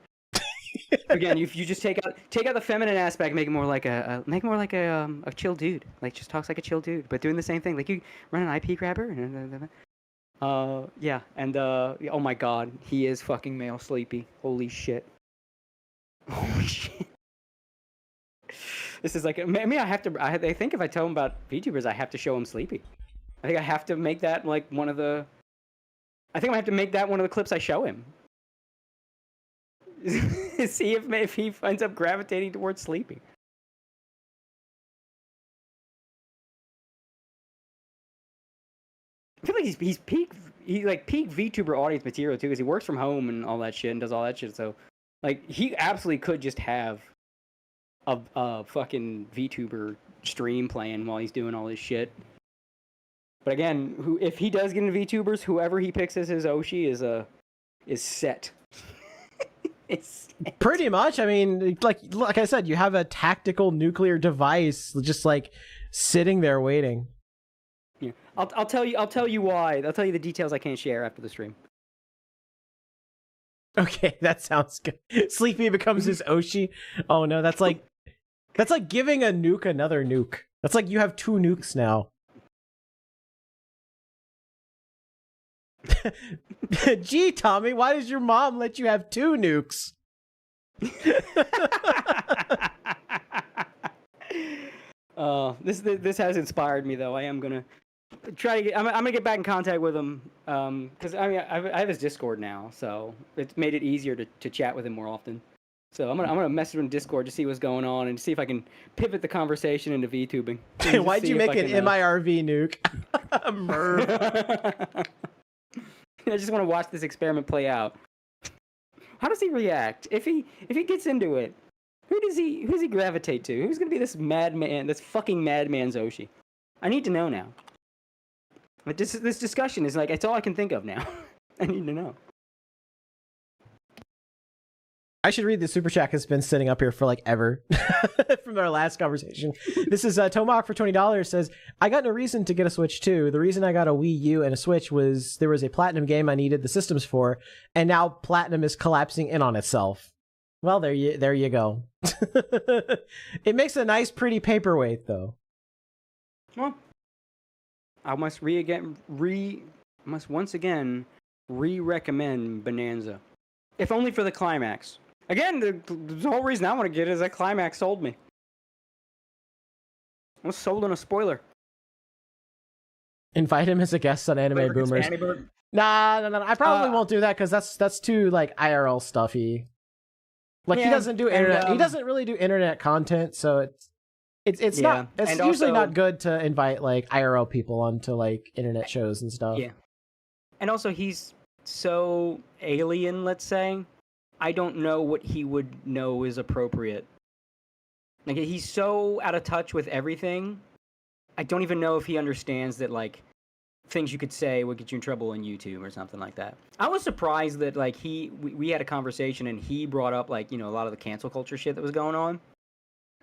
Again, if you just take out the feminine aspect, make it more like a chill dude, like just talks like a chill dude, but doing the same thing. Like you run an IP grabber, yeah, and oh my god, he is fucking male Sleepy. Holy shit. Holy shit. This is like, I mean, I think if I tell him about VTubers, I have to show him Sleepy. I think I have to make that like one of the clips I show him. See if he ends up gravitating towards Sleepy. I feel like he's peak VTuber audience material too, because he works from home and all that shit and does all that shit. So, like, he absolutely could just have a fucking VTuber stream playing while he's doing all this shit. But again, if he does get into VTubers, whoever he picks as his Oshi is set. It's set. Pretty much. I mean, like I said, you have a tactical nuclear device just like sitting there waiting. Yeah, I'll tell you why. I'll tell you the details I can't share after the stream. Okay, that sounds good. Sleepy becomes his Oshi. Oh no, that's like giving a nuke another nuke. That's like you have two nukes now. Gee, Tommy, why does your mom let you have two nukes? This has inspired me though. I am gonna try to get. I'm gonna get back in contact with him. Because I mean I have his Discord now, so it's made it easier to chat with him more often. So I'm gonna message him in Discord to see what's going on and see if I can pivot the conversation into VTubing. Why'd you make an MIRV nuke? Merv. I just want to watch this experiment play out. How does he react if he gets into it? Who does he gravitate to? Who's gonna be this madman, this fucking madman Zoshi? I need to know now. But this discussion is like, it's all I can think of now. I need to know. I should read the super chat because it's been sitting up here for like ever from our last conversation. This is Tomahawk for $20 says, I got no reason to get a Switch too. The reason I got a Wii U and a Switch was there was a Platinum game I needed the systems for, and now Platinum is collapsing in on itself. Well, there you go. It makes a nice, pretty paperweight, though. Well, I must once again re-recommend Bonanza, if only for the climax. Again, the whole reason I want to get it is that climax sold me. I was sold on a spoiler. Invite him as a guest on Anime Boomers. Nah. I probably won't do that because that's too like IRL stuffy. Like he doesn't do internet. He doesn't really do internet content, so it's not. It's usually also not good to invite like IRL people onto like internet shows and stuff. Yeah, and also he's so alien. Let's say, I don't know what he would know is appropriate. Like he's so out of touch with everything. I don't even know if he understands that like things you could say would get you in trouble on YouTube or something like that. I was surprised that like we had a conversation and he brought up like, you know, a lot of the cancel culture shit that was going on.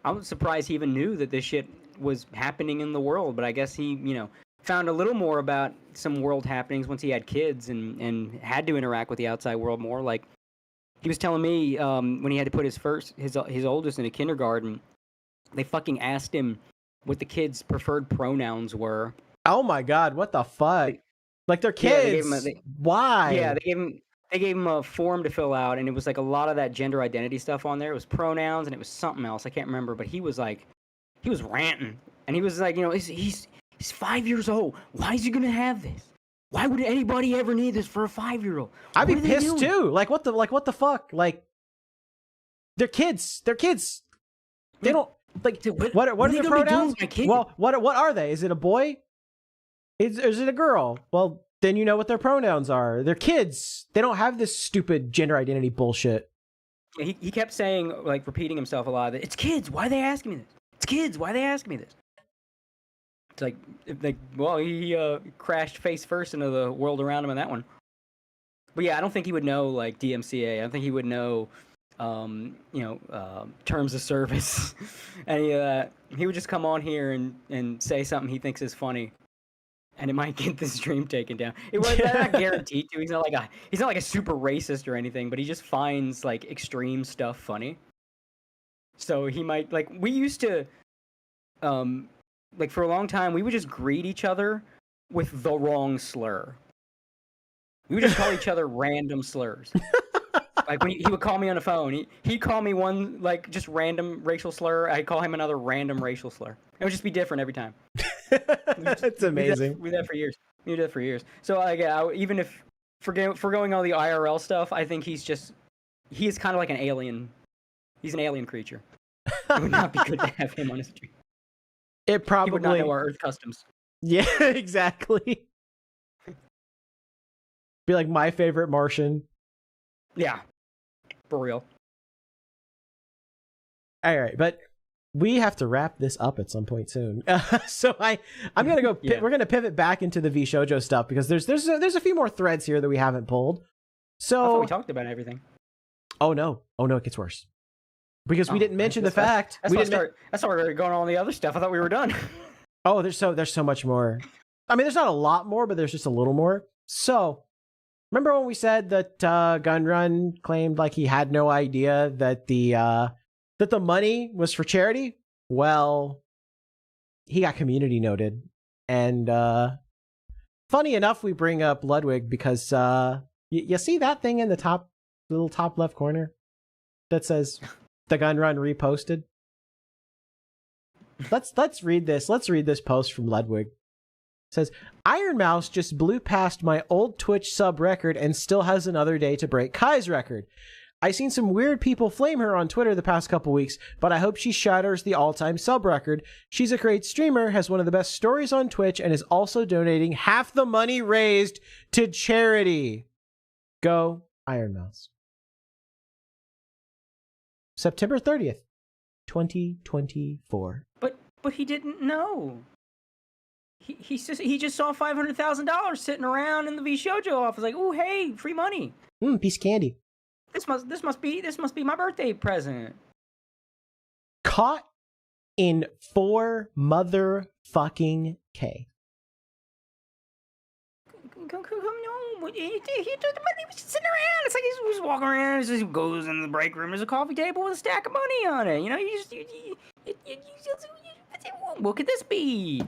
I was surprised he even knew that this shit was happening in the world, but I guess he, you know, found a little more about some world happenings once he had kids and had to interact with the outside world more. Like he was telling me when he had to put his oldest in a kindergarten, they fucking asked him what the kids' preferred pronouns were. Oh my god, what the fuck? Like they're kids. Yeah, why? Yeah, they gave him a form to fill out, and it was like a lot of that gender identity stuff on there. It was pronouns, and it was something else. I can't remember, but he was ranting, and he was like, you know, he's 5 years old. Why is he gonna have this? Why would anybody ever need this for a 5-year-old? I'd be pissed too. Like what the fuck? Like they're kids. They're kids. They don't like. What are their pronouns? Well, what are they? Is it a boy? Is it a girl? Well, then you know what their pronouns are. They're kids. They don't have this stupid gender identity bullshit. He kept saying, like, repeating himself a lot. It's kids. Why are they asking me this? It's kids. Why are they asking me this? It's like well, he crashed face first into the world around him in that one. But yeah, I don't think he would know, like, DMCA. I don't think he would know, terms of service. And he would just come on here and say something he thinks is funny. And it might get the stream taken down. It was not guaranteed to. He's not like a super racist or anything, but he just finds like extreme stuff funny. So he might like we used to, like for a long time we would just greet each other with the wrong slur. We would just call each other random slurs. Like he would call me on the phone. He'd call me one like just random racial slur. I'd call him another random racial slur. It would just be different every time. That's amazing. We did that for years. We did that for years. So even if forgoing all the IRL stuff, I think he is kind of like an alien. He's an alien creature. It would not be good to have him on his stream. It probably he would not know our Earth customs. Yeah, exactly. Be like my favorite Martian. Yeah, for real. All right, but we have to wrap this up at some point soon. So I'm gonna go. Yeah. We're gonna pivot back into the Vshojo stuff because there's a few more threads here that we haven't pulled. So I thought we talked about everything. Oh no, it gets worse because we didn't mention the fact. That's why we were going on the other stuff. I thought we were done. Oh, there's so much more. I mean, there's not a lot more, but there's just a little more. So remember when we said that Gunrun claimed like he had no idea that the money was for charity? Well, he got community noted. And funny enough, we bring up Ludwig because you see that thing in the little top left corner that says the Gunrun reposted? Let's read this. Let's read this post from Ludwig. It says, Iron Mouse just blew past my old Twitch sub record and still has another day to break Kai's record. I seen some weird people flame her on Twitter the past couple weeks, but I hope she shatters the all-time sub record. She's a great streamer, has one of the best stories on Twitch, and is also donating half the money raised to charity. Go Iron Mouse. September 30th, 2024. But he didn't know. He just saw $500,000 sitting around in the Vshojo office, like, oh hey, free money. Piece of candy. This must be my birthday present. Caught in 4 motherfucking K. Come, no. He was just sitting around. It's like he was walking around. He goes in the break room. There's a coffee table with a stack of money on it. You know, what could this be?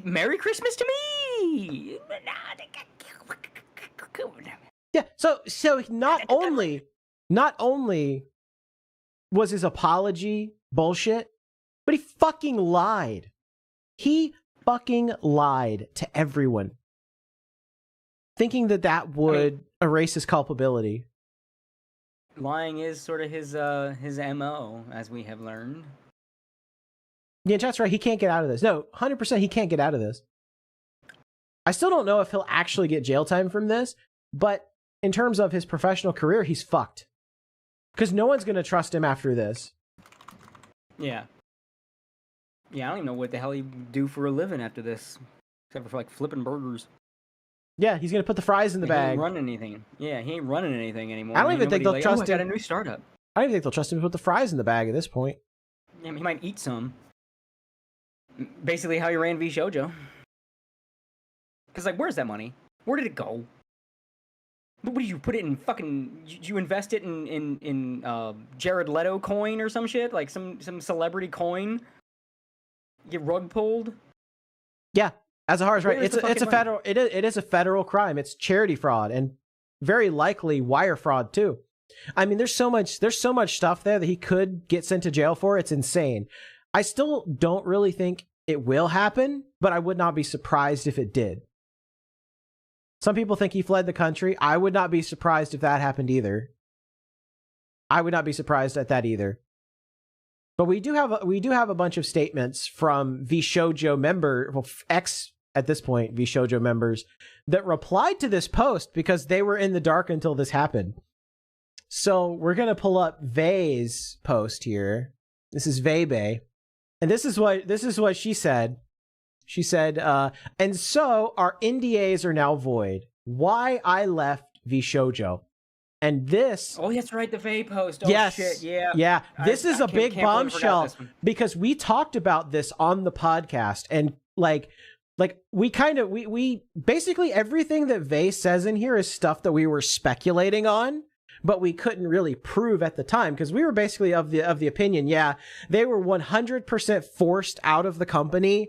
Merry Christmas to me. Yeah, so not only was his apology bullshit, but he fucking lied. He fucking lied to everyone, thinking that would erase his culpability. Lying is sort of his MO, as we have learned. Yeah, that's right. He can't get out of this. No, 100% he can't get out of this. I still don't know if he'll actually get jail time from this, but in terms of his professional career, he's fucked. Because no one's going to trust him after this. Yeah. Yeah, I don't even know what the hell he'd do for a living after this. Except for, like, flipping burgers. Yeah, he's going to put the fries in the bag. He ain't running anything. Yeah, he ain't running anything anymore. I don't even think they'll trust him. I got a new startup. I don't even think they'll trust him to put the fries in the bag at this point. Yeah, he might eat some. Basically how he ran Vshojo. Because, like, where's that money? Where did it go? What did you put it in fucking... Did you invest it in Jared Leto coin or some shit? Like some celebrity coin? Get rug pulled? Yeah, Azahar right. It is a federal crime. It's charity fraud and very likely wire fraud too. I mean, there's so much stuff there that he could get sent to jail for. It's insane. I still don't really think it will happen, but I would not be surprised if it did. Some people think he fled the country. I would not be surprised if that happened either. I would not be surprised at that either. But we do have a bunch of statements from Vshojo ex at this point Vshojo members that replied to this post because they were in the dark until this happened. So we're gonna pull up Vei's post here. This is Vei, and this is what she said. She said, and so our NDAs are now void. Why I left Vshojo. And this... Oh, that's right, the Vei post. Oh, yes, shit, yeah. Yeah, this is a big bombshell because we talked about this on the podcast. And like we basically everything that Vei says in here is stuff that we were speculating on, but we couldn't really prove at the time because we were basically of the opinion, yeah, they were 100% forced out of the company.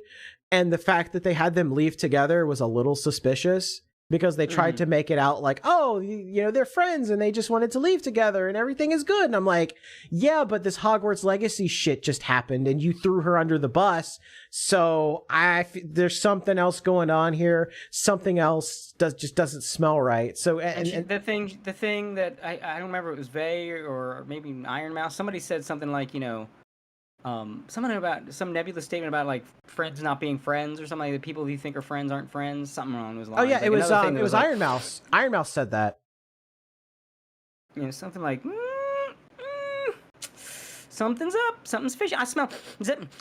And the fact that they had them leave together was a little suspicious because they tried to make it out like, oh, you know, they're friends and they just wanted to leave together and everything is good. And I'm like, yeah, but this Hogwarts Legacy shit just happened and you threw her under the bus. So there's something else going on here. Something else just doesn't smell right. So and the thing that I don't remember, it was Vei or maybe Iron Mouse. Somebody said something like, you know, something about some nebulous statement about like friends not being friends or something like that. People you think are friends aren't friends. Something wrong with those lines. Oh yeah, like, it was like, Iron Mouse. Iron Mouse said that. You know, something like something's up, something's fishy. I smell.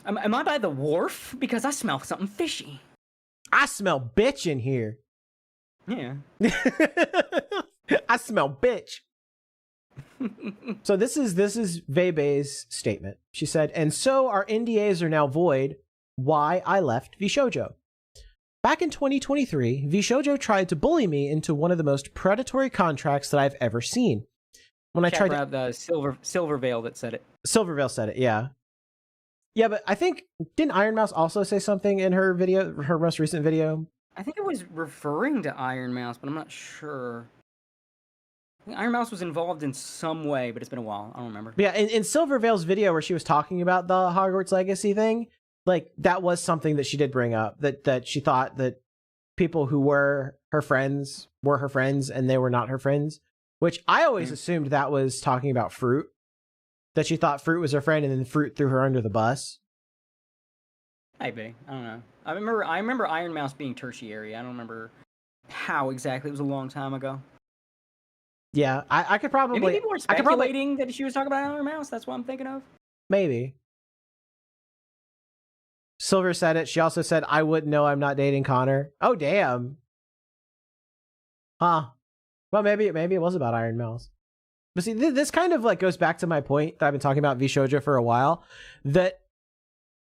Am I by the wharf? Because I smell something fishy. I smell bitch in here. Yeah. I smell bitch. So this is Vei's statement. She said, and so our NDAs are now void. Why I left Vshojo. Back in 2023, Vshojo tried to bully me into one of the most predatory contracts that I've ever seen. When I tried to... the Silver Veil that said it. Silver Veil said it, yeah. Yeah, but I think, didn't Iron Mouse also say something in her video, her most recent video? I think it was referring to Iron Mouse, but I'm not sure. Iron Mouse was involved in some way, but it's been a while. I don't remember. Yeah, in Silver Veil's video where she was talking about the Hogwarts Legacy thing, like that was something that she did bring up, that she thought that people who were her friends and they were not her friends, which I always assumed that was talking about Fruit, that she thought Fruit was her friend and then Fruit threw her under the bus. Maybe. I don't know. I remember Iron Mouse being tertiary. I don't remember how exactly. It was a long time ago. Yeah, I could probably... Maybe people were speculating that she was talking about Iron Mouse. That's what I'm thinking of. Maybe. Silver said it. She also said, I wouldn't know I'm not dating Connor. Oh, damn. Huh. Well, maybe it was about Iron Mouse. But see, this kind of like goes back to my point that I've been talking about Vshojo for a while, that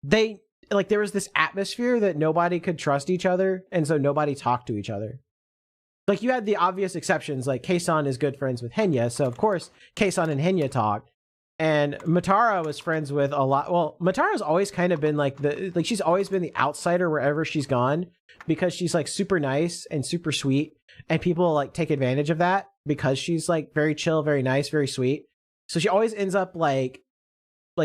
they like there was this atmosphere that nobody could trust each other, and so nobody talked to each other. Like you had the obvious exceptions, like Keisan is good friends with Henya, so of course Keisan and Henya talked. And Matara was friends with a lot. Well, Matara's always kind of been like she's always been the outsider wherever she's gone, because she's like super nice and super sweet, and people like take advantage of that because she's like very chill, very nice, very sweet. So she always ends up like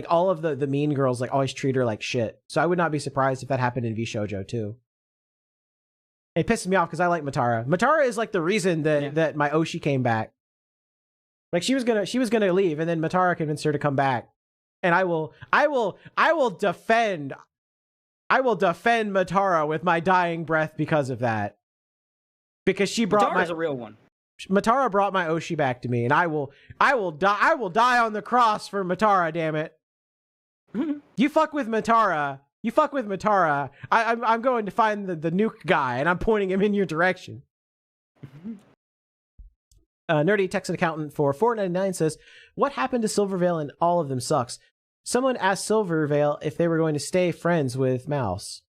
all of the mean girls like always treat her like shit. So I would not be surprised if that happened in Vshojo too. It pisses me off because I like Matara. Matara is like the reason that my Oshi came back. Like she was gonna leave, and then Matara convinced her to come back. And I will defend Matara with my dying breath because of that. Because she brought Matara's a real one. Matara brought my Oshi back to me, and I will die on the cross for Matara, damn it. You fuck with Matara, I'm going to find the nuke guy, and I'm pointing him in your direction. Nerdy Texan Accountant for $4.99 says, what happened to Silvervale and all of them sucks? Someone asked Silvervale if they were going to stay friends with Mouse.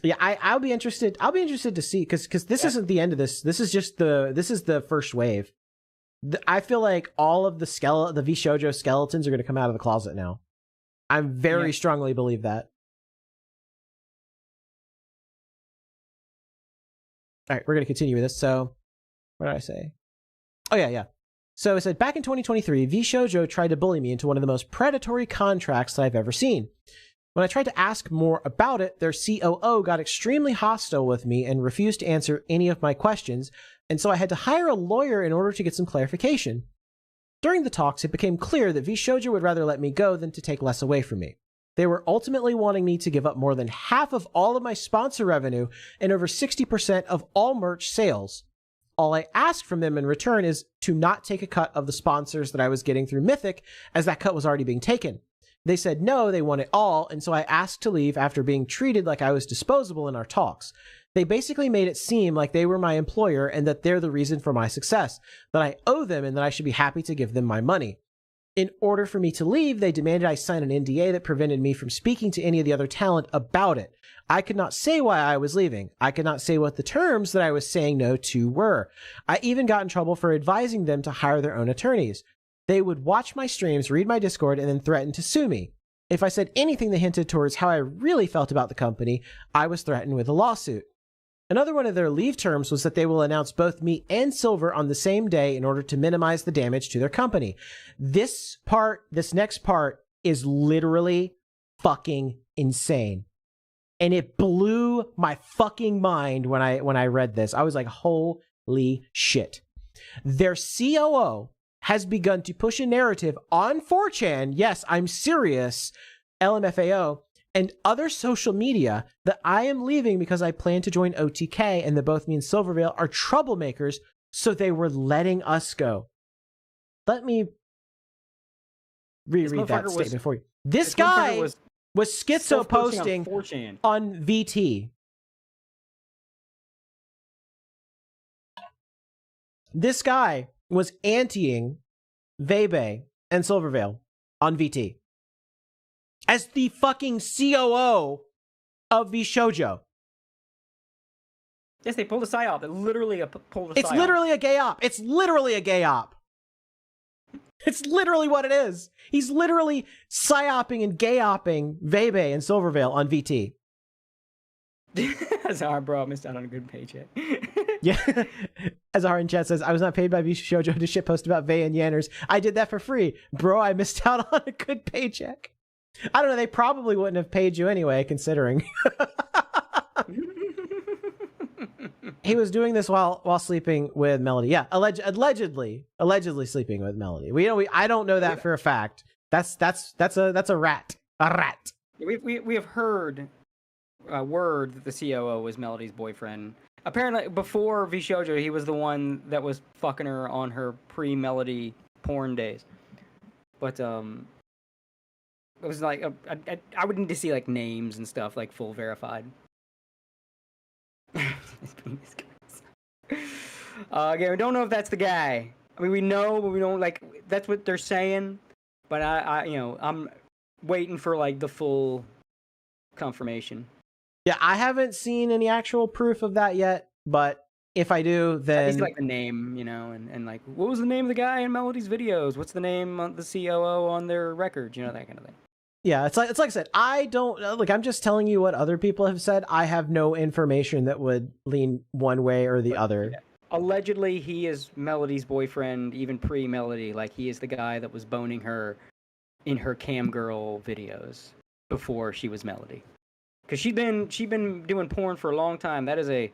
Yeah, I'll be interested. I'll be interested to see, because this isn't the end of this. This is just the first wave. I feel like all of the Vshojo skeletons are going to come out of the closet now. I very strongly believe that. All right, we're going to continue with this. So, what did I say? Oh, yeah. So it said, back in 2023, Vshojo tried to bully me into one of the most predatory contracts that I've ever seen. When I tried to ask more about it, their COO got extremely hostile with me and refused to answer any of my questions, and so I had to hire a lawyer in order to get some clarification. During the talks, it became clear that Vshojo would rather let me go than to take less away from me. They were ultimately wanting me to give up more than half of all of my sponsor revenue and over 60% of all merch sales. All I asked from them in return is to not take a cut of the sponsors that I was getting through Mythic, as that cut was already being taken. They said no, they want it all, and so I asked to leave after being treated like I was disposable in our talks. They basically made it seem like they were my employer and that they're the reason for my success, that I owe them and that I should be happy to give them my money. In order for me to leave, they demanded I sign an NDA that prevented me from speaking to any of the other talent about it. I could not say why I was leaving. I could not say what the terms that I was saying no to were. I even got in trouble for advising them to hire their own attorneys. They would watch my streams, read my Discord, and then threaten to sue me. If I said anything that hinted towards how I really felt about the company, I was threatened with a lawsuit. Another one of their leave terms was that they will announce both me and Silver on the same day in order to minimize the damage to their company. This next part is literally fucking insane. And it blew my fucking mind when I read this. I was like, holy shit. Their COO has begun to push a narrative on 4chan, yes, I'm serious, LMFAO, and other social media that I am leaving because I plan to join OTK and that both me and Silvervale are troublemakers, so they were letting us go. Let me reread that statement for you. This guy was schizo posting on VT. This guy was antiing Vebe and Silvervale on VT as the fucking COO of Vshojo. Yes, they pulled a psyop. They literally pulled a psyop. It's literally a gay op. It's literally a gay op. It's literally what it is. He's literally psyoping and gay-opping Vebe and Silvervale on VT. Sorry, bro. I missed out on a good paycheck. Yeah. Azahar in chat says, I was not paid by Vshojo to shitpost about Vey and Yanners. I did that for free. Bro, I missed out on a good paycheck. I don't know. They probably wouldn't have paid you anyway, considering. He was doing this while sleeping with Melody. Yeah, allegedly sleeping with Melody. I don't know that for a fact. That's a rat. A rat. We have heard word that the COO was Melody's boyfriend. Apparently, before Vshojo, he was the one that was fucking her on her pre-Melody porn days. But it was like I would need to see like names and stuff, like full verified. Again, we don't know if that's the guy. I mean, we know, but we don't like. That's what they're saying. But I'm waiting for like the full confirmation. Yeah, I haven't seen any actual proof of that yet, but if I do, At then least like the name, and like what was the name of the guy in Melody's videos? What's the name of the COO on their records? That kind of thing. yeah, it's like I said, I don't like. I'm just telling you what other people have said. I have no information that would lean one way or the other. Yeah. Allegedly, he is Melody's boyfriend, even pre-Melody. Like he is the guy that was boning her in her cam girl videos before she was Melody. Because she'd been doing porn for a long time. That is an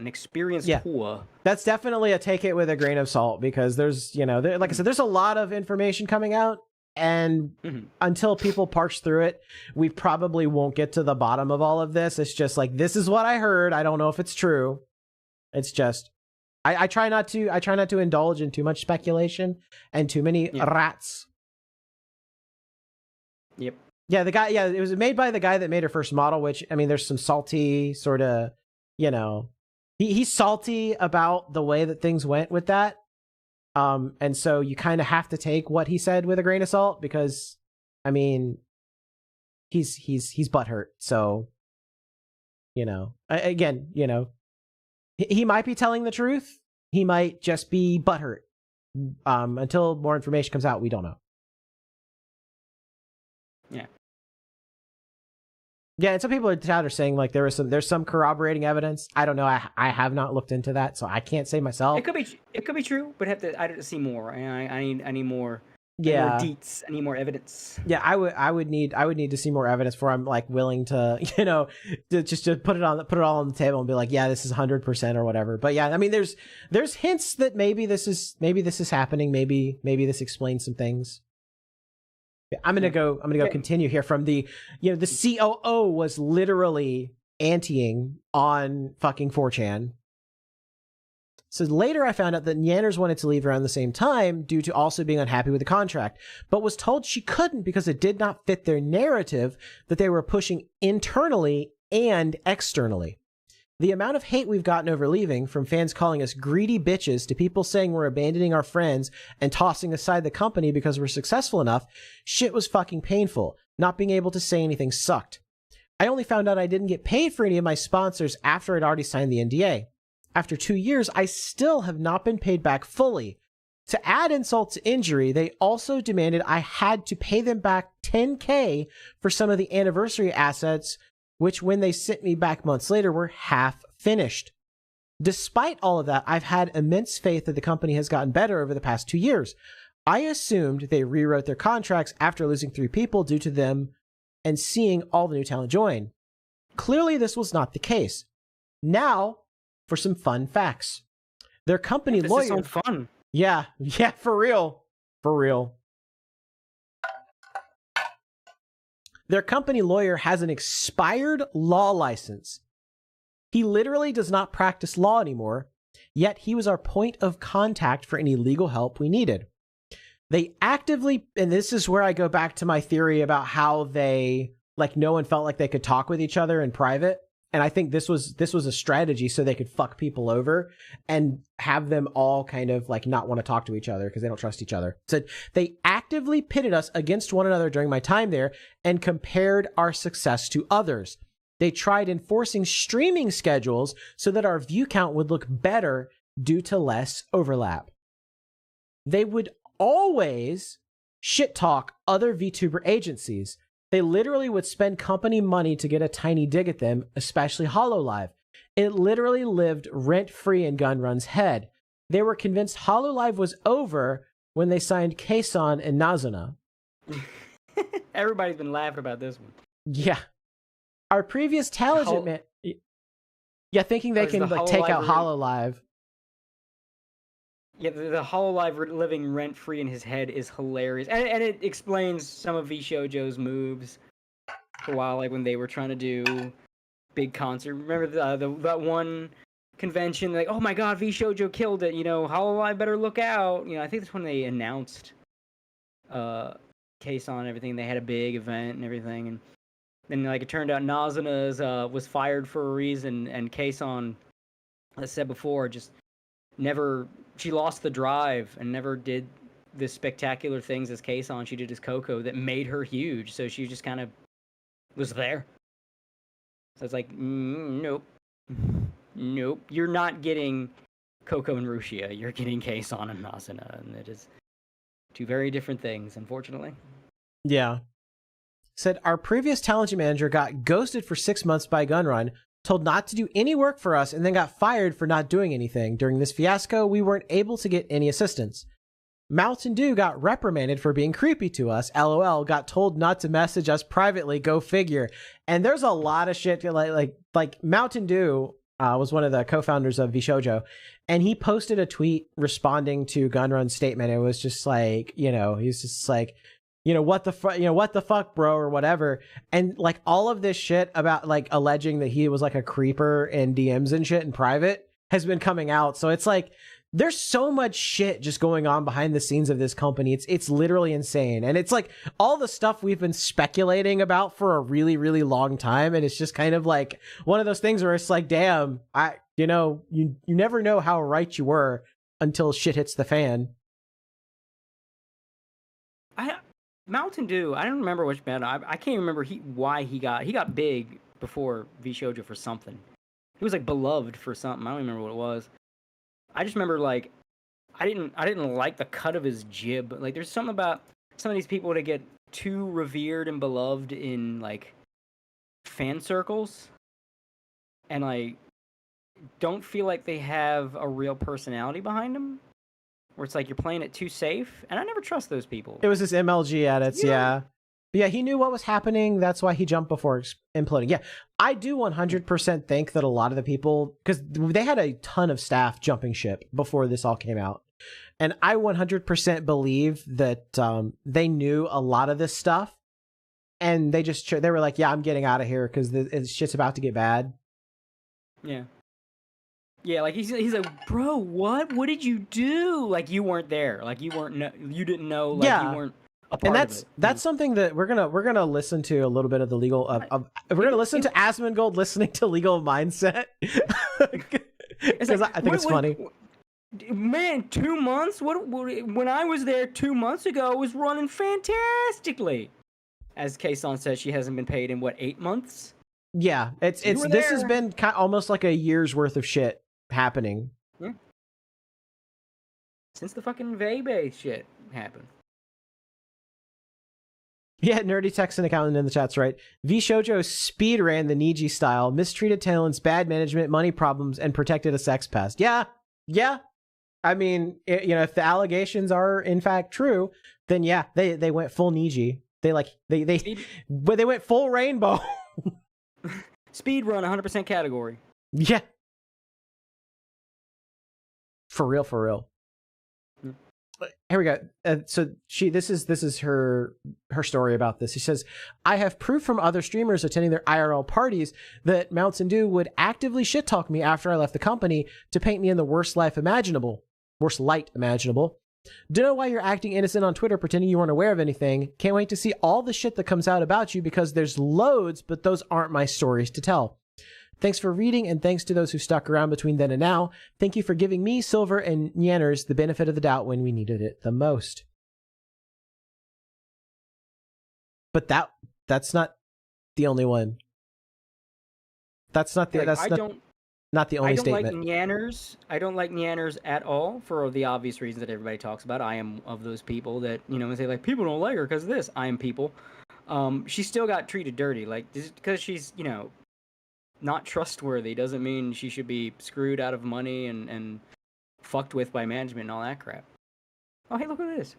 experienced whore. That's definitely a take it with a grain of salt because there's like I said, there's a lot of information coming out, and until people parse through it, we probably won't get to the bottom of all of this. It's just like, this is what I heard. I don't know if it's true. It's just I try not to indulge in too much speculation and too many rats. Yep. Yeah, it was made by the guy that made her first model, which, I mean, there's some salty sort of, he's salty about the way that things went with that. And so you kind of have to take what he said with a grain of salt because, I mean, he's butthurt. So, again, he might be telling the truth. He might just be butthurt. Until more information comes out, we don't know. Yeah. Yeah, and some people are saying like there's some corroborating evidence. I don't know. I have not looked into that, so I can't say myself. It could be true, but I have to see more. I need more. Yeah. More deets. I need more evidence. Yeah, I would need to see more evidence before I'm like willing to to put it all on the table and be like, yeah, this is 100% or whatever. But yeah, I mean, there's hints that maybe this is happening. Maybe this explains some things. I'm gonna go continue here from the COO was literally anteing on fucking 4chan. So later I found out that Nyanners wanted to leave around the same time due to also being unhappy with the contract, but was told she couldn't because it did not fit their narrative that they were pushing internally and externally. The amount of hate we've gotten over leaving, from fans calling us greedy bitches to people saying we're abandoning our friends and tossing aside the company because we're successful enough, shit was fucking painful. Not being able to say anything sucked. I only found out I didn't get paid for any of my sponsors after I'd already signed the NDA. After 2 years, I still have not been paid back fully. To add insult to injury, they also demanded I had to pay them back $10K for some of the anniversary assets, which when they sent me back months later were half finished. Despite all of that, I've had immense faith that the company has gotten better over the past 2 years. I assumed they rewrote their contracts after losing 3 people due to them and seeing all the new talent join. Clearly, this was not the case. Now, for some fun facts. Their company lawyer... This is so fun. Yeah, for real. For real. Their company lawyer has an expired law license. He literally does not practice law anymore, yet he was our point of contact for any legal help we needed. They actively, and this is where I go back to my theory about how they, like, no one felt like they could talk with each other in private. And I think this was a strategy so they could fuck people over and have them all kind of like not want to talk to each other because they don't trust each other. So they actively pitted us against one another during my time there and compared our success to others. They tried enforcing streaming schedules so that our view count would look better due to less overlap. They would always shit talk other VTuber agencies. They literally would spend company money to get a tiny dig at them, especially HoloLive. It literally lived rent-free in Gunrun's head. They were convinced HoloLive was over when they signed Kason and Nazuna. Everybody's been laughing about this one. Yeah. Our previous talent thinking they can like take out HoloLive. Yeah, the HoloLive living rent-free in his head is hilarious. And it explains some of Vshojo's moves for a while, like when they were trying to do big concert. Remember that one convention, like, oh my god, Vshojo killed it, HoloLive better look out. I think that's when they announced Kason and everything. They had a big event and everything. And then, like, it turned out Nazuna's was fired for a reason, and Kason as I said before, just never. She lost the drive and never did the spectacular things as Kason she did as Coco that made her huge. So she just kind of was there. So it's like, nope. Nope. You're not getting Coco and Rushia. You're getting Kason and Masuna. And it is two very different things, unfortunately. Yeah. Said, our previous talent manager got ghosted for 6 months by Gunrun, told not to do any work for us, and then got fired for not doing anything. During this fiasco, we weren't able to get any assistance. Mountain Dew got reprimanded for being creepy to us. LOL, got told not to message us privately. Go figure. And there's a lot of shit like Mountain Dew was one of the co-founders of Vshojo, and he posted a tweet responding to Gunrun's statement. It was just like, he's just like, what the fuck, bro, or whatever. And like all of this shit about like alleging that he was like a creeper in DMs and shit in private has been coming out. So it's like, there's so much shit just going on behind the scenes of this company. It's literally insane. And it's like all the stuff we've been speculating about for a really, really long time. And it's just kind of like one of those things where it's like, damn, you never know how right you were until shit hits the fan. Mountain Dew, I don't remember which band. I can't remember why he got big before Vshojo for something. He was like beloved for something. I don't remember what it was. I just remember like I didn't like the cut of his jib. Like there's something about some of these people that get too revered and beloved in like fan circles, and like don't feel like they have a real personality behind them. Where it's like you're playing it too safe, and I never trust those people. It was his MLG edits, yeah. But yeah, he knew what was happening. That's why he jumped before imploding. Yeah, I do 100% think that a lot of the people, because they had a ton of staff jumping ship before this all came out, and I 100% believe that they knew a lot of this stuff, and they were like, yeah, I'm getting out of here because this shit's about to get bad. Yeah. Yeah, like he's like, bro, what? What did you do? Like you weren't there. Like you didn't know. Like you weren't a part of it. That's something that we're gonna listen to a little bit of the legal. We're gonna listen to Asmongold listening to Legal Mindset because I think it's funny. Man, 2 months. What? When I was there 2 months ago, it was running fantastically. As Kason says, she hasn't been paid in 8 months. Yeah, this has been almost like a year's worth of shit happening. Yeah. Since the fucking Vebe shit happened. Yeah, Nerdy Texan accountant in the chat's right. Vshojo speed ran the Niji style, mistreated talents, bad management, money problems, and protected a sex pest. Yeah. I mean, if the allegations are in fact true, then yeah, they went full Niji. They went full rainbow. Speed run 100% category. Yeah. For real. Here we go. So this is her story about this. She says, I have proof from other streamers attending their IRL parties that Mountain Dew would actively shit talk me after I left the company to paint me in the worst light imaginable. Don't know why you're acting innocent on Twitter pretending you weren't aware of anything. Can't wait to see all the shit that comes out about you because there's loads, but those aren't my stories to tell. Thanks for reading, and thanks to those who stuck around between then and now. Thank you for giving me, Silver, and Nyanners the benefit of the doubt when we needed it the most. But that's not the only one. That's not the not the only statement. I don't like Nyanners at all for the obvious reasons that everybody talks about. I am of those people that, say like, people don't like her because of this. I am people. She still got treated dirty. Like, just because she's, not trustworthy doesn't mean she should be screwed out of money and fucked with by management and all that crap. Oh, hey, look at this.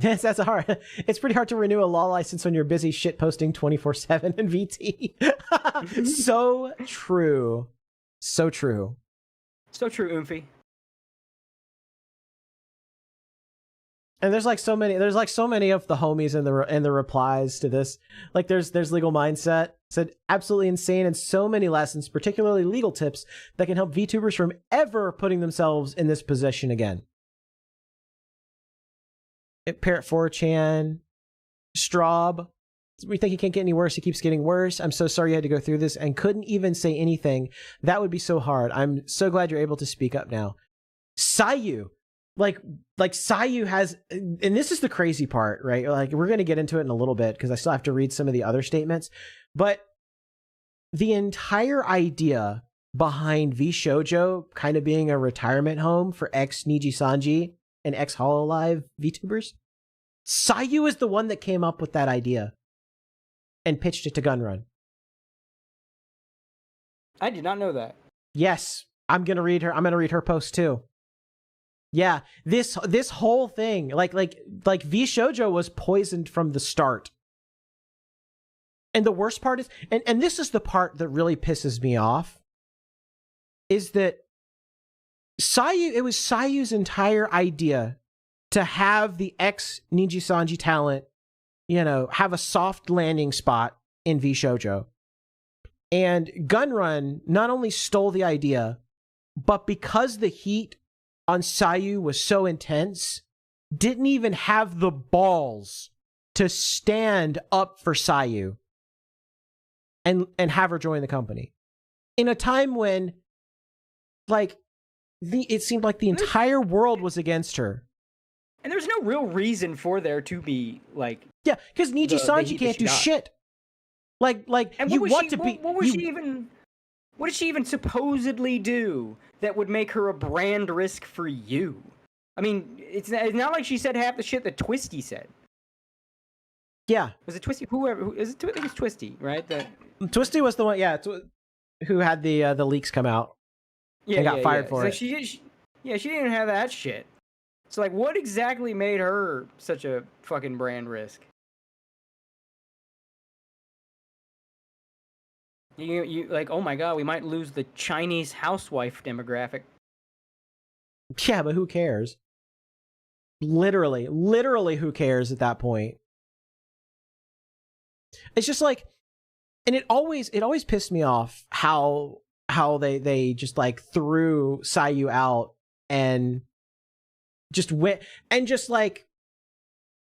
Yes, it's pretty hard to renew a law license when you're busy shit posting 24/7 in VT. So true. So true. So true, Oomphy. And there's so many of the homies in the replies to this. Like there's Legal Mindset said absolutely insane, and so many lessons, particularly legal tips that can help VTubers from ever putting themselves in this position again. Parrot 4chan, Straub, We think he can't get any worse. He keeps getting worse. I'm so sorry you had to go through this and couldn't even say anything. That would be so hard. I'm so glad you're able to speak up now. Sayu, like Sayu has, and this is the crazy part, right? Like, we're going to get into it in a little bit because I still have to read some of the other statements, but the entire idea behind Vshojo kind of being a retirement home for ex-Niji Sanji and ex-Hololive VTubers, Sayu is the one that came up with that idea and pitched it to Gunrun. I did not know that. Yes, I'm gonna read her post too. Yeah, this whole thing, like Vshojo was poisoned from the start. And the worst part is, and this is the part that really pisses me off, is that it was Sayu's entire idea to have the ex-Niji Sanji talent, have a soft landing spot in Vshojo. And Gunrun not only stole the idea, but because the heat on Sayu was so intense, didn't even have the balls to stand up for Sayu and have her join the company. In a time when, it seemed like the entire world was against her. And there's no real reason for there to be, Yeah, because Niji Sanji can't do shit. And you want to be... What did she even supposedly do that would make her a brand risk for you? I mean, it's not like she said half the shit that Twisty said. Yeah. Was it Twisty? I think it's Twisty, right? Twisty was the one, who had the leaks come out. Yeah, and got fired for it. She didn't even have that shit. So, what exactly made her such a fucking brand risk? You oh my god, we might lose the Chinese housewife demographic. Yeah, but who cares? Literally who cares at that point? It's just and it always pissed me off how they just threw Sayu out and just went and just not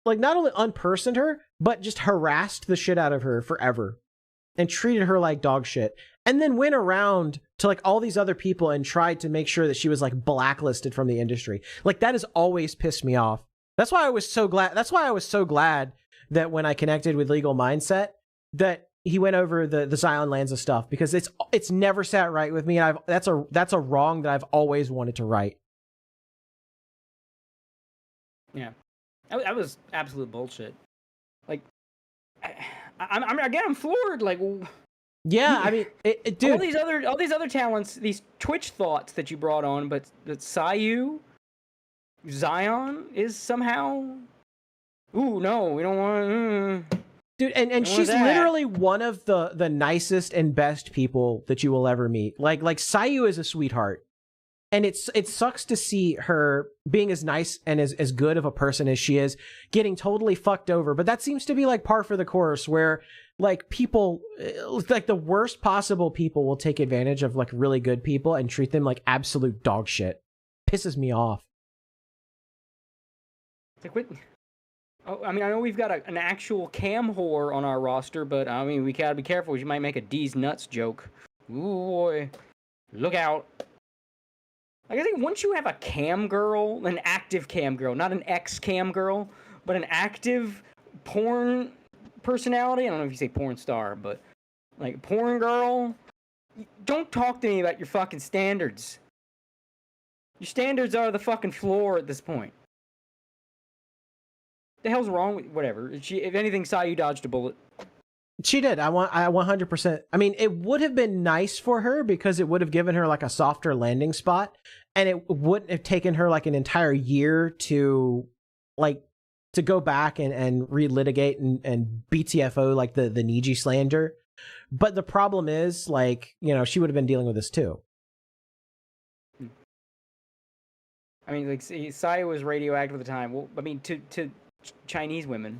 only unpersoned her, but just harassed the shit out of her forever and treated her like dog shit, and then went around to all these other people and tried to make sure that she was blacklisted from the industry. That has always pissed me off. That's why I was so glad that when I connected with Legal Mindset that he went over the Zion Lanza stuff, because it's never sat right with me, and that's a wrong that I've always wanted to right. Yeah, that was absolute bullshit. I'm floored. Yeah, I mean, dude, all these other talents, these Twitch thoughts that you brought on, but that Sayu, Zion is somehow. Ooh, no, we don't want. Dude, and she's literally one of the nicest and best people that you will ever meet. Like Sayu is a sweetheart. And it sucks to see her being as nice and as good of a person as she is, getting totally fucked over. But that seems to be par for the course, where people, the worst possible people will take advantage of really good people and treat them like absolute dog shit. Pisses me off. Oh, I mean, I know we've got an actual cam whore on our roster, but I mean, we gotta be careful. She might make a D's nuts joke. Ooh boy, look out. I think once you have a cam girl, an active cam girl, not an ex-cam girl, but an active porn personality, I don't know if you say porn star, but porn girl, don't talk to me about your fucking standards. Your standards are the fucking floor at this point. The hell's wrong with whatever? If anything, Sayu dodged a bullet. She did. I 100%. I mean, it would have been nice for her because it would have given her a softer landing spot, and it wouldn't have taken her an entire year to go back and relitigate and BTFO the Niji slander. But the problem is, she would have been dealing with this too. I mean, Sayu was radioactive at the time. Well, I mean, to Chinese women.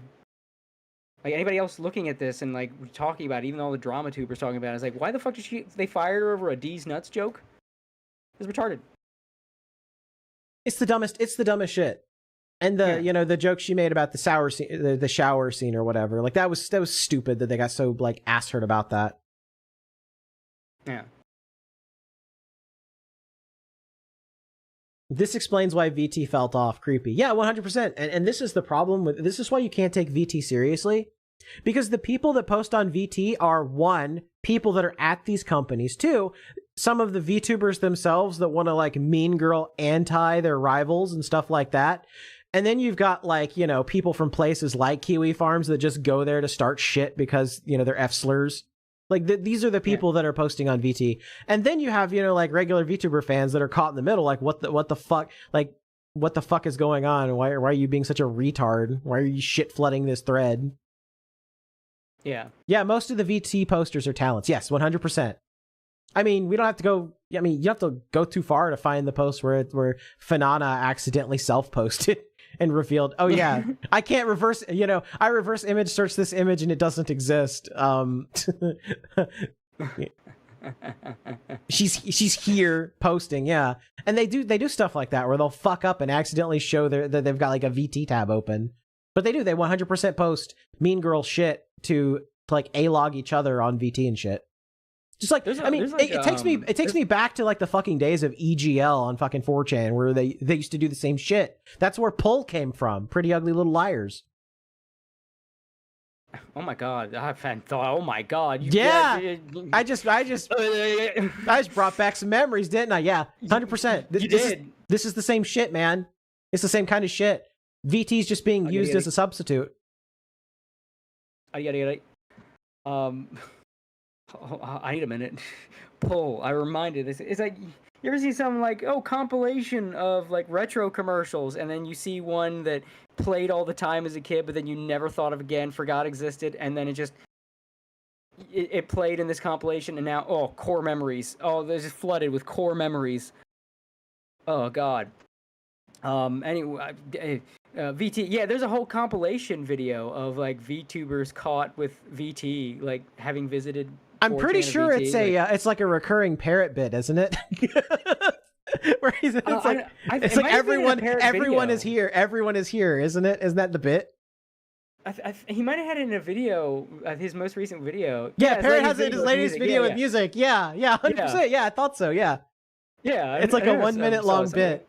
Anybody else looking at this and talking about it, even all the drama tubers talking about it, it's why the fuck did they fired her over a D's nuts joke? It's retarded. It's the dumbest shit. And the joke she made about the shower scene, the shower scene or whatever, like that was stupid that they got so like ass hurt about that. Yeah. This explains why VT felt off creepy. Yeah, 100%. And this is the problem with this is why you can't take VT seriously. Because the people that post on VT are, one, people that are at these companies. Two, some of the VTubers themselves that want to like mean girl anti their rivals and stuff like that. And then you've got like, people from places like Kiwi Farms that just go there to start shit because, they're F slurs. Like these are the people that are posting on VT. And then you have, like regular VTuber fans that are caught in the middle. Like what the fuck? Like what the fuck is going on? Why are you being such a retard? Why are you shit flooding this thread? Yeah. Yeah, most of the VT posters are talents. Yes, 100%. I mean, we don't have to go. I mean, you have to go too far to find the post where Fanana accidentally self-posted and revealed, oh yeah, I can't reverse. I reverse image search this image and it doesn't exist. She's here posting, yeah, and they do stuff like that where they'll fuck up and accidentally show that they've got like a VT tab open, but they 100% post mean girl shit to like A-log each other on VT and shit. Just like it takes me back to like the fucking days of EGL on fucking 4chan where they used to do the same shit. That's where Pull came from. Pretty Ugly Little Liars. Oh my god! I hadn't thought. Oh my god! I just brought back some memories, didn't I? Yeah, 100%. This is the same shit, man. It's the same kind of shit. VT's just being used as a substitute. I need a minute. Pull. I reminded this. It's like you ever see some like compilation of like retro commercials, and then you see one that played all the time as a kid, but then you never thought of again, forgot existed, and then it played in this compilation, and now core memories. Oh, they're just flooded with core memories. Oh god. Anyway, VT. Yeah, there's a whole compilation video of like VTubers caught with VT, like having visited. I'm pretty sure it's it's like a recurring parrot bit, isn't it? Where it's like everyone is here. Everyone is here, isn't it? Isn't that the bit? He might have had it in a video, his most recent video. Yeah, Parrot has it in his latest video with music. Yeah, 100%. Yeah, I thought so. Yeah. Yeah, it's like a 1 minute long bit.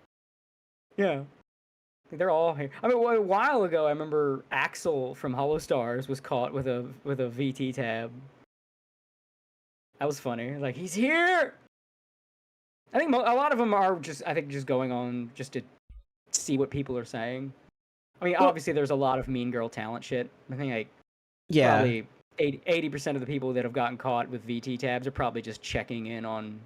Yeah. They're all here. I mean, a while ago, I remember Axel from Hollow Stars was caught with a VT tab. That was funny. Like, he's here! I think a lot of them are just going on just to see what people are saying. I mean, obviously, there's a lot of mean girl talent shit. I think, probably 80% of the people that have gotten caught with VT tabs are probably just checking in on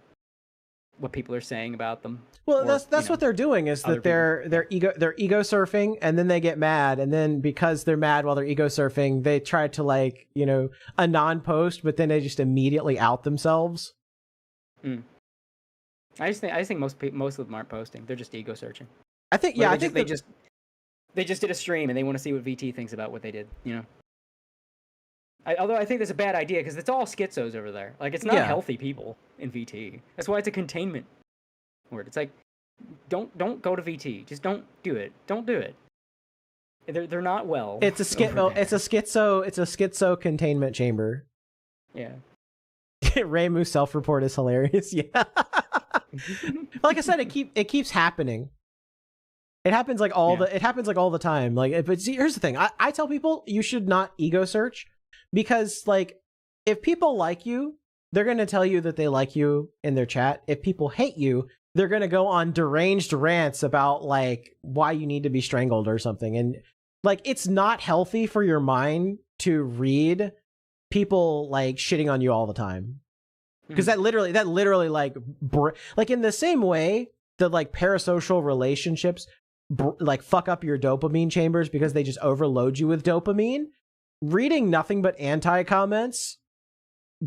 what people are saying about them. Well, that's what they're doing is that they're ego surfing, and then they get mad, and then because they're mad while they're ego surfing, they try to a non-post, but then they just immediately out themselves. I just think most of them aren't posting. They're just ego searching. I think they just did a stream and they want to see what VT thinks about what they did. Although I think that's a bad idea because it's all schizos over there. Like, it's not healthy people in VT. That's why it's a containment word. It's like, don't go to VT. Just don't do it. Don't do it. They're not well. It's a schizo containment chamber. Yeah. Raymu's self-report is hilarious. Yeah. Like I said, it keeps happening. It happens all the time. But see, here's the thing. I tell people you should not ego search. Because, if people like you, they're going to tell you that they like you in their chat. If people hate you, they're going to go on deranged rants about, why you need to be strangled or something. And, it's not healthy for your mind to read people, shitting on you all the time. Because that literally, in the same way that, parasocial relationships, fuck up your dopamine chambers because they just overload you with dopamine. Reading nothing but anti-comments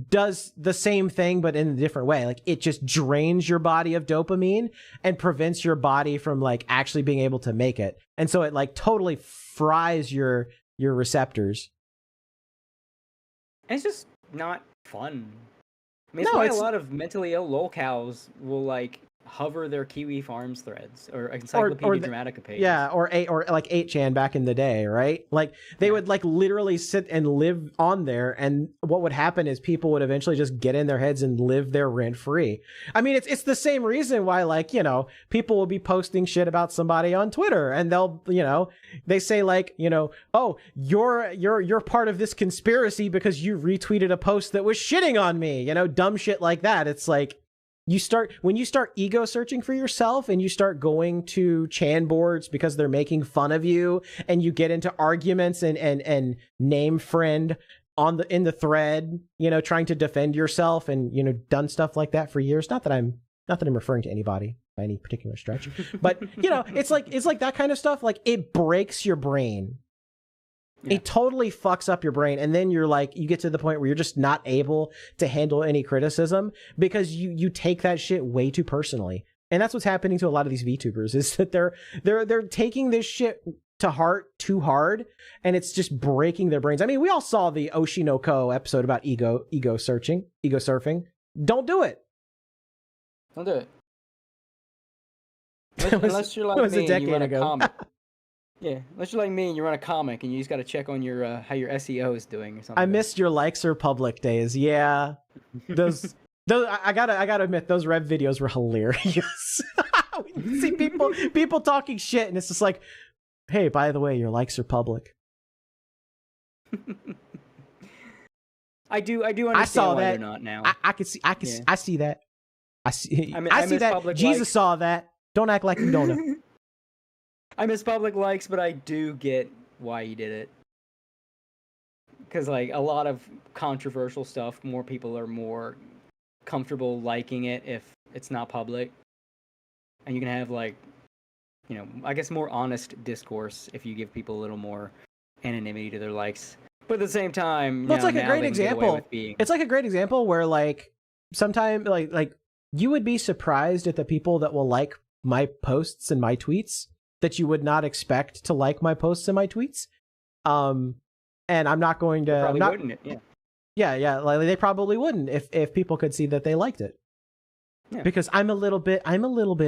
does the same thing, but in a different way. It just drains your body of dopamine and prevents your body from, actually being able to make it. And so it, totally fries your receptors. And it's just not fun. I mean, it's why a lot of mentally ill lolcows will, hover their Kiwi Farms threads or Encyclopedia Dramatica pages. Yeah, or like 8chan back in the day, right? Like they would like literally sit and live on there, and what would happen is people would eventually just get in their heads and live there rent free. I mean, it's the same reason why, like, you know, people will be posting shit about somebody on Twitter, and they'll, you know, they say like, you know, oh, you're part of this conspiracy because you retweeted a post that was shitting on me, you know, dumb shit like that. It's like, when you start ego searching for yourself and you start going to Chan boards because they're making fun of you, and you get into arguments and name friend in the thread, you know, trying to defend yourself, and, you know, done stuff like that for years. Not that I'm referring to anybody by any particular stretch, but, you know, it's like that kind of stuff. Like, it breaks your brain. Yeah. It totally fucks up your brain, and then you're like, you get to the point where you're just not able to handle any criticism because you take that shit way too personally. And that's what's happening to a lot of these VTubers, is that they're taking this shit to heart too hard, and it's just breaking their brains. I mean, we all saw the Oshinoko episode about ego surfing. Don't do it. Don't do it. Unless you're like me and you run a comic. Yeah, unless you're like me and you run a comic and you just got to check on your how your SEO is doing or something. I missed your likes are public days. Yeah, those I gotta admit, those Rev videos were hilarious. We see people talking shit, and it's just like, hey, by the way, your likes are public. I do understand I saw why that. they're not now. I see that. I see that. Jesus likes. Saw that. Don't act like you don't know. I miss public likes, but I do get why you did it. Because, like, a lot of controversial stuff, more people are more comfortable liking it if it's not public. And you can have, like, you know, I guess more honest discourse if you give people a little more anonymity to their likes. But at the same time, it's like a great example. It's like a great example where, like, sometimes, like you would be surprised at the people that will like my posts and my tweets that you would not expect to like my posts and my tweets. And I'm not going to... wouldn't, yeah. Yeah, like they probably wouldn't if people could see that they liked it. Yeah. Because I'm a little bit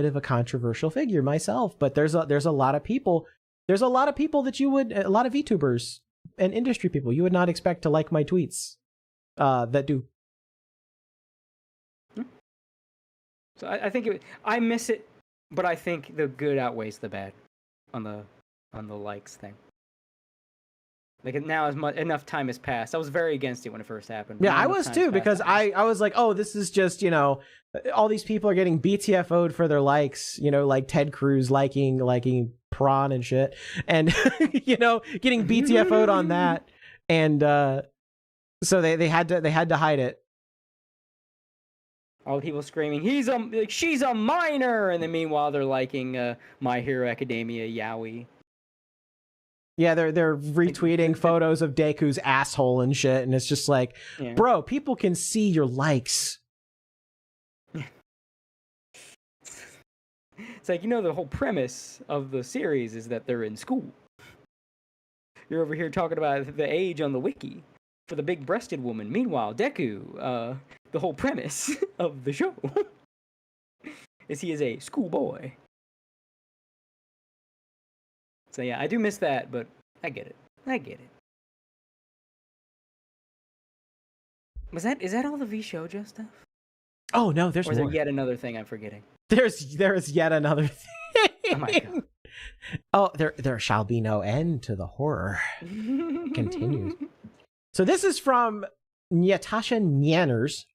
of a controversial figure myself, but there's a lot of people that you would, a lot of VTubers and industry people you would not expect to like my tweets that do. So I think I miss it, but I think the good outweighs the bad on the likes thing. Like, now enough time has passed. I was very against it when it first happened. Yeah, I was too, because I was like, oh, this is just, you know, all these people are getting BTFO'd for their likes, you know, like Ted Cruz liking prawn and shit, and you know, getting BTFO'd on that, and so they had to hide it. All the people screaming, she's a minor, and then meanwhile they're liking My Hero Academia yaoi. Yeah, they're retweeting photos of Deku's asshole and shit, and it's just like, bro, people can see your likes. It's like, you know, the whole premise of the series is that they're in school. You're over here talking about the age on the wiki for the big-breasted woman. Meanwhile, Deku, the whole premise of the show is he is a schoolboy. So yeah, I do miss that, but I get it. Is that all the Vshojo stuff? Oh no, there's more. Or is there more. Yet another thing I'm forgetting? There's yet another thing. Oh my god. Oh, there shall be no end to the horror. Continues. So this is from Natasha Nyanners.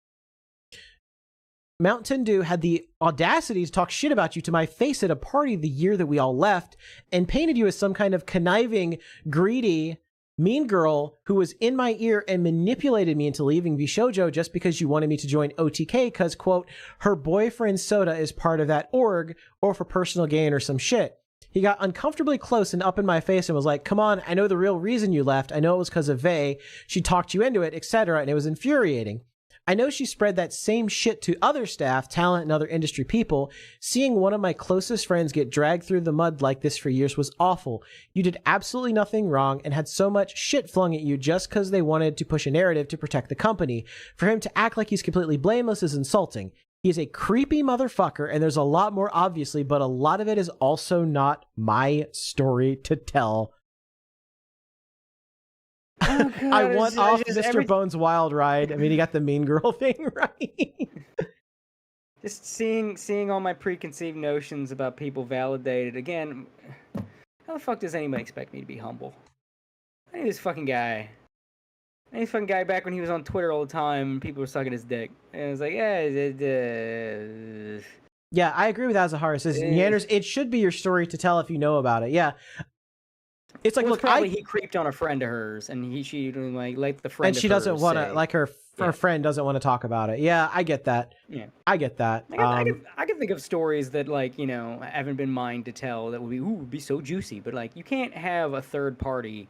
Mountain Dew had the audacity to talk shit about you to my face at a party the year that we all left, and painted you as some kind of conniving, greedy, mean girl who was in my ear and manipulated me into leaving Vshojo just because you wanted me to join OTK because, quote, her boyfriend Soda is part of that org, or for personal gain or some shit. He got uncomfortably close and up in my face and was like, come on, I know the real reason you left. I know it was because of Vey. She talked you into it, etc., and it was infuriating. I know she spread that same shit to other staff, talent, and other industry people. Seeing one of my closest friends get dragged through the mud like this for years was awful. You did absolutely nothing wrong and had so much shit flung at you just because they wanted to push a narrative to protect the company. For him to act like he's completely blameless is insulting. He's a creepy motherfucker, and there's a lot more, obviously, but a lot of it is also not my story to tell. Oh, God, I want off Mr. every- Bones' wild ride. I mean, he got the mean girl thing right. Just seeing all my preconceived notions about people validated again. How the fuck does anybody expect me to be humble? I knew this fucking guy. I knew this fucking guy back when he was on Twitter all the time. And people were sucking his dick, and I was like, yeah. Yeah, I agree with Azahara. It says, Yanners, it should be your story to tell if you know about it. Yeah. It's like, Well, look, probably he creeped on a friend of hers, and she like the friend. and she doesn't want to, say, like her friend doesn't want to talk about it. Yeah, I get that. Yeah, I get that. I can think of stories that, like, you know, haven't been mine to tell that would be so juicy, but like you can't have a third party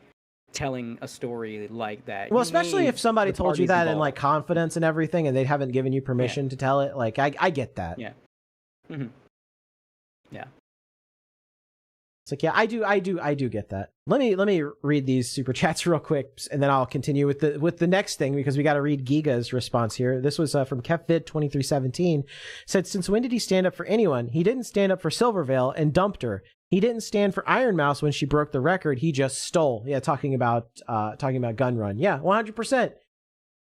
telling a story like that. Well, You especially need if somebody the told you parties that in involved. like confidence and everything, and they haven't given you permission to tell it. Like, I get that. Yeah. Mm-hmm. Yeah. It's like, yeah, I do get that. Let me read these super chats real quick, and then I'll continue with the next thing, because we got to read Giga's response here. This was from KevVid2317. Said, since when did he stand up for anyone? He didn't stand up for Silvervale and dumped her. He didn't stand for Iron Mouse when she broke the record. He just stole. Yeah, talking about Gun Run. Yeah, 100%.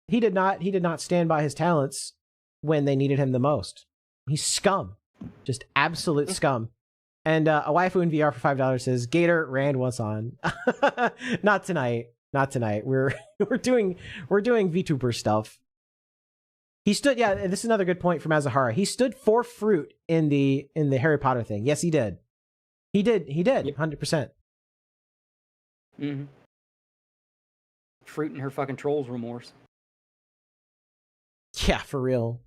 He did not stand by his talents when they needed him the most. He's scum, just absolute scum. And a waifu in VR for $5 says, Gator Rand wants on. Not tonight. Not tonight. We're doing VTuber stuff. He stood. Yeah, this is another good point from Azahara. He stood for fruit in the Harry Potter thing. Yes, he did. He did. Yep. 100%. Mm-hmm. Fruit in her fucking trolls remorse. Yeah, for real.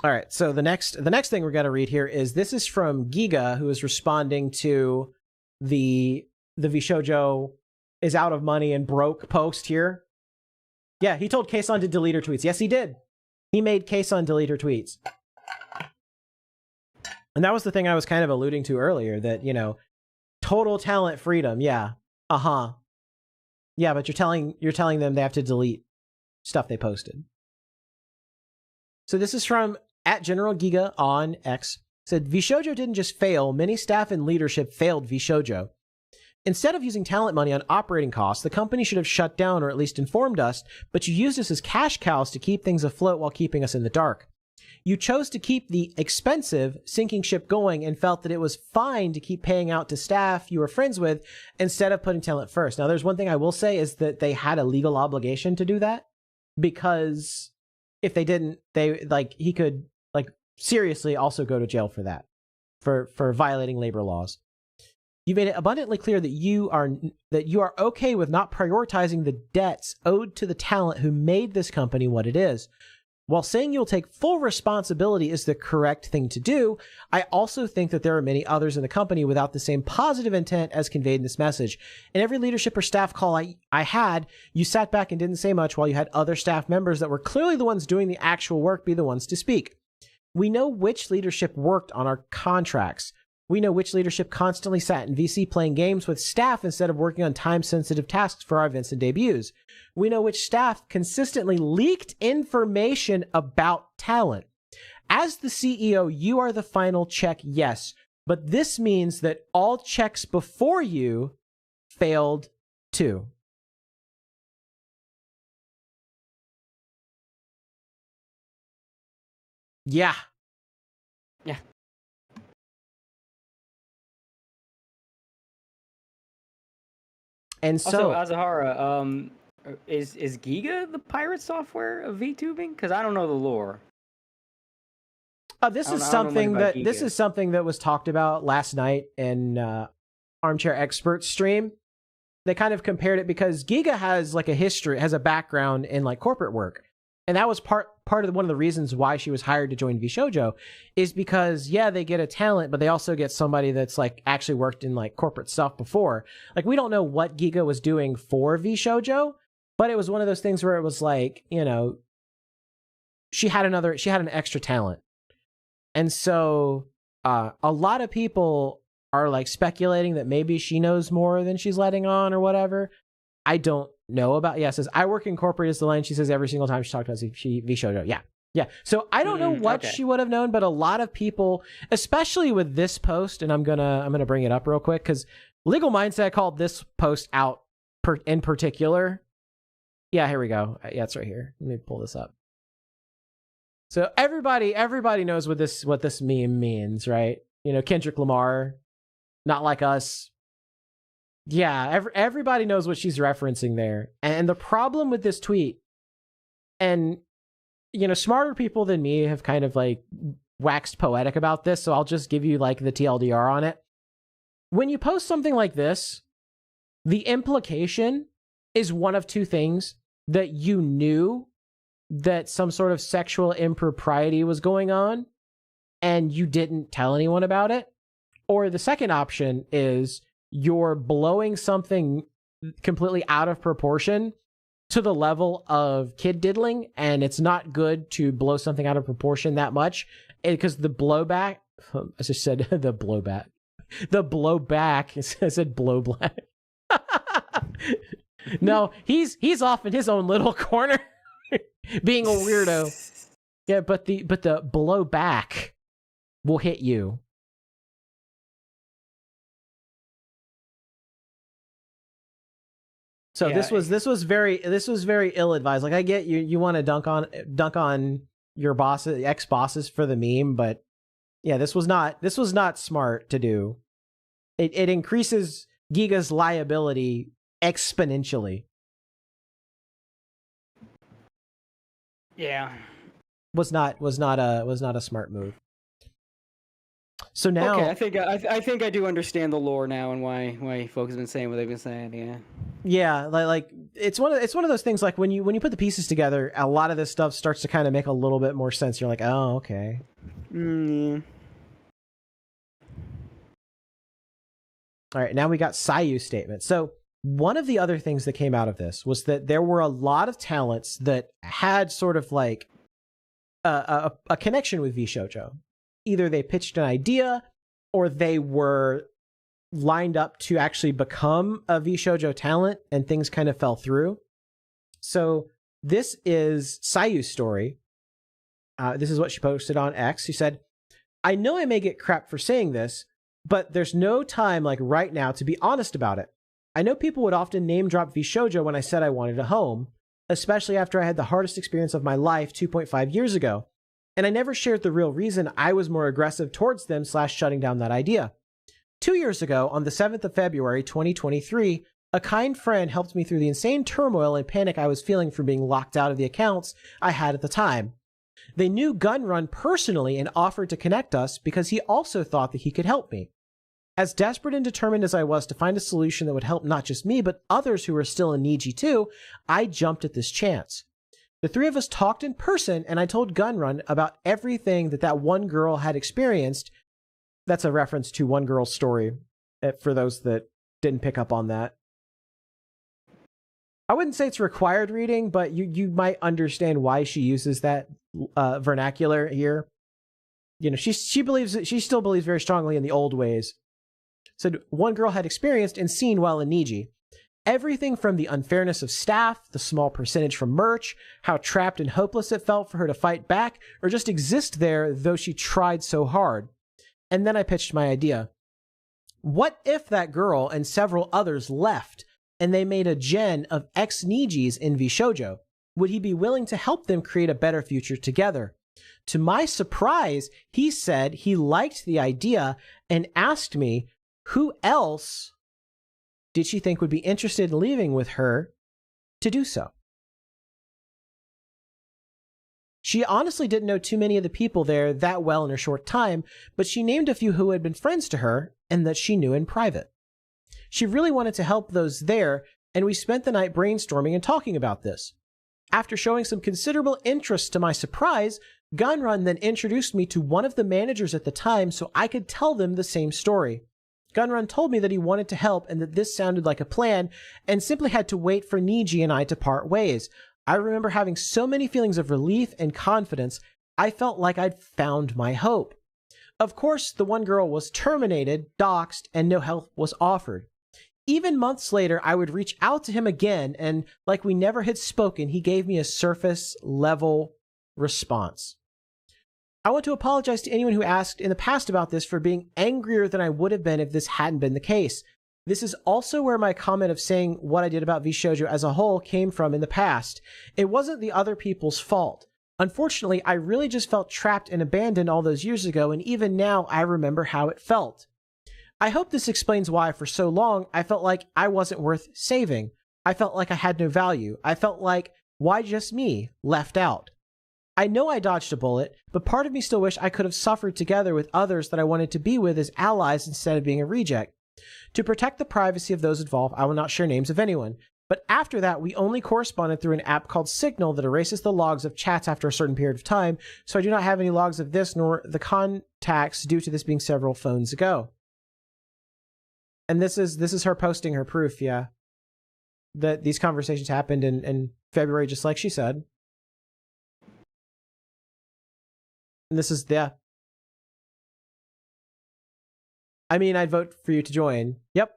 All right, so the next thing we're going to read here is from Giga, who is responding to the Vshojo is out of money and broke post here. Yeah, he told Kason to delete her tweets. Yes, he did. He made Kason delete her tweets. And that was the thing I was kind of alluding to earlier, that, you know, total talent freedom. Yeah. Uh-huh. Yeah, but you're telling them they have to delete stuff they posted. So this is from @GeneralGiga on X. Said, Vshojo didn't just fail, many staff and leadership failed Vshojo. Instead of using talent money on operating costs, the company should have shut down or at least informed us, but you used us as cash cows to keep things afloat while keeping us in the dark. You chose to keep the expensive sinking ship going and felt that it was fine to keep paying out to staff you were friends with instead of putting talent first. Now, there's one thing I will say is that they had a legal obligation to do that, because if they didn't, he could seriously also go to jail for that, for violating labor laws. You made it abundantly clear that you are okay with not prioritizing the debts owed to the talent who made this company what it is. While saying you'll take full responsibility is the correct thing to do, I also think that there are many others in the company without the same positive intent as conveyed in this message. In every leadership or staff call I had, you sat back and didn't say much, while you had other staff members that were clearly the ones doing the actual work be the ones to speak. We know which leadership worked on our contracts. We know which leadership constantly sat in VC playing games with staff instead of working on time-sensitive tasks for our events and debuts. We know which staff consistently leaked information about talent. As the CEO, you are the final check, yes, but this means that all checks before you failed too. Yeah. Yeah. And so, also, Azahara, is Giga the pirate software of VTubing? Because I don't know the lore. this I is don't know something much about that this Giga. is something that was talked about last night in Armchair Expert stream. They kind of compared it because Giga has like a history, has a background in like corporate work. And that was part of one of the reasons why she was hired to join Vshojo, is because, yeah, they get a talent, but they also get somebody that's like actually worked in like corporate stuff before. Like, we don't know what Giga was doing for Vshojo, but it was one of those things where it was like, you know, she had an extra talent. And so a lot of people are like speculating that maybe she knows more than she's letting on or whatever. I don't know about. Yeah, says, I work in corporate is the line she says every single time she talks about Vshojo. Yeah, Yeah, so I don't know what she would have known, but a lot of people, especially with this post, and I'm gonna bring it up real quick because Legal Mindset called this post out in particular. Yeah, here we go. Yeah, it's right here. Let me pull this up. So everybody knows what this meme means, right? You know, Kendrick Lamar, Not Like Us. Yeah, everybody knows what she's referencing there. And the problem with this tweet, and you know, smarter people than me have kind of like waxed poetic about this, so I'll just give you like the TLDR on it. When you post something like this, the implication is one of two things: that you knew that some sort of sexual impropriety was going on and you didn't tell anyone about it. Or the second option is you're blowing something completely out of proportion to the level of kid diddling, and it's not good to blow something out of proportion that much because the blowback, I just said the blowback, I said blow black. No, he's off in his own little corner being a weirdo. Yeah, but the blowback will hit you. So Yeah. this was very ill advised. Like, I get you want to dunk on your bosses, ex bosses for the meme, but yeah, this was not smart to do. It increases Giga's liability exponentially. Yeah. Was not a smart move. So now, Okay, I think I do understand the lore now and why folks have been saying what they've been saying. Yeah. yeah, like it's one of those things. Like when you put the pieces together, a lot of this stuff starts to kind of make a little bit more sense. You're like, oh, okay. All right, now we got Sayu's statement. So one of the other things that came out of this was that there were a lot of talents that had sort of like a connection with Vshojo. Either they pitched an idea or they were lined up to actually become a Vshojo talent and things kind of fell through. So this is Sayu's story. This is what she posted on X. She said, I know I may get crap for saying this, but there's no time like right now to be honest about it. I know people would often name drop Vshojo when I said I wanted a home, especially after I had the hardest experience of my life 2.5 years ago. And I never shared the real reason I was more aggressive towards them / shutting down that idea. 2 years ago, on the 7th of February, 2023, a kind friend helped me through the insane turmoil and panic I was feeling from being locked out of the accounts I had at the time. They knew Gunrun personally and offered to connect us because he also thought that he could help me. As desperate and determined as I was to find a solution that would help not just me, but others who were still in Niji too, I jumped at this chance. The three of us talked in person, and I told Gunrun about everything that one girl had experienced. That's a reference to one girl's story, for those that didn't pick up on that. I wouldn't say it's required reading, but you might understand why she uses that vernacular here. You know, she still believes very strongly in the old ways. Said one girl had experienced and seen while in Niji. Everything from the unfairness of staff, the small percentage from merch, how trapped and hopeless it felt for her to fight back, or just exist there though she tried so hard. And then I pitched my idea. What if that girl and several others left, and they made a gen of ex-Nijis in Vshojo? Would he be willing to help them create a better future together? To my surprise, he said he liked the idea and asked me who else did she think would be interested in leaving with her to do so. She honestly didn't know too many of the people there that well in her short time, but she named a few who had been friends to her and that she knew in private. She really wanted to help those there, and we spent the night brainstorming and talking about this. After showing some considerable interest to my surprise, Gunrun then introduced me to one of the managers at the time so I could tell them the same story. Gunrun told me that he wanted to help and that this sounded like a plan and simply had to wait for Niji and I to part ways. I remember having so many feelings of relief and confidence, I felt like I'd found my hope. Of course, the one girl was terminated, doxxed, and no help was offered. Even months later, I would reach out to him again, and like we never had spoken, he gave me a surface level response. I want to apologize to anyone who asked in the past about this for being angrier than I would have been if this hadn't been the case. This is also where my comment of saying what I did about Vshojo as a whole came from in the past. It wasn't the other people's fault. Unfortunately, I really just felt trapped and abandoned all those years ago, and even now I remember how it felt. I hope this explains why for so long I felt like I wasn't worth saving. I felt like I had no value. I felt like, why just me? Left out. I know I dodged a bullet, but part of me still wish I could have suffered together with others that I wanted to be with as allies instead of being a reject. To protect the privacy of those involved, I will not share names of anyone. But after that, we only corresponded through an app called Signal that erases the logs of chats after a certain period of time, so I do not have any logs of this nor the contacts due to this being several phones ago. And this is her posting her proof, yeah. That these conversations happened in February, just like she said. And this is, yeah. I mean, I'd vote for you to join. Yep.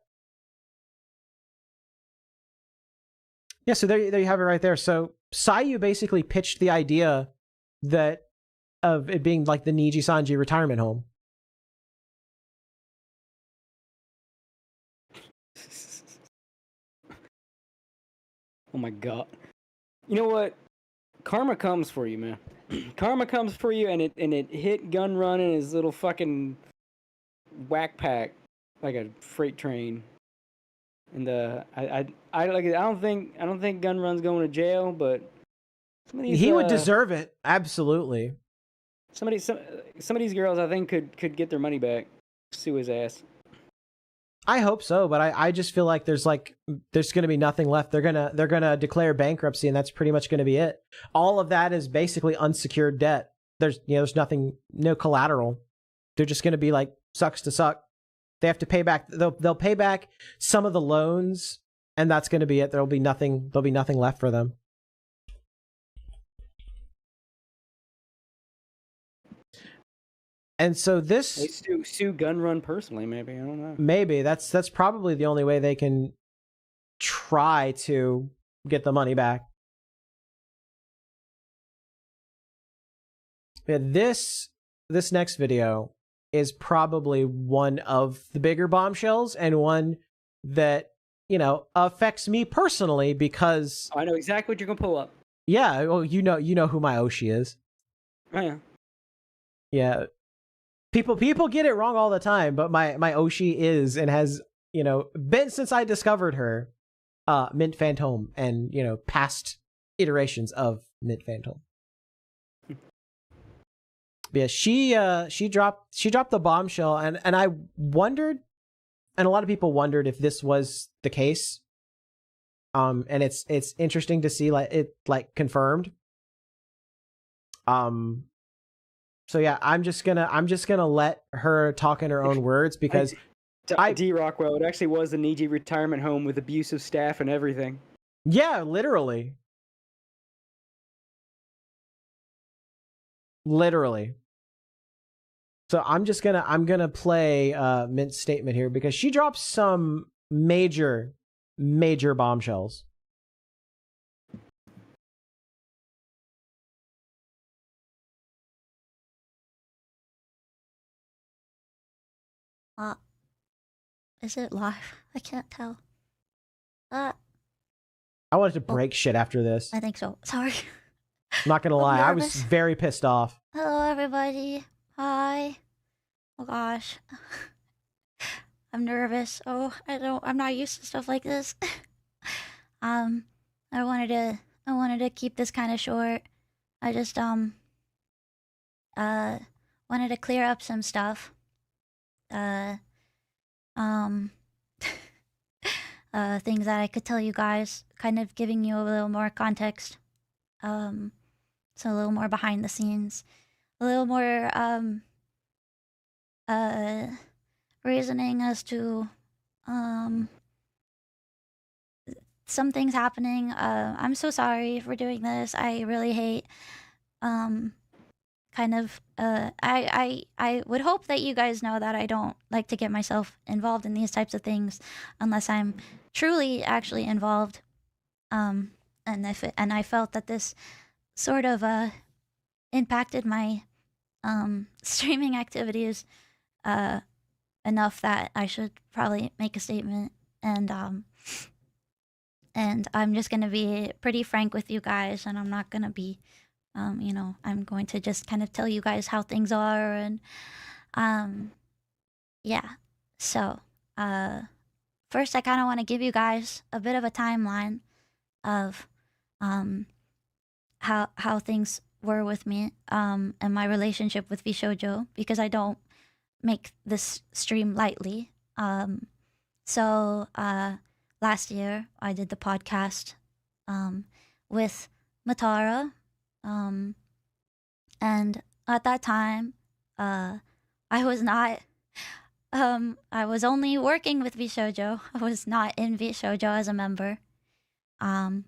Yeah, so there you have it right there. So Sayu basically pitched the idea that of it being like the Niji Sanji retirement home. Oh my god. You know what? Karma comes for you, man. Karma comes for you, and it hit Gun Run in his little fucking whack pack like a freight train. And I don't think Gun Run's going to jail, but some of these, he would deserve it, absolutely. Some of these girls I think could get their money back. Sue his ass. I hope so, but I just feel like there's gonna be nothing left. They're gonna declare bankruptcy, and that's pretty much gonna be it. All of that is basically unsecured debt. There's nothing, no collateral. They're just gonna be like sucks to suck. They have to pay back. They'll pay back some of the loans, and that's gonna be it. There'll be nothing left for them. And so this They sue Gun Run personally, maybe. I don't know. Maybe that's probably the only way they can try to get the money back. Yeah, this next video is probably one of the bigger bombshells, and one that, affects me personally because I know exactly what you're gonna pull up. Yeah, well, you know who my Oshi is. Oh yeah. Yeah. People get it wrong all the time, but my Oshi is and has, been since I discovered her, Mint Phantom, and, past iterations of Mint Phantom. Yeah, she dropped the bombshell, and I wondered, and a lot of people wondered if this was the case. And it's interesting to see it confirmed. So yeah, I'm just gonna let her talk in her own words because D Rockwell, it actually was a Niji retirement home with abusive staff and everything. Yeah, literally. So I'm gonna play Mint's statement here because she drops some major bombshells. Is it live? I can't tell. I wanted to break shit after this. I think so. Sorry. I'm not gonna lie, I was very pissed off. Hello, everybody. Hi. Oh gosh. I'm nervous. I'm not used to stuff like this. I wanted to keep this kind of short. I just wanted to clear up some stuff. Things that I could tell you guys, kind of giving you a little more context. So a little more behind the scenes, a little more reasoning as to some things happening. I'm so sorry for doing this. I really hate I would hope that you guys know that I don't like to get myself involved in these types of things unless I'm truly actually involved. And I felt that this sort of impacted my streaming activities enough that I should probably make a statement. And I'm just gonna be pretty frank with you guys, and I'm not gonna be, I'm going to just kind of tell you guys how things are, and yeah. So first, I kind of want to give you guys a bit of a timeline of how things were with me and my relationship with Vshojo, because I don't make this stream lightly. So last year I did the podcast with Matara, and at that time I was not I was only working with Vshojo. I was not in Vshojo as a member. And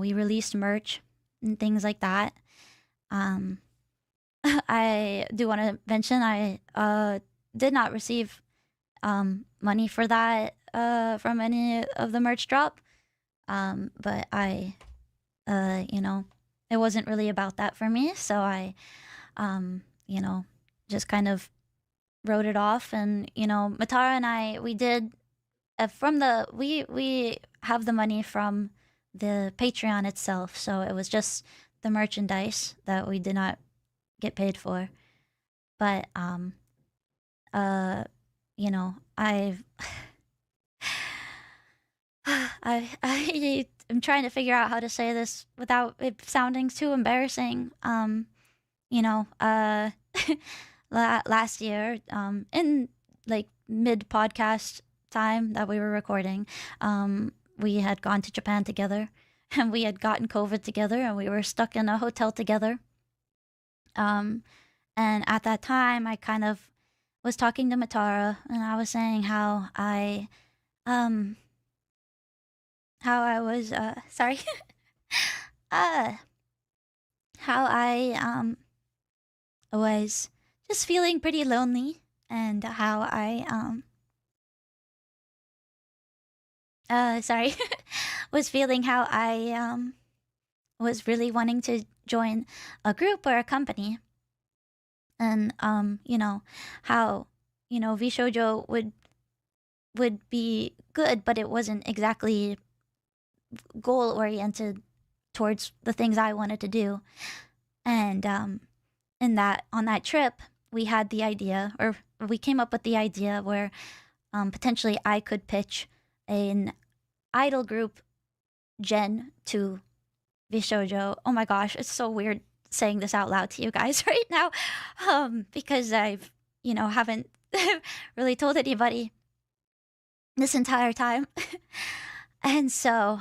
we released merch and things like that. I do want to mention I did not receive money for that from any of the merch drop. But I it wasn't really about that for me, so I just kind of wrote it off. And Matara and I, we did we have the money from the Patreon itself, so it was just the merchandise that we did not get paid for. But I've I'm trying to figure out how to say this without it sounding too embarrassing. Last year, in like mid podcast time that we were recording, we had gone to Japan together, and we had gotten COVID together, and we were stuck in a hotel together. And at that time, I kind of was talking to Matara, and I was saying how I was sorry, how I was just feeling pretty lonely, and how I sorry, was feeling how I was really wanting to join a group or a company. And how Vshojo would be good, but it wasn't exactly goal oriented towards the things I wanted to do. And on that trip, we had the idea, or we came up with the idea where potentially I could pitch an idol group gen to Vshojo. Oh my gosh, it's so weird saying this out loud to you guys right now, because I've haven't really told anybody this entire time. And so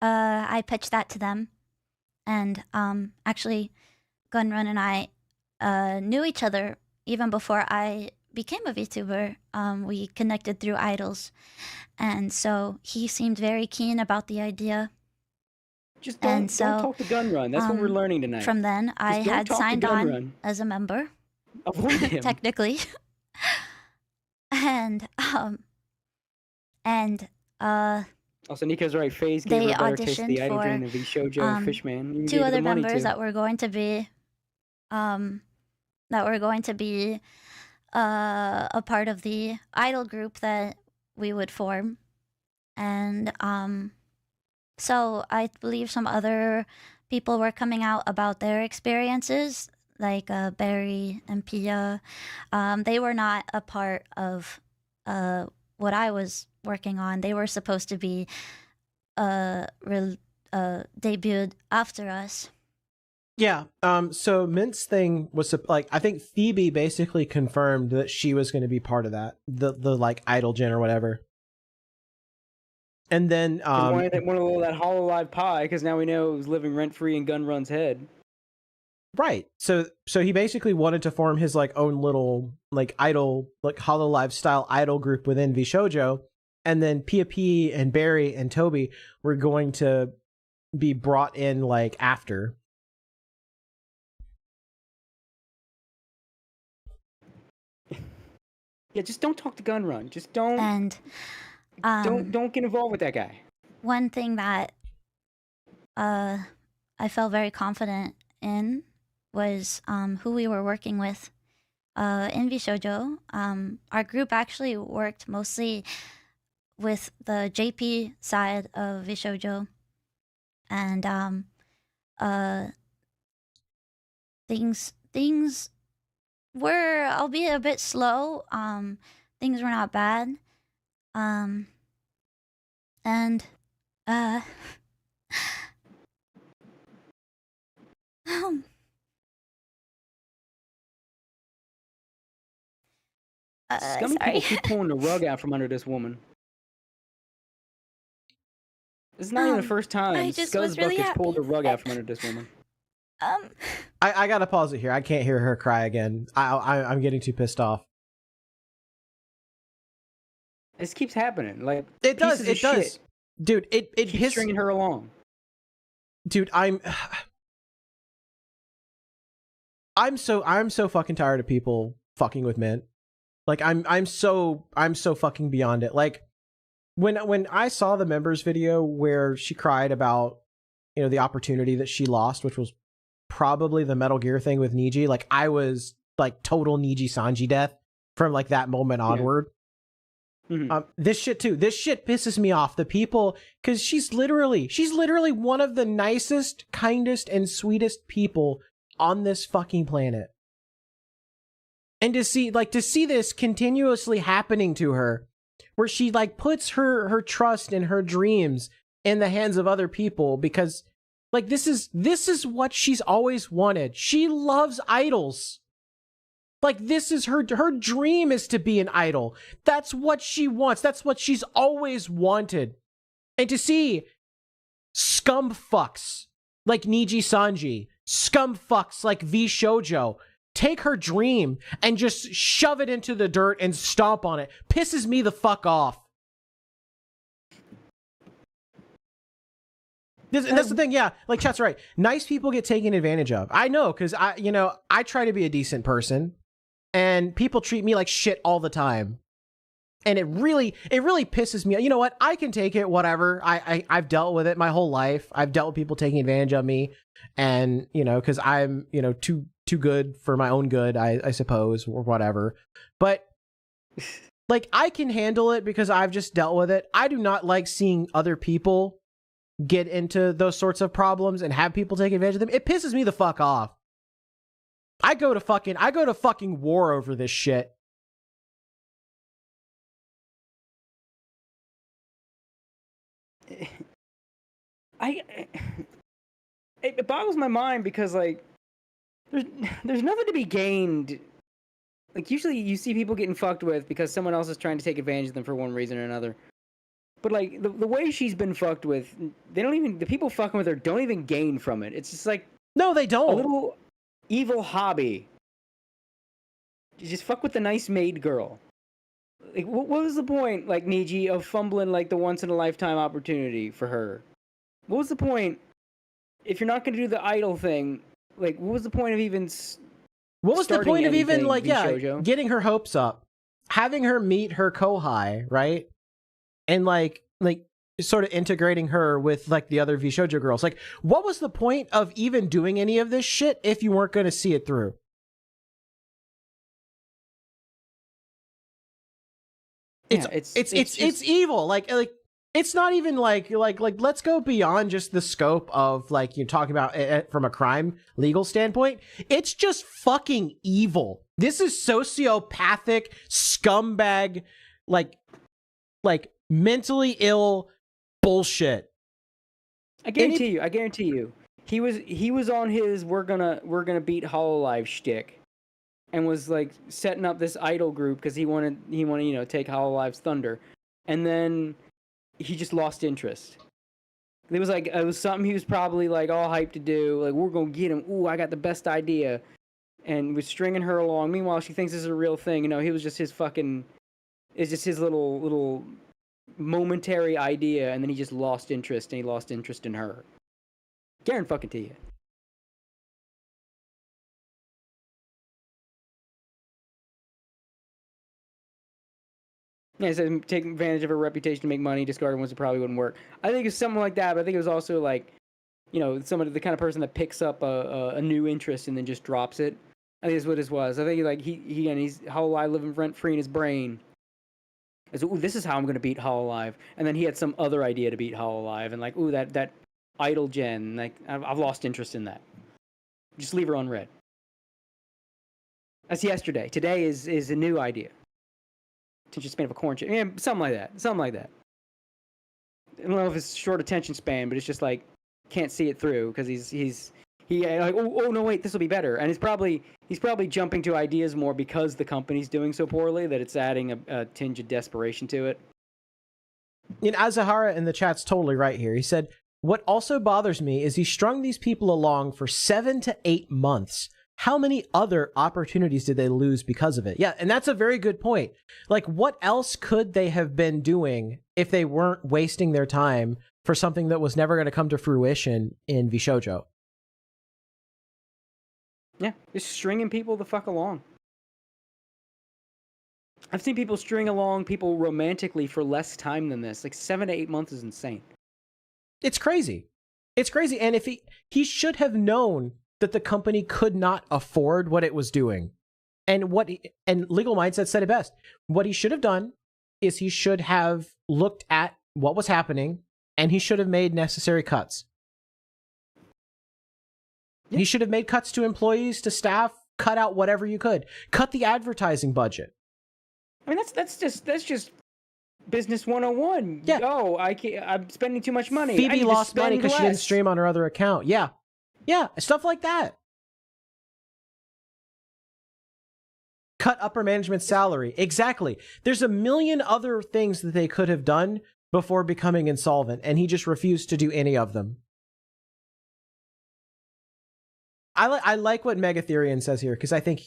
I pitched that to them, and actually Gunrun and I knew each other even before I became a VTuber. We connected through idols, and so he seemed very keen about the idea. Just don't talk to Gunrun. That's what we're learning tonight. From then, I had signed on as a member. Avoid him. Technically. And also, Nico's right. FaZe they gave her a better taste of the idol auditioned dream than Vshojo Fishman. You two gave her other the money members to. that were going to be a part of the idol group that we would form. And so I believe some other people were coming out about their experiences, like Barry and Pia. They were not a part of what I was working on. They were supposed to be debuted after us. Yeah. So Mint's thing was I think Phoebe basically confirmed that she was going to be part of that, the like idol gen or whatever. And then wanted that hololive pie, because now we know it was living rent free in Gunrun's head. Right. So he basically wanted to form his like own little like idol, like hololive style idol group within Vshojo, and then Pia P and Barry and Toby were going to be brought in like after. Yeah, just don't talk to Gunrun. Just don't. And don't get involved with that guy. one thing that I felt very confident in was who we were working with in Vshojo. Our group actually worked mostly with the JP side of Vshojo, and things were, albeit a bit slow. Things were not bad. And Scummy sorry. people keep pulling the rug out from under this woman. This is not even the first I time just was Scuzzbucket's really pulled the happy rug out that- from under this woman. I gotta pause it here. I can't hear her cry again. I'm getting too pissed off. This keeps happening. Like It does. pieces It of does. shit Dude, it keep pisses. stringing her along. Dude, I'm so fucking tired of people fucking with Mint. Like I'm so fucking beyond it. Like when I saw the members video where she cried about, you know, the opportunity that she lost, which was probably the Metal Gear thing with Niji, like I was like total Niji Sanji death from like that moment onward. Mhm. This shit too. This shit pisses me off. The people, because she's literally one of the nicest, kindest, and sweetest people on this fucking planet. And to see this continuously happening to her, where she like puts her trust and her dreams in the hands of other people, because like this is what she's always wanted. She loves idols. Like this is her dream is to be an idol. That's what she wants. That's what she's always wanted. And to see scum fucks like Niji Sanji, scum fucks like Vshojo take her dream and just shove it into the dirt and stomp on it pisses me the fuck off. And that's the thing, yeah. Like Chat's right. Nice people get taken advantage of. I know, because I try to be a decent person, and people treat me like shit all the time. And it really pisses me. You know what? I can take it, whatever. I've dealt with it my whole life. I've dealt with people taking advantage of me, and because I'm too good for my own good, I suppose, or whatever. But like I can handle it because I've just dealt with it. I do not like seeing other people get into those sorts of problems and have people take advantage of them. It pisses me the fuck off. I go to fucking war over this shit. It boggles my mind because like there's nothing to be gained. Like usually you see people getting fucked with because someone else is trying to take advantage of them for one reason or another. But like the way she's been fucked with, the people fucking with her don't even gain from it. It's just like, no, they don't. A little evil hobby. You just fuck with the nice maid girl. Like what was the point, like Niji, of fumbling like the once in a lifetime opportunity for her? What was the point if you're not going to do the idol thing? Like what was the point of even? What was the point of even like Vshojo? getting her hopes up, having her meet her kohai, right? And like sort of integrating her with like the other Vshojo girls. Like, what was the point of even doing any of this shit if you weren't going to see it through? It's evil. Like it's not even like let's go beyond just the scope of like you're talking about it from a crime legal standpoint. It's just fucking evil. This is sociopathic scumbag, like mentally ill bullshit. I guarantee you. He was on his we're gonna beat Hololive shtick, and was like setting up this idol group because he wanted take Hololive's thunder, and then he just lost interest. It was something he was probably like all hyped to do. Like we're gonna get him. Ooh, I got the best idea, and was stringing her along. Meanwhile, she thinks this is a real thing. He was just his fucking. It's just his little momentary idea, and then he just lost interest, and he lost interest in her. Guarantee fucking to you. Yeah, so taking advantage of her reputation to make money, discarding ones that probably wouldn't work. I think it's something like that, but I think it was also like you know, somebody, the kind of person that picks up a new interest and then just drops it. I think that's what this was. I think like he's Hololive living rent free in his brain. Is, ooh, this is how I'm gonna beat Hololive, and then he had some other idea to beat Hololive, and like, ooh, that idle gen, like I've lost interest in that. Just leave her unread. That's yesterday. Today is a new idea. Attention span of a corn chip. Yeah, something like that. Something like that. I don't know if it's short attention span, but it's just like can't see it through because he's like, oh no, wait, this will be better. And he's probably jumping to ideas more because the company's doing so poorly that it's adding a tinge of desperation to it. You know, Azahara in the chat's totally right here. He said, "What also bothers me is he strung these people along for 7 to 8 months. How many other opportunities did they lose because of it?" Yeah, and that's a very good point. Like, what else could they have been doing if they weren't wasting their time for something that was never going to come to fruition in Vshojo? Yeah, just stringing people the fuck along. I've seen people string along people romantically for less time than this. Like 7 to 8 months is insane. It's crazy. It's crazy. And if he should have known that the company could not afford what it was doing. And Legal Mindset said it best. What he should have done is he should have looked at what was happening and he should have made necessary cuts. Yeah. He should have made cuts to employees, to staff, cut out whatever you could. Cut the advertising budget. I mean, that's just business 101. Yeah. Oh, I'm spending too much money. Phoebe lost money because she didn't stream on her other account. Yeah. Yeah, stuff like that. Cut upper management salary. Exactly. There's a million other things that they could have done before becoming insolvent, and he just refused to do any of them. I like what Megatherian says here, because I think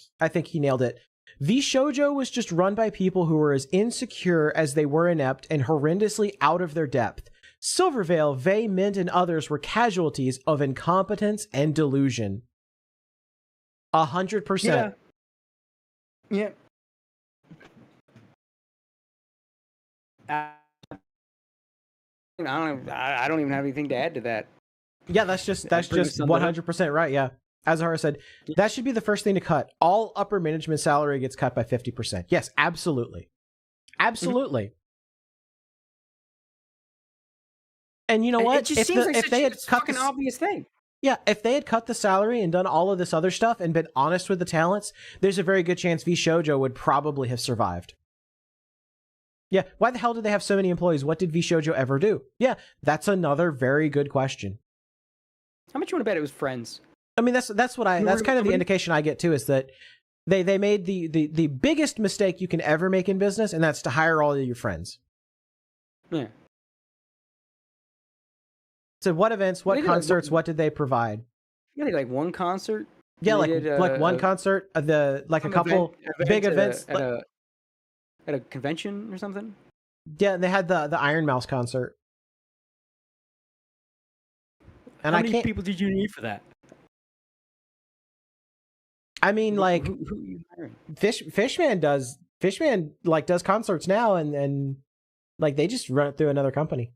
he nailed it. Vshojo was just run by people who were as insecure as they were inept and horrendously out of their depth. Silvervale, Vey, Mint, and others were casualties of incompetence and delusion. 100%. Yeah. I don't even have anything to add to that. Yeah, that's just 100% right. Yeah. Azahara said, that should be the first thing to cut. All upper management salary gets cut by 50%. Yes, absolutely. Absolutely. Mm-hmm. And you know what? It just seems like such a fucking obvious thing. Yeah, if they had cut the salary and done all of this other stuff and been honest with the talents, there's a very good chance Vshojo would probably have survived. Yeah, why the hell did they have so many employees? What did Vshojo ever do? Yeah, that's another very good question. How much you want to bet it was friends? I mean, that's kind of the indication I get too, is that they made the biggest mistake you can ever make in business, and that's to hire all of your friends. Yeah. So what events, what concerts, what did they provide? Yeah, like one concert. Yeah, like one concert, a couple big events at a convention or something. Yeah, they had the Iron Mouse concert. And how many people did you need for that? I mean, like, who are you hiring? Fishman does concerts now, and like they just run it through another company.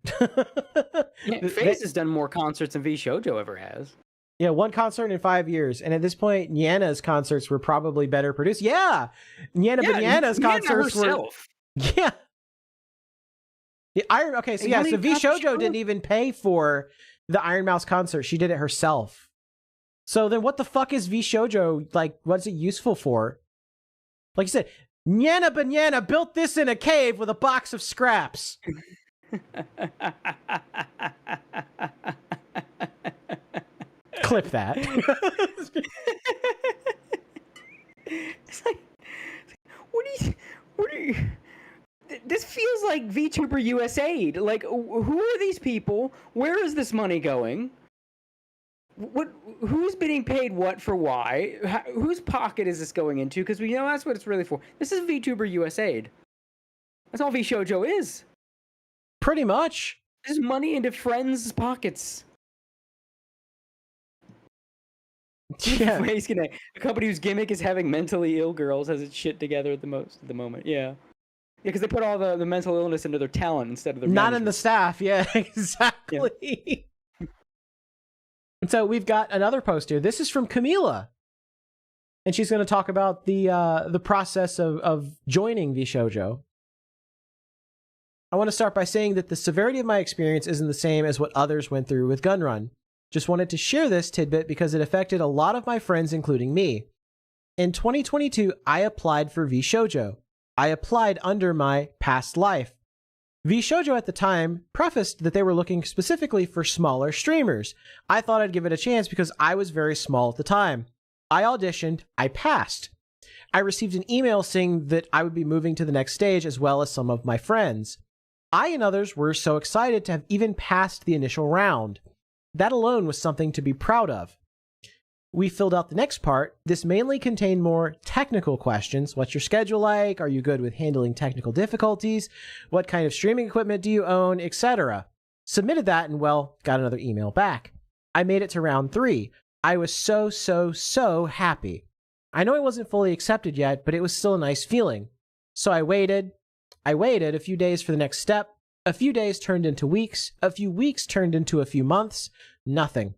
Yeah, FaZe has done more concerts than Vshojo ever has. Yeah, one concert in 5 years, and at this point, Nyanna's concerts were probably better produced. Yeah, Nyanna's concerts were. Yeah. Okay, so so Vshojo didn't even pay for the Iron Mouse concert. She did it herself. So then what the fuck is Vshojo, like, what's it useful for? Like you said, Nyanna Banana built this in a cave with a box of scraps. Clip that. It's like, what are you... This feels like VTuber USAID. Like, who are these people? Where is this money going? Who's being paid what for why? Whose pocket is this going into? Because we know that's what it's really for. This is VTuber USAID. That's all Vshojo is. Pretty much. This is money into friends' pockets. Yeah. A company whose gimmick is having mentally ill girls has its shit together at the moment. Yeah. Yeah, because they put all the mental illness into their talent instead of their not in the staff. Yeah, exactly. Yeah. And so we've got another post here. This is from Camila. And she's going to talk about the process of joining Vshojo. I want to start by saying that the severity of my experience isn't the same as what others went through with Gunrun. Just wanted to share this tidbit because it affected a lot of my friends, including me. In 2022, I applied for Vshojo. I applied under my past life. Vshojo at the time prefaced that they were looking specifically for smaller streamers. I thought I'd give it a chance because I was very small at the time. I auditioned, I passed. I received an email saying that I would be moving to the next stage as well as some of my friends. I and others were so excited to have even passed the initial round. That alone was something to be proud of. We filled out the next part. This mainly contained more technical questions. What's your schedule like? Are you good with handling technical difficulties? What kind of streaming equipment do you own? Etc. Submitted that and, well, got another email back. I made it to round 3. I was so happy. I know I wasn't fully accepted yet, but it was still a nice feeling. So I waited a few days for the next step. A few days turned into weeks. A few weeks turned into a few months. Nothing.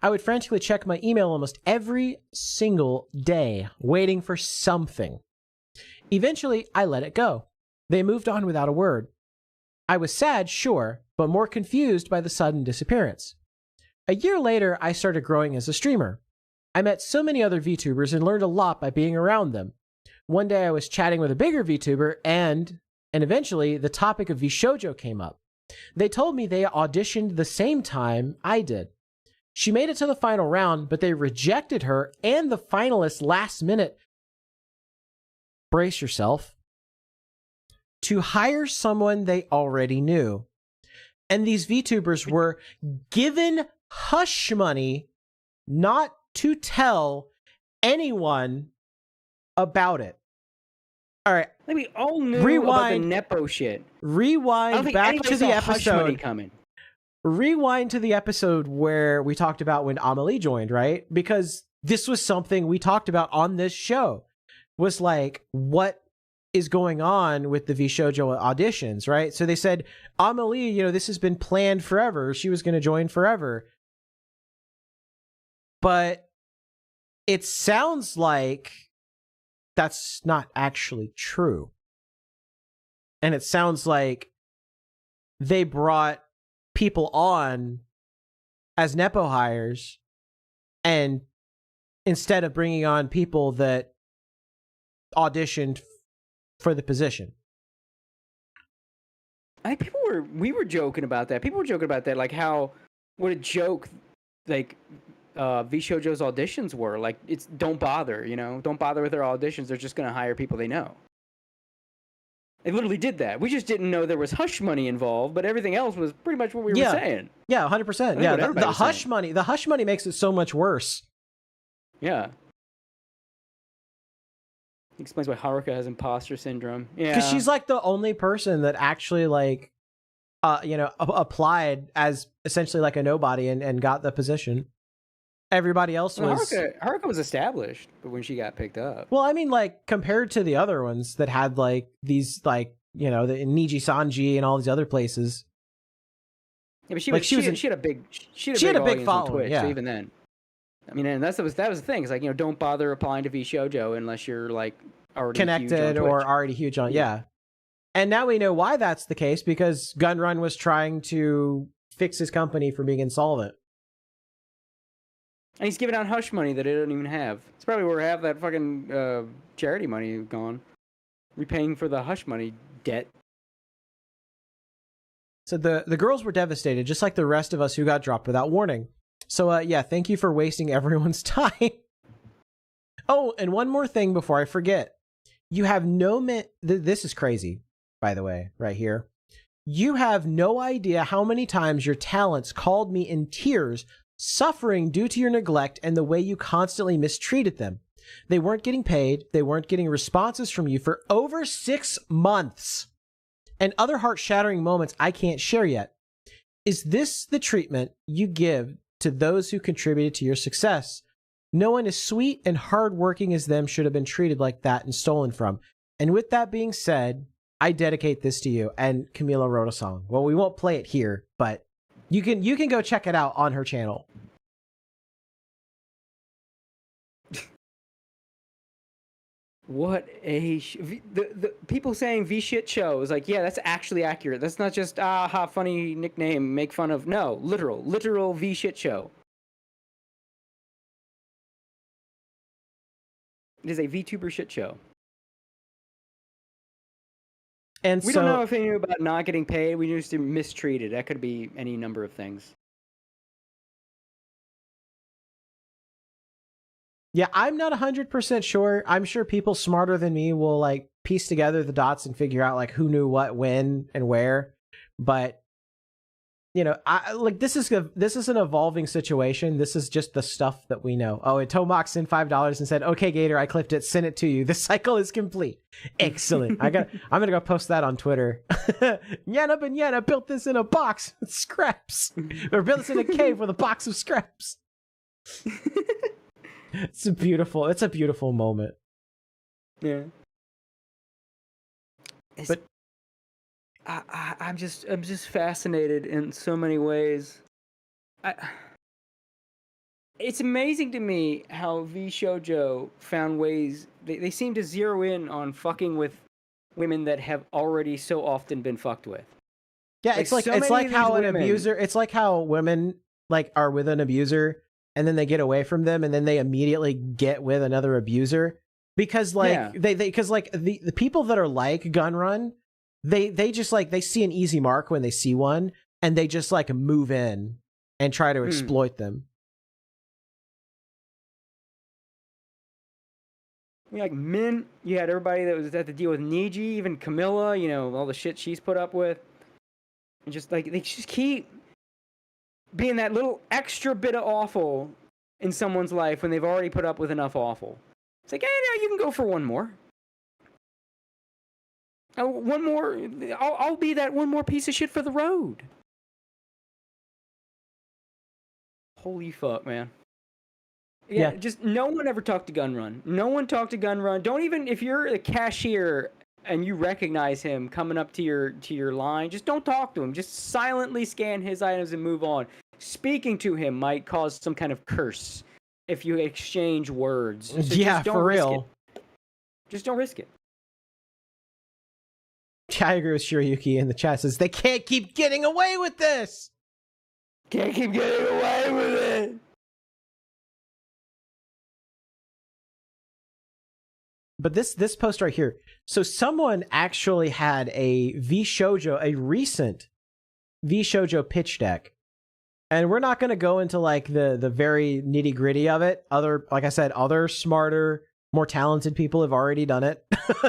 I would frantically check my email almost every single day, waiting for something. Eventually, I let it go. They moved on without a word. I was sad, sure, but more confused by the sudden disappearance. A year later, I started growing as a streamer. I met so many other VTubers and learned a lot by being around them. One day I was chatting with a bigger VTuber and eventually the topic of Vshojo came up. They told me they auditioned the same time I did. She made it to the final round, but they rejected her and the finalists last minute. Brace yourself. To hire someone they already knew. And these VTubers were given hush money not to tell anyone about it. All right. Like we all knew about the Nepo shit. Rewind back to the episode. Coming. Rewind to the episode where we talked about when Amelie joined, right? Because this was something we talked about on this show. Was like, what is going on with the Vshojo auditions, right? So they said, Amelie, you know, this has been planned forever. She was going to join forever. But it sounds like that's not actually true. And it sounds like they brought people on as Nepo hires, and instead of bringing on people that auditioned for the position. I think we were joking about that. People were joking about that, like what a joke, like Vshojo's auditions were. Like, it's don't bother, you know, don't bother with their auditions. They're just gonna hire people they know. They literally did that. We just didn't know there was hush money involved, but everything else was pretty much what we were saying. Yeah, 100%. Yeah, the hush money. The hush money makes it so much worse. Yeah. Explains why Haruka has imposter syndrome. Yeah, because she's like the only person that actually like, applied as essentially like a nobody and got the position. Everybody else was... Haruka was established, but when she got picked up... Well, I mean, like, compared to the other ones that had, like, these, like, you know, the Niji Sanji and all these other places. Yeah, but she had a big following on Twitch, yeah. So even then. I mean, and that was the thing. It's like, you know, don't bother applying to Vshojo unless you're, like, already connected or already huge on... Yeah. And now we know why that's the case, because Gunrun was trying to fix his company from being insolvent. And he's giving out hush money that they don't even have. It's probably where half that fucking charity money is gone. Repaying for the hush money debt. So the girls were devastated, just like the rest of us who got dropped without warning. So yeah, thank you for wasting everyone's time. Oh, and one more thing before I forget. You have this is crazy, by the way, right here. You have no idea how many times your talents called me in tears, suffering due to your neglect and the way you constantly mistreated them. They weren't getting paid. They weren't getting responses from you for over 6 months. And other heart-shattering moments I can't share yet. Is this the treatment you give to those who contributed to your success? No one as sweet and hardworking as them should have been treated like that and stolen from. And with that being said, I dedicate this to you. And Camila wrote a song. Well, we won't play it here, but you can go check it out on her channel. What a the people saying V shit show is like, yeah, that's actually accurate. That's not just funny nickname, make fun of. No, literal V shit show. It is a VTuber shit show. And We so, don't know if anything about not getting paid. We just mistreated. That could be any number of things. yeah, I'm not 100% sure. I'm sure people smarter than me will like piece together the dots and figure out like who knew what, when, and where. But you know, I like this is an evolving situation. This is just the stuff that we know. Oh, and Tomox sent $5 and said, "Okay, Gator, I clipped it. Sent it to you. The cycle is complete. Excellent. I'm gonna go post that on Twitter. Yana Banyana built this in a box with scraps, or built this in a cave with a box of scraps." It's a beautiful moment. Yeah. But I'm just fascinated in so many ways. It's amazing to me how Vshojo found ways. They seem to zero in on fucking with women that have already so often been fucked with. Yeah, it's like how an abuser. It's like how women like are with an abuser and then they get away from them and then they immediately get with another abuser because like the people that are like Gunrun. They just like they see an easy mark when they see one and they just like move in and try to exploit them. Like Min, you had everybody that was at the deal with Niji, even Camilla, you know, all the shit she's put up with. And just like they just keep being that little extra bit of awful in someone's life when they've already put up with enough awful. It's like, hey, now you can go for one more. Oh, one more. I'll be that one more piece of shit for the road. Holy fuck, man. Yeah, just no one ever talked to Gunrun. No one talked to Gunrun. Don't even, if you're a cashier and you recognize him coming up to your line, just don't talk to him. Just silently scan his items and move on. Speaking to him might cause some kind of curse if you exchange words. So yeah, for real. Just don't risk it. I agree with Shiryuki in the chat. Says they can't keep getting away with this. Can't keep getting away with it. But this post right here. So someone actually had a recent Vshojo pitch deck. And we're not going to go into like the very nitty gritty of it. Like I said, other smarter, more talented people have already done it.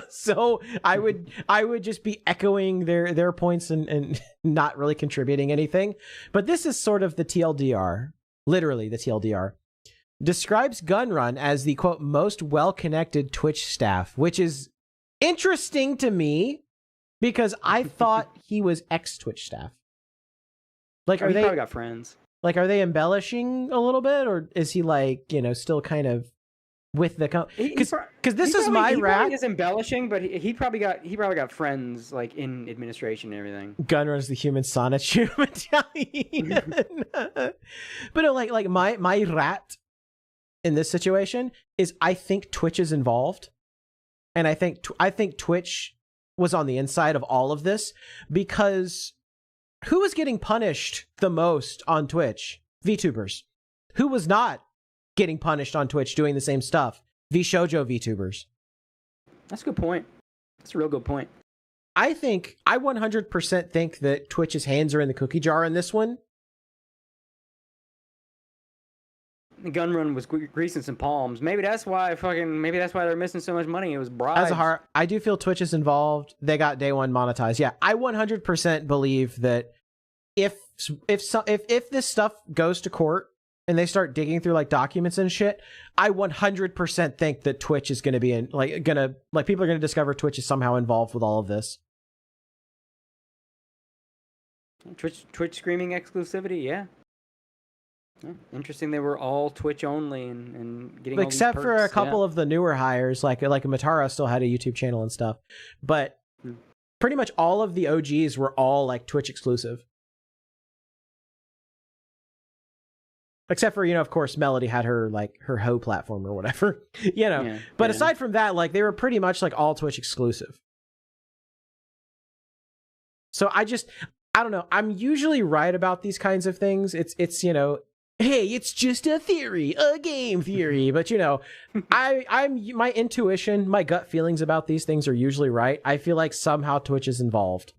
So I would just be echoing their points and not really contributing anything. But this is sort of the TLDR, literally the TLDR. Describes Gunrun as the quote most well-connected Twitch staff, which is interesting to me because I thought he was ex-Twitch staff. Like, he probably got friends. Like, are they embellishing a little bit, or is he like, you know, still kind of with the because this is my rat. He is embellishing, but he probably got friends like in administration and everything. Gunrun's the human Sonichu medallion. But no, like my rat in this situation is I think Twitch is involved, and I think Twitch was on the inside of all of this because who was getting punished the most on Twitch? VTubers. Who was not getting punished on Twitch doing the same stuff? Vshojo VTubers. That's a good point. That's a real good point. I 100% think that Twitch's hands are in the cookie jar in this one. The Gunrun was greasing some palms. Maybe that's why they're missing so much money. It was bribes. I do feel Twitch is involved. They got day one monetized. Yeah, I 100% believe that if this stuff goes to court and they start digging through like documents and shit, I 100% think that Twitch is going to be people are going to discover Twitch is somehow involved with all of this. Twitch screaming exclusivity, yeah. Interesting. They were all Twitch only and getting except all these for perks, a couple of the newer hires, like Matara still had a YouTube channel and stuff, but pretty much all of the OGs were all like Twitch exclusive. Except for, of course, Melody had her Ho platform or whatever, Yeah, But yeah. aside from that, they were pretty much all Twitch exclusive. So I don't know. I'm usually right about these kinds of things. It's hey, it's just a theory, a game theory. But I'm my intuition, my gut feelings about these things are usually right. I feel like somehow Twitch is involved.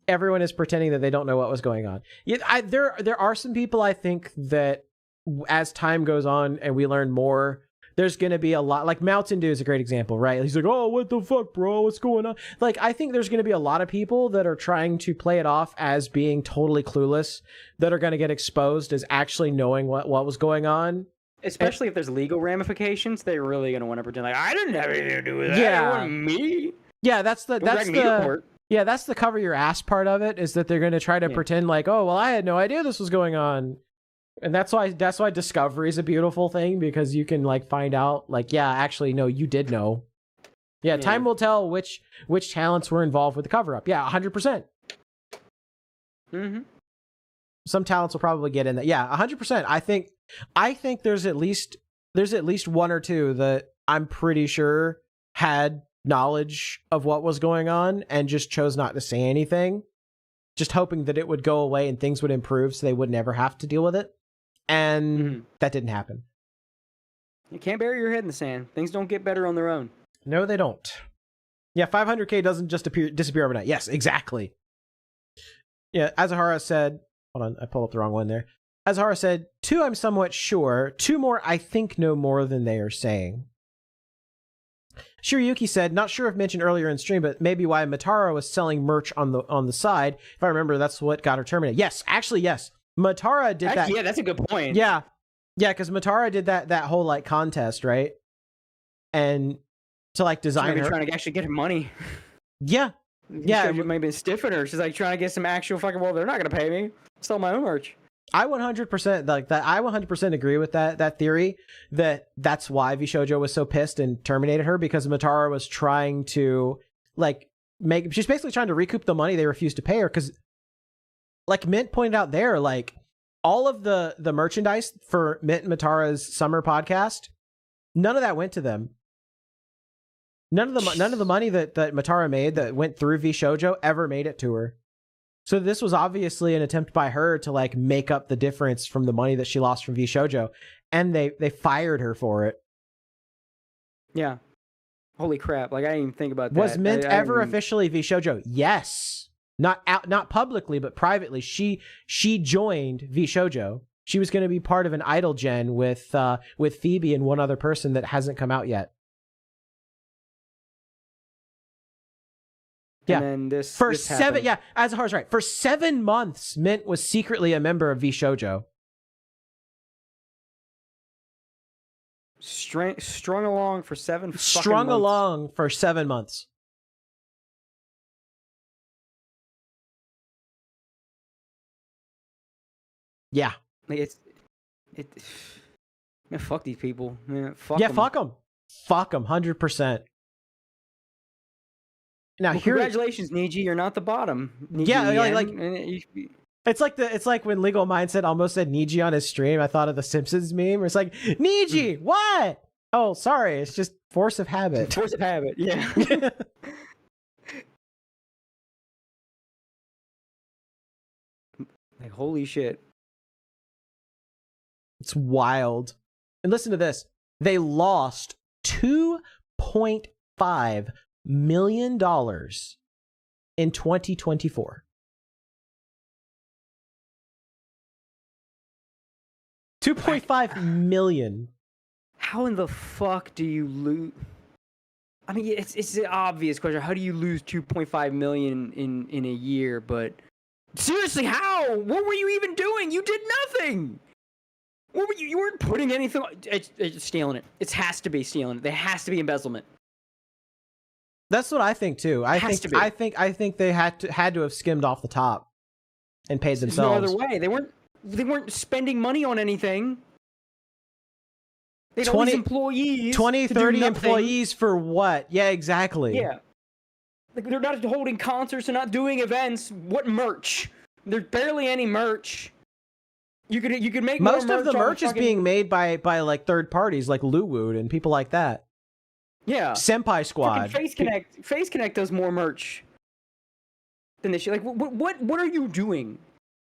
Everyone is pretending that they don't know what was going on. There are some people I think that as time goes on and we learn more, there's going to be a lot. Like Mountain Dew is a great example, right? He's like, oh, what the fuck, bro? What's going on? I think there's going to be a lot of people that are trying to play it off as being totally clueless that are going to get exposed as actually knowing what was going on. Especially if there's legal ramifications, they're really going to want to pretend I didn't have anything to do with that. Yeah. It wasn't me. Yeah, that's the cover your ass part of it, is that they're going to try to pretend oh, well, I had no idea this was going on. And that's why discovery is a beautiful thing, because you can find out yeah, actually no, you did know. Yeah, time will tell which talents were involved with the cover up. Yeah, 100%. Some talents will probably get in that. Yeah, 100%. I think there's at least one or two that I'm pretty sure had knowledge of what was going on and just chose not to say anything, just hoping that it would go away and things would improve so they would never have to deal with it. And that didn't happen. You can't bury your head in the sand. Things don't get better on their own. No, they don't. Yeah, 500k doesn't just disappear overnight. Yes, exactly. Yeah, Azahara said, hold on, I pulled up the wrong one there. Azahara said, 2 I'm somewhat sure, 2 more I think know more than they are saying. Shiryuki said, not sure if mentioned earlier in stream, but maybe why Matara was selling merch on the side. If I remember, that's what got her terminated. Yes, actually, yes. Matara did that. Yeah, that's a good point. Yeah, because Matara did that whole contest, right? And to design her, trying to actually get her money. Yeah, It might have been stiffing her. She's trying to get some actual fucking. Well, they're not gonna pay me. Sell my own merch. I 100% that. I 100% agree with that theory. That's why Vshojo was so pissed and terminated her, because Matara was trying to she's basically trying to recoup the money they refused to pay her, because Mint pointed out there, all of the merchandise for Mint and Matara's summer podcast, none of that went to them. None of the money that Matara made that went through Vshojo ever made it to her. So this was obviously an attempt by her to make up the difference from the money that she lost from Vshojo, and they fired her for it. Yeah. Holy crap! I didn't even think about that. Was Mint ever officially Vshojo? Yes. Not publicly, but privately. She joined Vshojo. She was going to be part of an idol gen with Phoebe and one other person that hasn't come out yet. Yeah. And then this 7 happened. Yeah, Azahara's right. For 7 months, Mint was secretly a member of Vshojo. Strung along for 7 fucking Strung months. along for 7 months. Yeah. Man, fuck these people. Man, fuck Yeah, them. fuck them. Fuck them, 100%. Now, congratulations, Niji. You're not the bottom. Niji, yeah, it's like when Legal Mindset almost said Niji on his stream. I thought of the Simpsons meme where it's like, Niji, what? Oh, sorry, it's just force of habit. Force of habit, yeah. Holy shit. It's wild. And listen to this. They lost $2.5 million in 2024. $2.5 million. How in the fuck do you lose? I mean, it's an obvious question. How do you lose 2.5 million in a year? But seriously, how? What were you even doing? You did nothing. What were you? You weren't putting anything. It's stealing it. It has to be stealing it. There has to be embezzlement. That's what I think too. I think they had to have skimmed off the top and paid themselves. There's no other way. They weren't spending money on anything. They had all these employees. 20, 30 employees for what? Yeah, exactly. Yeah. Like, they're not holding concerts, they're not doing events. What merch? There's barely any merch. You could make Most more of the merch is fucking... being made by like third parties like Luwood and people like that. Yeah. Senpai Squad. Face Connect does more merch than this shit. Like, what are you doing?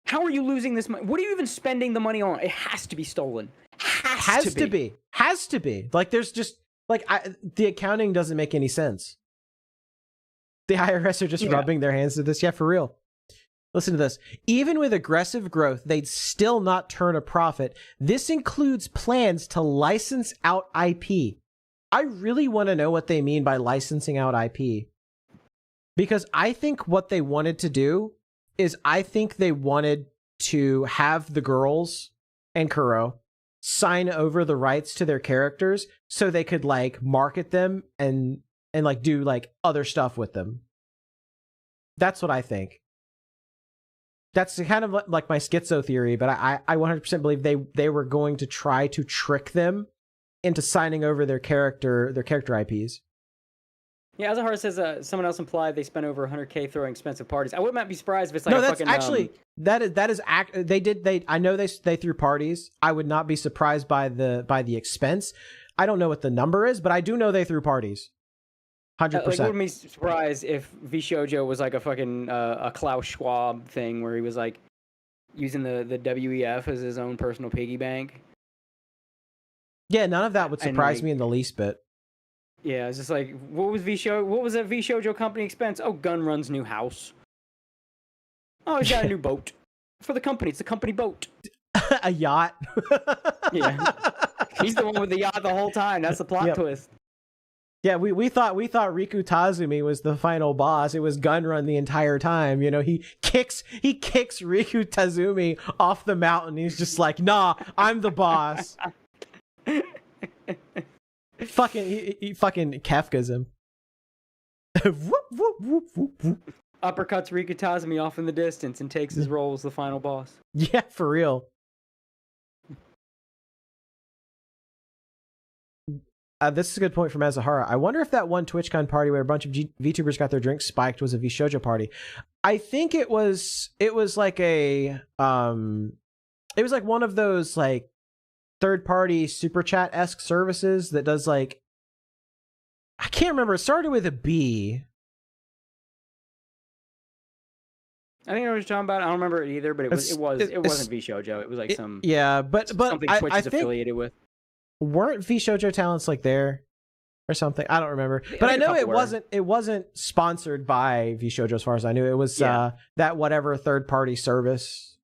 How are you losing this money? What are you even spending the money on? It has to be stolen. Has to be. Like, there's just like the accounting doesn't make any sense. The IRS are just rubbing their hands to this. Yeah, for real. Listen to this. Even with aggressive growth, they'd still not turn a profit. This includes plans to license out IP. I really want to know what they mean by licensing out IP. Because I think what they wanted to do is I think they wanted to have the girls and Kuro sign over the rights to their characters so they could like market them and like do like other stuff with them. That's what I think. That's kind of like my schizo theory, but I 100% believe they were going to try to trick them into signing over their character IPs. Yeah, Azahara says someone else implied they spent over 100K throwing expensive parties. I would not be surprised if it's like I know they threw parties. I would not be surprised by the expense. I don't know what the number is, but I do know they threw parties. 100%. Like, wouldn't be surprised if Vshojo was like a fucking a Klaus Schwab thing where he was like using the WEF as his own personal piggy bank. Yeah, none of that would surprise me in the least bit. Yeah, it's just like, what was that Vshojo company expense? Oh, Gunrun's new house. Oh, he's got a new boat. For the company, it's the company boat. A yacht. Yeah. He's the one with the yacht the whole time. That's the plot twist. Yeah, we thought Riku Tazumi was the final boss. It was Gunrun the entire time. You know, he kicks Riku Tazumi off the mountain. He's just like, nah, I'm the boss. He fucking Kafka's him. Uppercuts Riku Tazumi off in the distance and takes his role as the final boss. Yeah, for real. This is a good point from Azahara. I wonder if that one TwitchCon party where a bunch of VTubers got their drinks spiked was a Vshojo party. I think it was like it was like one of those like third party super chat-esque services that does like, I can't remember. It started with a B. I think I was talking about. I don't remember it either, but it wasn't Vshojo. It was like something Twitch is affiliated with. Weren't Vshojo talents like there or something? I don't remember. But I know it wasn't sponsored by Vshojo as far as I knew. It was that whatever third party service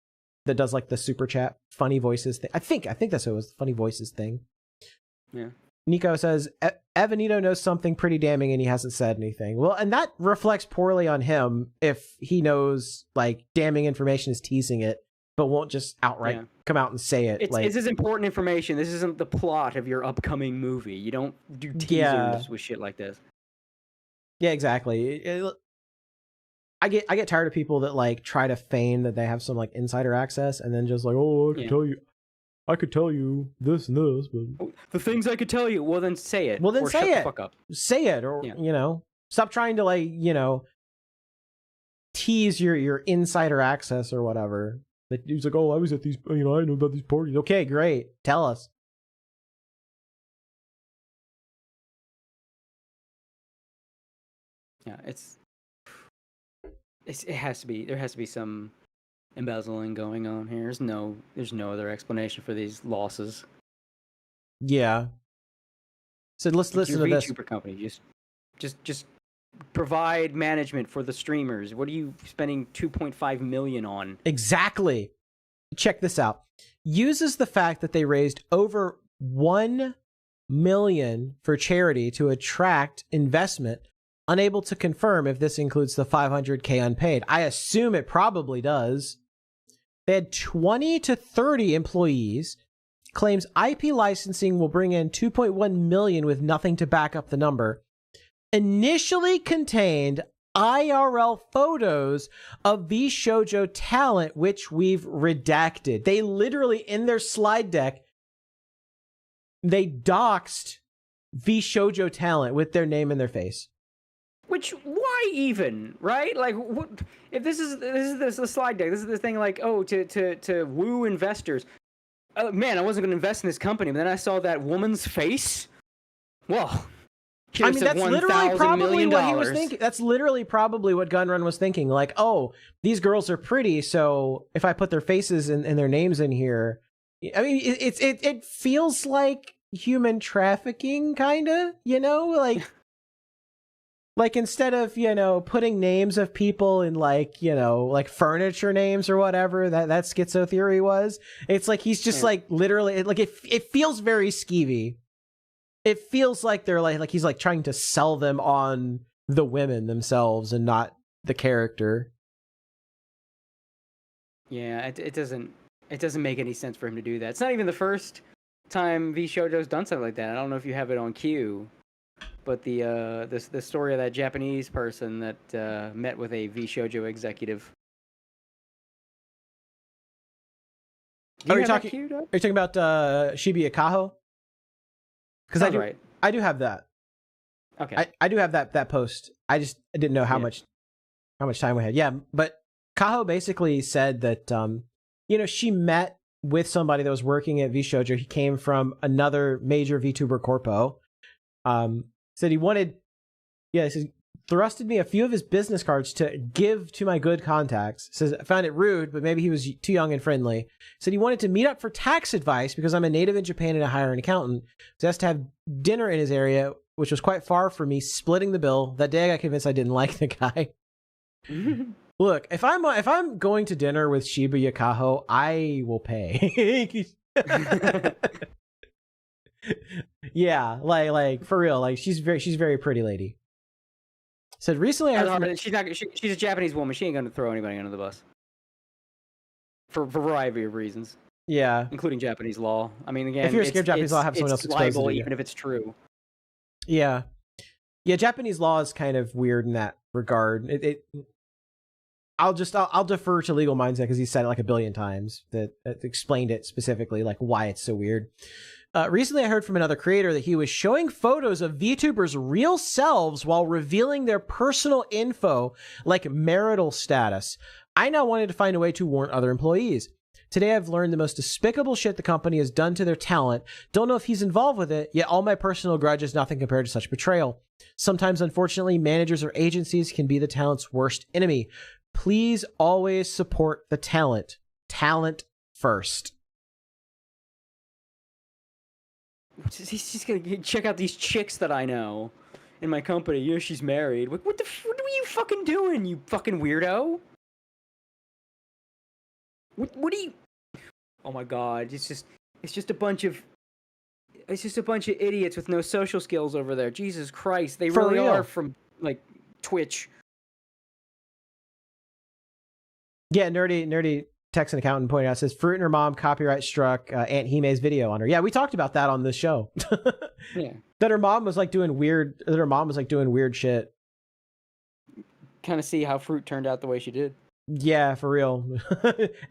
that does like the super chat funny voices thing. I think that's what it was, the funny voices thing. Yeah. Nico says Evanito knows something pretty damning and he hasn't said anything. Well, and that reflects poorly on him if he knows like damning information is teasing it, but won't just outright come out and say it. This is important information. This isn't the plot of your upcoming movie. You don't do teasers with shit like this. Yeah, exactly. I get tired of people that like try to feign that they have some like insider access and then just like, oh, I could tell you this and this, but the things I could tell you. Well, then say it. Well, then say shut it. The fuck up. Say it, or stop trying to like tease your insider access or whatever. That he's like, oh, I was at these, I know about these parties. Okay, great. Tell us. Yeah, it has to be. There has to be some embezzling going on here. There's no other explanation for these losses. Yeah. So let's listen to this. VTuber company, just provide management for the streamers. What are you spending 2.5 million on? Exactly. Check this out. Uses the fact that they raised over 1 million for charity to attract investment, unable to confirm if this includes the 500K unpaid. I assume it probably does. They had 20 to 30 employees, claims IP licensing will bring in 2.1 million with nothing to back up the number. Initially contained IRL photos of Vshojo talent, which we've redacted. They literally, in their slide deck, they doxed Vshojo talent with their name and their face. Which, why why even, right? Like, what if this is the slide deck? This is the thing, like, oh, to woo investors. Man, I wasn't going to invest in this company, but then I saw that woman's face. Well, I mean, that's literally probably what he was $1,000,000. thinking. That's literally probably what Gunrun was thinking. Like, oh, these girls are pretty, so if I put their faces and their names in here, I mean, it feels like human trafficking, kind of, you know, like instead of, you know, putting names of people in like, you know, like furniture names or whatever that schizo theory was, it's like he's just like literally like it feels very skeevy. It feels like they're like he's like trying to sell them on the women themselves and not the character. Yeah, it doesn't make any sense for him to do that. It's not even the first time Vshojo's done something like that. I don't know if you have it on cue, but the story of that Japanese person that met with a Vshojo executive. Are you talking about Shibuya Kaho? Because I do have that. Okay. I do have that post. I didn't know how much time we had. Yeah, but Kaho basically said that you know, she met with somebody that was working at Vshojo. He came from another major VTuber corpo. Said he wanted, he says, thrusted me a few of his business cards to give to my good contacts. Says I found it rude, but maybe he was too young and friendly. Said he wanted to meet up for tax advice because I'm a native in Japan and I hire an accountant. So asked to have dinner in his area, which was quite far from me, splitting the bill. That day I got convinced I didn't like the guy. Look, if I'm going to dinner with Shibuya Kaho, I will pay. Yeah, like for real, like she's very pretty lady. Said recently she's a Japanese woman. She ain't gonna throw anybody under the bus for a variety of reasons. Yeah, including Japanese law. I mean, again, if you're scared of Japanese law, have someone else exposed to you. Even if it's true. Yeah, Japanese law is kind of weird in that regard. I'll defer to Legal Mindset because he said it like a billion times that explained it specifically, like why it's so weird. Recently, I heard from another creator that he was showing photos of VTubers' real selves while revealing their personal info, like marital status. I now wanted to find a way to warn other employees. Today, I've learned the most despicable shit the company has done to their talent. Don't know if he's involved with it, yet all my personal grudge is nothing compared to such betrayal. Sometimes, unfortunately, managers or agencies can be the talent's worst enemy. Please always support the talent. Talent first. He's just gonna check out these chicks that I know in my company. Yeah, she's married. What are you fucking doing, you fucking weirdo? What are you? Oh my god! It's just a bunch of idiots with no social skills over there. Jesus Christ, they really are from like Twitch. Yeah, nerdy text and accountant pointed out, says Fruit and her mom copyright struck Aunt Hime's video on her. Yeah, we talked about that on this show. Yeah, that her mom was like doing weird. That her mom was like doing weird shit. Kind of see how Fruit turned out the way she did. Yeah, for real.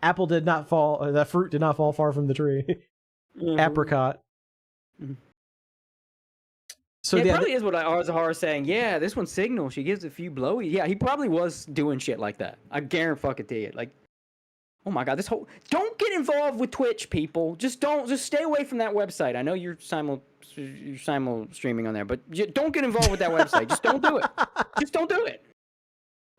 Apple did not fall. The fruit did not fall far from the tree. Mm-hmm. Apricot. Mm-hmm. So it probably is what Azahara is saying. Yeah, this one's Signal. She gives a few blowies. Yeah, he probably was doing shit like that. I guarantee it. Like, oh my god, don't get involved with Twitch, people. Just stay away from that website. I know you're simul streaming on there, but don't get involved with that website. Just don't do it. Just don't do it.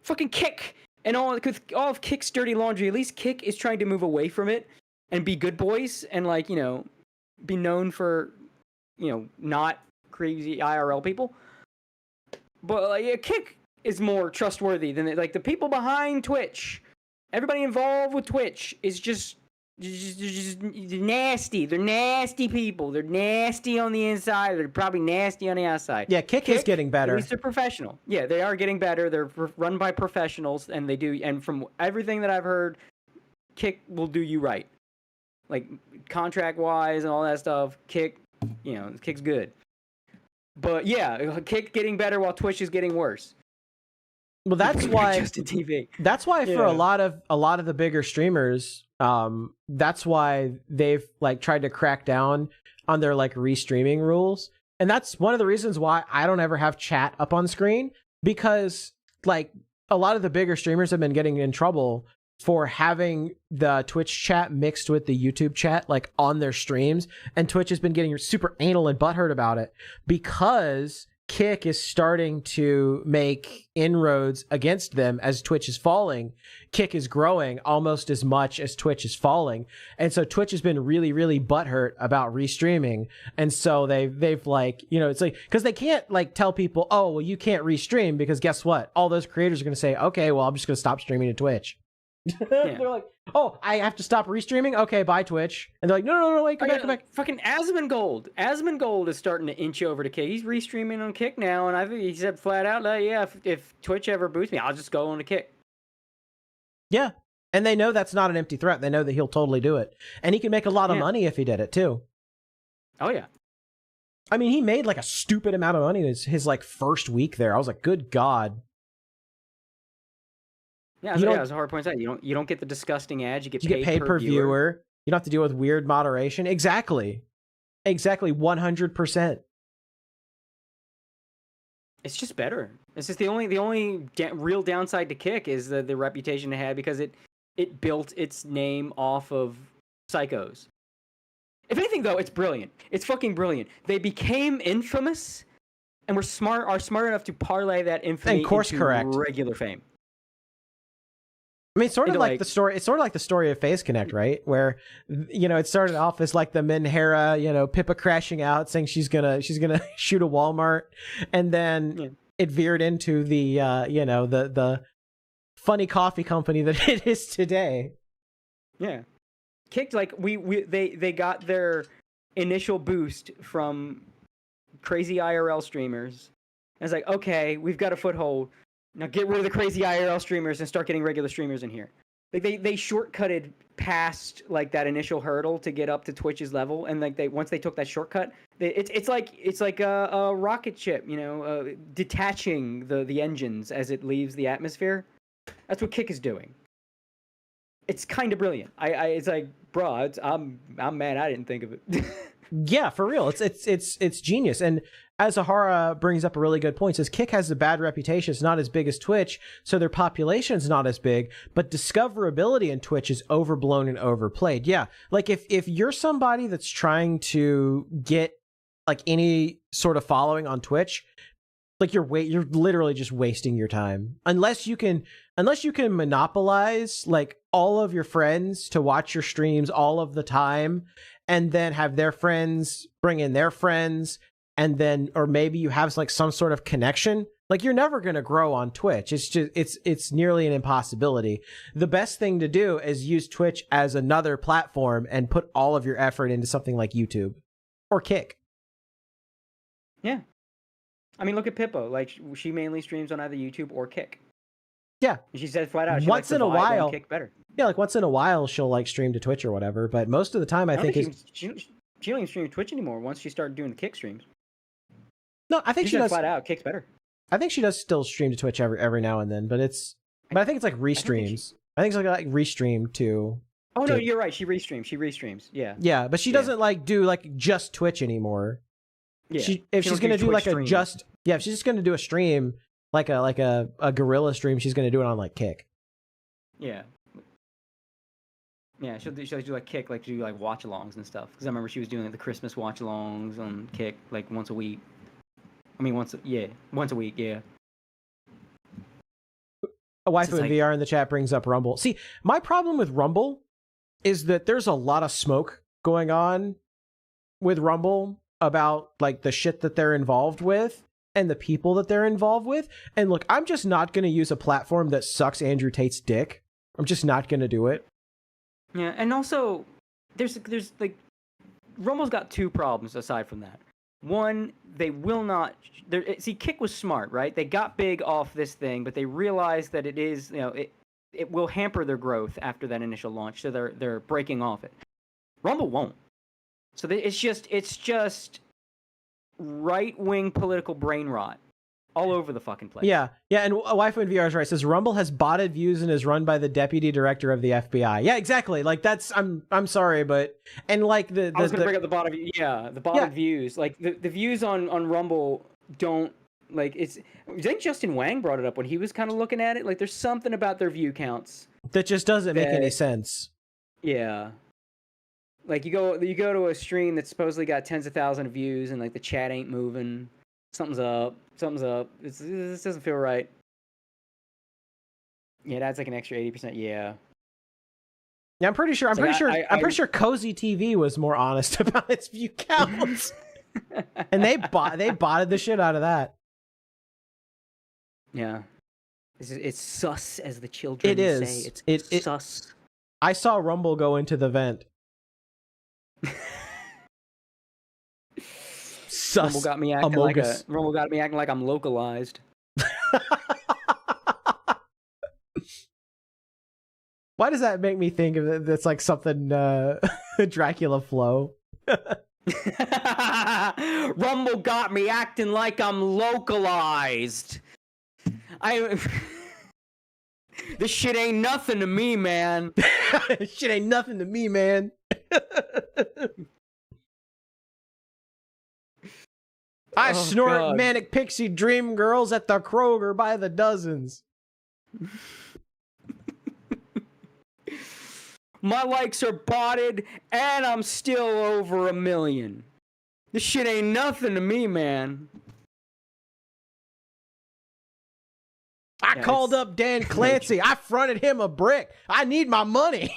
Fucking Kick and all of Kick's dirty laundry. At least Kick is trying to move away from it and be good boys and like, you know, be known for, you know, not crazy IRL people. But like, yeah, Kick is more trustworthy than like the people behind Twitch. Everybody involved with Twitch is just nasty. They're nasty people. They're nasty on the inside. They're probably nasty on the outside. Yeah, Kick is getting better. At least they're professional. Yeah, they are getting better. They're run by professionals, and they do. And from everything that I've heard, Kick will do you right. Like contract-wise and all that stuff. Kick, you know, Kick's good. But yeah, Kick getting better while Twitch is getting worse. Well, that's why. Just TV. That's why for a lot of the bigger streamers, that's why they've like tried to crack down on their like restreaming rules, and that's one of the reasons why I don't ever have chat up on screen, because like a lot of the bigger streamers have been getting in trouble for having the Twitch chat mixed with the YouTube chat, like on their streams. And Twitch has been getting super anal and butthurt about it because Kick is starting to make inroads against them as Twitch is falling. Kick is growing almost as much as Twitch is falling. And so Twitch has been really, really butthurt about restreaming. And so they've like, you know, it's like, because they can't like tell people, oh, well, you can't restream because guess what? All those creators are going to say, okay, well, I'm just going to stop streaming to Twitch. They're like, oh, I have to stop restreaming? Okay, bye, Twitch. And they're like, no, wait, come back. Fucking Asmongold is starting to inch over to Kick. He's restreaming on Kick now, and I think he said flat out, yeah, if Twitch ever boosts me, I'll just go on to Kick. Yeah, and they know that's not an empty threat. They know that he'll totally do it. And he can make a lot of money if he did it, too. Oh, yeah. I mean, he made like a stupid amount of money his like first week there. I was like, good God. Yeah, as Hard points out, you don't get the disgusting ads. You get paid per viewer. You don't have to deal with weird moderation. Exactly, 100%. It's just better. It's just the only real downside to Kick is the reputation it had because it built its name off of psychos. If anything, though, it's brilliant. It's fucking brilliant. They became infamous, and are smart enough to parlay that infamy into regular fame. I mean, sort of like the story. It's sort of like the story of Phase Connect, right? Where, you know, it started off as like the Minhera, you know, Pippa crashing out, saying she's gonna shoot a Walmart, and then it veered into the you know, the funny coffee company that it is today. Yeah, Kicked like they got their initial boost from crazy IRL streamers. And it's like, okay, we've got a foothold. Now get rid of the crazy IRL streamers and start getting regular streamers in here. Like they shortcutted past like that initial hurdle to get up to Twitch's level, and like once they took that shortcut, it's like a rocket ship, you know, detaching the engines as it leaves the atmosphere. That's what Kick is doing. It's kind of brilliant. It's like, bro, I'm mad I didn't think of it. Yeah, for real. It's genius. And as Ahara brings up a really good point, says Kick has a bad reputation. It's not as big as Twitch, so their population's not as big, but discoverability in Twitch is overblown and overplayed. Yeah, like if you're somebody that's trying to get like any sort of following on Twitch, like you're literally just wasting your time. Unless you can monopolize like all of your friends to watch your streams all of the time, and then have their friends bring in their friends, and then, or maybe you have like some sort of connection, like you're never going to grow on Twitch. It's just, it's nearly an impossibility. The best thing to do is use Twitch as another platform and put all of your effort into something like YouTube or Kick. Yeah. I mean, look at Pippo. Like, she mainly streams on either YouTube or Kick. Yeah. She said flat out, she once in a while, Kick better. Yeah, like once in a while she'll like stream to Twitch or whatever, but most of the time I think she don't even stream Twitch anymore once she started doing the Kick streams. No, I think she does flat out. Kick's better. I think she does still stream to Twitch every now and then, but I think it's like restreams. I think it's like restream to. Oh no, you're right. She restreams. Yeah. Yeah, but she doesn't like do like just Twitch anymore. Yeah. If she's gonna do like a just if she's just gonna do a stream like a gorilla stream, she's gonna do it on like Kick. Yeah. Yeah, she'll do like Kick, like do like watch-alongs and stuff. Because I remember she was doing like the Christmas watch-alongs on Kick like once a week. I mean, once a week, yeah. A wife in VR in the chat brings up Rumble. See, my problem with Rumble is that there's a lot of smoke going on with Rumble about like the shit that they're involved with and the people that they're involved with. And look, I'm just not going to use a platform that sucks Andrew Tate's dick. I'm just not going to do it. Yeah, and also there's like Rumble's got two problems aside from that. One, they will not. See, Kick was smart, right? They got big off this thing, but they realized that it is, you know, it will hamper their growth after that initial launch, so they're breaking off it. Rumble won't. So it's just right-wing political brain rot all over the fucking place. Yeah, and Waifu in VR is right. Says Rumble has botted views and is run by the deputy director of the FBI. Yeah, exactly. Like that's I'm sorry, but and like I was gonna bring up the botted views. Like the views on Rumble don't Like I think Justin Wang brought it up when he was kind of looking at it. Like there's something about their view counts That just doesn't make any sense. Yeah. Like you go to a stream that's supposedly got tens of thousands of views and like the chat ain't moving. Something's up. This doesn't feel right. Yeah, that's like an extra 80%. Yeah. Yeah, I'm pretty sure Cozy TV was more honest about its view counts. And they botted the shit out of that. Yeah. It's sus, as the children it is. say. It's sus. I saw Rumble go into the vent. Sus. Rumble got me acting like I'm localized. Why does that make me think of it? That's like something Dracula flow. Rumble got me acting like I'm localized. This shit ain't nothing to me, man. This shit ain't nothing to me, man. I snort manic pixie dream girls at the Kroger by the dozens. My likes are botted, and I'm still over 1 million. This shit ain't nothing to me, man. I called up Dan Clancy. I fronted him a brick. I need my money.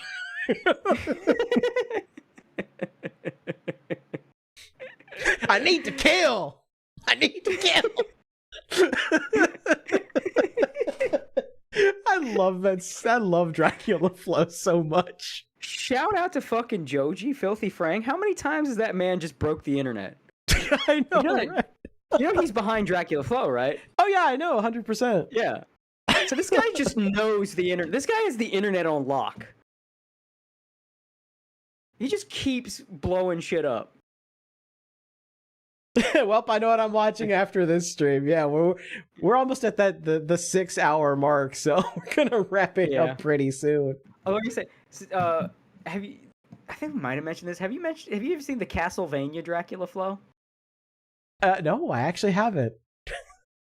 I need to kill. I need to kill. I love that. I love Dracula Flow so much. Shout out to fucking Joji, Filthy Frank. How many times has that man just broke the internet? I know. You know he's behind Dracula Flow, right? Oh yeah, I know, 100%. Yeah. So this guy just knows the internet. This guy has the internet on lock. He just keeps blowing shit up. Well, I know what I'm watching after this stream. Yeah, we're almost at the 6 hour mark, so we're gonna wrap it up pretty soon. Oh, let me say, have you? I think we might have mentioned this. Have you ever seen the Castlevania Dracula Flow? No, I actually haven't.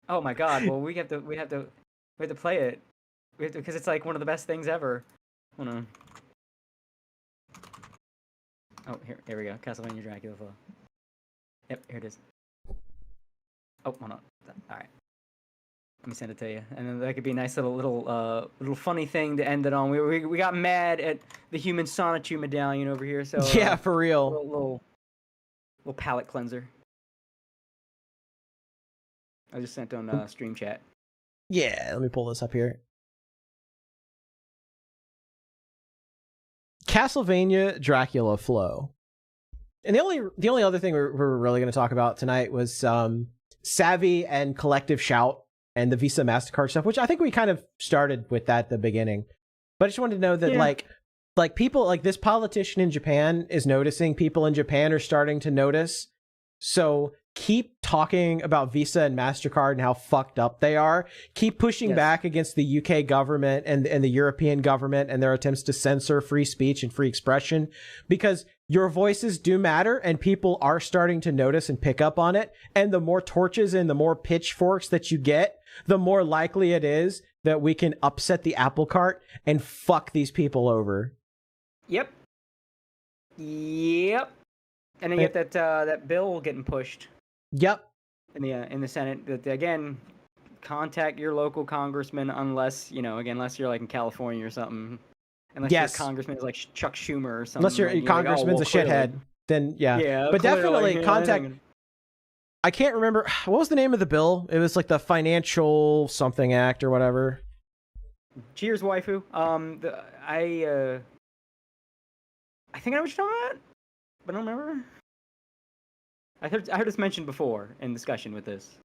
Oh my god! Well, we have to play it. Because it's like one of the best things ever. Hold on. Oh, here we go. Castlevania Dracula Flow. Yep, here it is. Oh, hold on. All right. Let me send it to you, and then that could be a nice little funny thing to end it on. We got mad at the human Sonichu medallion over here, so yeah, for real. Little palate cleanser. I just sent on stream chat. Yeah, let me pull this up here. Castlevania Dracula Flow. And the only other thing we're really going to talk about tonight was Savvy and Collective Shout and the Visa MasterCard stuff, which I think we kind of started with that at the beginning. But I just wanted to know that like people, like this politician in Japan is noticing, people in Japan are starting to notice. So keep talking about Visa and MasterCard and how fucked up they are. Keep pushing back against the UK government and the European government and their attempts to censor free speech and free expression, because your voices do matter and people are starting to notice and pick up on it. And the more torches and the more pitchforks that you get, the more likely it is that we can upset the apple cart and fuck these people over. Yep. And then get that bill getting pushed. Yep. In the Senate, that again, contact your local congressman unless unless you're like in California or something. Unless your congressman is like Chuck Schumer or something. Unless your congressman's a shithead, then yeah. But definitely contact. I can't remember what was the name of the bill. It was like the Financial Something Act or whatever. Cheers, waifu. I think I know what you're talking about, but I don't remember. I heard this mentioned before in discussion with this.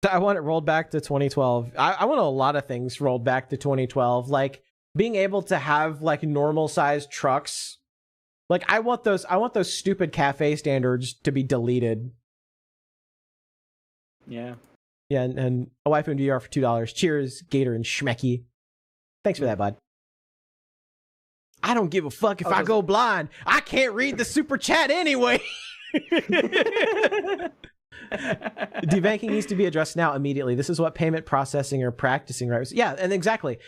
I want it rolled back to 2012. I want a lot of things rolled back to 2012, like being able to have like normal sized trucks. Like I want those stupid cafe standards to be deleted. Yeah. Yeah, and a wife and DR for $2. Cheers, Gator and Schmecky. Thanks for that, bud. I don't give a fuck if I go blind. I can't read the super chat anyway. Debanking needs to be addressed now immediately. This is what payment processing are practicing, right? Yeah, and exactly.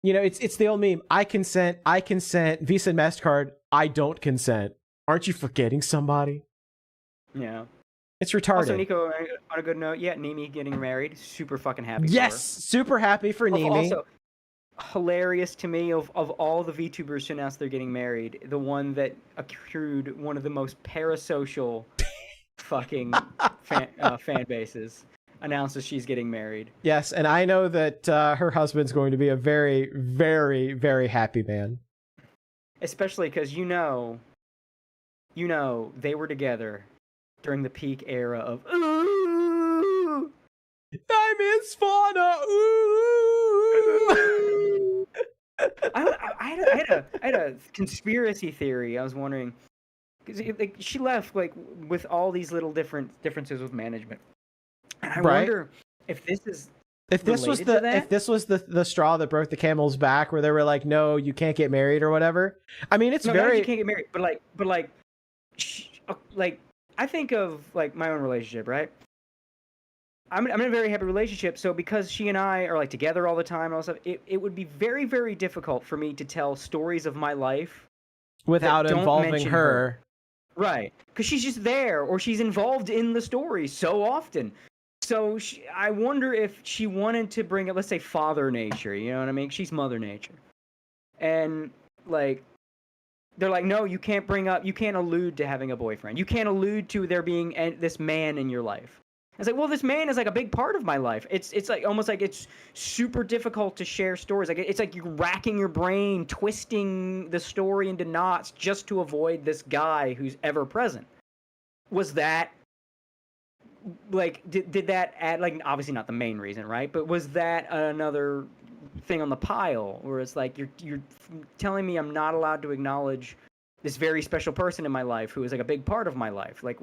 You know, it's the old meme. I consent. Visa and MasterCard. I don't consent. Aren't you forgetting somebody? Yeah. It's retarded. Also, Nico, on a good note, yeah, Nimi getting married. Super fucking happy. Yes, for her. super happy for Nimi. Also, hilarious to me of all the VTubers who announced they're getting married, the one that accrued one of the most parasocial fucking fan bases announces she's getting married. Yes, and I know that her husband's going to be a very, very, very happy man. Especially because you know, they were together during the peak era of ooh, I miss Fauna. Ooh. I had a conspiracy theory. I was wondering because like she left like with all these little differences with management, and I wonder if this is if this was the straw that broke the camel's back, where they were like, no, you can't get married or whatever. I mean, it's no, very you can't get married, but like I think of like my own relationship, right? I'm in a very happy relationship, so because she and I are like together all the time and all stuff, it would be very, very difficult for me to tell stories of my life without involving her. Right, because she's just there, or she's involved in the story so often. So I wonder if she wanted to bring up, let's say, Father Nature. You know what I mean? She's Mother Nature, and like they're like, no, you can't allude to having a boyfriend. You can't allude to there being this man in your life. It's like, well, this man is like a big part of my life. It's like almost like it's super difficult to share stories. Like it's like you're racking your brain, twisting the story into knots just to avoid this guy who's ever present. Was that like did that add, like, obviously not the main reason, right? But was that another thing on the pile where it's like you're telling me I'm not allowed to acknowledge this very special person in my life who is like a big part of my life? Like,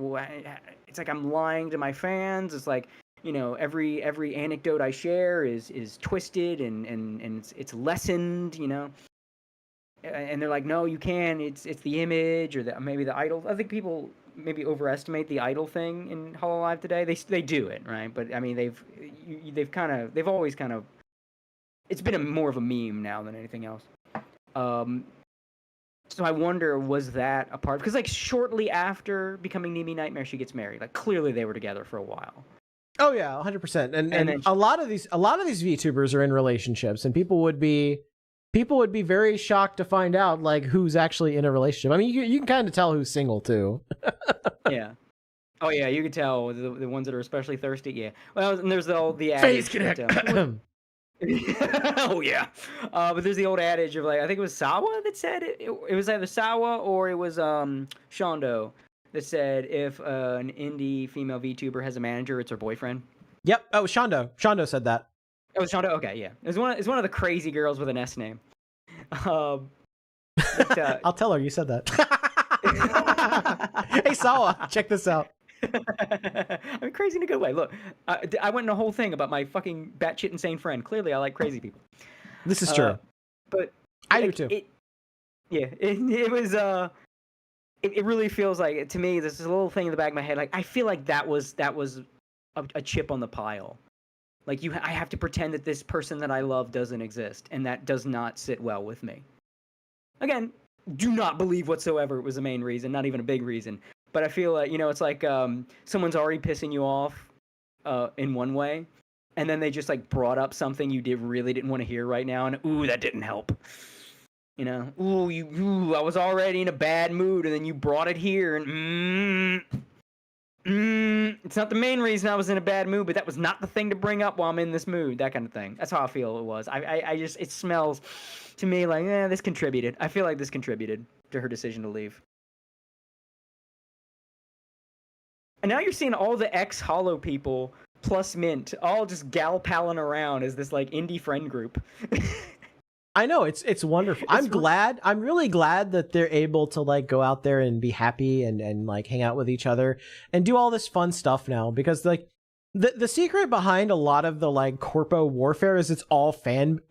it's like I'm lying to my fans. It's like, you know, every anecdote I share is twisted and it's lessened, you know. And they're like, no, you can. It's the image or maybe the idol. I think people maybe overestimate the idol thing in Hololive today. They do it, right? But I mean, they've always kind of, it's been more of a meme now than anything else. So I wonder, was that a part? Because like shortly after becoming Nimi Nightmare, she gets married. Like clearly they were together for a while. Oh yeah, 100%. And a lot of these VTubers are in relationships, and people would be very shocked to find out like who's actually in a relationship. I mean, you can kind of tell who's single too. Yeah. Oh yeah, you can tell the ones that are especially thirsty. Yeah. Well, and there's the Face adage. Oh yeah. But there's the old adage of like, I think it was Sawa that said it. It was either Sawa or it was Shondo that said if an indie female VTuber has a manager, it's her boyfriend. Yep. Oh, Shondo. Shondo said that. Oh, Shondo. Okay, yeah. It's one of the crazy girls with an S name. But, I'll tell her you said that. Hey Sawa, check this out. I mean, crazy in a good way. Look, I went in a whole thing about my fucking batshit insane friend. Clearly, I like crazy people. This is true. But I do too. It was. It really feels like, to me, this is a little thing in the back of my head. Like, I feel like that was a chip on the pile. Like, I have to pretend that this person that I love doesn't exist, and that does not sit well with me. Again, do not believe whatsoever it was the main reason, not even a big reason. But I feel like, you know, it's like someone's already pissing you off in one way, and then they just like brought up something you really didn't want to hear right now, and ooh, that didn't help. You know, I was already in a bad mood, and then you brought it here, and it's not the main reason I was in a bad mood, but that was not the thing to bring up while I'm in this mood. That kind of thing. That's how I feel it was. I just, it smells to me like, this contributed. I feel like this contributed to her decision to leave. And now you're seeing all the ex-Hollow people plus Mint all just gal-palling around as this like indie friend group. I know, it's wonderful. I'm really glad that they're able to like go out there and be happy and like hang out with each other and do all this fun stuff now, because like the secret behind a lot of the like corpo warfare is it's all fan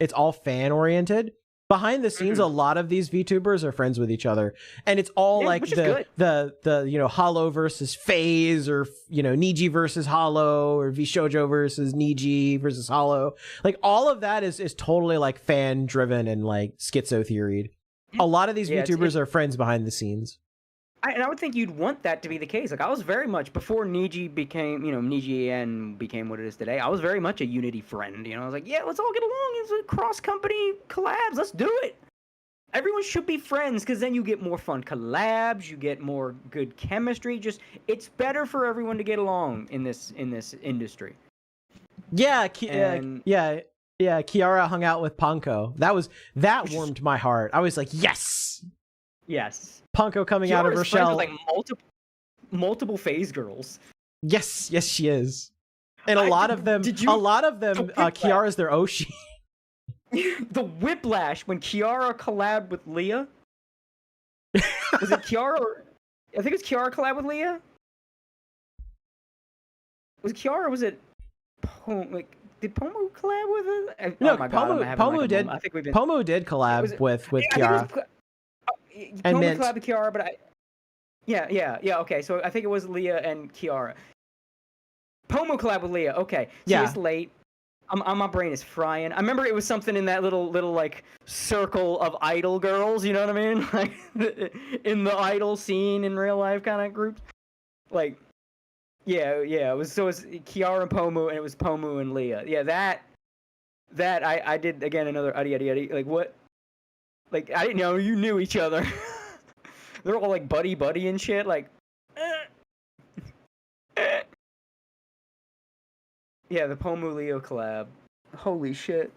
oriented. Behind the scenes, a lot of these VTubers are friends with each other, and it's all like the you know, Hollow versus FaZe, or you know, Niji versus Hollow, or Vshojo versus Niji versus Hollow. Like all of that is totally like fan driven and like schizo theoried. A lot of these VTubers are friends behind the scenes. And I would think you'd want that to be the case. Like, I was very much, before Niji became, you know, Niji and became what it is today, I was very much a Unity friend. You know, I was like, yeah, let's all get along. It's a cross-company collabs. Let's do it. Everyone should be friends, because then you get more fun collabs. You get more good chemistry. Just, it's better for everyone to get along in this industry. Yeah, Kiara hung out with Panko. That warmed my heart. I was like, yes. Yes. Panko coming out of her shell. With, like, multiple FaZe girls. Yes, she is. And a lot of them, Kiara's their Oshi. The whiplash when Kiara collabed with Leah. Was it Kiara? I think it was Kiara collabed with Leah. Was it Kiara or was it did Pomu collab with her? No, Pomu did. I think Pomu did collab with Kiara. And Pomu collabed with Kiara, but yeah. Okay, so I think it was Leah and Kiara. Pomu collab with Leah. Okay, see, it's late. My brain is frying. I remember it was something in that little like circle of idol girls. You know what I mean? Like in the idol scene in real life kind of groups. Like, yeah. It was Kiara and Pomu, and it was Pomu and Leah. Yeah, that I did again another uddy. Like what? Like I didn't know you knew each other. They're all like buddy and shit. Like. Yeah, the Pomu Leo collab. Holy shit.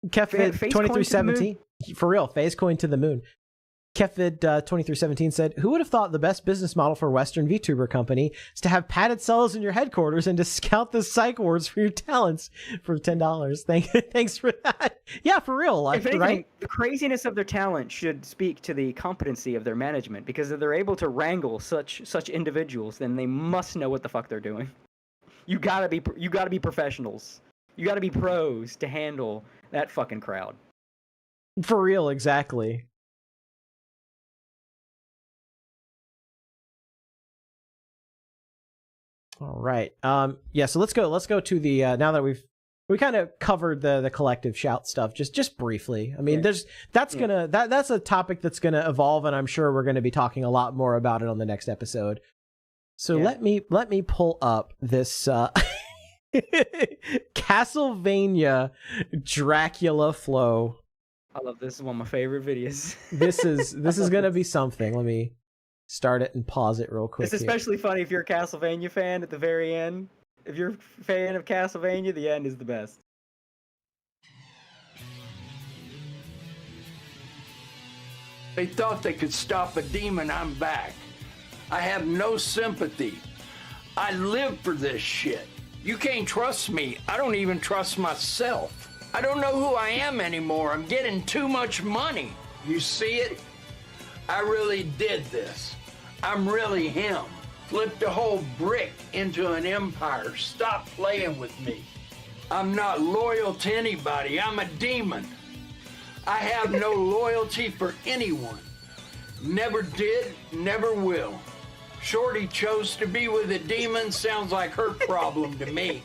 Kefvid 2317. For real, FaZe coin to the moon. Kefvid 2317 said, "Who would have thought the best business model for a Western VTuber company is to have padded cells in your headquarters and to scout the psych wards for your talents for $10? Thanks for that." Yeah, for real. If anything, right? The craziness of their talent should speak to the competency of their management, because if they're able to wrangle such individuals, then they must know what the fuck they're doing. You gotta be professionals. You gotta be pros to handle that fucking crowd. For real, exactly. All right. Yeah. So let's go to the now that we kind of covered the collective shout stuff just briefly. I mean, that's a topic that's gonna evolve, and I'm sure we're gonna be talking a lot more about it on the next episode. So let me pull up this Castlevania Dracula flow. I love this. This is one of my favorite videos. This is gonna be something. Let me start it and pause it real quick. It's especially funny if you're a Castlevania fan at the very end. If you're a fan of Castlevania, the end is the best. They thought they could stop a demon. I'm back. I have no sympathy. I live for this shit. You can't trust me. I don't even trust myself. I don't know who I am anymore. I'm getting too much money. You see it? I really did this. I'm really him. Flipped a whole brick into an empire. Stop playing with me. I'm not loyal to anybody. I'm a demon. I have no loyalty for anyone. Never did, never will. Shorty chose to be with a demon. Sounds like her problem to me.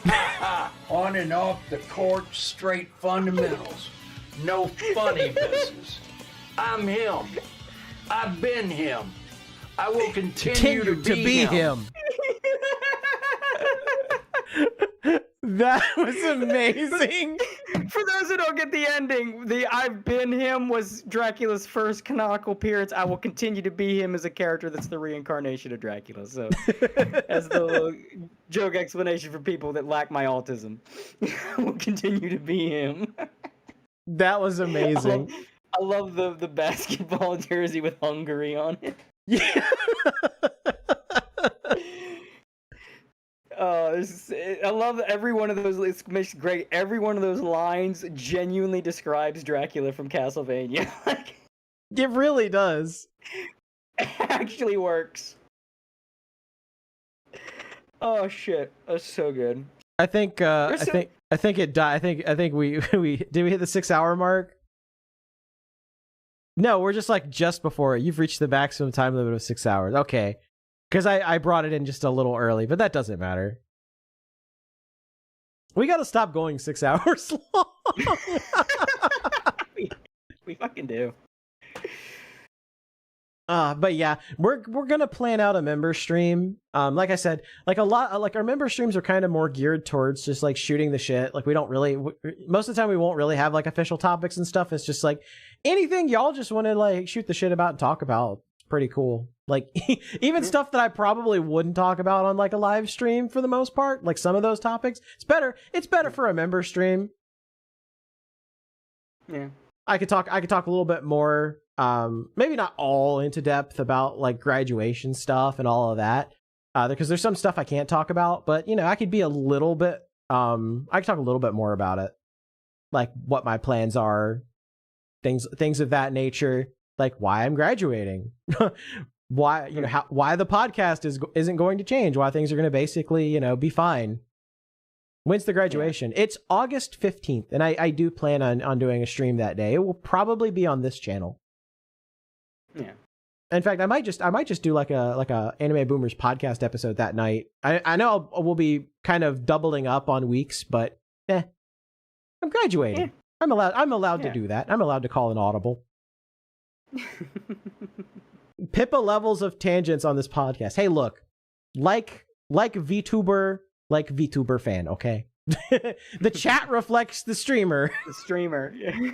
Ha ha. On and off the court, straight fundamentals. No funny business. I'm him. I've been him. I will continue to be him. That was amazing. For those who don't get the ending, the "I've been him" was Dracula's first canonical appearance. I will continue to be him as a character that's the reincarnation of Dracula. So, as the little joke explanation for people that lack my autism, I will continue to be him. That was amazing. I love the basketball jersey with Hungary on it. Yeah. I love every one of those. It makes great. Every one of those lines genuinely describes Dracula from Castlevania. It really does. It actually works. Oh shit, that's so good. I think it died. I think we did we hit the 6 hour mark? No, we're just like just before it. You've reached the maximum time limit of 6 hours. Okay. Because I brought it in just a little early, but that doesn't matter. We gotta stop going 6 hours long. We fucking do. But yeah, we're gonna plan out a member stream. Like I said, like a lot, like our member streams are kind of more geared towards just like shooting the shit. Like we don't really, most of the time we won't really have like official topics and stuff. It's just like anything y'all just want to like shoot the shit about and talk about. It's pretty cool. Like even stuff that I probably wouldn't talk about on like a live stream for the most part. Like some of those topics, it's better for a member stream. Yeah. I could talk a little bit more, maybe not all into depth about like graduation stuff and all of that, because there's some stuff I can't talk about, but you know, I could be a little bit, I could talk a little bit more about it, like what my plans are, things of that nature, like why I'm graduating, why, you know, why the podcast isn't going to change, why things are going to basically, you know, be fine. When's the graduation? Yeah. It's August 15th, and I do plan on doing a stream that day. It will probably be on this channel. Yeah. In fact, I might just do like a Anime Boomers podcast episode that night. I know we'll be kind of doubling up on weeks, but I'm graduating. Yeah. I'm allowed to do that. I'm allowed to call an audible. Pippa levels of tangents on this podcast. Hey, look, like VTuber. Like VTuber fan, okay? The chat reflects the streamer. The streamer. Yeah.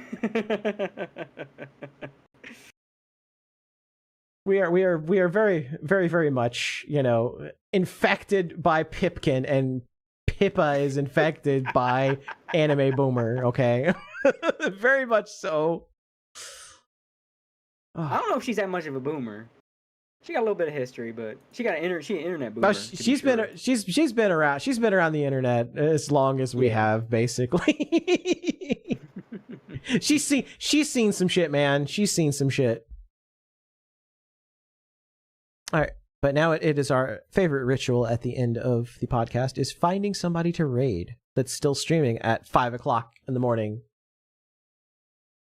we are very, very, very much, you know, infected by Pipkin, and Pippa is infected by Anime Boomer, okay? Very much so. I don't know if she's that much of a boomer. She got a little bit of history, but she got an internet boomer. She's been around the internet as long as we have, basically. she's seen some shit, man. She's seen some shit. All right, but now it is our favorite ritual at the end of the podcast is finding somebody to raid that's still streaming at 5 o'clock in the morning,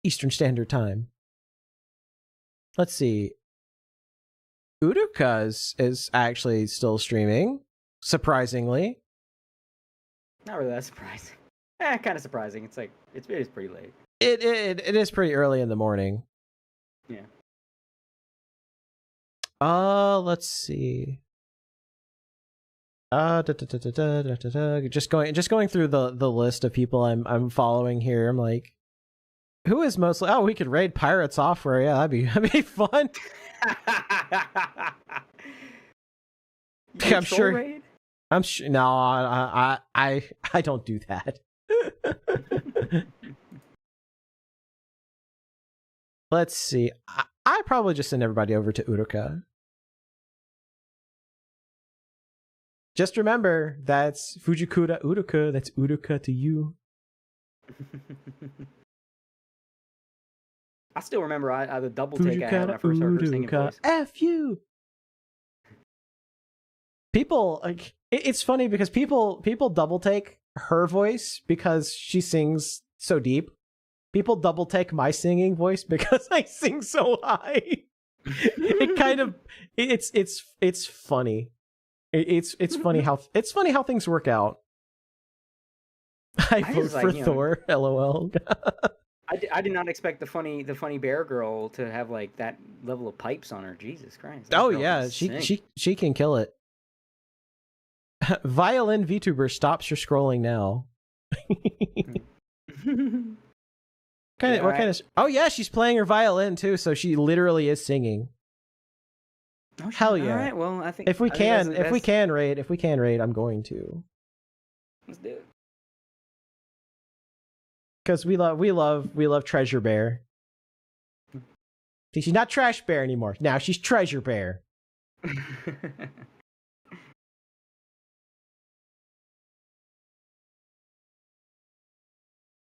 Eastern Standard Time. Let's see. Uruka's is actually still streaming, surprisingly. Not really that surprising. Kind of surprising. It's like it is pretty late. It is pretty early in the morning. Yeah. Let's see. Just going through the list of people I'm following here. I'm like, who is mostly? Oh, we could raid Pirate Software. Yeah, that'd be fun. I'm sure. Raid? I'm sure. No, I don't do that. Let's see. I probably just send everybody over to Uruka. Just remember, that's Fujikura Uruka. That's Uruka to you. I still remember the double take I had when I first heard her singing voice. F you. People like it's funny because people double take her voice because she sings so deep. People double take my singing voice because I sing so high. It kind of it's funny. It's funny how things work out. I vote for Thor. LOL. I did not expect the funny bear girl to have like that level of pipes on her. Jesus Christ! Oh yeah, she can kill it. Violin VTuber stops your scrolling now. Oh yeah, she's playing her violin too, so she literally is singing. Oh, hell yeah! All right, well I think if we can raid, I'm going to. Let's do it. Because we love Treasure Bear. See, she's not Trash Bear anymore. Now she's Treasure Bear.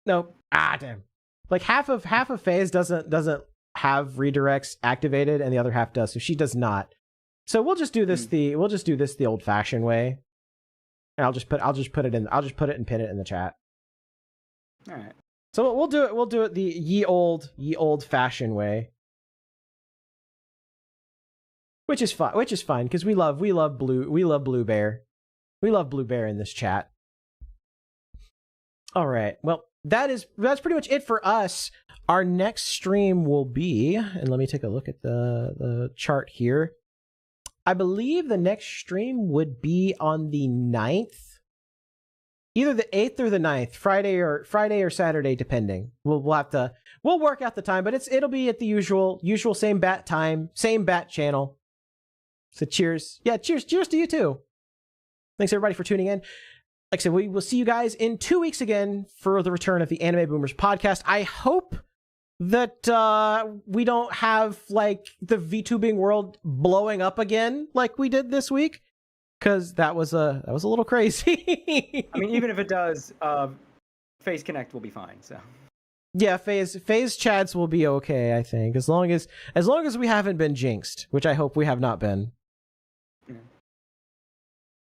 Nope. Damn. Like half of FaZe doesn't have redirects activated, and the other half does. So she does not. So we'll just do this the old-fashioned way. And I'll just put it and pin it in the chat. All right. So we'll do it the ye old fashioned way. which is fine. Which is fine because we love Blue Bear. We love Blue Bear in this chat. All right. Well, that's pretty much it for us. Our next stream will be, and let me take a look at the chart here. I believe the next stream would be on the 9th. Either the 8th or the 9th, Friday or Saturday, depending. We'll work out the time, but it'll be at the usual same bat time, same bat channel. So cheers. Yeah, cheers to you too. Thanks everybody for tuning in. Like I said, we will see you guys in 2 weeks again for the return of the Anime Boomers podcast. I hope that we don't have like the VTubing world blowing up again like we did this week. Because that was a little crazy. I mean, even if it does, Phase Connect will be fine. So yeah, Phase Chads will be okay. I think as long as we haven't been jinxed, which I hope we have not been. Yeah.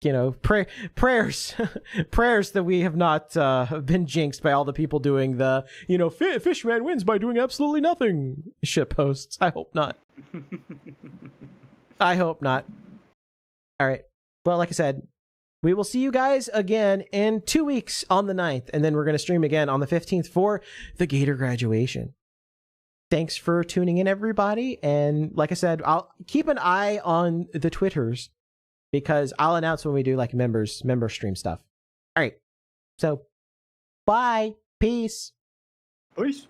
You know, prayers that we have not been jinxed by all the people doing the Fishman wins by doing absolutely nothing shit posts. I hope not. I hope not. All right. Well, like I said, we will see you guys again in 2 weeks on the 9th, and then we're going to stream again on the 15th for the Gator graduation. Thanks for tuning in, everybody. And like I said, I'll keep an eye on the Twitters because I'll announce when we do like member stream stuff. All right. So, bye. Peace. Peace.